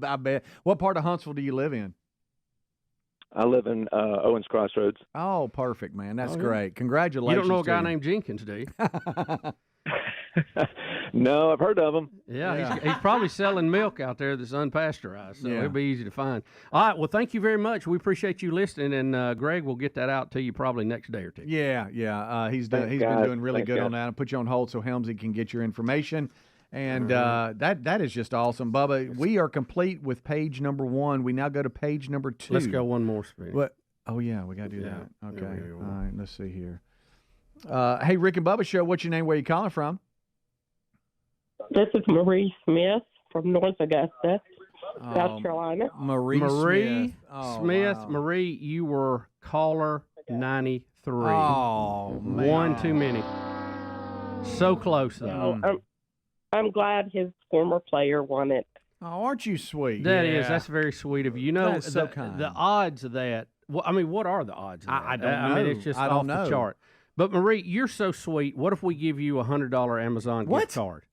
I bet. What part of Huntsville do you live in? I live in Owens Crossroads. Oh, perfect, man. That's Oh, yeah. great. Congratulations. You don't know a to guy you. named Jenkins, do you? No, I've heard of them. Yeah. He's probably selling milk out there that's unpasteurized, so it'll be easy to find. All right, well, thank you very much. We appreciate you listening, and Greg will get that out to you probably next day or two. Yeah. He's been doing really good on that. I'll put you on hold so Helmsy can get your information. And that is just awesome. Bubba, we are complete with page number 1. We now go to page number 2. Let's go one more, Speedy. What? Oh, yeah, we got to do that. Okay. All right, let's see here. Hey, Rick and Bubba Show, what's your name? Where you calling from? This is Marie Smith from North Augusta, South Carolina. Marie Smith. Oh, Smith. wow. Marie, you were caller 93. Oh, man. One too many. So close, though. I'm glad his former player won it. Oh, aren't you sweet? That's very sweet of you. You know, That's so kind. the odds of that, well, I mean, what are the odds of that? I don't I mean, know. it's just I off don't know. the chart. But, Marie, you're so sweet. What if we give you a $100 Amazon gift card?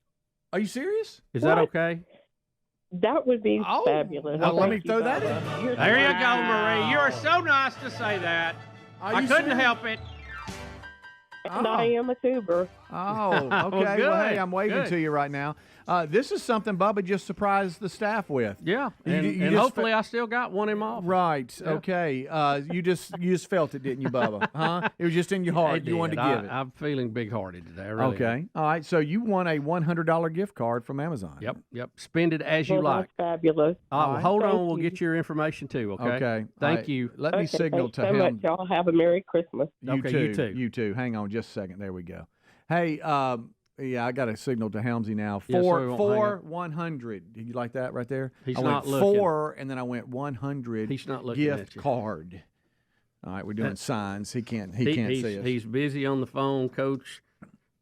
Are you serious? Is that okay? That would be fabulous. Well, let me throw that in. There you go, Marie. You are so nice to say that. I couldn't help it. And I am a tuber. Oh, okay. Well, hey, I'm waving to you right now. This is something Bubba just surprised the staff with. Yeah, You and just hopefully I still got one in my office. Right. Yeah. Okay. You just felt it, didn't you, Bubba? Huh? It was just in your heart. It You wanted to did. give it. I'm feeling big-hearted today. I really Okay. am. All right. So you won a $100 gift card from Amazon. Yep. Spend it as you like. That's fabulous. Well, hold Thank on. We'll you. get your information too. Okay. Okay. Thank All right. you. Let me Okay, signal thanks to so him. much. Y'all have a Merry Christmas. Okay, you too. You too. Hang on just a second. There we go. Hey, yeah, I got a signal to Helmsy now. Yeah, so we won't hang 4 up. 100. Did you like that right there? He's I not went looking. 4, and then I went 100. He's not looking gift at you. card. All right, we're doing signs. He can't He's, see us. He's busy on the phone. Coach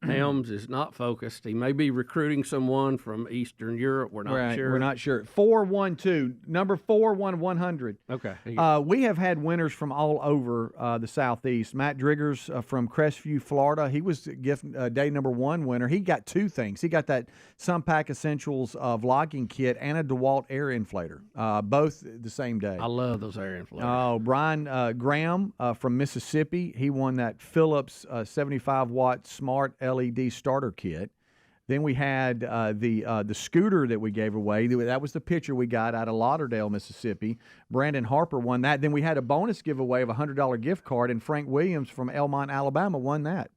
Helms is not focused. He may be recruiting someone from Eastern Europe. We're not sure. We're not sure. 412. Number 4 won 100. Okay. We have had winners from all over the Southeast. Matt Driggers from Crestview, Florida. He was gift day number 1 winner. He got 2 things. He got that Sunpack Essentials vlogging kit and a DeWalt air inflator, both the same day. I love those air inflators. Oh, Brian Graham from Mississippi. He won that Philips 75-watt smart LED starter kit. Then we had the scooter that we gave away. That was the picture we got out of Lauderdale, Mississippi. Brandon Harper won that. Then we had a bonus giveaway of a $100 gift card, and Frank Williams from Elmont, Alabama won that.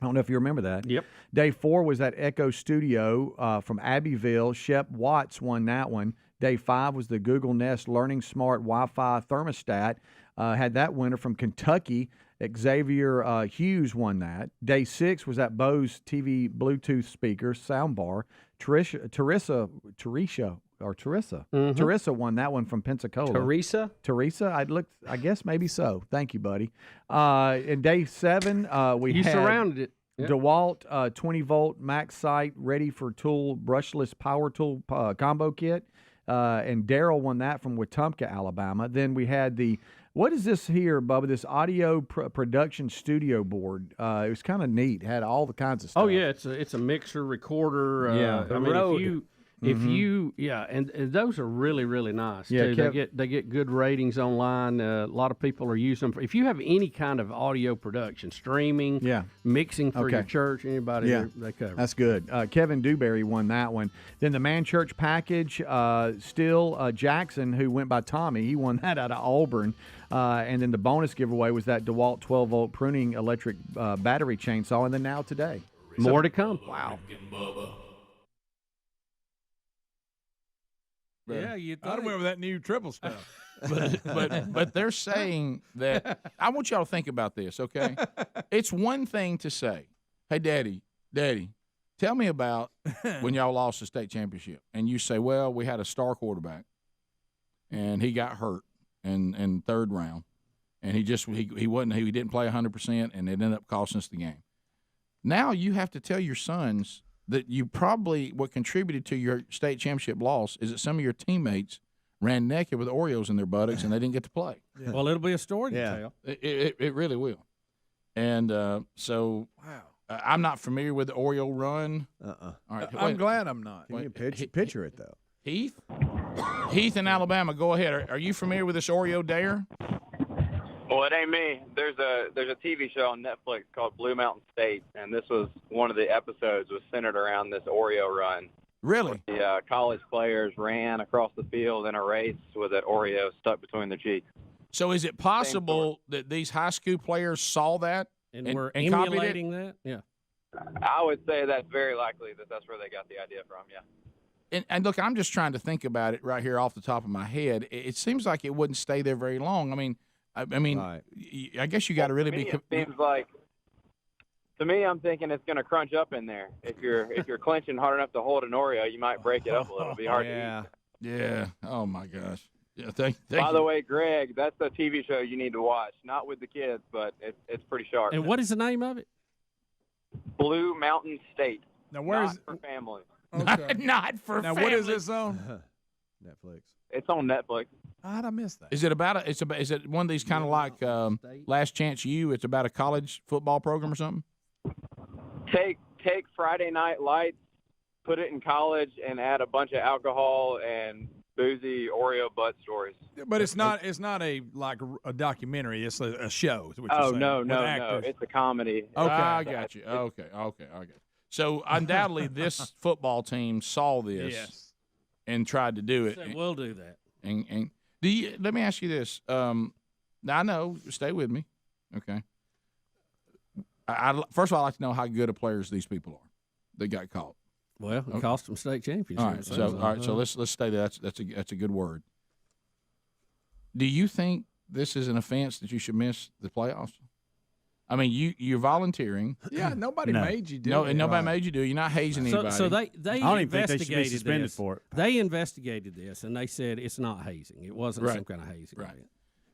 I don't know if you remember that. Yep. Day 4 was that Echo Studio from Abbeville. Shep Watts won that one. Day 5 was the Google Nest Learning Smart Wi-Fi thermostat. Had that winner from Kentucky. Xavier Hughes won that. Day 6 was that Bose TV Bluetooth speaker soundbar. Teresa won that one from Pensacola. Teresa, I guess maybe so. Thank you, buddy. And day 7, You had surrounded it. Yep. DeWalt 20-volt max sight ready for tool brushless power tool combo kit. And Daryl won that from Wetumpka, Alabama. Then we had what is this here, Bubba? This audio production studio board. It was kind of neat. Had all the kinds of stuff. Oh yeah, it's a mixer recorder. Yeah. I mean, if you and those are really, really nice Yeah, too. They get good ratings online. A lot of people are using them. If you have any kind of audio production, streaming, mixing for your church, anybody, they cover. That's good. Kevin Dewberry won that one. Then the Man Church package, Still Jackson, who went by Tommy, he won that out of Auburn. And then the bonus giveaway was that DeWalt 12-volt pruning electric battery chainsaw. And then now today. More to come. Wow. Yeah, I remember that new triple stuff. But they're saying that I want y'all to think about this, okay? It's one thing to say, "Hey, Daddy, tell me about when y'all lost the state championship," and you say, "Well, we had a star quarterback, and he got hurt in third round, and he didn't play 100%, and it ended up costing us the game." Now you have to tell your sons that you probably what contributed to your state championship loss is that some of your teammates ran naked with Oreos in their buttocks and they didn't get to play. Yeah. Well, it'll be a story to tell. It really will. And so I'm not familiar with the Oreo run. All right, I'm glad I'm not. Can you picture it, though? Heath in Alabama, go ahead. Are you familiar with this Oreo dare? Well, it ain't me. There's a TV show on Netflix called Blue Mountain State, and this was one of the episodes was centered around this Oreo run. Really? The college players ran across the field in a race with an Oreo stuck between their cheeks. So is it possible that these high school players saw that and were copied it? emulating that? Yeah. I would say that's very likely that that's where they got the idea from, yeah. And look, I'm just trying to think about it right here off the top of my head. It seems like it wouldn't stay there very long. I mean, I guess you got to really be. It seems like, to me, I'm thinking it's going to crunch up in there. If you're clenching hard enough to hold an Oreo, you might break it up a little. It'll be hard to eat. Yeah. Oh my gosh. Yeah. By the way, Greg, that's a TV show you need to watch. Not with the kids, but it's pretty sharp. And what is the name of it? Blue Mountain State. Now, where Not is for family? Okay. Not for now, family. what is this on? Netflix. It's on Netflix. How'd I miss that? Is it one of these kind of like Last Chance U? It's about a college football program or something? Take Friday Night Lights, put it in college, and add a bunch of alcohol and boozy Oreo butt stories. But it's not a documentary. It's a show. Is what you're Oh saying, no, with no, actors. no! It's a comedy. Okay, I got you. Okay, I got you. So undoubtedly, this football team saw this and tried to do it. Said, we'll do that. And let me ask you this. Now I know. Stay with me. Okay. First of all, I'd like to know how good of players these people are. They got caught. Well, it cost them state championships. All right. So let's stay there. That's a good word. Do you think this is an offense that you should miss the playoffs? I mean, you're volunteering. Yeah, nobody made you do it. No, and nobody made you do it. You're not hazing anybody. So they I don't even think they should be investigated suspended this. for it. They investigated this, and they said it's not hazing. It wasn't Right. some kind of hazing. Right.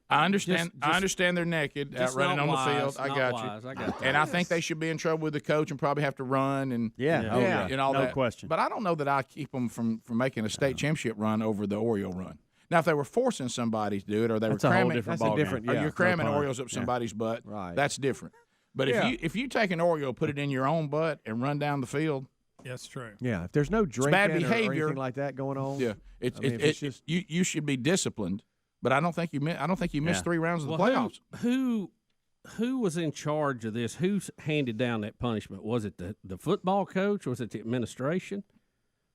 I understand. Just- I understand they're naked out just running not on wise, the field. I not got wise. you. I got And I think they should be in trouble with the coach and probably have to run and and all no that. question. But I don't know that I keep them from making a state championship run over the Oreo run. Now, if they were forcing somebody to do it, or they That's were a whole cramming, different or ballgame. you're cramming no pun. Oreos up somebody's butt, Right. that's different. But if you take an Oreo, put it in your own butt, and run down the field, That's true. Yeah, if there's no drinking bad or behavior. anything like that going on. Yeah, it's just you should be disciplined. But I don't think you missed 3 rounds of the Well, playoffs. Who was in charge of this? Who handed down that punishment? Was it the football coach? Was it the administration?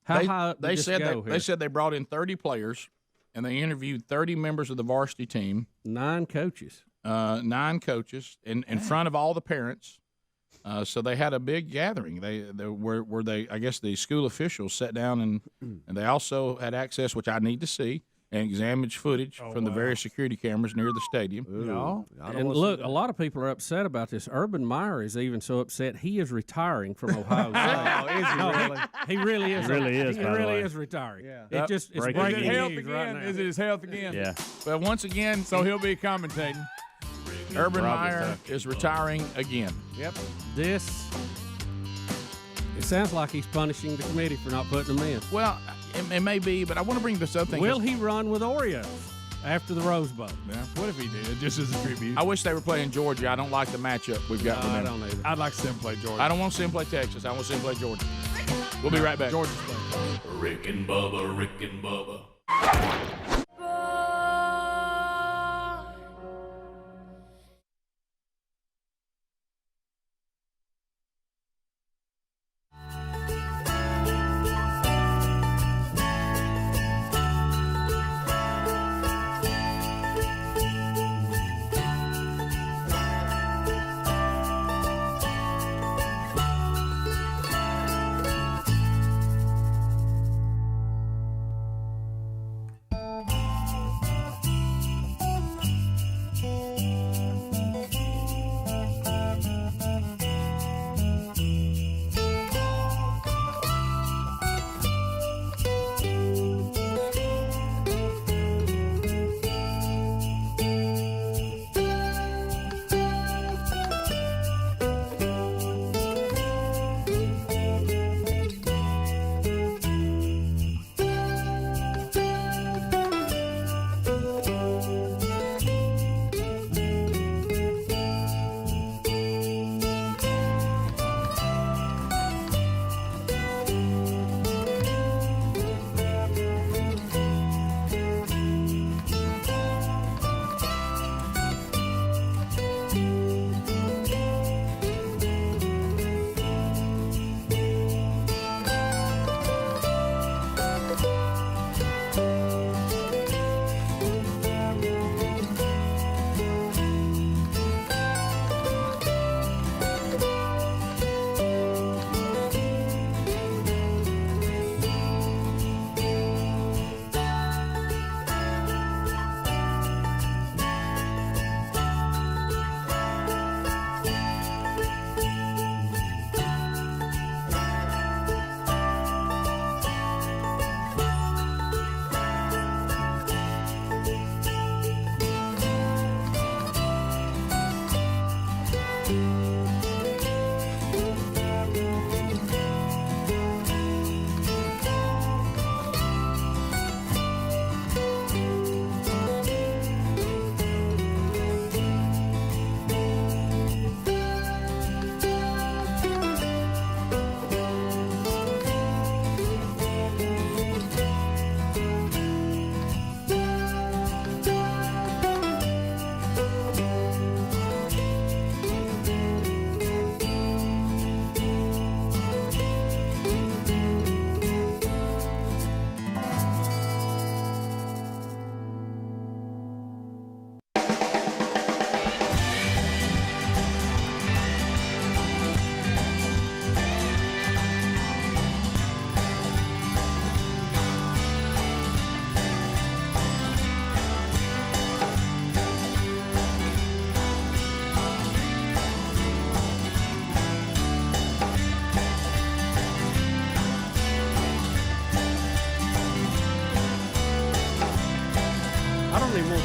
How high up did this go here? They said they brought in 30 players, and they interviewed 30 members of the varsity team. 9 coaches. 9 coaches in front of all the parents. So they had a big gathering. They I guess the school officials sat down and they also had access, which I need to see, and examined footage from the various security cameras near the stadium. And look, a lot of people are upset about this. Urban Meyer is even so upset he is retiring from Ohio State. is he really? He really is. He really is, He by the really way. is retiring. Yeah. It's Is breaking it health news again? right now. Is it his health again? Yeah. But once again, So he'll be commentating. Urban Meyer is retiring again. Yep. It sounds like he's punishing the committee for not putting them in. Well, it may be, but I want to bring this other thing. Will he run with Oreos after the Rose Bowl? Yeah. What if he did? Just as a tribute. I wish they were playing Georgia. I don't like the matchup we've got with I them. don't either. I'd like to see him play Georgia. I don't want to see him play Texas. I want to see him play Georgia. We'll be right back. Georgia's playing. Rick and Bubba, Rick and Bubba.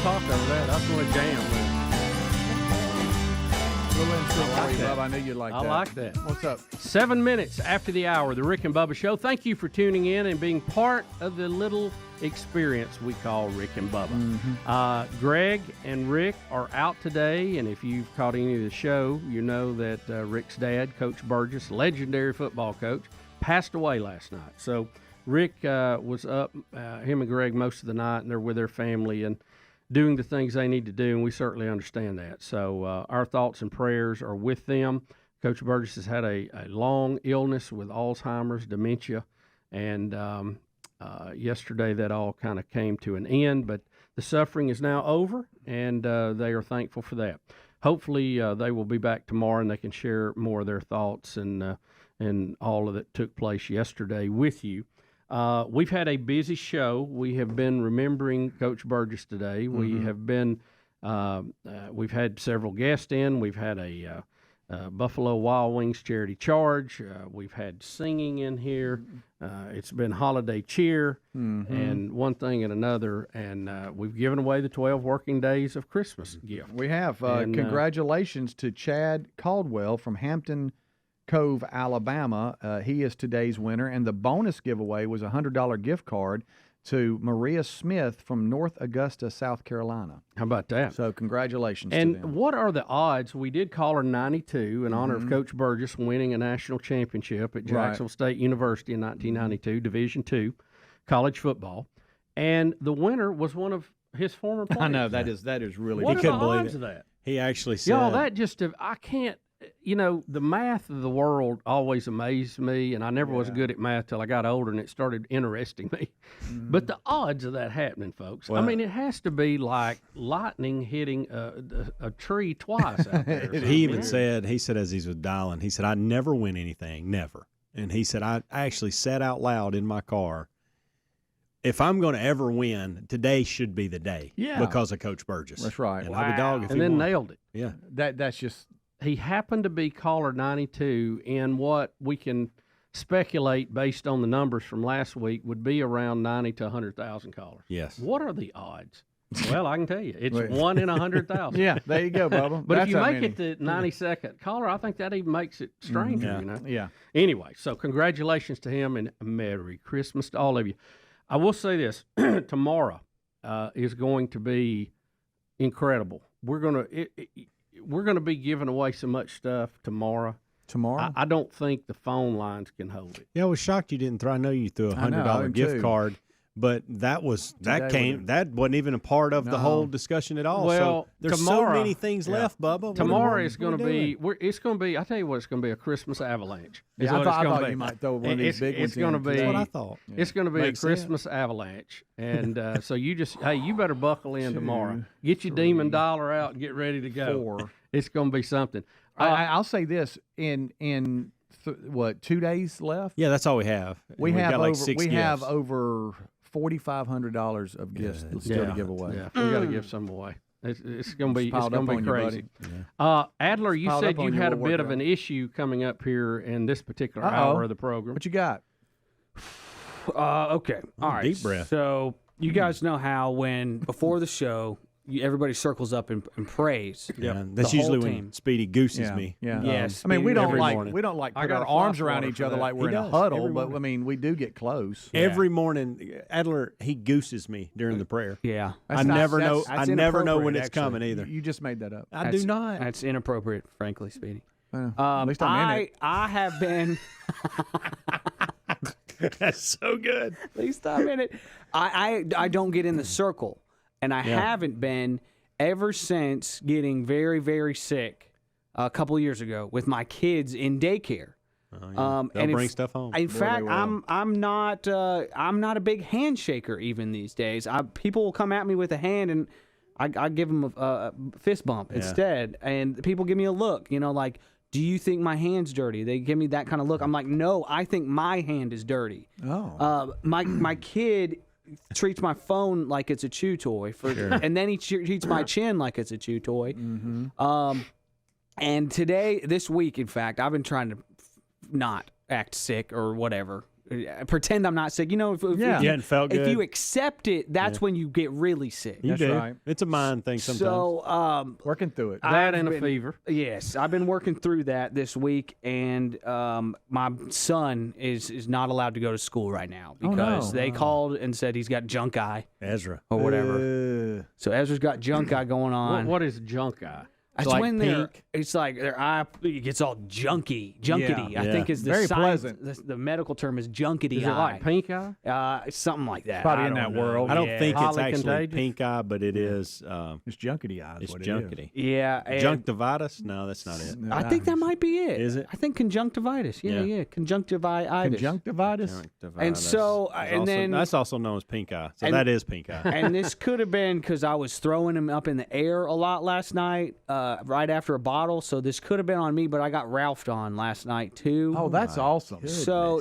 talk over that. That's going to jam. I knew you'd like that. I like that. What's up? 7 minutes after the hour, the Rick and Bubba Show. Thank you for tuning in and being part of the little experience we call Rick and Bubba. Greg and Rick are out today, and if you've caught any of the show, you know that Rick's dad, Coach Burgess, legendary football coach, passed away last night. So Rick was up, him and Greg, most of the night, and they're with their family and doing the things they need to do, and we certainly understand that. So our thoughts and prayers are with them. Coach Burgess has had a long illness with Alzheimer's, dementia, and yesterday that all kind of came to an end, but the suffering is now over, and they are thankful for that. Hopefully they will be back tomorrow, and they can share more of their thoughts and all of that took place yesterday with you. We've had a busy show. We have been remembering Coach Burgess today. We have been, we've had several guests in. We've had a Buffalo Wild Wings charity charge. We've had singing in here. It's been holiday cheer and one thing and another. And we've given away the 12 working days of Christmas gift. We have. Congratulations to Chad Caldwell from Hampton Cove, Alabama. He is today's winner, and the bonus giveaway was a $100 gift card to Maria Smith from North Augusta, South Carolina. How about that? So congratulations and to them. What are the odds? We did call her 92 in honor of Coach Burgess winning a national championship at Jacksonville State University in 1992, Division II, college football, and the winner was one of his former players. I know, that is really. What He are couldn't the believe odds it. of that? He actually said, Y'all, that just, I can't, the math of the world always amazed me, and I never was good at math till I got older, and it started interesting me. But the odds of that happening, folks, Well, I mean, it has to be like lightning hitting a tree twice out there. he even said, as he was dialing, he said, I never win anything, never. And he said, I actually said out loud in my car, if I'm going to ever win, today should be the day. Yeah. Because of Coach Burgess. That's right. And I'll be dog if and he then won. nailed it. Yeah. That's just. He happened to be caller 92 in what we can speculate based on the numbers from last week would be around 90 to 100,000 callers. Yes. What are the odds? Well, I can tell you. It's 1 in 100,000. Yeah, there you go, Bubba. But That's if you how make many. it to 92nd caller, I think that even makes it stranger, you know? Yeah. Anyway, so congratulations to him and Merry Christmas to all of you. I will say this. Tomorrow is going to be incredible. We're going to be giving away so much stuff tomorrow. Tomorrow? I don't think the phone lines can hold it. Yeah, I was shocked you didn't throw. I know you threw I know, I $100 am gift too. card, but that wasn't even a part of the whole discussion at all. Well, so there's tomorrow, so many things left, Bubba. Tomorrow is going to be. It's going to be. I tell you what, it's going to be a Christmas avalanche. Yeah, I thought you might throw one of these big ones. It's going to be. That's what I thought. It's going to be Makes a Christmas avalanche, and so you better buckle in tomorrow. Get your demon dollar out and get ready to go. It's going to be something. I'll say this: in 2 days left? Yeah, that's all we have. We We've have got like over. 6 We gifts. have over $4,500 of gifts still to give away. Yeah, we got to give some away. It's going to be piled up on you, crazy. buddy. Adler, you Piled said up on you you, had a we'll work bit it of an out. issue coming up here in this particular hour of the program. What you got? Okay. All right. deep breath. So you guys know how when before the show, everybody circles up and prays. Yeah, that's The whole usually when team. Speedy gooses Yeah, me. yeah. Yes. I mean, we don't every like morning. put got our a arms floss around water each for other that. like we're He in a does, huddle, every but morning. I mean, we do get close. Every morning, Adler he gooses me during the prayer. Yeah. I never know. that's I never know when inappropriate, it's coming actually. either. You just made that up. I do not. That's inappropriate, frankly, Speedy. At least I'm in it. I have been. That's so good. At least I'm in it. I don't get in the circle, and I haven't been ever since getting very, very sick a couple of years ago with my kids in daycare. They'll bring stuff home. In fact, will. I'm not a big handshaker even these days. People will come at me with a hand, and I give them a fist bump instead, and people give me a look, like, do you think my hand's dirty? They give me that kind of look. I'm like, no, I think my hand is dirty. Oh. My kid treats my phone like it's a chew toy, and then he treats my chin like it's a chew toy. Mm-hmm. And this week, in fact, I've been trying to not act sick or whatever. pretend I'm not sick. You know, if You hadn't felt if good. you accept it, that's when you get really sick. You do. It's a mind thing sometimes. So, working through it. That and a been- fever. Yes, I've been working through that this week, and my son is not allowed to go to school right now because they called and said he's got junk eye. Ezra. Or whatever. So Ezra's got junk eye going on. What is junk eye? It's like when pink? it's like their eye gets all junkety. Yeah. I think is the Very science, pleasant. the medical term is junkety Is it eye. like pink eye? Something like that. Probably I in don't that know. world. I don't Yeah. think it's Highly actually contagious? pink eye, but it is. It's junkety eyes. It's what junkety. Yeah, and Conjunctivitis? No, that's not it. I think that might be it. Is it? I think conjunctivitis. Yeah. Conjunctivitis. Conjunctivitis. And so, That's and also- then that's also known as pink eye. So and- that is pink eye. and this could have been because I was throwing him up in the air a lot last night, right after a bottle. So this could have been on me, but I got Ralphed on last night too. Oh, that's awesome. So,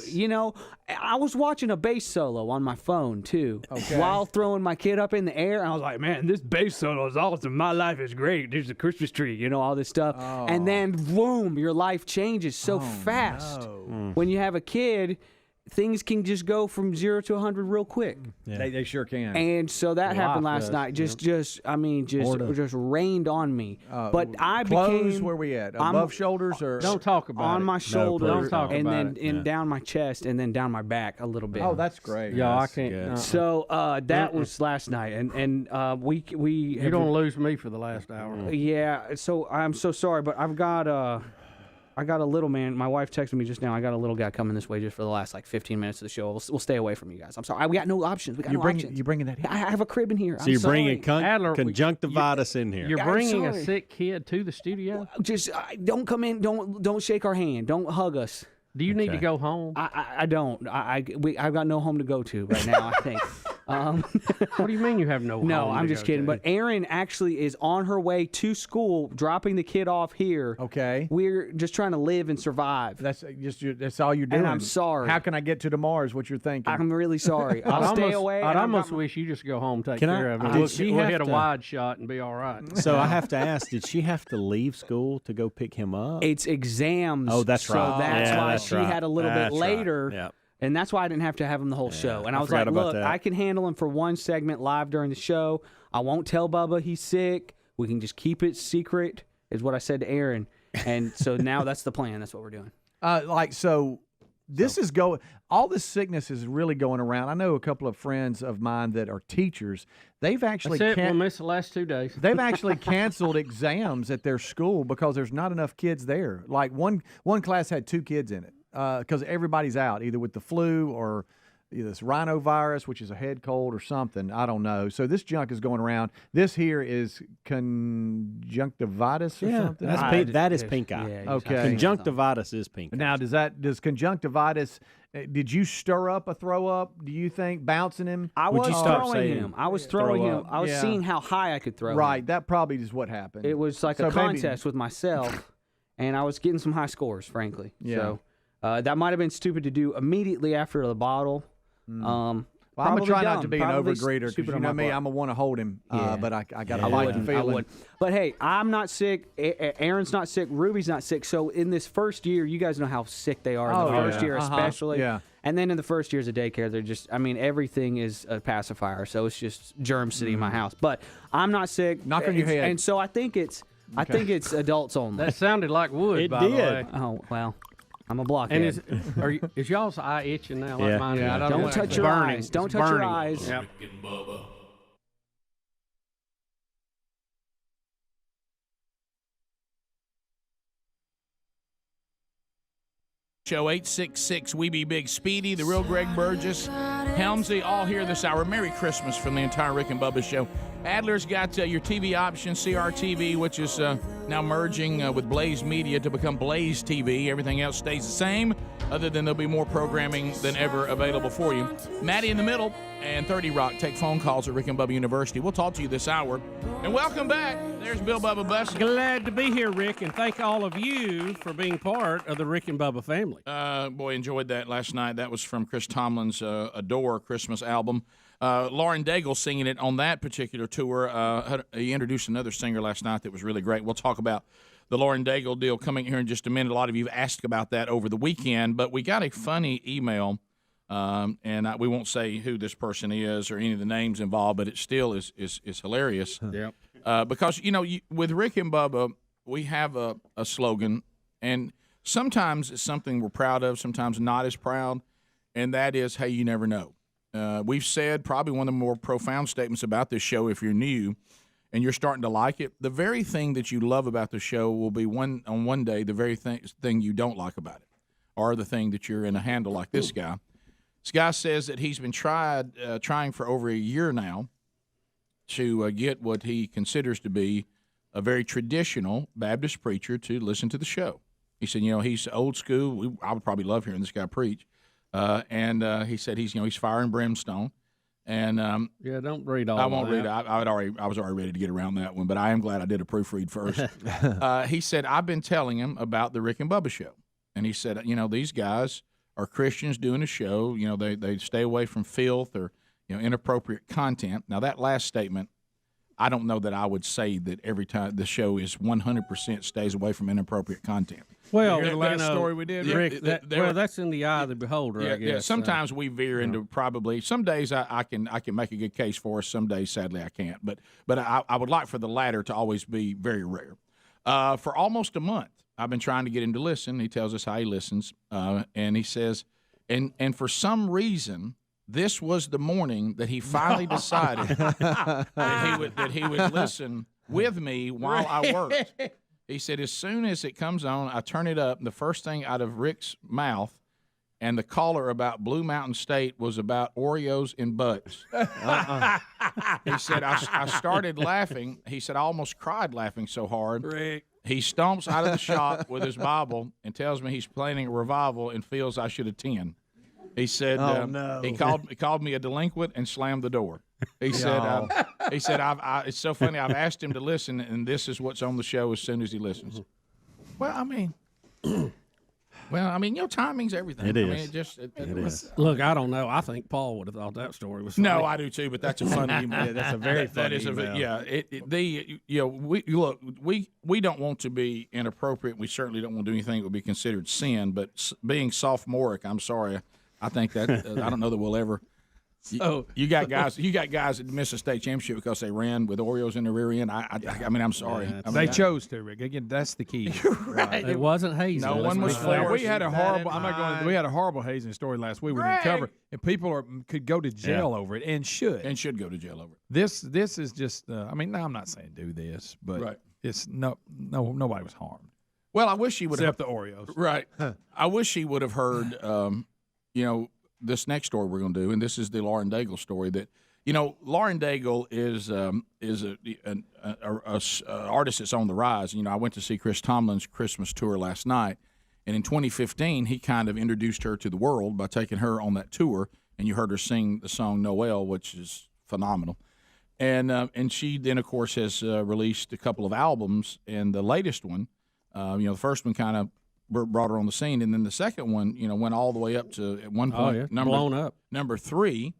I was watching a bass solo on my phone too while throwing my kid up in the air. And I was like, man, this bass solo is awesome. My life is great. There's a Christmas tree, all this stuff. And then, boom, your life changes so fast. When you have a kid, things can just go from 0 to 100 real quick. Yeah. They sure can. And so that happened last night. Just rained on me. But I clothes, became where we at? Above shoulders or Don't talk about on it. my shoulder, Don't talk and about then down my chest, and then down my back a little bit. Oh, that's great. Yeah, I That's can't. good. So that was last night, and we You're gonna lose me for the last hour. Yeah, so I'm so sorry, but I got a little man. My wife texted me just now. I got a little guy coming this way just for the last 15 minutes of the show. We'll stay away from you guys. I'm sorry. We got no options. We got no options. You bringing that in? I have a crib in here. So you're bringing Adler, conjunctivitis in here. You're I'm bringing a sorry. sick kid to the studio. Just don't come in. Don't shake our hand. Don't hug us. Do you need to go home? I don't. I've got no home to go to right now. I think. What do you mean you have no? No, home I'm to just go kidding. to? But Aaron actually is on her way to school, dropping the kid off here. Okay. We're just trying to live and survive. That's all you're doing. And I'm sorry. How can I get to Mars? What you're thinking? I'm really sorry. I'll stay away. I'd and I've almost got- wish you just go home, take Can I- care of it. did We'll, she we'll have hit a to- wide shot and be all right. So I have to ask, did she have to leave school to go pick him up? It's exams. Oh, that's right. So that's Yeah, why that's she right. had a little bit That's right. later. Yep. And that's why I didn't have to have him the whole show. And I I was like, forgot about look, that. I can handle him for one segment live during the show. I won't tell Bubba he's sick. We can just keep it secret, is what I said to Aaron. And so now that's the plan. That's what we're doing. This is going. All this sickness is really going around. I know a couple of friends of mine that are teachers. They've actually That's it. We'll miss the last 2 days. they've actually canceled exams at their school because there's not enough kids there. Like one class had 2 kids in it because everybody's out either with the flu or this rhinovirus, which is a head cold or something. I don't know. So this junk is going around. This here is conjunctivitis or something. That is pink eye. Yeah, Okay. Conjunctivitis is pink eye. Now, does conjunctivitis? Did you stir up a throw up? Do you think bouncing him? I Would was you stop throwing saying him. I was throwing throw him. up? I was Yeah. seeing how high I could throw him. Right. That probably is what happened. It was like So a maybe- contest with myself, and I was getting some high scores, frankly. Yeah. So that might have been stupid to do immediately after the bottle. Well, I'm gonna try not to dumb. be an Probably overgreeter because stupid you on know my me. part. I'm gonna want to hold him, but I got to I fight the wouldn't. I feeling. would. But hey, I'm not sick. Aaron's not sick. Ruby's not sick. So in this first year, you guys know how sick they are in the first year, especially. Yeah. And then in the first years of daycare, they're just. I mean, everything is a pacifier. So it's just germ city in my house. But I'm not sick. Knock on your head. And so I think it's. I think it's adults only. That sounded like wood. It by the did. way. Oh well. I'm a blockhead. And is y'all's eye itching now like Yeah. mine? Yeah, I is? don't Don't touch your burning. eyes. Don't It's touch your burning. eyes. Yep. Rick and Bubba. Show 866 We Be Big Speedy, the real Greg Burgess, Helmsy, all here this hour. Merry Christmas from the entire Rick and Bubba show. Adler's got your TV option, CRTV, which is now merging with Blaze Media to become Blaze TV. Everything else stays the same, other than there'll be more programming than ever available for you. Maddie in the middle and 30 Rock take phone calls at Rick and Bubba University. We'll talk to you this hour. And welcome back. There's Bill Bubba Bussey. Glad to be here, Rick, and thank all of you for being part of the Rick and Bubba family. Boy, enjoyed that last night. That was from Chris Tomlin's Adore Christmas album. Lauren Daigle singing it on that particular tour. He introduced another singer last night that was really great. We'll talk about the Lauren Daigle deal coming here in just a minute. A lot of you have asked about that over the weekend, but we got a funny email We won't say who this person is or any of the names involved, but it still is hilarious. Because, with Rick and Bubba, we have a slogan, and sometimes it's something we're proud of, sometimes not as proud, and that is, hey, you never know. We've said probably one of the more profound statements about this show, if you're new and you're starting to like it, the very thing that you love about the show will be one day the very thing you don't like about it, or the thing that you're in a handle like this guy. This guy says that he's been trying for over a year now to get what he considers to be a very traditional Baptist preacher to listen to the show. He said, he's old school. I would probably love hearing this guy preach. And he said he's fire and brimstone. And don't read all. I won't that. read it. I was already ready to get around that one, but I am glad I did a proofread first. He said I've been telling him about the Rick and Bubba show, and he said these guys are Christians doing a show. They stay away from filth or inappropriate content. Now that last statement, I don't know that I would say that every time the show is 100% stays away from inappropriate content. Well, the last story we did, Rick, that's in the eye of the beholder, I guess. Yeah, sometimes we veer into probably. Some days I can make a good case for us. Some days, sadly, I can't. But I would like for the latter to always be very rare. For almost a month, I've been trying to get him to listen. He tells us how he listens, and he says, and for some reason, this was the morning that he finally decided that he would listen with me while I worked. He said, as soon as it comes on, I turn it up, and the first thing out of Rick's mouth and the caller about Blue Mountain State was about Oreos and butts. He said, I started laughing. He said, I almost cried laughing so hard. Rick. He stomps out of the shop with his Bible and tells me he's planning a revival and feels I should attend. He said, no. he called me a delinquent and slammed the door. He said, it's so funny. I've asked him to listen, and this is what's on the show as soon as he listens. Well, I mean, timing's everything. It is. It is. Look, I don't know. I think Paul would have thought that story was funny. No, I do too. But that's a funny email. Yeah, that's a very funny email. We don't want to be inappropriate. We certainly don't want to do anything that would be considered sin. But being sophomoric, I'm sorry. I think that I don't know that we'll ever. You got guys that missed a state championship because they ran with Oreos in the rear end. I mean, I'm sorry. Yeah, they chose to, Rick. Again, that's the key. Right. It wasn't hazing. No one was forced. forced. We had a horrible. We had a horrible hazing story last week. We didn't cover, and people could go to jail over it, and should go to jail over it. This is just. I'm not saying do this, but it's nobody was harmed. Well, I wish he would except the Oreos. Right. I wish he would have heard. This next story we're going to do, and this is the Lauren Daigle story. That Lauren Daigle is an artist that's on the rise. I went to see Chris Tomlin's Christmas tour last night, and in 2015 he kind of introduced her to the world by taking her on that tour, and you heard her sing the song Noel, which is phenomenal. And she then, of course, has released a couple of albums, and the latest one, the first one kind of brought her on the scene, and then the second one, went all the way up to at one point blown up number 3,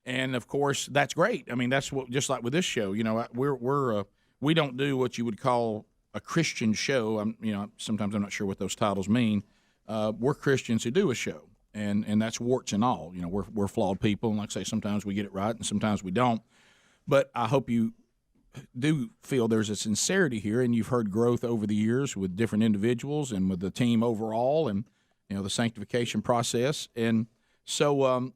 and of course that's great. I mean, that's what, just like with this show, we don't do what you would call a Christian show. Sometimes I'm not sure what those titles mean. We're Christians who do a show, and that's warts and all. We're flawed people, and like I say, sometimes we get it right and sometimes we don't. But I hope you do feel there's a sincerity here, and you've heard growth over the years with different individuals and with the team overall, and the sanctification process. And so,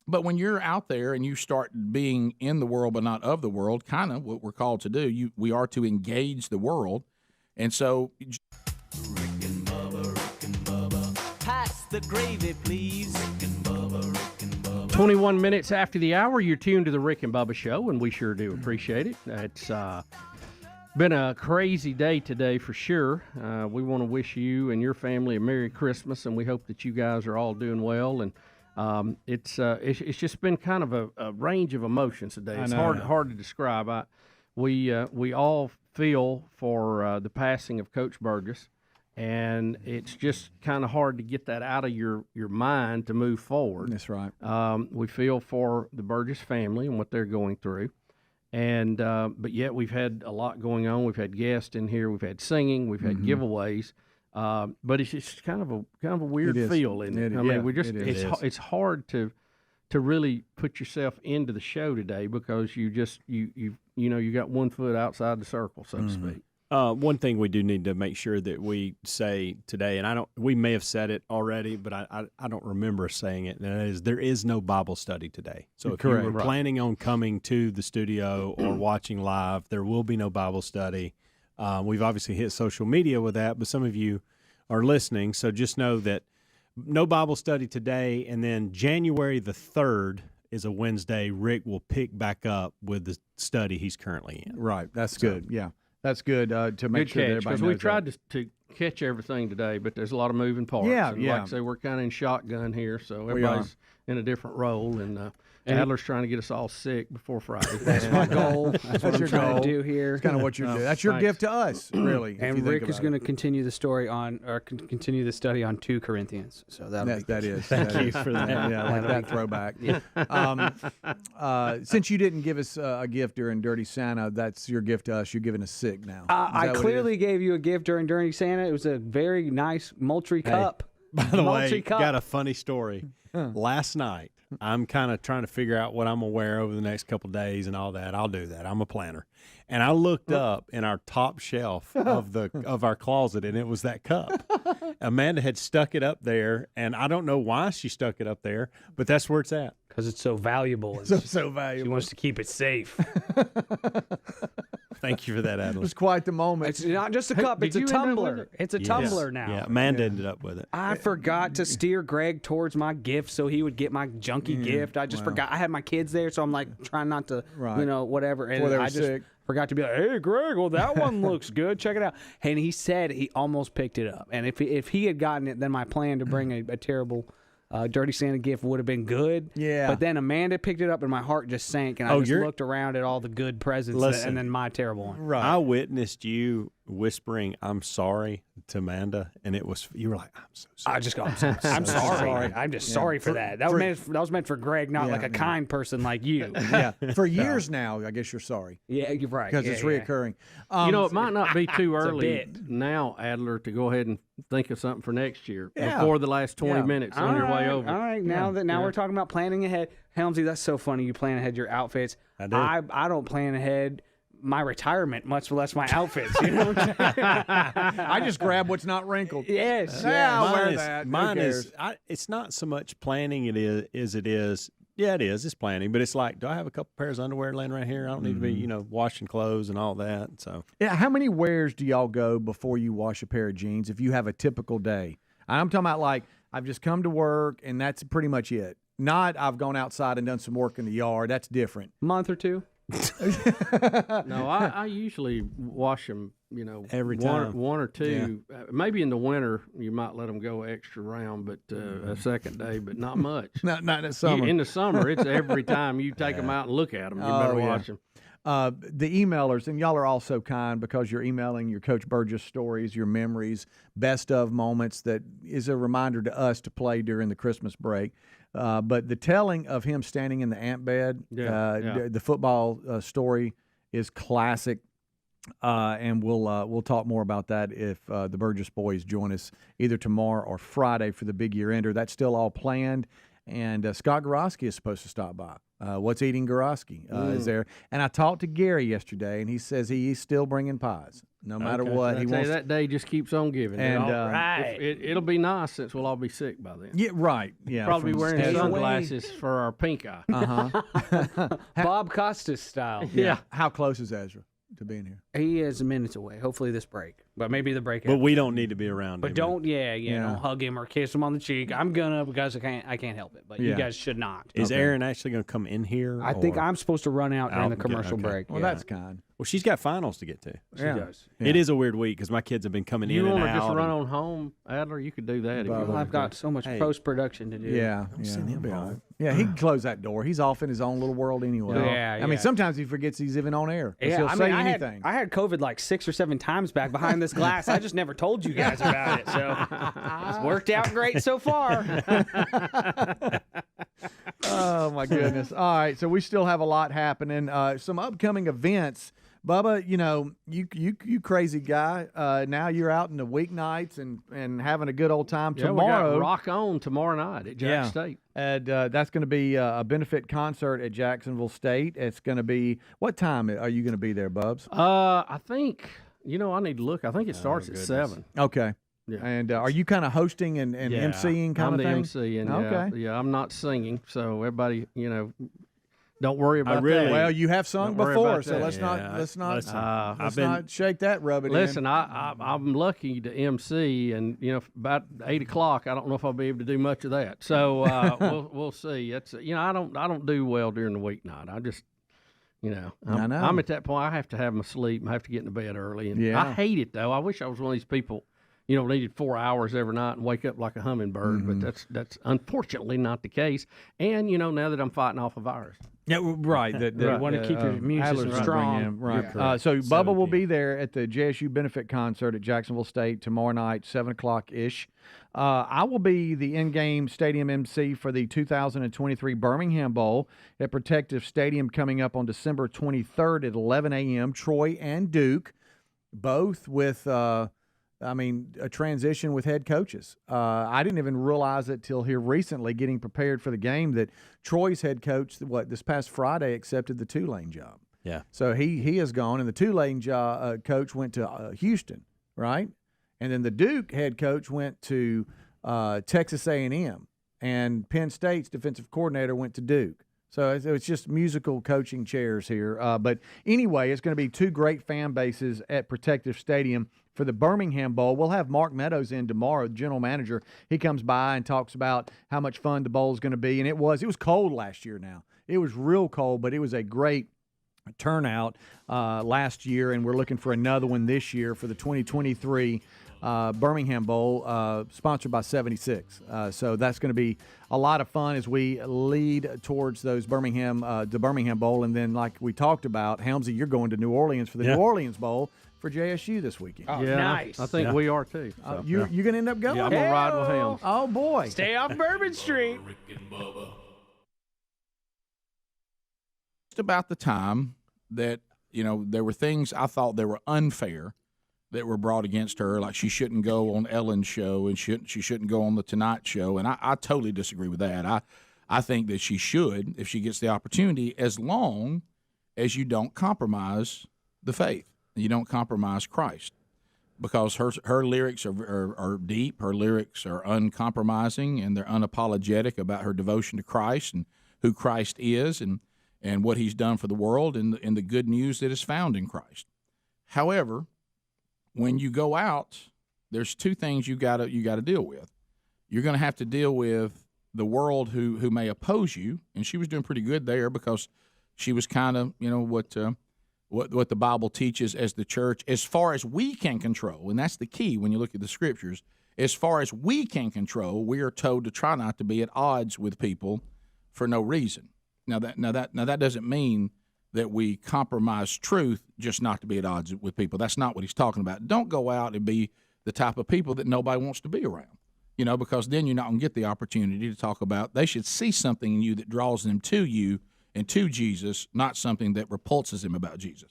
but when you're out there and you start being in the world but not of the world, kind of what we're called to do, we are to engage the world. And so, Rick and Bubba. Pass the gravy, please. Rick and Bubba, Rick and Bubba. 21 minutes after the hour, you're tuned to the Rick and Bubba Show, and we sure do appreciate it. It's been a crazy day today for sure. We want to wish you and your family a Merry Christmas, and we hope that you guys are all doing well. And it's just been kind of a range of emotions today. It's hard to describe. We all feel for the passing of Coach Burgess. And it's just kind of hard to get that out of your mind to move forward. That's right. We feel for the Burgess family and what they're going through. And but yet we've had a lot going on. We've had guests in here. We've had singing. We've had giveaways. But it's just kind of a weird feel, isn't it? I mean, it's hard to really put yourself into the show today because you got 1 foot outside the circle, so to speak. One thing we do need to make sure that we say today, and we may have said it already, but I don't remember saying it, and that is there is no Bible study today. So if you were planning on coming to the studio or watching live, there will be no Bible study. We've obviously hit social media with that, but some of you are listening, so just know that no Bible study today, and then January the 3rd is a Wednesday. Rick will pick back up with the study he's currently in. Right, that's good, yeah. That's good to make sure that everybody knows. Because we tried to catch everything today, but there's a lot of moving parts. Yeah, and like I say, we're kind of in shotgun here, so everybody's in a different role, and Adler's trying to get us all sick before Friday. That's my goal. That's what I'm trying to do here. That's kind of what you're doing. That's your gift to us, really. And Rick is going to continue the story continue the study on 2 Corinthians. So that is. Thank you for that. Yeah, I like that throwback. Since you didn't give us a gift during Dirty Santa, that's your gift to us. You're giving us sick now. I clearly gave you a gift during Dirty Santa. It was a very nice Moultrie cup. By the way, got a funny story. Last night, I'm kind of trying to figure out what I'm going to wear over the next couple of days and all that. I'll do that. I'm a planner. And I looked up in our top shelf of our closet, and it was that cup. Amanda had stuck it up there, and I don't know why she stuck it up there, but that's where it's at. Because it's so valuable. So valuable. She wants to keep it safe. Thank you for that, Adler. It was quite the moment. It's not just a cup, it's a tumbler. It's a tumbler now. Yeah, Amanda ended up with it. I forgot to steer Greg towards my gift so he would get my junky gift. I just forgot. I had my kids there, so I'm like trying not to, whatever. And I just forgot to be like, hey, Greg, well, that one looks good. Check it out. And he said he almost picked it up. And if he had gotten it, then my plan to bring a terrible Dirty Santa gift would have been good. Yeah. But then Amanda picked it up and my heart just sank and I just looked around at all the good presents and then my terrible one. Right. I witnessed you whispering, I'm sorry to Amanda, and you were like, I'm so sorry. I just go, I'm sorry. I'm just sorry for that. That was meant for Greg, not like a kind person like you. Yeah. For years now, I guess you're sorry. Yeah, you're right. Because it's reoccurring. It might not be too early now, Adler, to go ahead and think of something for next year before the last 20 minutes on your way over. All right, now we're talking about planning ahead. Helmsy, that's so funny. You plan ahead your outfits. I do. I don't plan ahead my retirement, much less my outfits. You know what I'm saying? I just grab what's not wrinkled. Yes. I'll wear that. Mine is. It's not so much planning. It is. Yeah, it is. It's planning, but it's like, do I have a couple pairs of underwear laying right here? I don't need to be, washing clothes and all that. So yeah, how many wears do y'all go before you wash a pair of jeans? If you have a typical day, I'm talking about like I've just come to work and that's pretty much it. Not I've gone outside and done some work in the yard. That's different. Month or two. No, I usually wash them, every time. One or two. Yeah. Maybe in the winter you might let them go extra round, but a second day, but not much. not in the summer. In the summer, it's every time you take them out and look at them. You better wash them. The emailers, and y'all are all so kind because you're emailing your Coach Burgess stories, your memories, best of moments that is a reminder to us to play during the Christmas break. But the telling of him standing in the ant bed, the football story is classic, and we'll talk more about that if the Burgess boys join us either tomorrow or Friday for the big year ender. That's still all planned, and Scott Gorosky is supposed to stop by. What's Eating Gorosky is there, and I talked to Gary yesterday, and he says he's still bringing pies. No matter what, he wants. That day just keeps on giving. And it'll be nice since we'll all be sick by then. Yeah, right. Yeah, probably wearing sunglasses for our pink eye. Bob Costas style. Yeah. How close is Ezra to being here? He is minutes away. Hopefully this break, but maybe the break. But we don't need to be around. But don't, hug him or kiss him on the cheek. I'm gonna because I can't help it. But you guys should not. Is Aaron actually going to come in here? I think I'm supposed to run out during the commercial break. Well, that's kind. Well, she's got finals to get to. She does. It is a weird week because my kids have been coming in and out. You want to just run on home, Adler? You could do that. I've got so much post-production to do. Yeah. Yeah, he can close that door. He's off in his own little world anyway. Yeah, I mean, sometimes he forgets he's even on air. Yeah, he'll say anything. I had COVID like 6 or 7 times back behind this glass. I just never told you guys about it. So it's worked out great so far. Oh, my goodness. All right, so we still have a lot happening. Some upcoming events Bubba, you crazy guy. Now you're out in the weeknights and having a good old time tomorrow. We got Rock On tomorrow night at Jack State. And that's going to be a benefit concert at Jacksonville State. It's going to be, what time are you going to be there, Bubs? I think, I need to look. I think it starts at 7. Okay. Yeah. And are you kind of hosting and emceeing kind of thing? I'm the MC, and okay. I'm not singing, so everybody, don't worry about that. Well, you have sung before, so let's not shake that rub it Listen, in. I'm lucky to MC, and about 8 o'clock, I don't know if I'll be able to do much of that. So we'll see. It's I don't do well during the weeknight. I just I'm at that point. I have to have my sleep. I have to get into bed early, and I hate it though. I wish I was one of these people. Needed 4 hours every night and wake up like a hummingbird, but that's unfortunately not the case. And now that I'm fighting off a virus. Yeah, right. They want to keep your immune system strong. Right. So Bubba will be there at the JSU benefit concert at Jacksonville State tomorrow night, 7 o'clock ish. I will be the in-game stadium MC for the 2023 Birmingham Bowl at Protective Stadium coming up on December 23rd at 11 a.m. Troy and Duke, both with. A transition with head coaches. I didn't even realize it till here recently, getting prepared for the game, that Troy's head coach, this past Friday, accepted the Tulane job. Yeah. So he is gone, and the Tulane coach went to Houston, right? And then the Duke head coach went to Texas A&M, and Penn State's defensive coordinator went to Duke. So it's just musical coaching chairs here. But anyway, it's going to be two great fan bases at Protective Stadium for the Birmingham Bowl. We'll have Mark Meadows in tomorrow, the general manager. He comes by and talks about how much fun the bowl is going to be. And it was cold last year now. It was real cold, but it was a great turnout last year, and we're looking for another one this year for the 2023 Birmingham Bowl, sponsored by 76. So that's going to be a lot of fun as we lead towards those the Birmingham Bowl. And then, like we talked about, Helmsy, you're going to New Orleans for the New Orleans Bowl for JSU this weekend. Oh, nice. I think we are too. So. You're going to end up going? Yeah, I'm going to ride with Helms. Oh, boy. Stay off Bourbon Street. Just about the time that, there were things I thought that were unfair that were brought against her, like she shouldn't go on Ellen's show and she shouldn't go on the Tonight Show, and I totally disagree with that. I think that she should, if she gets the opportunity, as long as you don't compromise the faith, you don't compromise Christ, because her lyrics are deep, her lyrics are uncompromising, and they're unapologetic about her devotion to Christ and who Christ is and what he's done for the world and the good news that is found in Christ. However, when you go out, there's two things you got to deal with. You're going to have to deal with the world who may oppose you, and she was doing pretty good there because she was kind of what the Bible teaches as the church, as far as we can control, and that's the key when you look at the scriptures. As far as we can control, we are told to try not to be at odds with people for no reason. Now that doesn't mean that we compromise truth just not to be at odds with people. That's not what he's talking about. Don't go out and be the type of people that nobody wants to be around, because then you're not going to get the opportunity to talk about. They should see something in you that draws them to you and to Jesus, not something that repulses them about Jesus.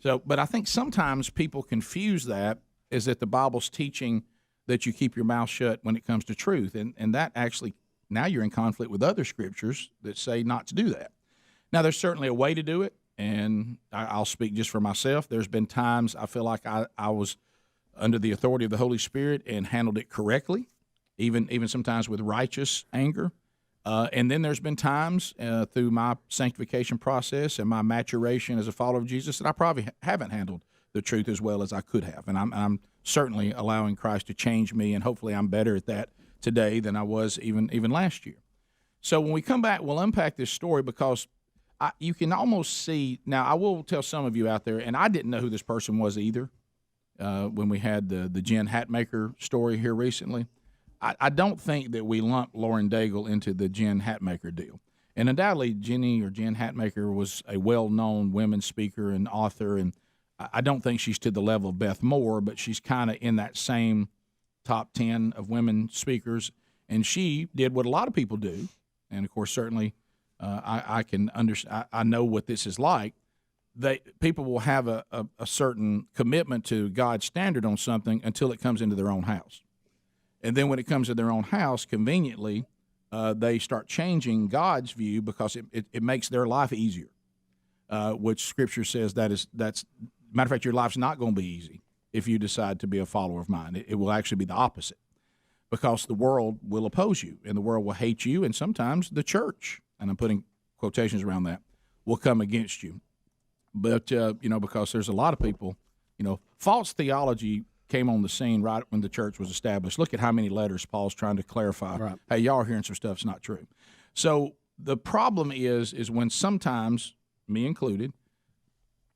So, but I think sometimes people confuse that as that the Bible's teaching that you keep your mouth shut when it comes to truth, and that actually, now you're in conflict with other scriptures that say not to do that. Now, there's certainly a way to do it, and I'll speak just for myself. There's been times I feel like I was under the authority of the Holy Spirit and handled it correctly, even sometimes with righteous anger. And then there's been times through my sanctification process and my maturation as a follower of Jesus that I probably haven't handled the truth as well as I could have. And I'm certainly allowing Christ to change me, and hopefully I'm better at that today than I was even last year. So when we come back, we'll unpack this story because you can almost see. Now, I will tell some of you out there, and I didn't know who this person was either when we had the Jen Hatmaker story here recently. I don't think that we lumped Lauren Daigle into the Jen Hatmaker deal. And undoubtedly, Jen Hatmaker was a well-known women's speaker and author, and I don't think she's to the level of Beth Moore, but she's kind of in that same top 10 of women speakers. And she did what a lot of people do, and, of course, certainly I can understand. I know what this is like. people will have a certain commitment to God's standard on something until it comes into their own house. And then when it comes to their own house, conveniently, they start changing God's view because it makes their life easier, which Scripture says that's matter of fact, your life's not going to be easy if you decide to be a follower of mine. It will actually be the opposite, because the world will oppose you, and the world will hate you, and sometimes the church, and I'm putting quotations around that, will come against you. But, because there's a lot of people, false theology came on the scene right when the church was established. Look at how many letters Paul's trying to clarify. Right. Hey, y'all are hearing some stuff that's not true. So the problem is when sometimes, me included,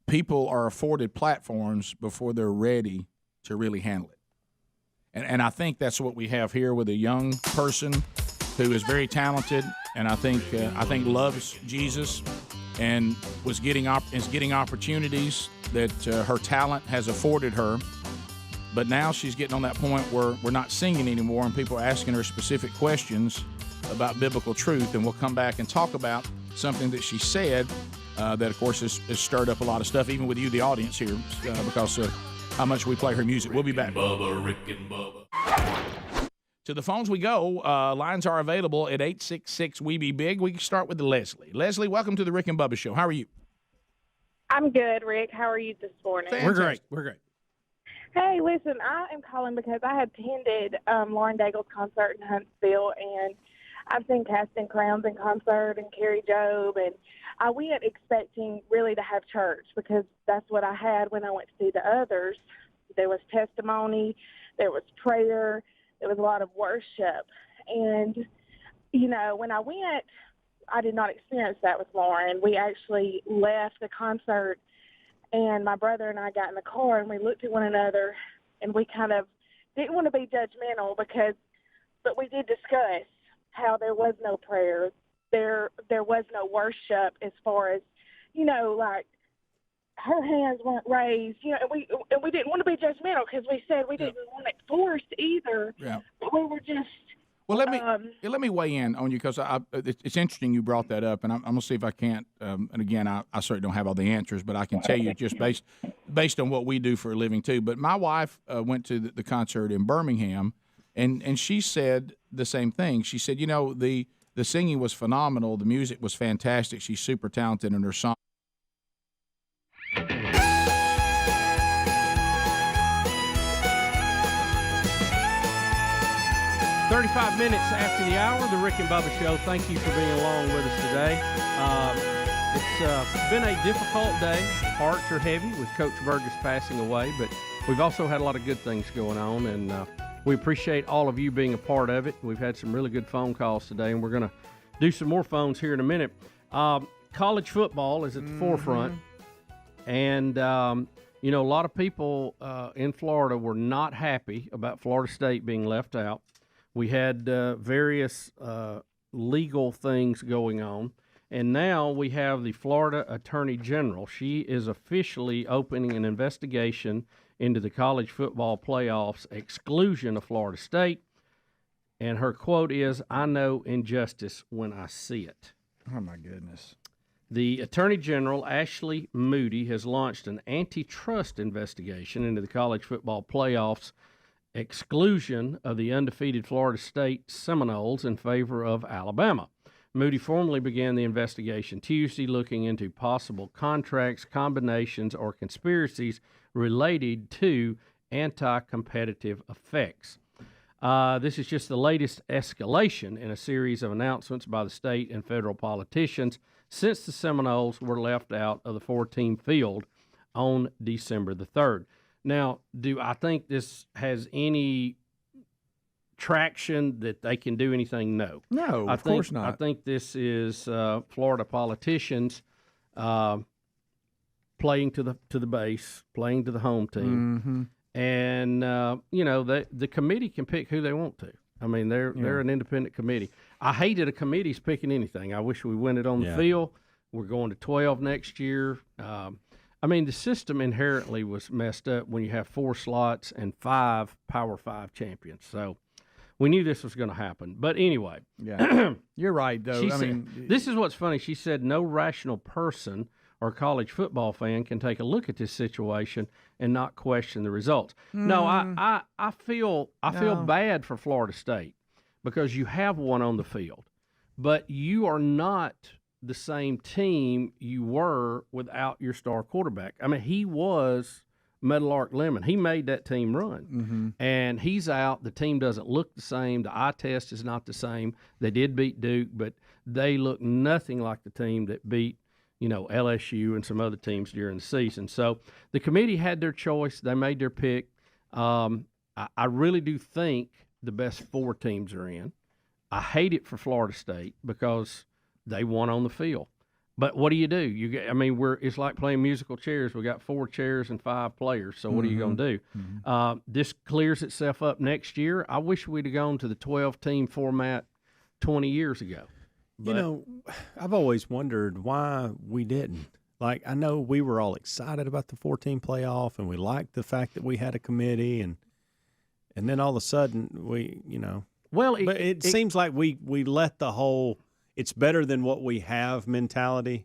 people are afforded platforms before they're ready to really handle it. And I think that's what we have here with a young person who is very talented, and I think loves Jesus, and is getting opportunities that her talent has afforded her. But now she's getting on that point where we're not singing anymore, and people are asking her specific questions about biblical truth. And we'll come back and talk about something that she said that, of course, has stirred up a lot of stuff, even with you, the audience here, because of how much we play her music. We'll be back. Rick and Bubba. To the phones we go. Lines are available at 866-WE-BE-BIG. We can start with Leslie. Leslie, welcome to the Rick and Bubba Show. How are you? I'm good, Rick. How are you this morning? Fantastic. We're great. Hey, listen, I am calling because I had attended Lauren Daigle's concert in Huntsville, and I've seen Casting Crowns in concert and Carrie Job, and I went expecting really to have church because that's what I had when I went to see the others. There was testimony, there was prayer, there was a lot of worship. And, when I went, I did not experience that with Lauren. We actually left the concert, and my brother and I got in the car, and we looked at one another, and we kind of didn't want to be judgmental but we did discuss how there was no prayer, there was no worship, as far as, like her hands weren't raised, and we didn't want to be judgmental because we said we didn't want it forced either. Yeah. But we were just. Well, let me weigh in on you, because it's interesting you brought that up, and I'm going to see if I can't. And again, I certainly don't have all the answers, but I can tell you just based on what we do for a living too. But my wife went to the concert in Birmingham, and she said the same thing. She said, the singing was phenomenal, the music was fantastic. She's super talented in her song. 35 minutes after the hour, the Rick and Bubba Show. Thank you for being along with us today. It's been a difficult day. Hearts are heavy with Coach Burgess passing away, but we've also had a lot of good things going on, and we appreciate all of you being a part of it. We've had some really good phone calls today, and we're going to do some more phones here in a minute. College football is at the forefront, and a lot of people in Florida were not happy about Florida State being left out. We had various legal things going on, and now we have the Florida Attorney General. She is officially opening an investigation into the college football playoffs exclusion of Florida State, and her quote is, "I know injustice when I see it." Oh, my goodness. The Attorney General, Ashley Moody, has launched an antitrust investigation into the college football playoffs exclusion of the undefeated Florida State Seminoles in favor of Alabama. Moody formally began the investigation Tuesday, looking into possible contracts, combinations, or conspiracies related to anti-competitive effects. This is just the latest escalation in a series of announcements by the state and federal politicians since the Seminoles were left out of the four-team field on December the 3rd. Now, do I think this has any traction that they can do anything? No. No, of course not. I think this is Florida politicians playing to the base, playing to the home team. Mm-hmm. And, the committee can pick who they want to. I mean, they're an independent committee. I hated a committee's picking anything. I wish we win it on the field. We're going to 12 next year. The system inherently was messed up when you have 4 slots and 5 Power 5 champions. So we knew this was going to happen. But anyway. Yeah. You're right, though. This is what's funny. She said no rational person or a college football fan can take a look at this situation and not question the results. No, I feel bad for Florida State because you have one on the field, but you are not the same team you were without your star quarterback. I mean, he was Meadowlark Lemon. He made that team run, and he's out. The team doesn't look the same. The eye test is not the same. They did beat Duke, but they look nothing like the team that beat LSU and some other teams during the season. So the committee had their choice. They made their pick. I really do think the best 4 teams are in. I hate it for Florida State because they won on the field. But what do? It's like playing musical chairs. We got 4 chairs and 5 players. So what are you going to do? This clears itself up next year. I wish we'd have gone to the 12-team format 20 years ago. But, I've always wondered why we didn't. Like, I know we were all excited about the 14 playoff, and we liked the fact that we had a committee, and then all of a sudden but it seems like we let the whole it's better than what we have mentality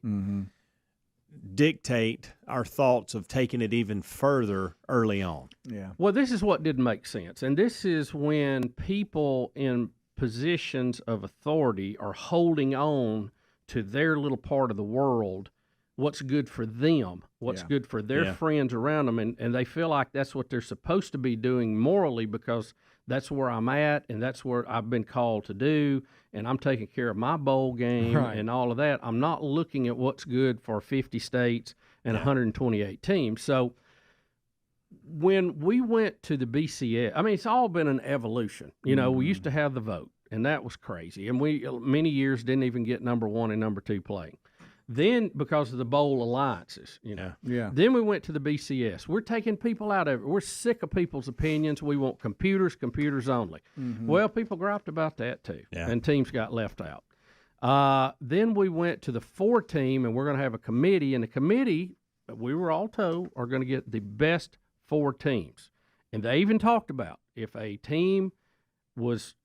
dictate our thoughts of taking it even further early on. Yeah. Well, this is what didn't make sense, and this is when people in positions of authority are holding on to their little part of the world, what's good for them, what's good for their friends around them, and they feel like that's what they're supposed to be doing morally because that's where I'm at and that's where I've been called to do, and I'm taking care of my bowl game and all of that. I'm not looking at what's good for 50 states and 128 teams. So when we went to the BCS, it's all been an evolution. We used to have the vote, and that was crazy. And we, many years, didn't even get number 1 and number 2 playing. Then, because of the bowl alliances, Then we went to the BCS. We're taking people out of it. We're sick of people's opinions. We want computers only. Well, people griped about that too, and teams got left out. Then we went to the 4-team, and we're going to have a committee. And the committee, we were all told, are going to get the best 4 teams. And they even talked about if a team was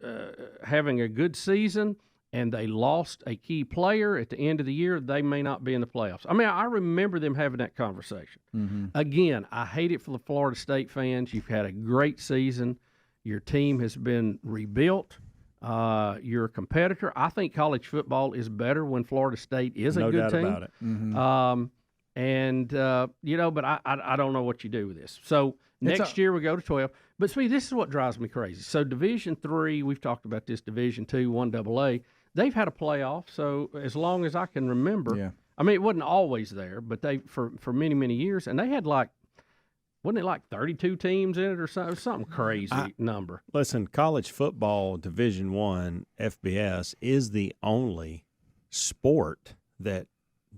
having a good season and they lost a key player at the end of the year, they may not be in the playoffs. I remember them having that conversation. Again, I hate it for the Florida State fans. You've had a great season. Your team has been rebuilt. You're a competitor. I think college football is better when Florida State is a good team. No doubt about it. But I don't know what you do with this. So next year we go to 12. But see, this is what drives me crazy. So Division III, we've talked about this, Division II, 1AA, they've had a playoff. So as long as I can remember, it wasn't always there, but they for many, many years, and they had wasn't it like 32 teams in it or something? Something crazy number. Listen, college football Division I, FBS, is the only sport that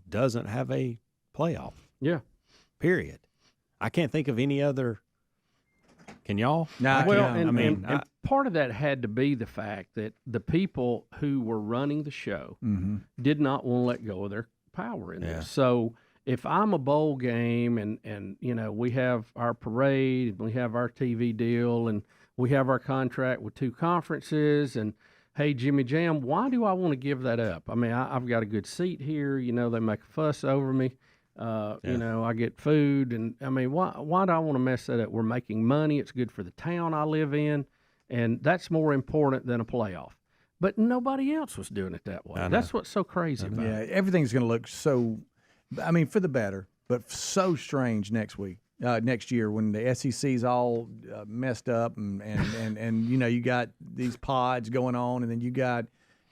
doesn't have a playoff. Yeah. Period. I can't think of any other. Can y'all? No. Well, and part of that had to be the fact that the people who were running the show did not want to let go of their power in this. So if I'm a bowl game and we have our parade, we have our TV deal, and we have our contract with 2 conferences, and hey, Jimmy Jam, why do I want to give that up? I've got a good seat here. They make a fuss over me. I get food, and why do I want to mess that up? We're making money. It's good for the town I live in, and that's more important than a playoff. But nobody else was doing it that way. That's what's so crazy about it. Yeah, everything's going to look so, for the better, but so strange next year when the SEC's all messed up, and you got these pods going on, and then you got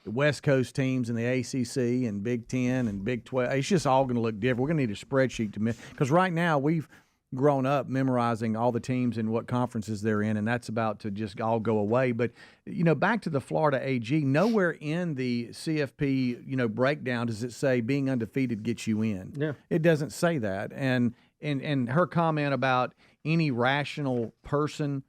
the West Coast teams and the ACC and Big Ten and Big 12. It's just all going to look different. We're going to need a spreadsheet because right now we've grown up memorizing all the teams and what conferences they're in, and that's about to just all go away. But back to the Florida AG, nowhere in the CFP breakdown does it say being undefeated gets you in. Yeah, it doesn't say that. And her comment about any rational person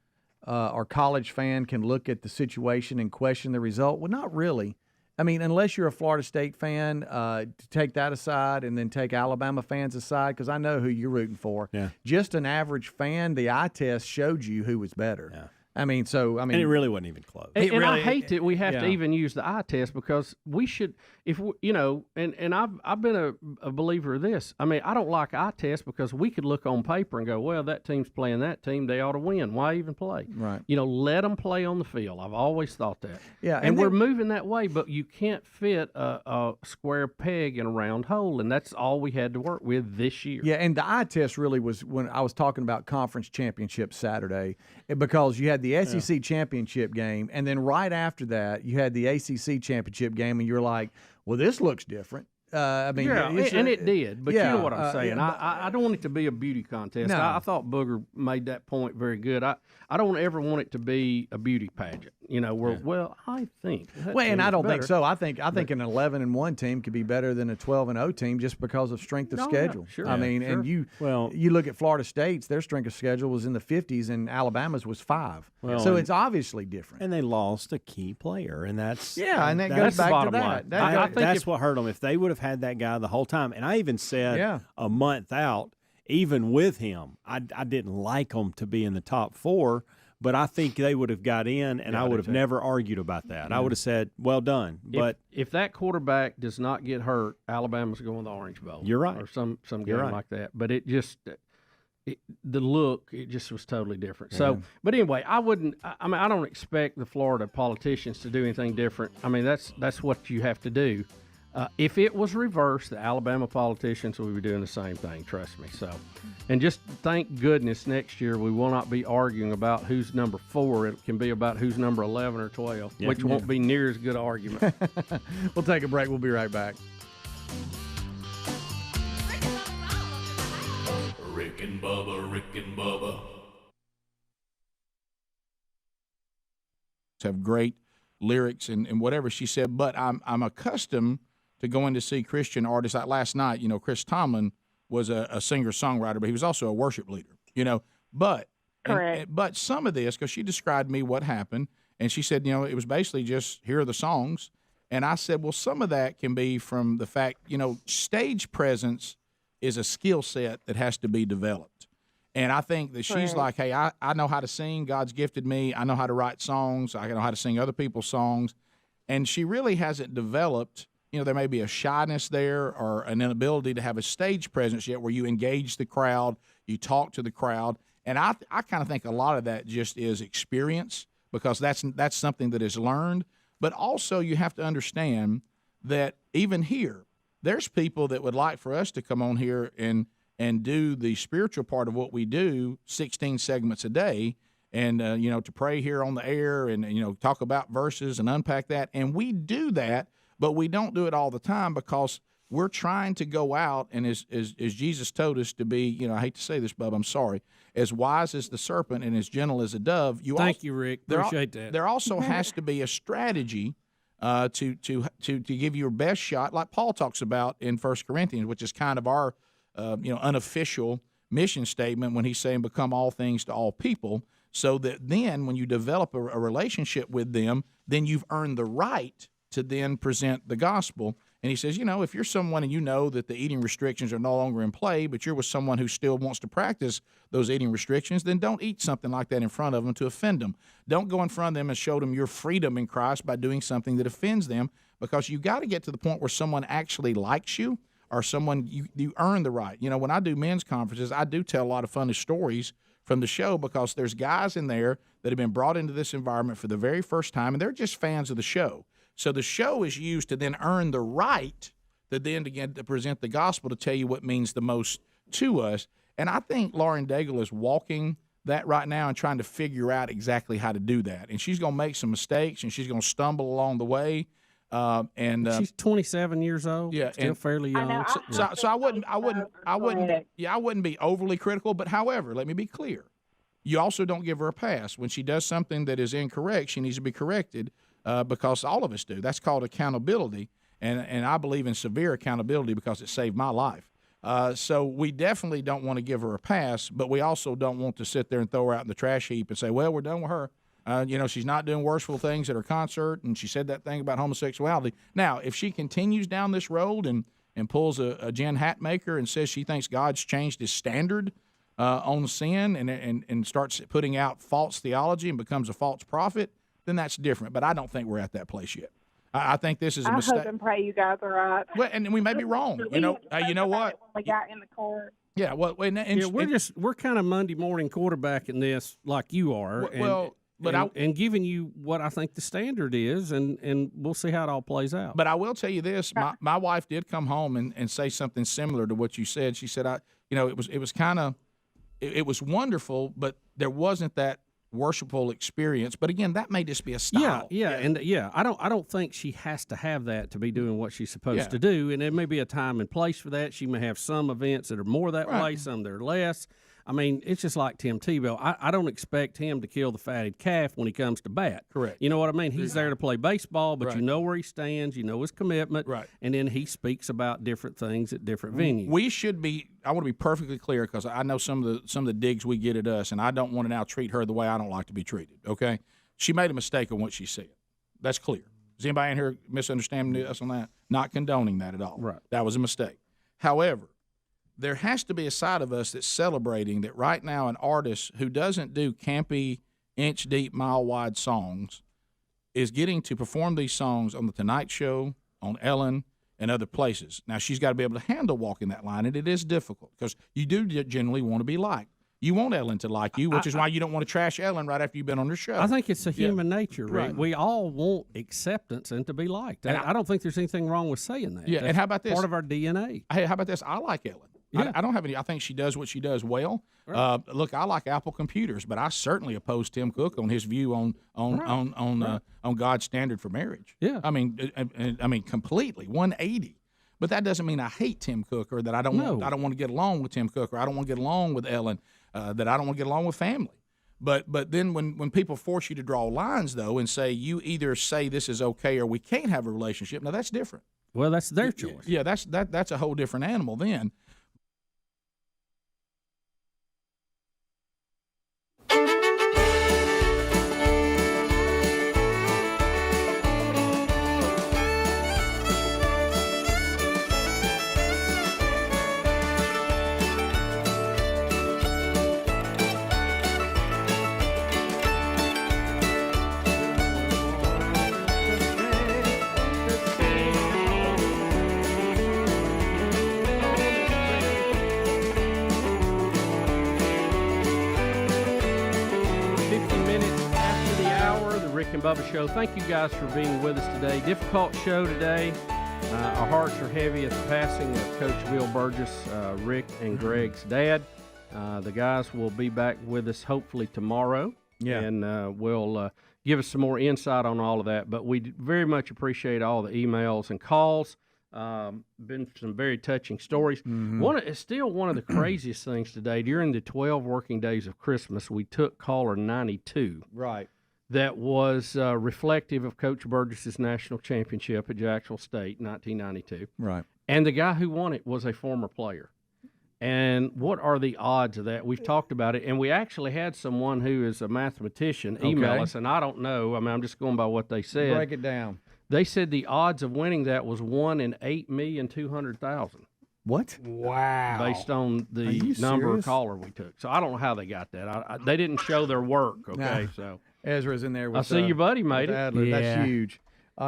or college fan can look at the situation and question the result. Well, not really. Unless you're a Florida State fan, to take that aside and then take Alabama fans aside, because I know who you're rooting for. Yeah. Just an average fan, the eye test showed you who was better. I mean, and it really wasn't even close. And I hate that we have to even use the eye test, because we should, if we, and I've been a believer of this. I mean, I don't like eye tests because we could look on paper and go, well, that team's playing that team, they ought to win. Why even play? Right. Let them play on the field. I've always thought that. Yeah, and we're moving that way, but you can't fit a square peg in a round hole, and that's all we had to work with this year. Yeah, and the eye test really was when I was talking about conference championship Saturday, because you had the SEC championship game, and then right after that, you had the ACC championship game, and you're like, well, this looks different. And it did, but you know what I'm saying. I don't want it to be a beauty contest. No. I thought Booger made that point very good. I don't ever want it to be a beauty pageant. Well, I think. Well, and I don't think so. I think an 11-1 team could be better than a 12-0 team just because of strength of schedule. Sure. I mean, and you look at Florida State's, their strength of schedule was in the 50s, and Alabama's was 5. So it's obviously different. And they lost a key player, and that's and that goes back to that. That's what hurt them. If they would have had that guy the whole time, and I even said a month out, even with him, I didn't like them to be in the top 4. But I think they would have got in, and I would have never argued about that. I would have said, well done. But if that quarterback does not get hurt, Alabama's going to the Orange Bowl. You're right. Or some game like that. But it just the look, it just was totally different. Yeah. So, but anyway, I don't expect the Florida politicians to do anything different. I mean, that's what you have to do. If it was reversed, the Alabama politicians would be doing the same thing, trust me. So, and just thank goodness next year we will not be arguing about who's number 4. It can be about who's number 11 or 12, which won't be near as good an argument. We'll take a break. We'll be right back. Rick and Bubba, Rick and Bubba. Have great lyrics and whatever she said, but I'm accustomed to going to see Christian artists. Like last night, Chris Tomlin was a singer-songwriter, but he was also a worship leader, But but some of this, because she described me what happened, and she said, it was basically just, here are the songs. And I said, well, some of that can be from the fact, stage presence is a skill set that has to be developed. And I think that she's like, hey, I know how to sing. God's gifted me. I know how to write songs. I know how to sing other people's songs. And she really hasn't developed, there may be a shyness there or an inability to have a stage presence yet where you engage the crowd, you talk to the crowd. And I kind of think a lot of that just is experience, because that's something that is learned. But also you have to understand that even here, there's people that would like for us to come on here and do the spiritual part of what we do, 16 segments a day, and, to pray here on the air and, talk about verses and unpack that. And we do that, but we don't do it all the time because we're trying to go out and, as Jesus told us, to be, I hate to say this, Bubba, I'm sorry, as wise as the serpent and as gentle as a dove. Thank you, Rick. Appreciate that. There also has to be a strategy to give your best shot, like Paul talks about in 1 Corinthians, which is kind of our unofficial mission statement when he's saying become all things to all people, so that then when you develop a relationship with them, then you've earned the right to then present the gospel. And he says, if you're someone and you know that the eating restrictions are no longer in play, but you're with someone who still wants to practice those eating restrictions, then don't eat something like that in front of them to offend them. Don't go in front of them and show them your freedom in Christ by doing something that offends them, because you got to get to the point where someone actually likes you, or someone you earn the right. When I do men's conferences, I do tell a lot of funny stories from the show, because there's guys in there that have been brought into this environment for the very first time, and they're just fans of the show. So the show is used to then earn the right to then begin to present the gospel, to tell you what means the most to us. And I think Lauren Daigle is walking that right now and trying to figure out exactly how to do that. And she's going to make some mistakes, and she's going to stumble along the way. She's 27 years old. Yeah, still fairly young. So I wouldn't be overly critical. But however, let me be clear: you also don't give her a pass when she does something that is incorrect. She needs to be corrected, because all of us do. That's called accountability, and I believe in severe accountability because it saved my life. So we definitely don't want to give her a pass, but we also don't want to sit there and throw her out in the trash heap and say, well, we're done with her. She's not doing worshipful things at her concert, and she said that thing about homosexuality. Now, if she continues down this road and pulls a Jen Hatmaker and says she thinks God's changed his standard on sin and starts putting out false theology and becomes a false prophet, then that's different. But I don't think we're at that place yet. I think this is a mistake. I hope and pray you guys are right. Well, and we may be wrong. You know what? When we got in the car. Yeah, well, we're kind of Monday morning quarterbacking this like you are. And giving you what I think the standard is, and we'll see how it all plays out. But I will tell you this: my wife did come home and say something similar to what you said. She said, it was wonderful, but there wasn't that worshipful experience. But again, that may just be a style. I don't think she has to have that to be doing what she's supposed to do. And there may be a time and place for that. She may have some events that are more that way, some that are less. I mean, it's just like Tim Tebow. I don't expect him to kill the fatted calf when he comes to bat. Correct. You know what I mean? He's there to play baseball, but you know where he stands, you know his commitment, and then he speaks about different things at different venues. We should be. I want to be perfectly clear because I know some of the digs we get at us, and I don't want to now treat her the way I don't like to be treated. Okay, she made a mistake on what she said. That's clear. Is anybody in here misunderstanding us on that? Not condoning that at all. Right. That was a mistake. However, there has to be a side of us that's celebrating that right now an artist who doesn't do campy, inch-deep, mile-wide songs is getting to perform these songs on The Tonight Show, on Ellen, and other places. Now, she's got to be able to handle walking that line, and it is difficult because you do generally want to be liked. You want Ellen to like you, which is why you don't want to trash Ellen right after you've been on her show. I think it's a human nature, Rick. Right. We all want acceptance and to be liked. And I don't think there's anything wrong with saying that. Yeah, That's and how about this? Part of our DNA. Hey, how about this? I like Ellen. Yeah. I don't have any. I think she does what she does well. Right. Look, I like Apple computers, but I certainly oppose Tim Cook on his view on God's standard for marriage. Yeah, I mean completely 180. But that doesn't mean I hate Tim Cook or that I don't want to get along with Tim Cook or I don't want to get along with Ellen. That I don't want to get along with family. But then when people force you to draw lines though and say you either say this is okay or we can't have a relationship, now that's different. Well, that's their choice. Yeah, that's a whole different animal then. And Bubba Show. Thank you guys for being with us today. Difficult show today. Our hearts are heavy at the passing of Coach Bill Burgess, Rick and Greg's dad. The guys will be back with us hopefully tomorrow. Yeah. And will give us some more insight on all of that. But we very much appreciate all the emails and calls. Been some very touching stories. It's still one of the craziest things today. During the 12 working days of Christmas, we took caller 92. Right. That was reflective of Coach Burgess's national championship at Jacksonville State, 1992. Right. And the guy who won it was a former player. And what are the odds of that? We've talked about it, and we actually had someone who is a mathematician email us, and I don't know. I mean, I'm just going by what they said. Break it down. They said the odds of winning that was 1 in 8,200,000. What? Wow. Based on the number of caller we took. So I don't know how they got that. They didn't show their work, okay? So Ezra's in there with I see your buddy made it. Adler. Yeah. That's huge.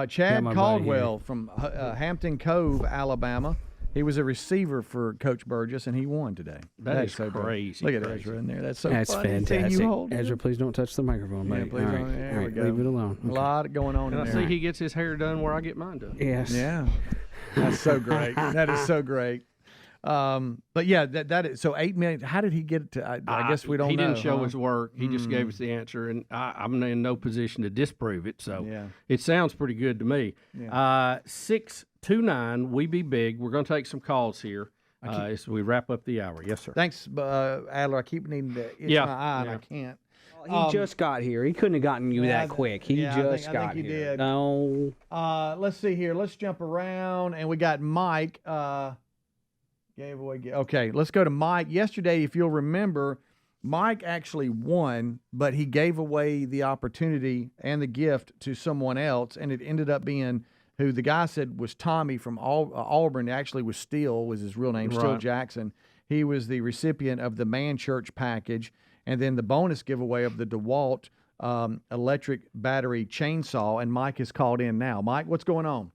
Chad Caldwell from Hampton Cove, Alabama. He was a receiver for Coach Burgess, and he won today. That's so crazy. Look at Ezra in there. That's so That's funny. fantastic. You hold Ezra, please don't touch the microphone, buddy. Yeah, please don't. There we go. Leave it alone. A lot going on and in I there. see he gets his hair done where I get mine done. Yes. Yeah. That's so great. That is so great. But yeah, that is so 8 million. How did he get it to? I guess we don't know. He didn't show his work. He just gave us the answer, and I'm in no position to disprove it. So it sounds pretty good to me. 629, we be big. We're going to take some calls here as we wrap up the hour. Yes, sir. Thanks, Adler. I keep needing to itch my eye, and I can't. He just got here. He couldn't have gotten you that quick. He just got he here. Did. No. Let's see here. Let's jump around, and we got Mike. Gave away. Okay, let's go to Mike. Yesterday, if you'll remember, Mike actually won, but he gave away the opportunity and the gift to someone else, and it ended up being who the guy said was Tommy from Auburn. Actually, was Steele was his real name, Steele Jackson. He was the recipient of the Man Church package, and then the bonus giveaway of the DeWalt electric battery chainsaw. And Mike is called in now. Mike, what's going on?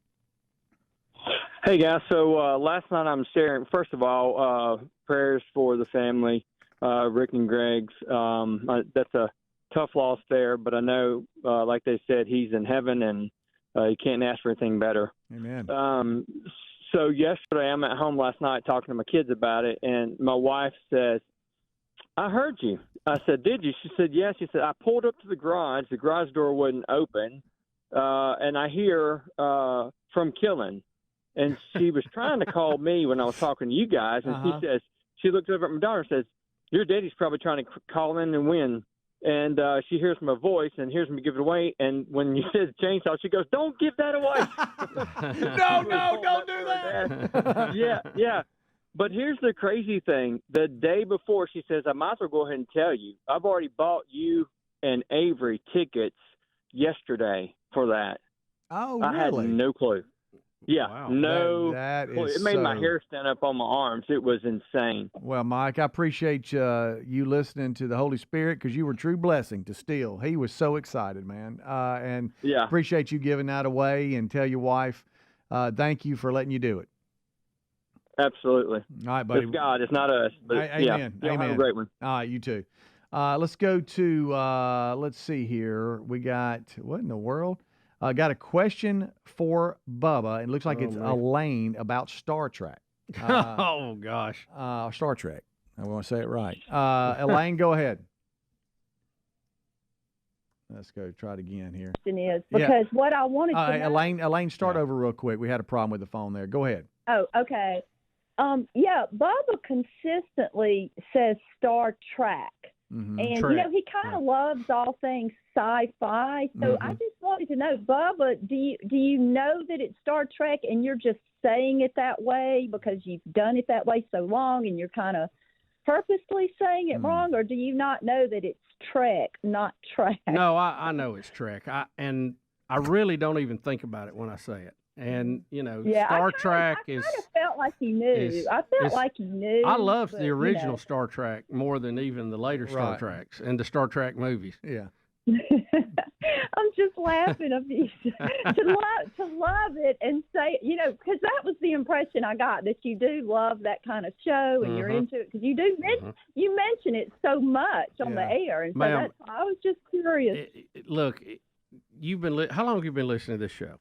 Hey guys, so last night I'm sharing. First of all, prayers for the family, Rick and Greg's. That's a tough loss there, but I know, like they said, he's in heaven, and you can't ask for anything better. Amen. So yesterday, I'm at home last night talking to my kids about it, and my wife says, "I heard you." I said, "Did you?" She said, "Yes." She said, "I pulled up to the garage. The garage door wouldn't open, and I hear from Killen." And she was trying to call me when I was talking to you guys, and she says, she looked over at my daughter and says, "Your daddy's probably trying to call in and win." And she hears my voice and hears me give it away. And when you said chainsaw, she goes, "Don't give that away." No, don't do that. Yeah. But here's the crazy thing. The day before, she says, "I might as well go ahead and tell you. I've already bought you and Avery tickets yesterday for that." Oh, really? I had no clue. Yeah, wow. No. That clue. is It made my so- hair stand up on my arms. It was insane. Well, Mike, I appreciate you listening to the Holy Spirit, because you were a true blessing to Steele. He was so excited, man. And Yeah. appreciate you giving that away, and tell your wife thank you for letting you do it. Absolutely. All right, buddy. It's God. It's not us. But yeah. Amen. Y'all Amen. have a great one. All right, you too. Let's go to, let's see here. We got, what in the world? Got a question for Bubba. It looks like it's Elaine about Star Trek. Oh, gosh. Star Trek. I want to say it right. Elaine, go ahead. Let's go try it again here. Is because what I wanted to know. Elaine, start over real quick. We had a problem with the phone there. Go ahead. Oh, okay. Yeah, Bubba consistently says Star Trek. Mm-hmm. And, you know, he kind of loves all things sci-fi. So I just wanted to know, Bubba, do you know that it's Star Trek and you're just saying it that way because you've done it that way so long and you're kind of purposely saying it wrong? Or do you not know that it's Trek, not Trek? No, I know it's Trek. And I really don't even think about it when I say it. And, you know, Star Trek is... I kind of felt like he knew. I felt like he knew. I loved but, the original Star Trek more than even the later Star Treks and the Star Trek movies. Yeah. I'm just laughing of you to love it and say, you know, because that was the impression I got, that you do love that kind of show and you're into it because you do you mention it so much on the air, and so that's, I was just curious. Look, you've been how long have you been listening to this show?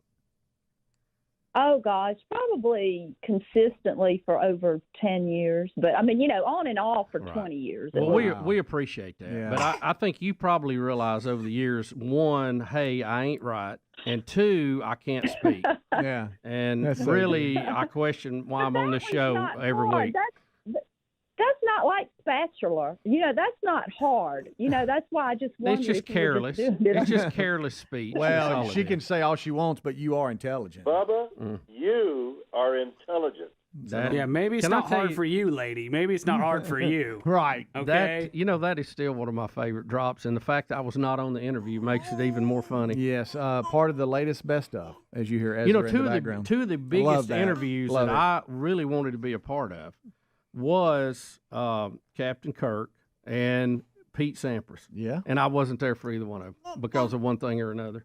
Oh gosh, probably consistently for over 10 years, but I mean, you know, on and off for 20 years. Well, we appreciate that, but I think you probably realize over the years, one, hey, I ain't right, and two, I can't speak. Yeah, and that's so really, good. I question why I'm on this show every week. That's not like Spatula. You know, that's not hard. You know, that's why I just wondered. It's just careless. It's just careless speech. Well, she can say all she wants, but you are intelligent. Bubba, you are intelligent. Yeah, maybe it's not hard for you, lady. Maybe it's not hard for you. Right. Okay. That is still one of my favorite drops, and the fact that I was not on the interview makes it even more funny. Yes, part of the latest best of, as you hear Ezra in the background. two of the biggest interviews that I really wanted to be a part of was Captain Kirk and Pete Sampras. Yeah. And I wasn't there for either one of them because of one thing or another.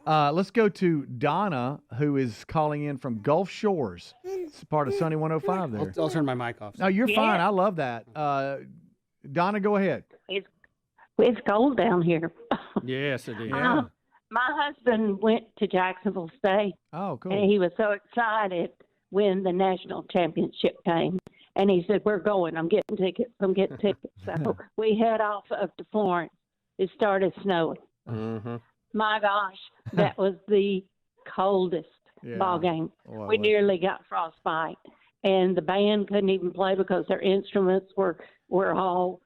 Let's go to Donna, who is calling in from Gulf Shores. It's part of Sunny 105 there. I'll turn my mic off. No, you're fine. I love that. Donna, go ahead. It's cold down here. Yes, it is. My husband went to Jacksonville State. Oh, cool. And he was so excited when the national championship came. And he said, "We're going. I'm getting tickets. So we head off up to Florence. It started snowing. Mm-hmm. My gosh, that was the coldest ball game. Well, we nearly got frostbite. And the band couldn't even play because their instruments were all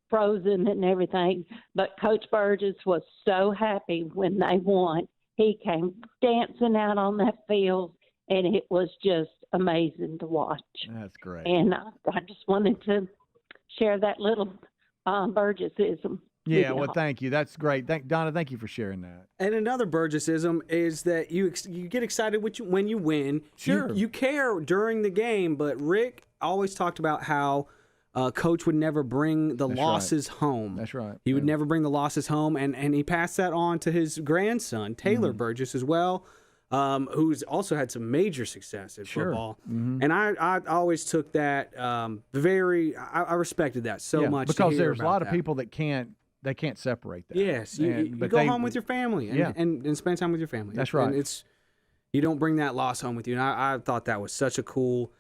frozen and everything. But Coach Burgess was so happy when they won. He came dancing out on that field, and it was just amazing to watch. That's great. And I just wanted to share that little Burgessism. Yeah, well, thank you. That's great. Donna, thank you for sharing that. And another Burgessism is that you get excited when you win. Sure. You care during the game, but Rick, always talked about how Coach would never bring the losses home. That's right. He would never bring the losses home, and he passed that on to his grandson, Taylor Burgess, as well, who's also had some major success in football. And I always took that I respected that so much. Because there's a lot of people that can't separate that. Yes, you go home with your family and spend time with your family. That's right. And you don't bring that loss home with you. And I thought that was such a cool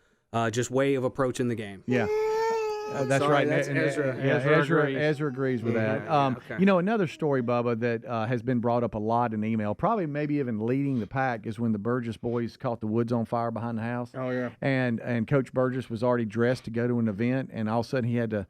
just way of approaching the game. Yeah. That's right. That's Ezra agrees with that. Okay. You know, another story, Bubba, that has been brought up a lot in email, probably maybe even leading the pack, is when the Burgess boys caught the woods on fire behind the house. Oh, yeah. And Coach Burgess was already dressed to go to an event, and all of a sudden he had to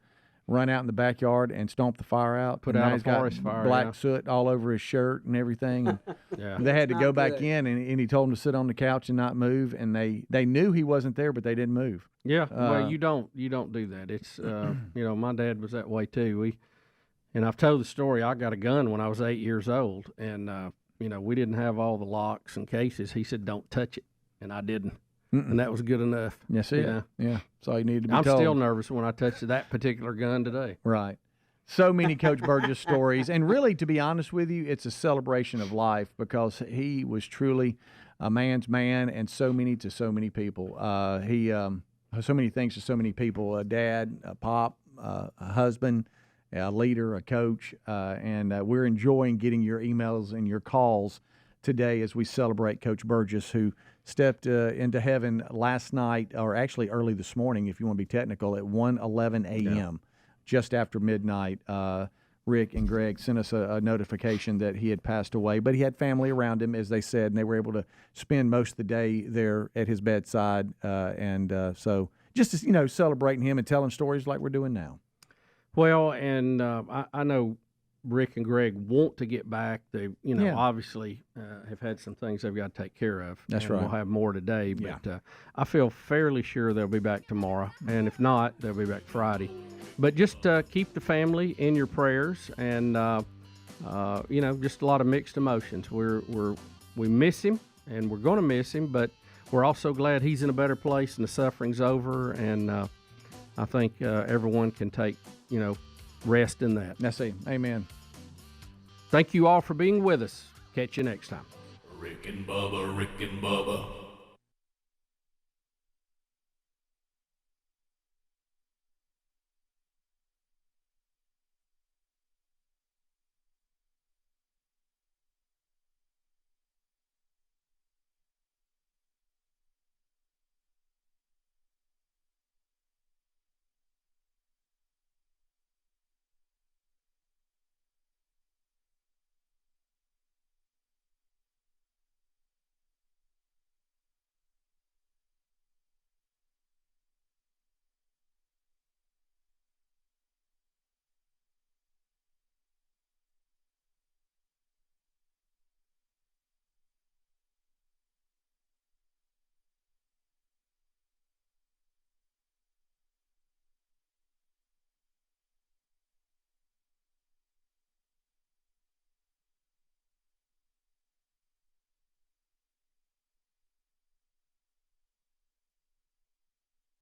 run out in the backyard and stomp the fire out. Put and out now a he's got forest fire, black soot all over his shirt and everything. And Yeah. they had to go back good. in, and he told them to sit on the couch and not move. And they knew he wasn't there, but they didn't move. Yeah, well, you don't do that. It's my dad was that way too. And I've told the story. I got a gun when I was 8 years old, and we didn't have all the locks and cases. He said, "Don't touch it," and I didn't. And that was good enough. Yes, yeah. That's all you need to be I'm told. still nervous when I touch that particular gun today. Right. So many Coach Burgess stories. And really, to be honest with you, it's a celebration of life because he was truly a man's man and so many to so many people. He so many things to so many people, a dad, a pop, a husband, a leader, a coach. And we're enjoying getting your emails and your calls today as we celebrate Coach Burgess, who stepped into heaven last night, or actually early this morning, if you want to be technical, at 1:11 a.m., just after midnight. Rick and Greg sent us a notification that he had passed away, but he had family around him, as they said, and they were able to spend most of the day there at his bedside. So just, celebrating him and telling stories like we're doing now. Well, and I know Rick and Greg want to get back. They, obviously have had some things they've got to take care of. That's and right. We'll have more today, but I feel fairly sure they'll be back tomorrow, and if not, they'll be back Friday. But just keep the family in your prayers, and just a lot of mixed emotions. We miss him, and we're going to miss him, but we're also glad he's in a better place and the suffering's over, and I think everyone can take rest in that. That's it. Amen. Thank you all for being with us. Catch you next time. Rick and Bubba, Rick and Bubba.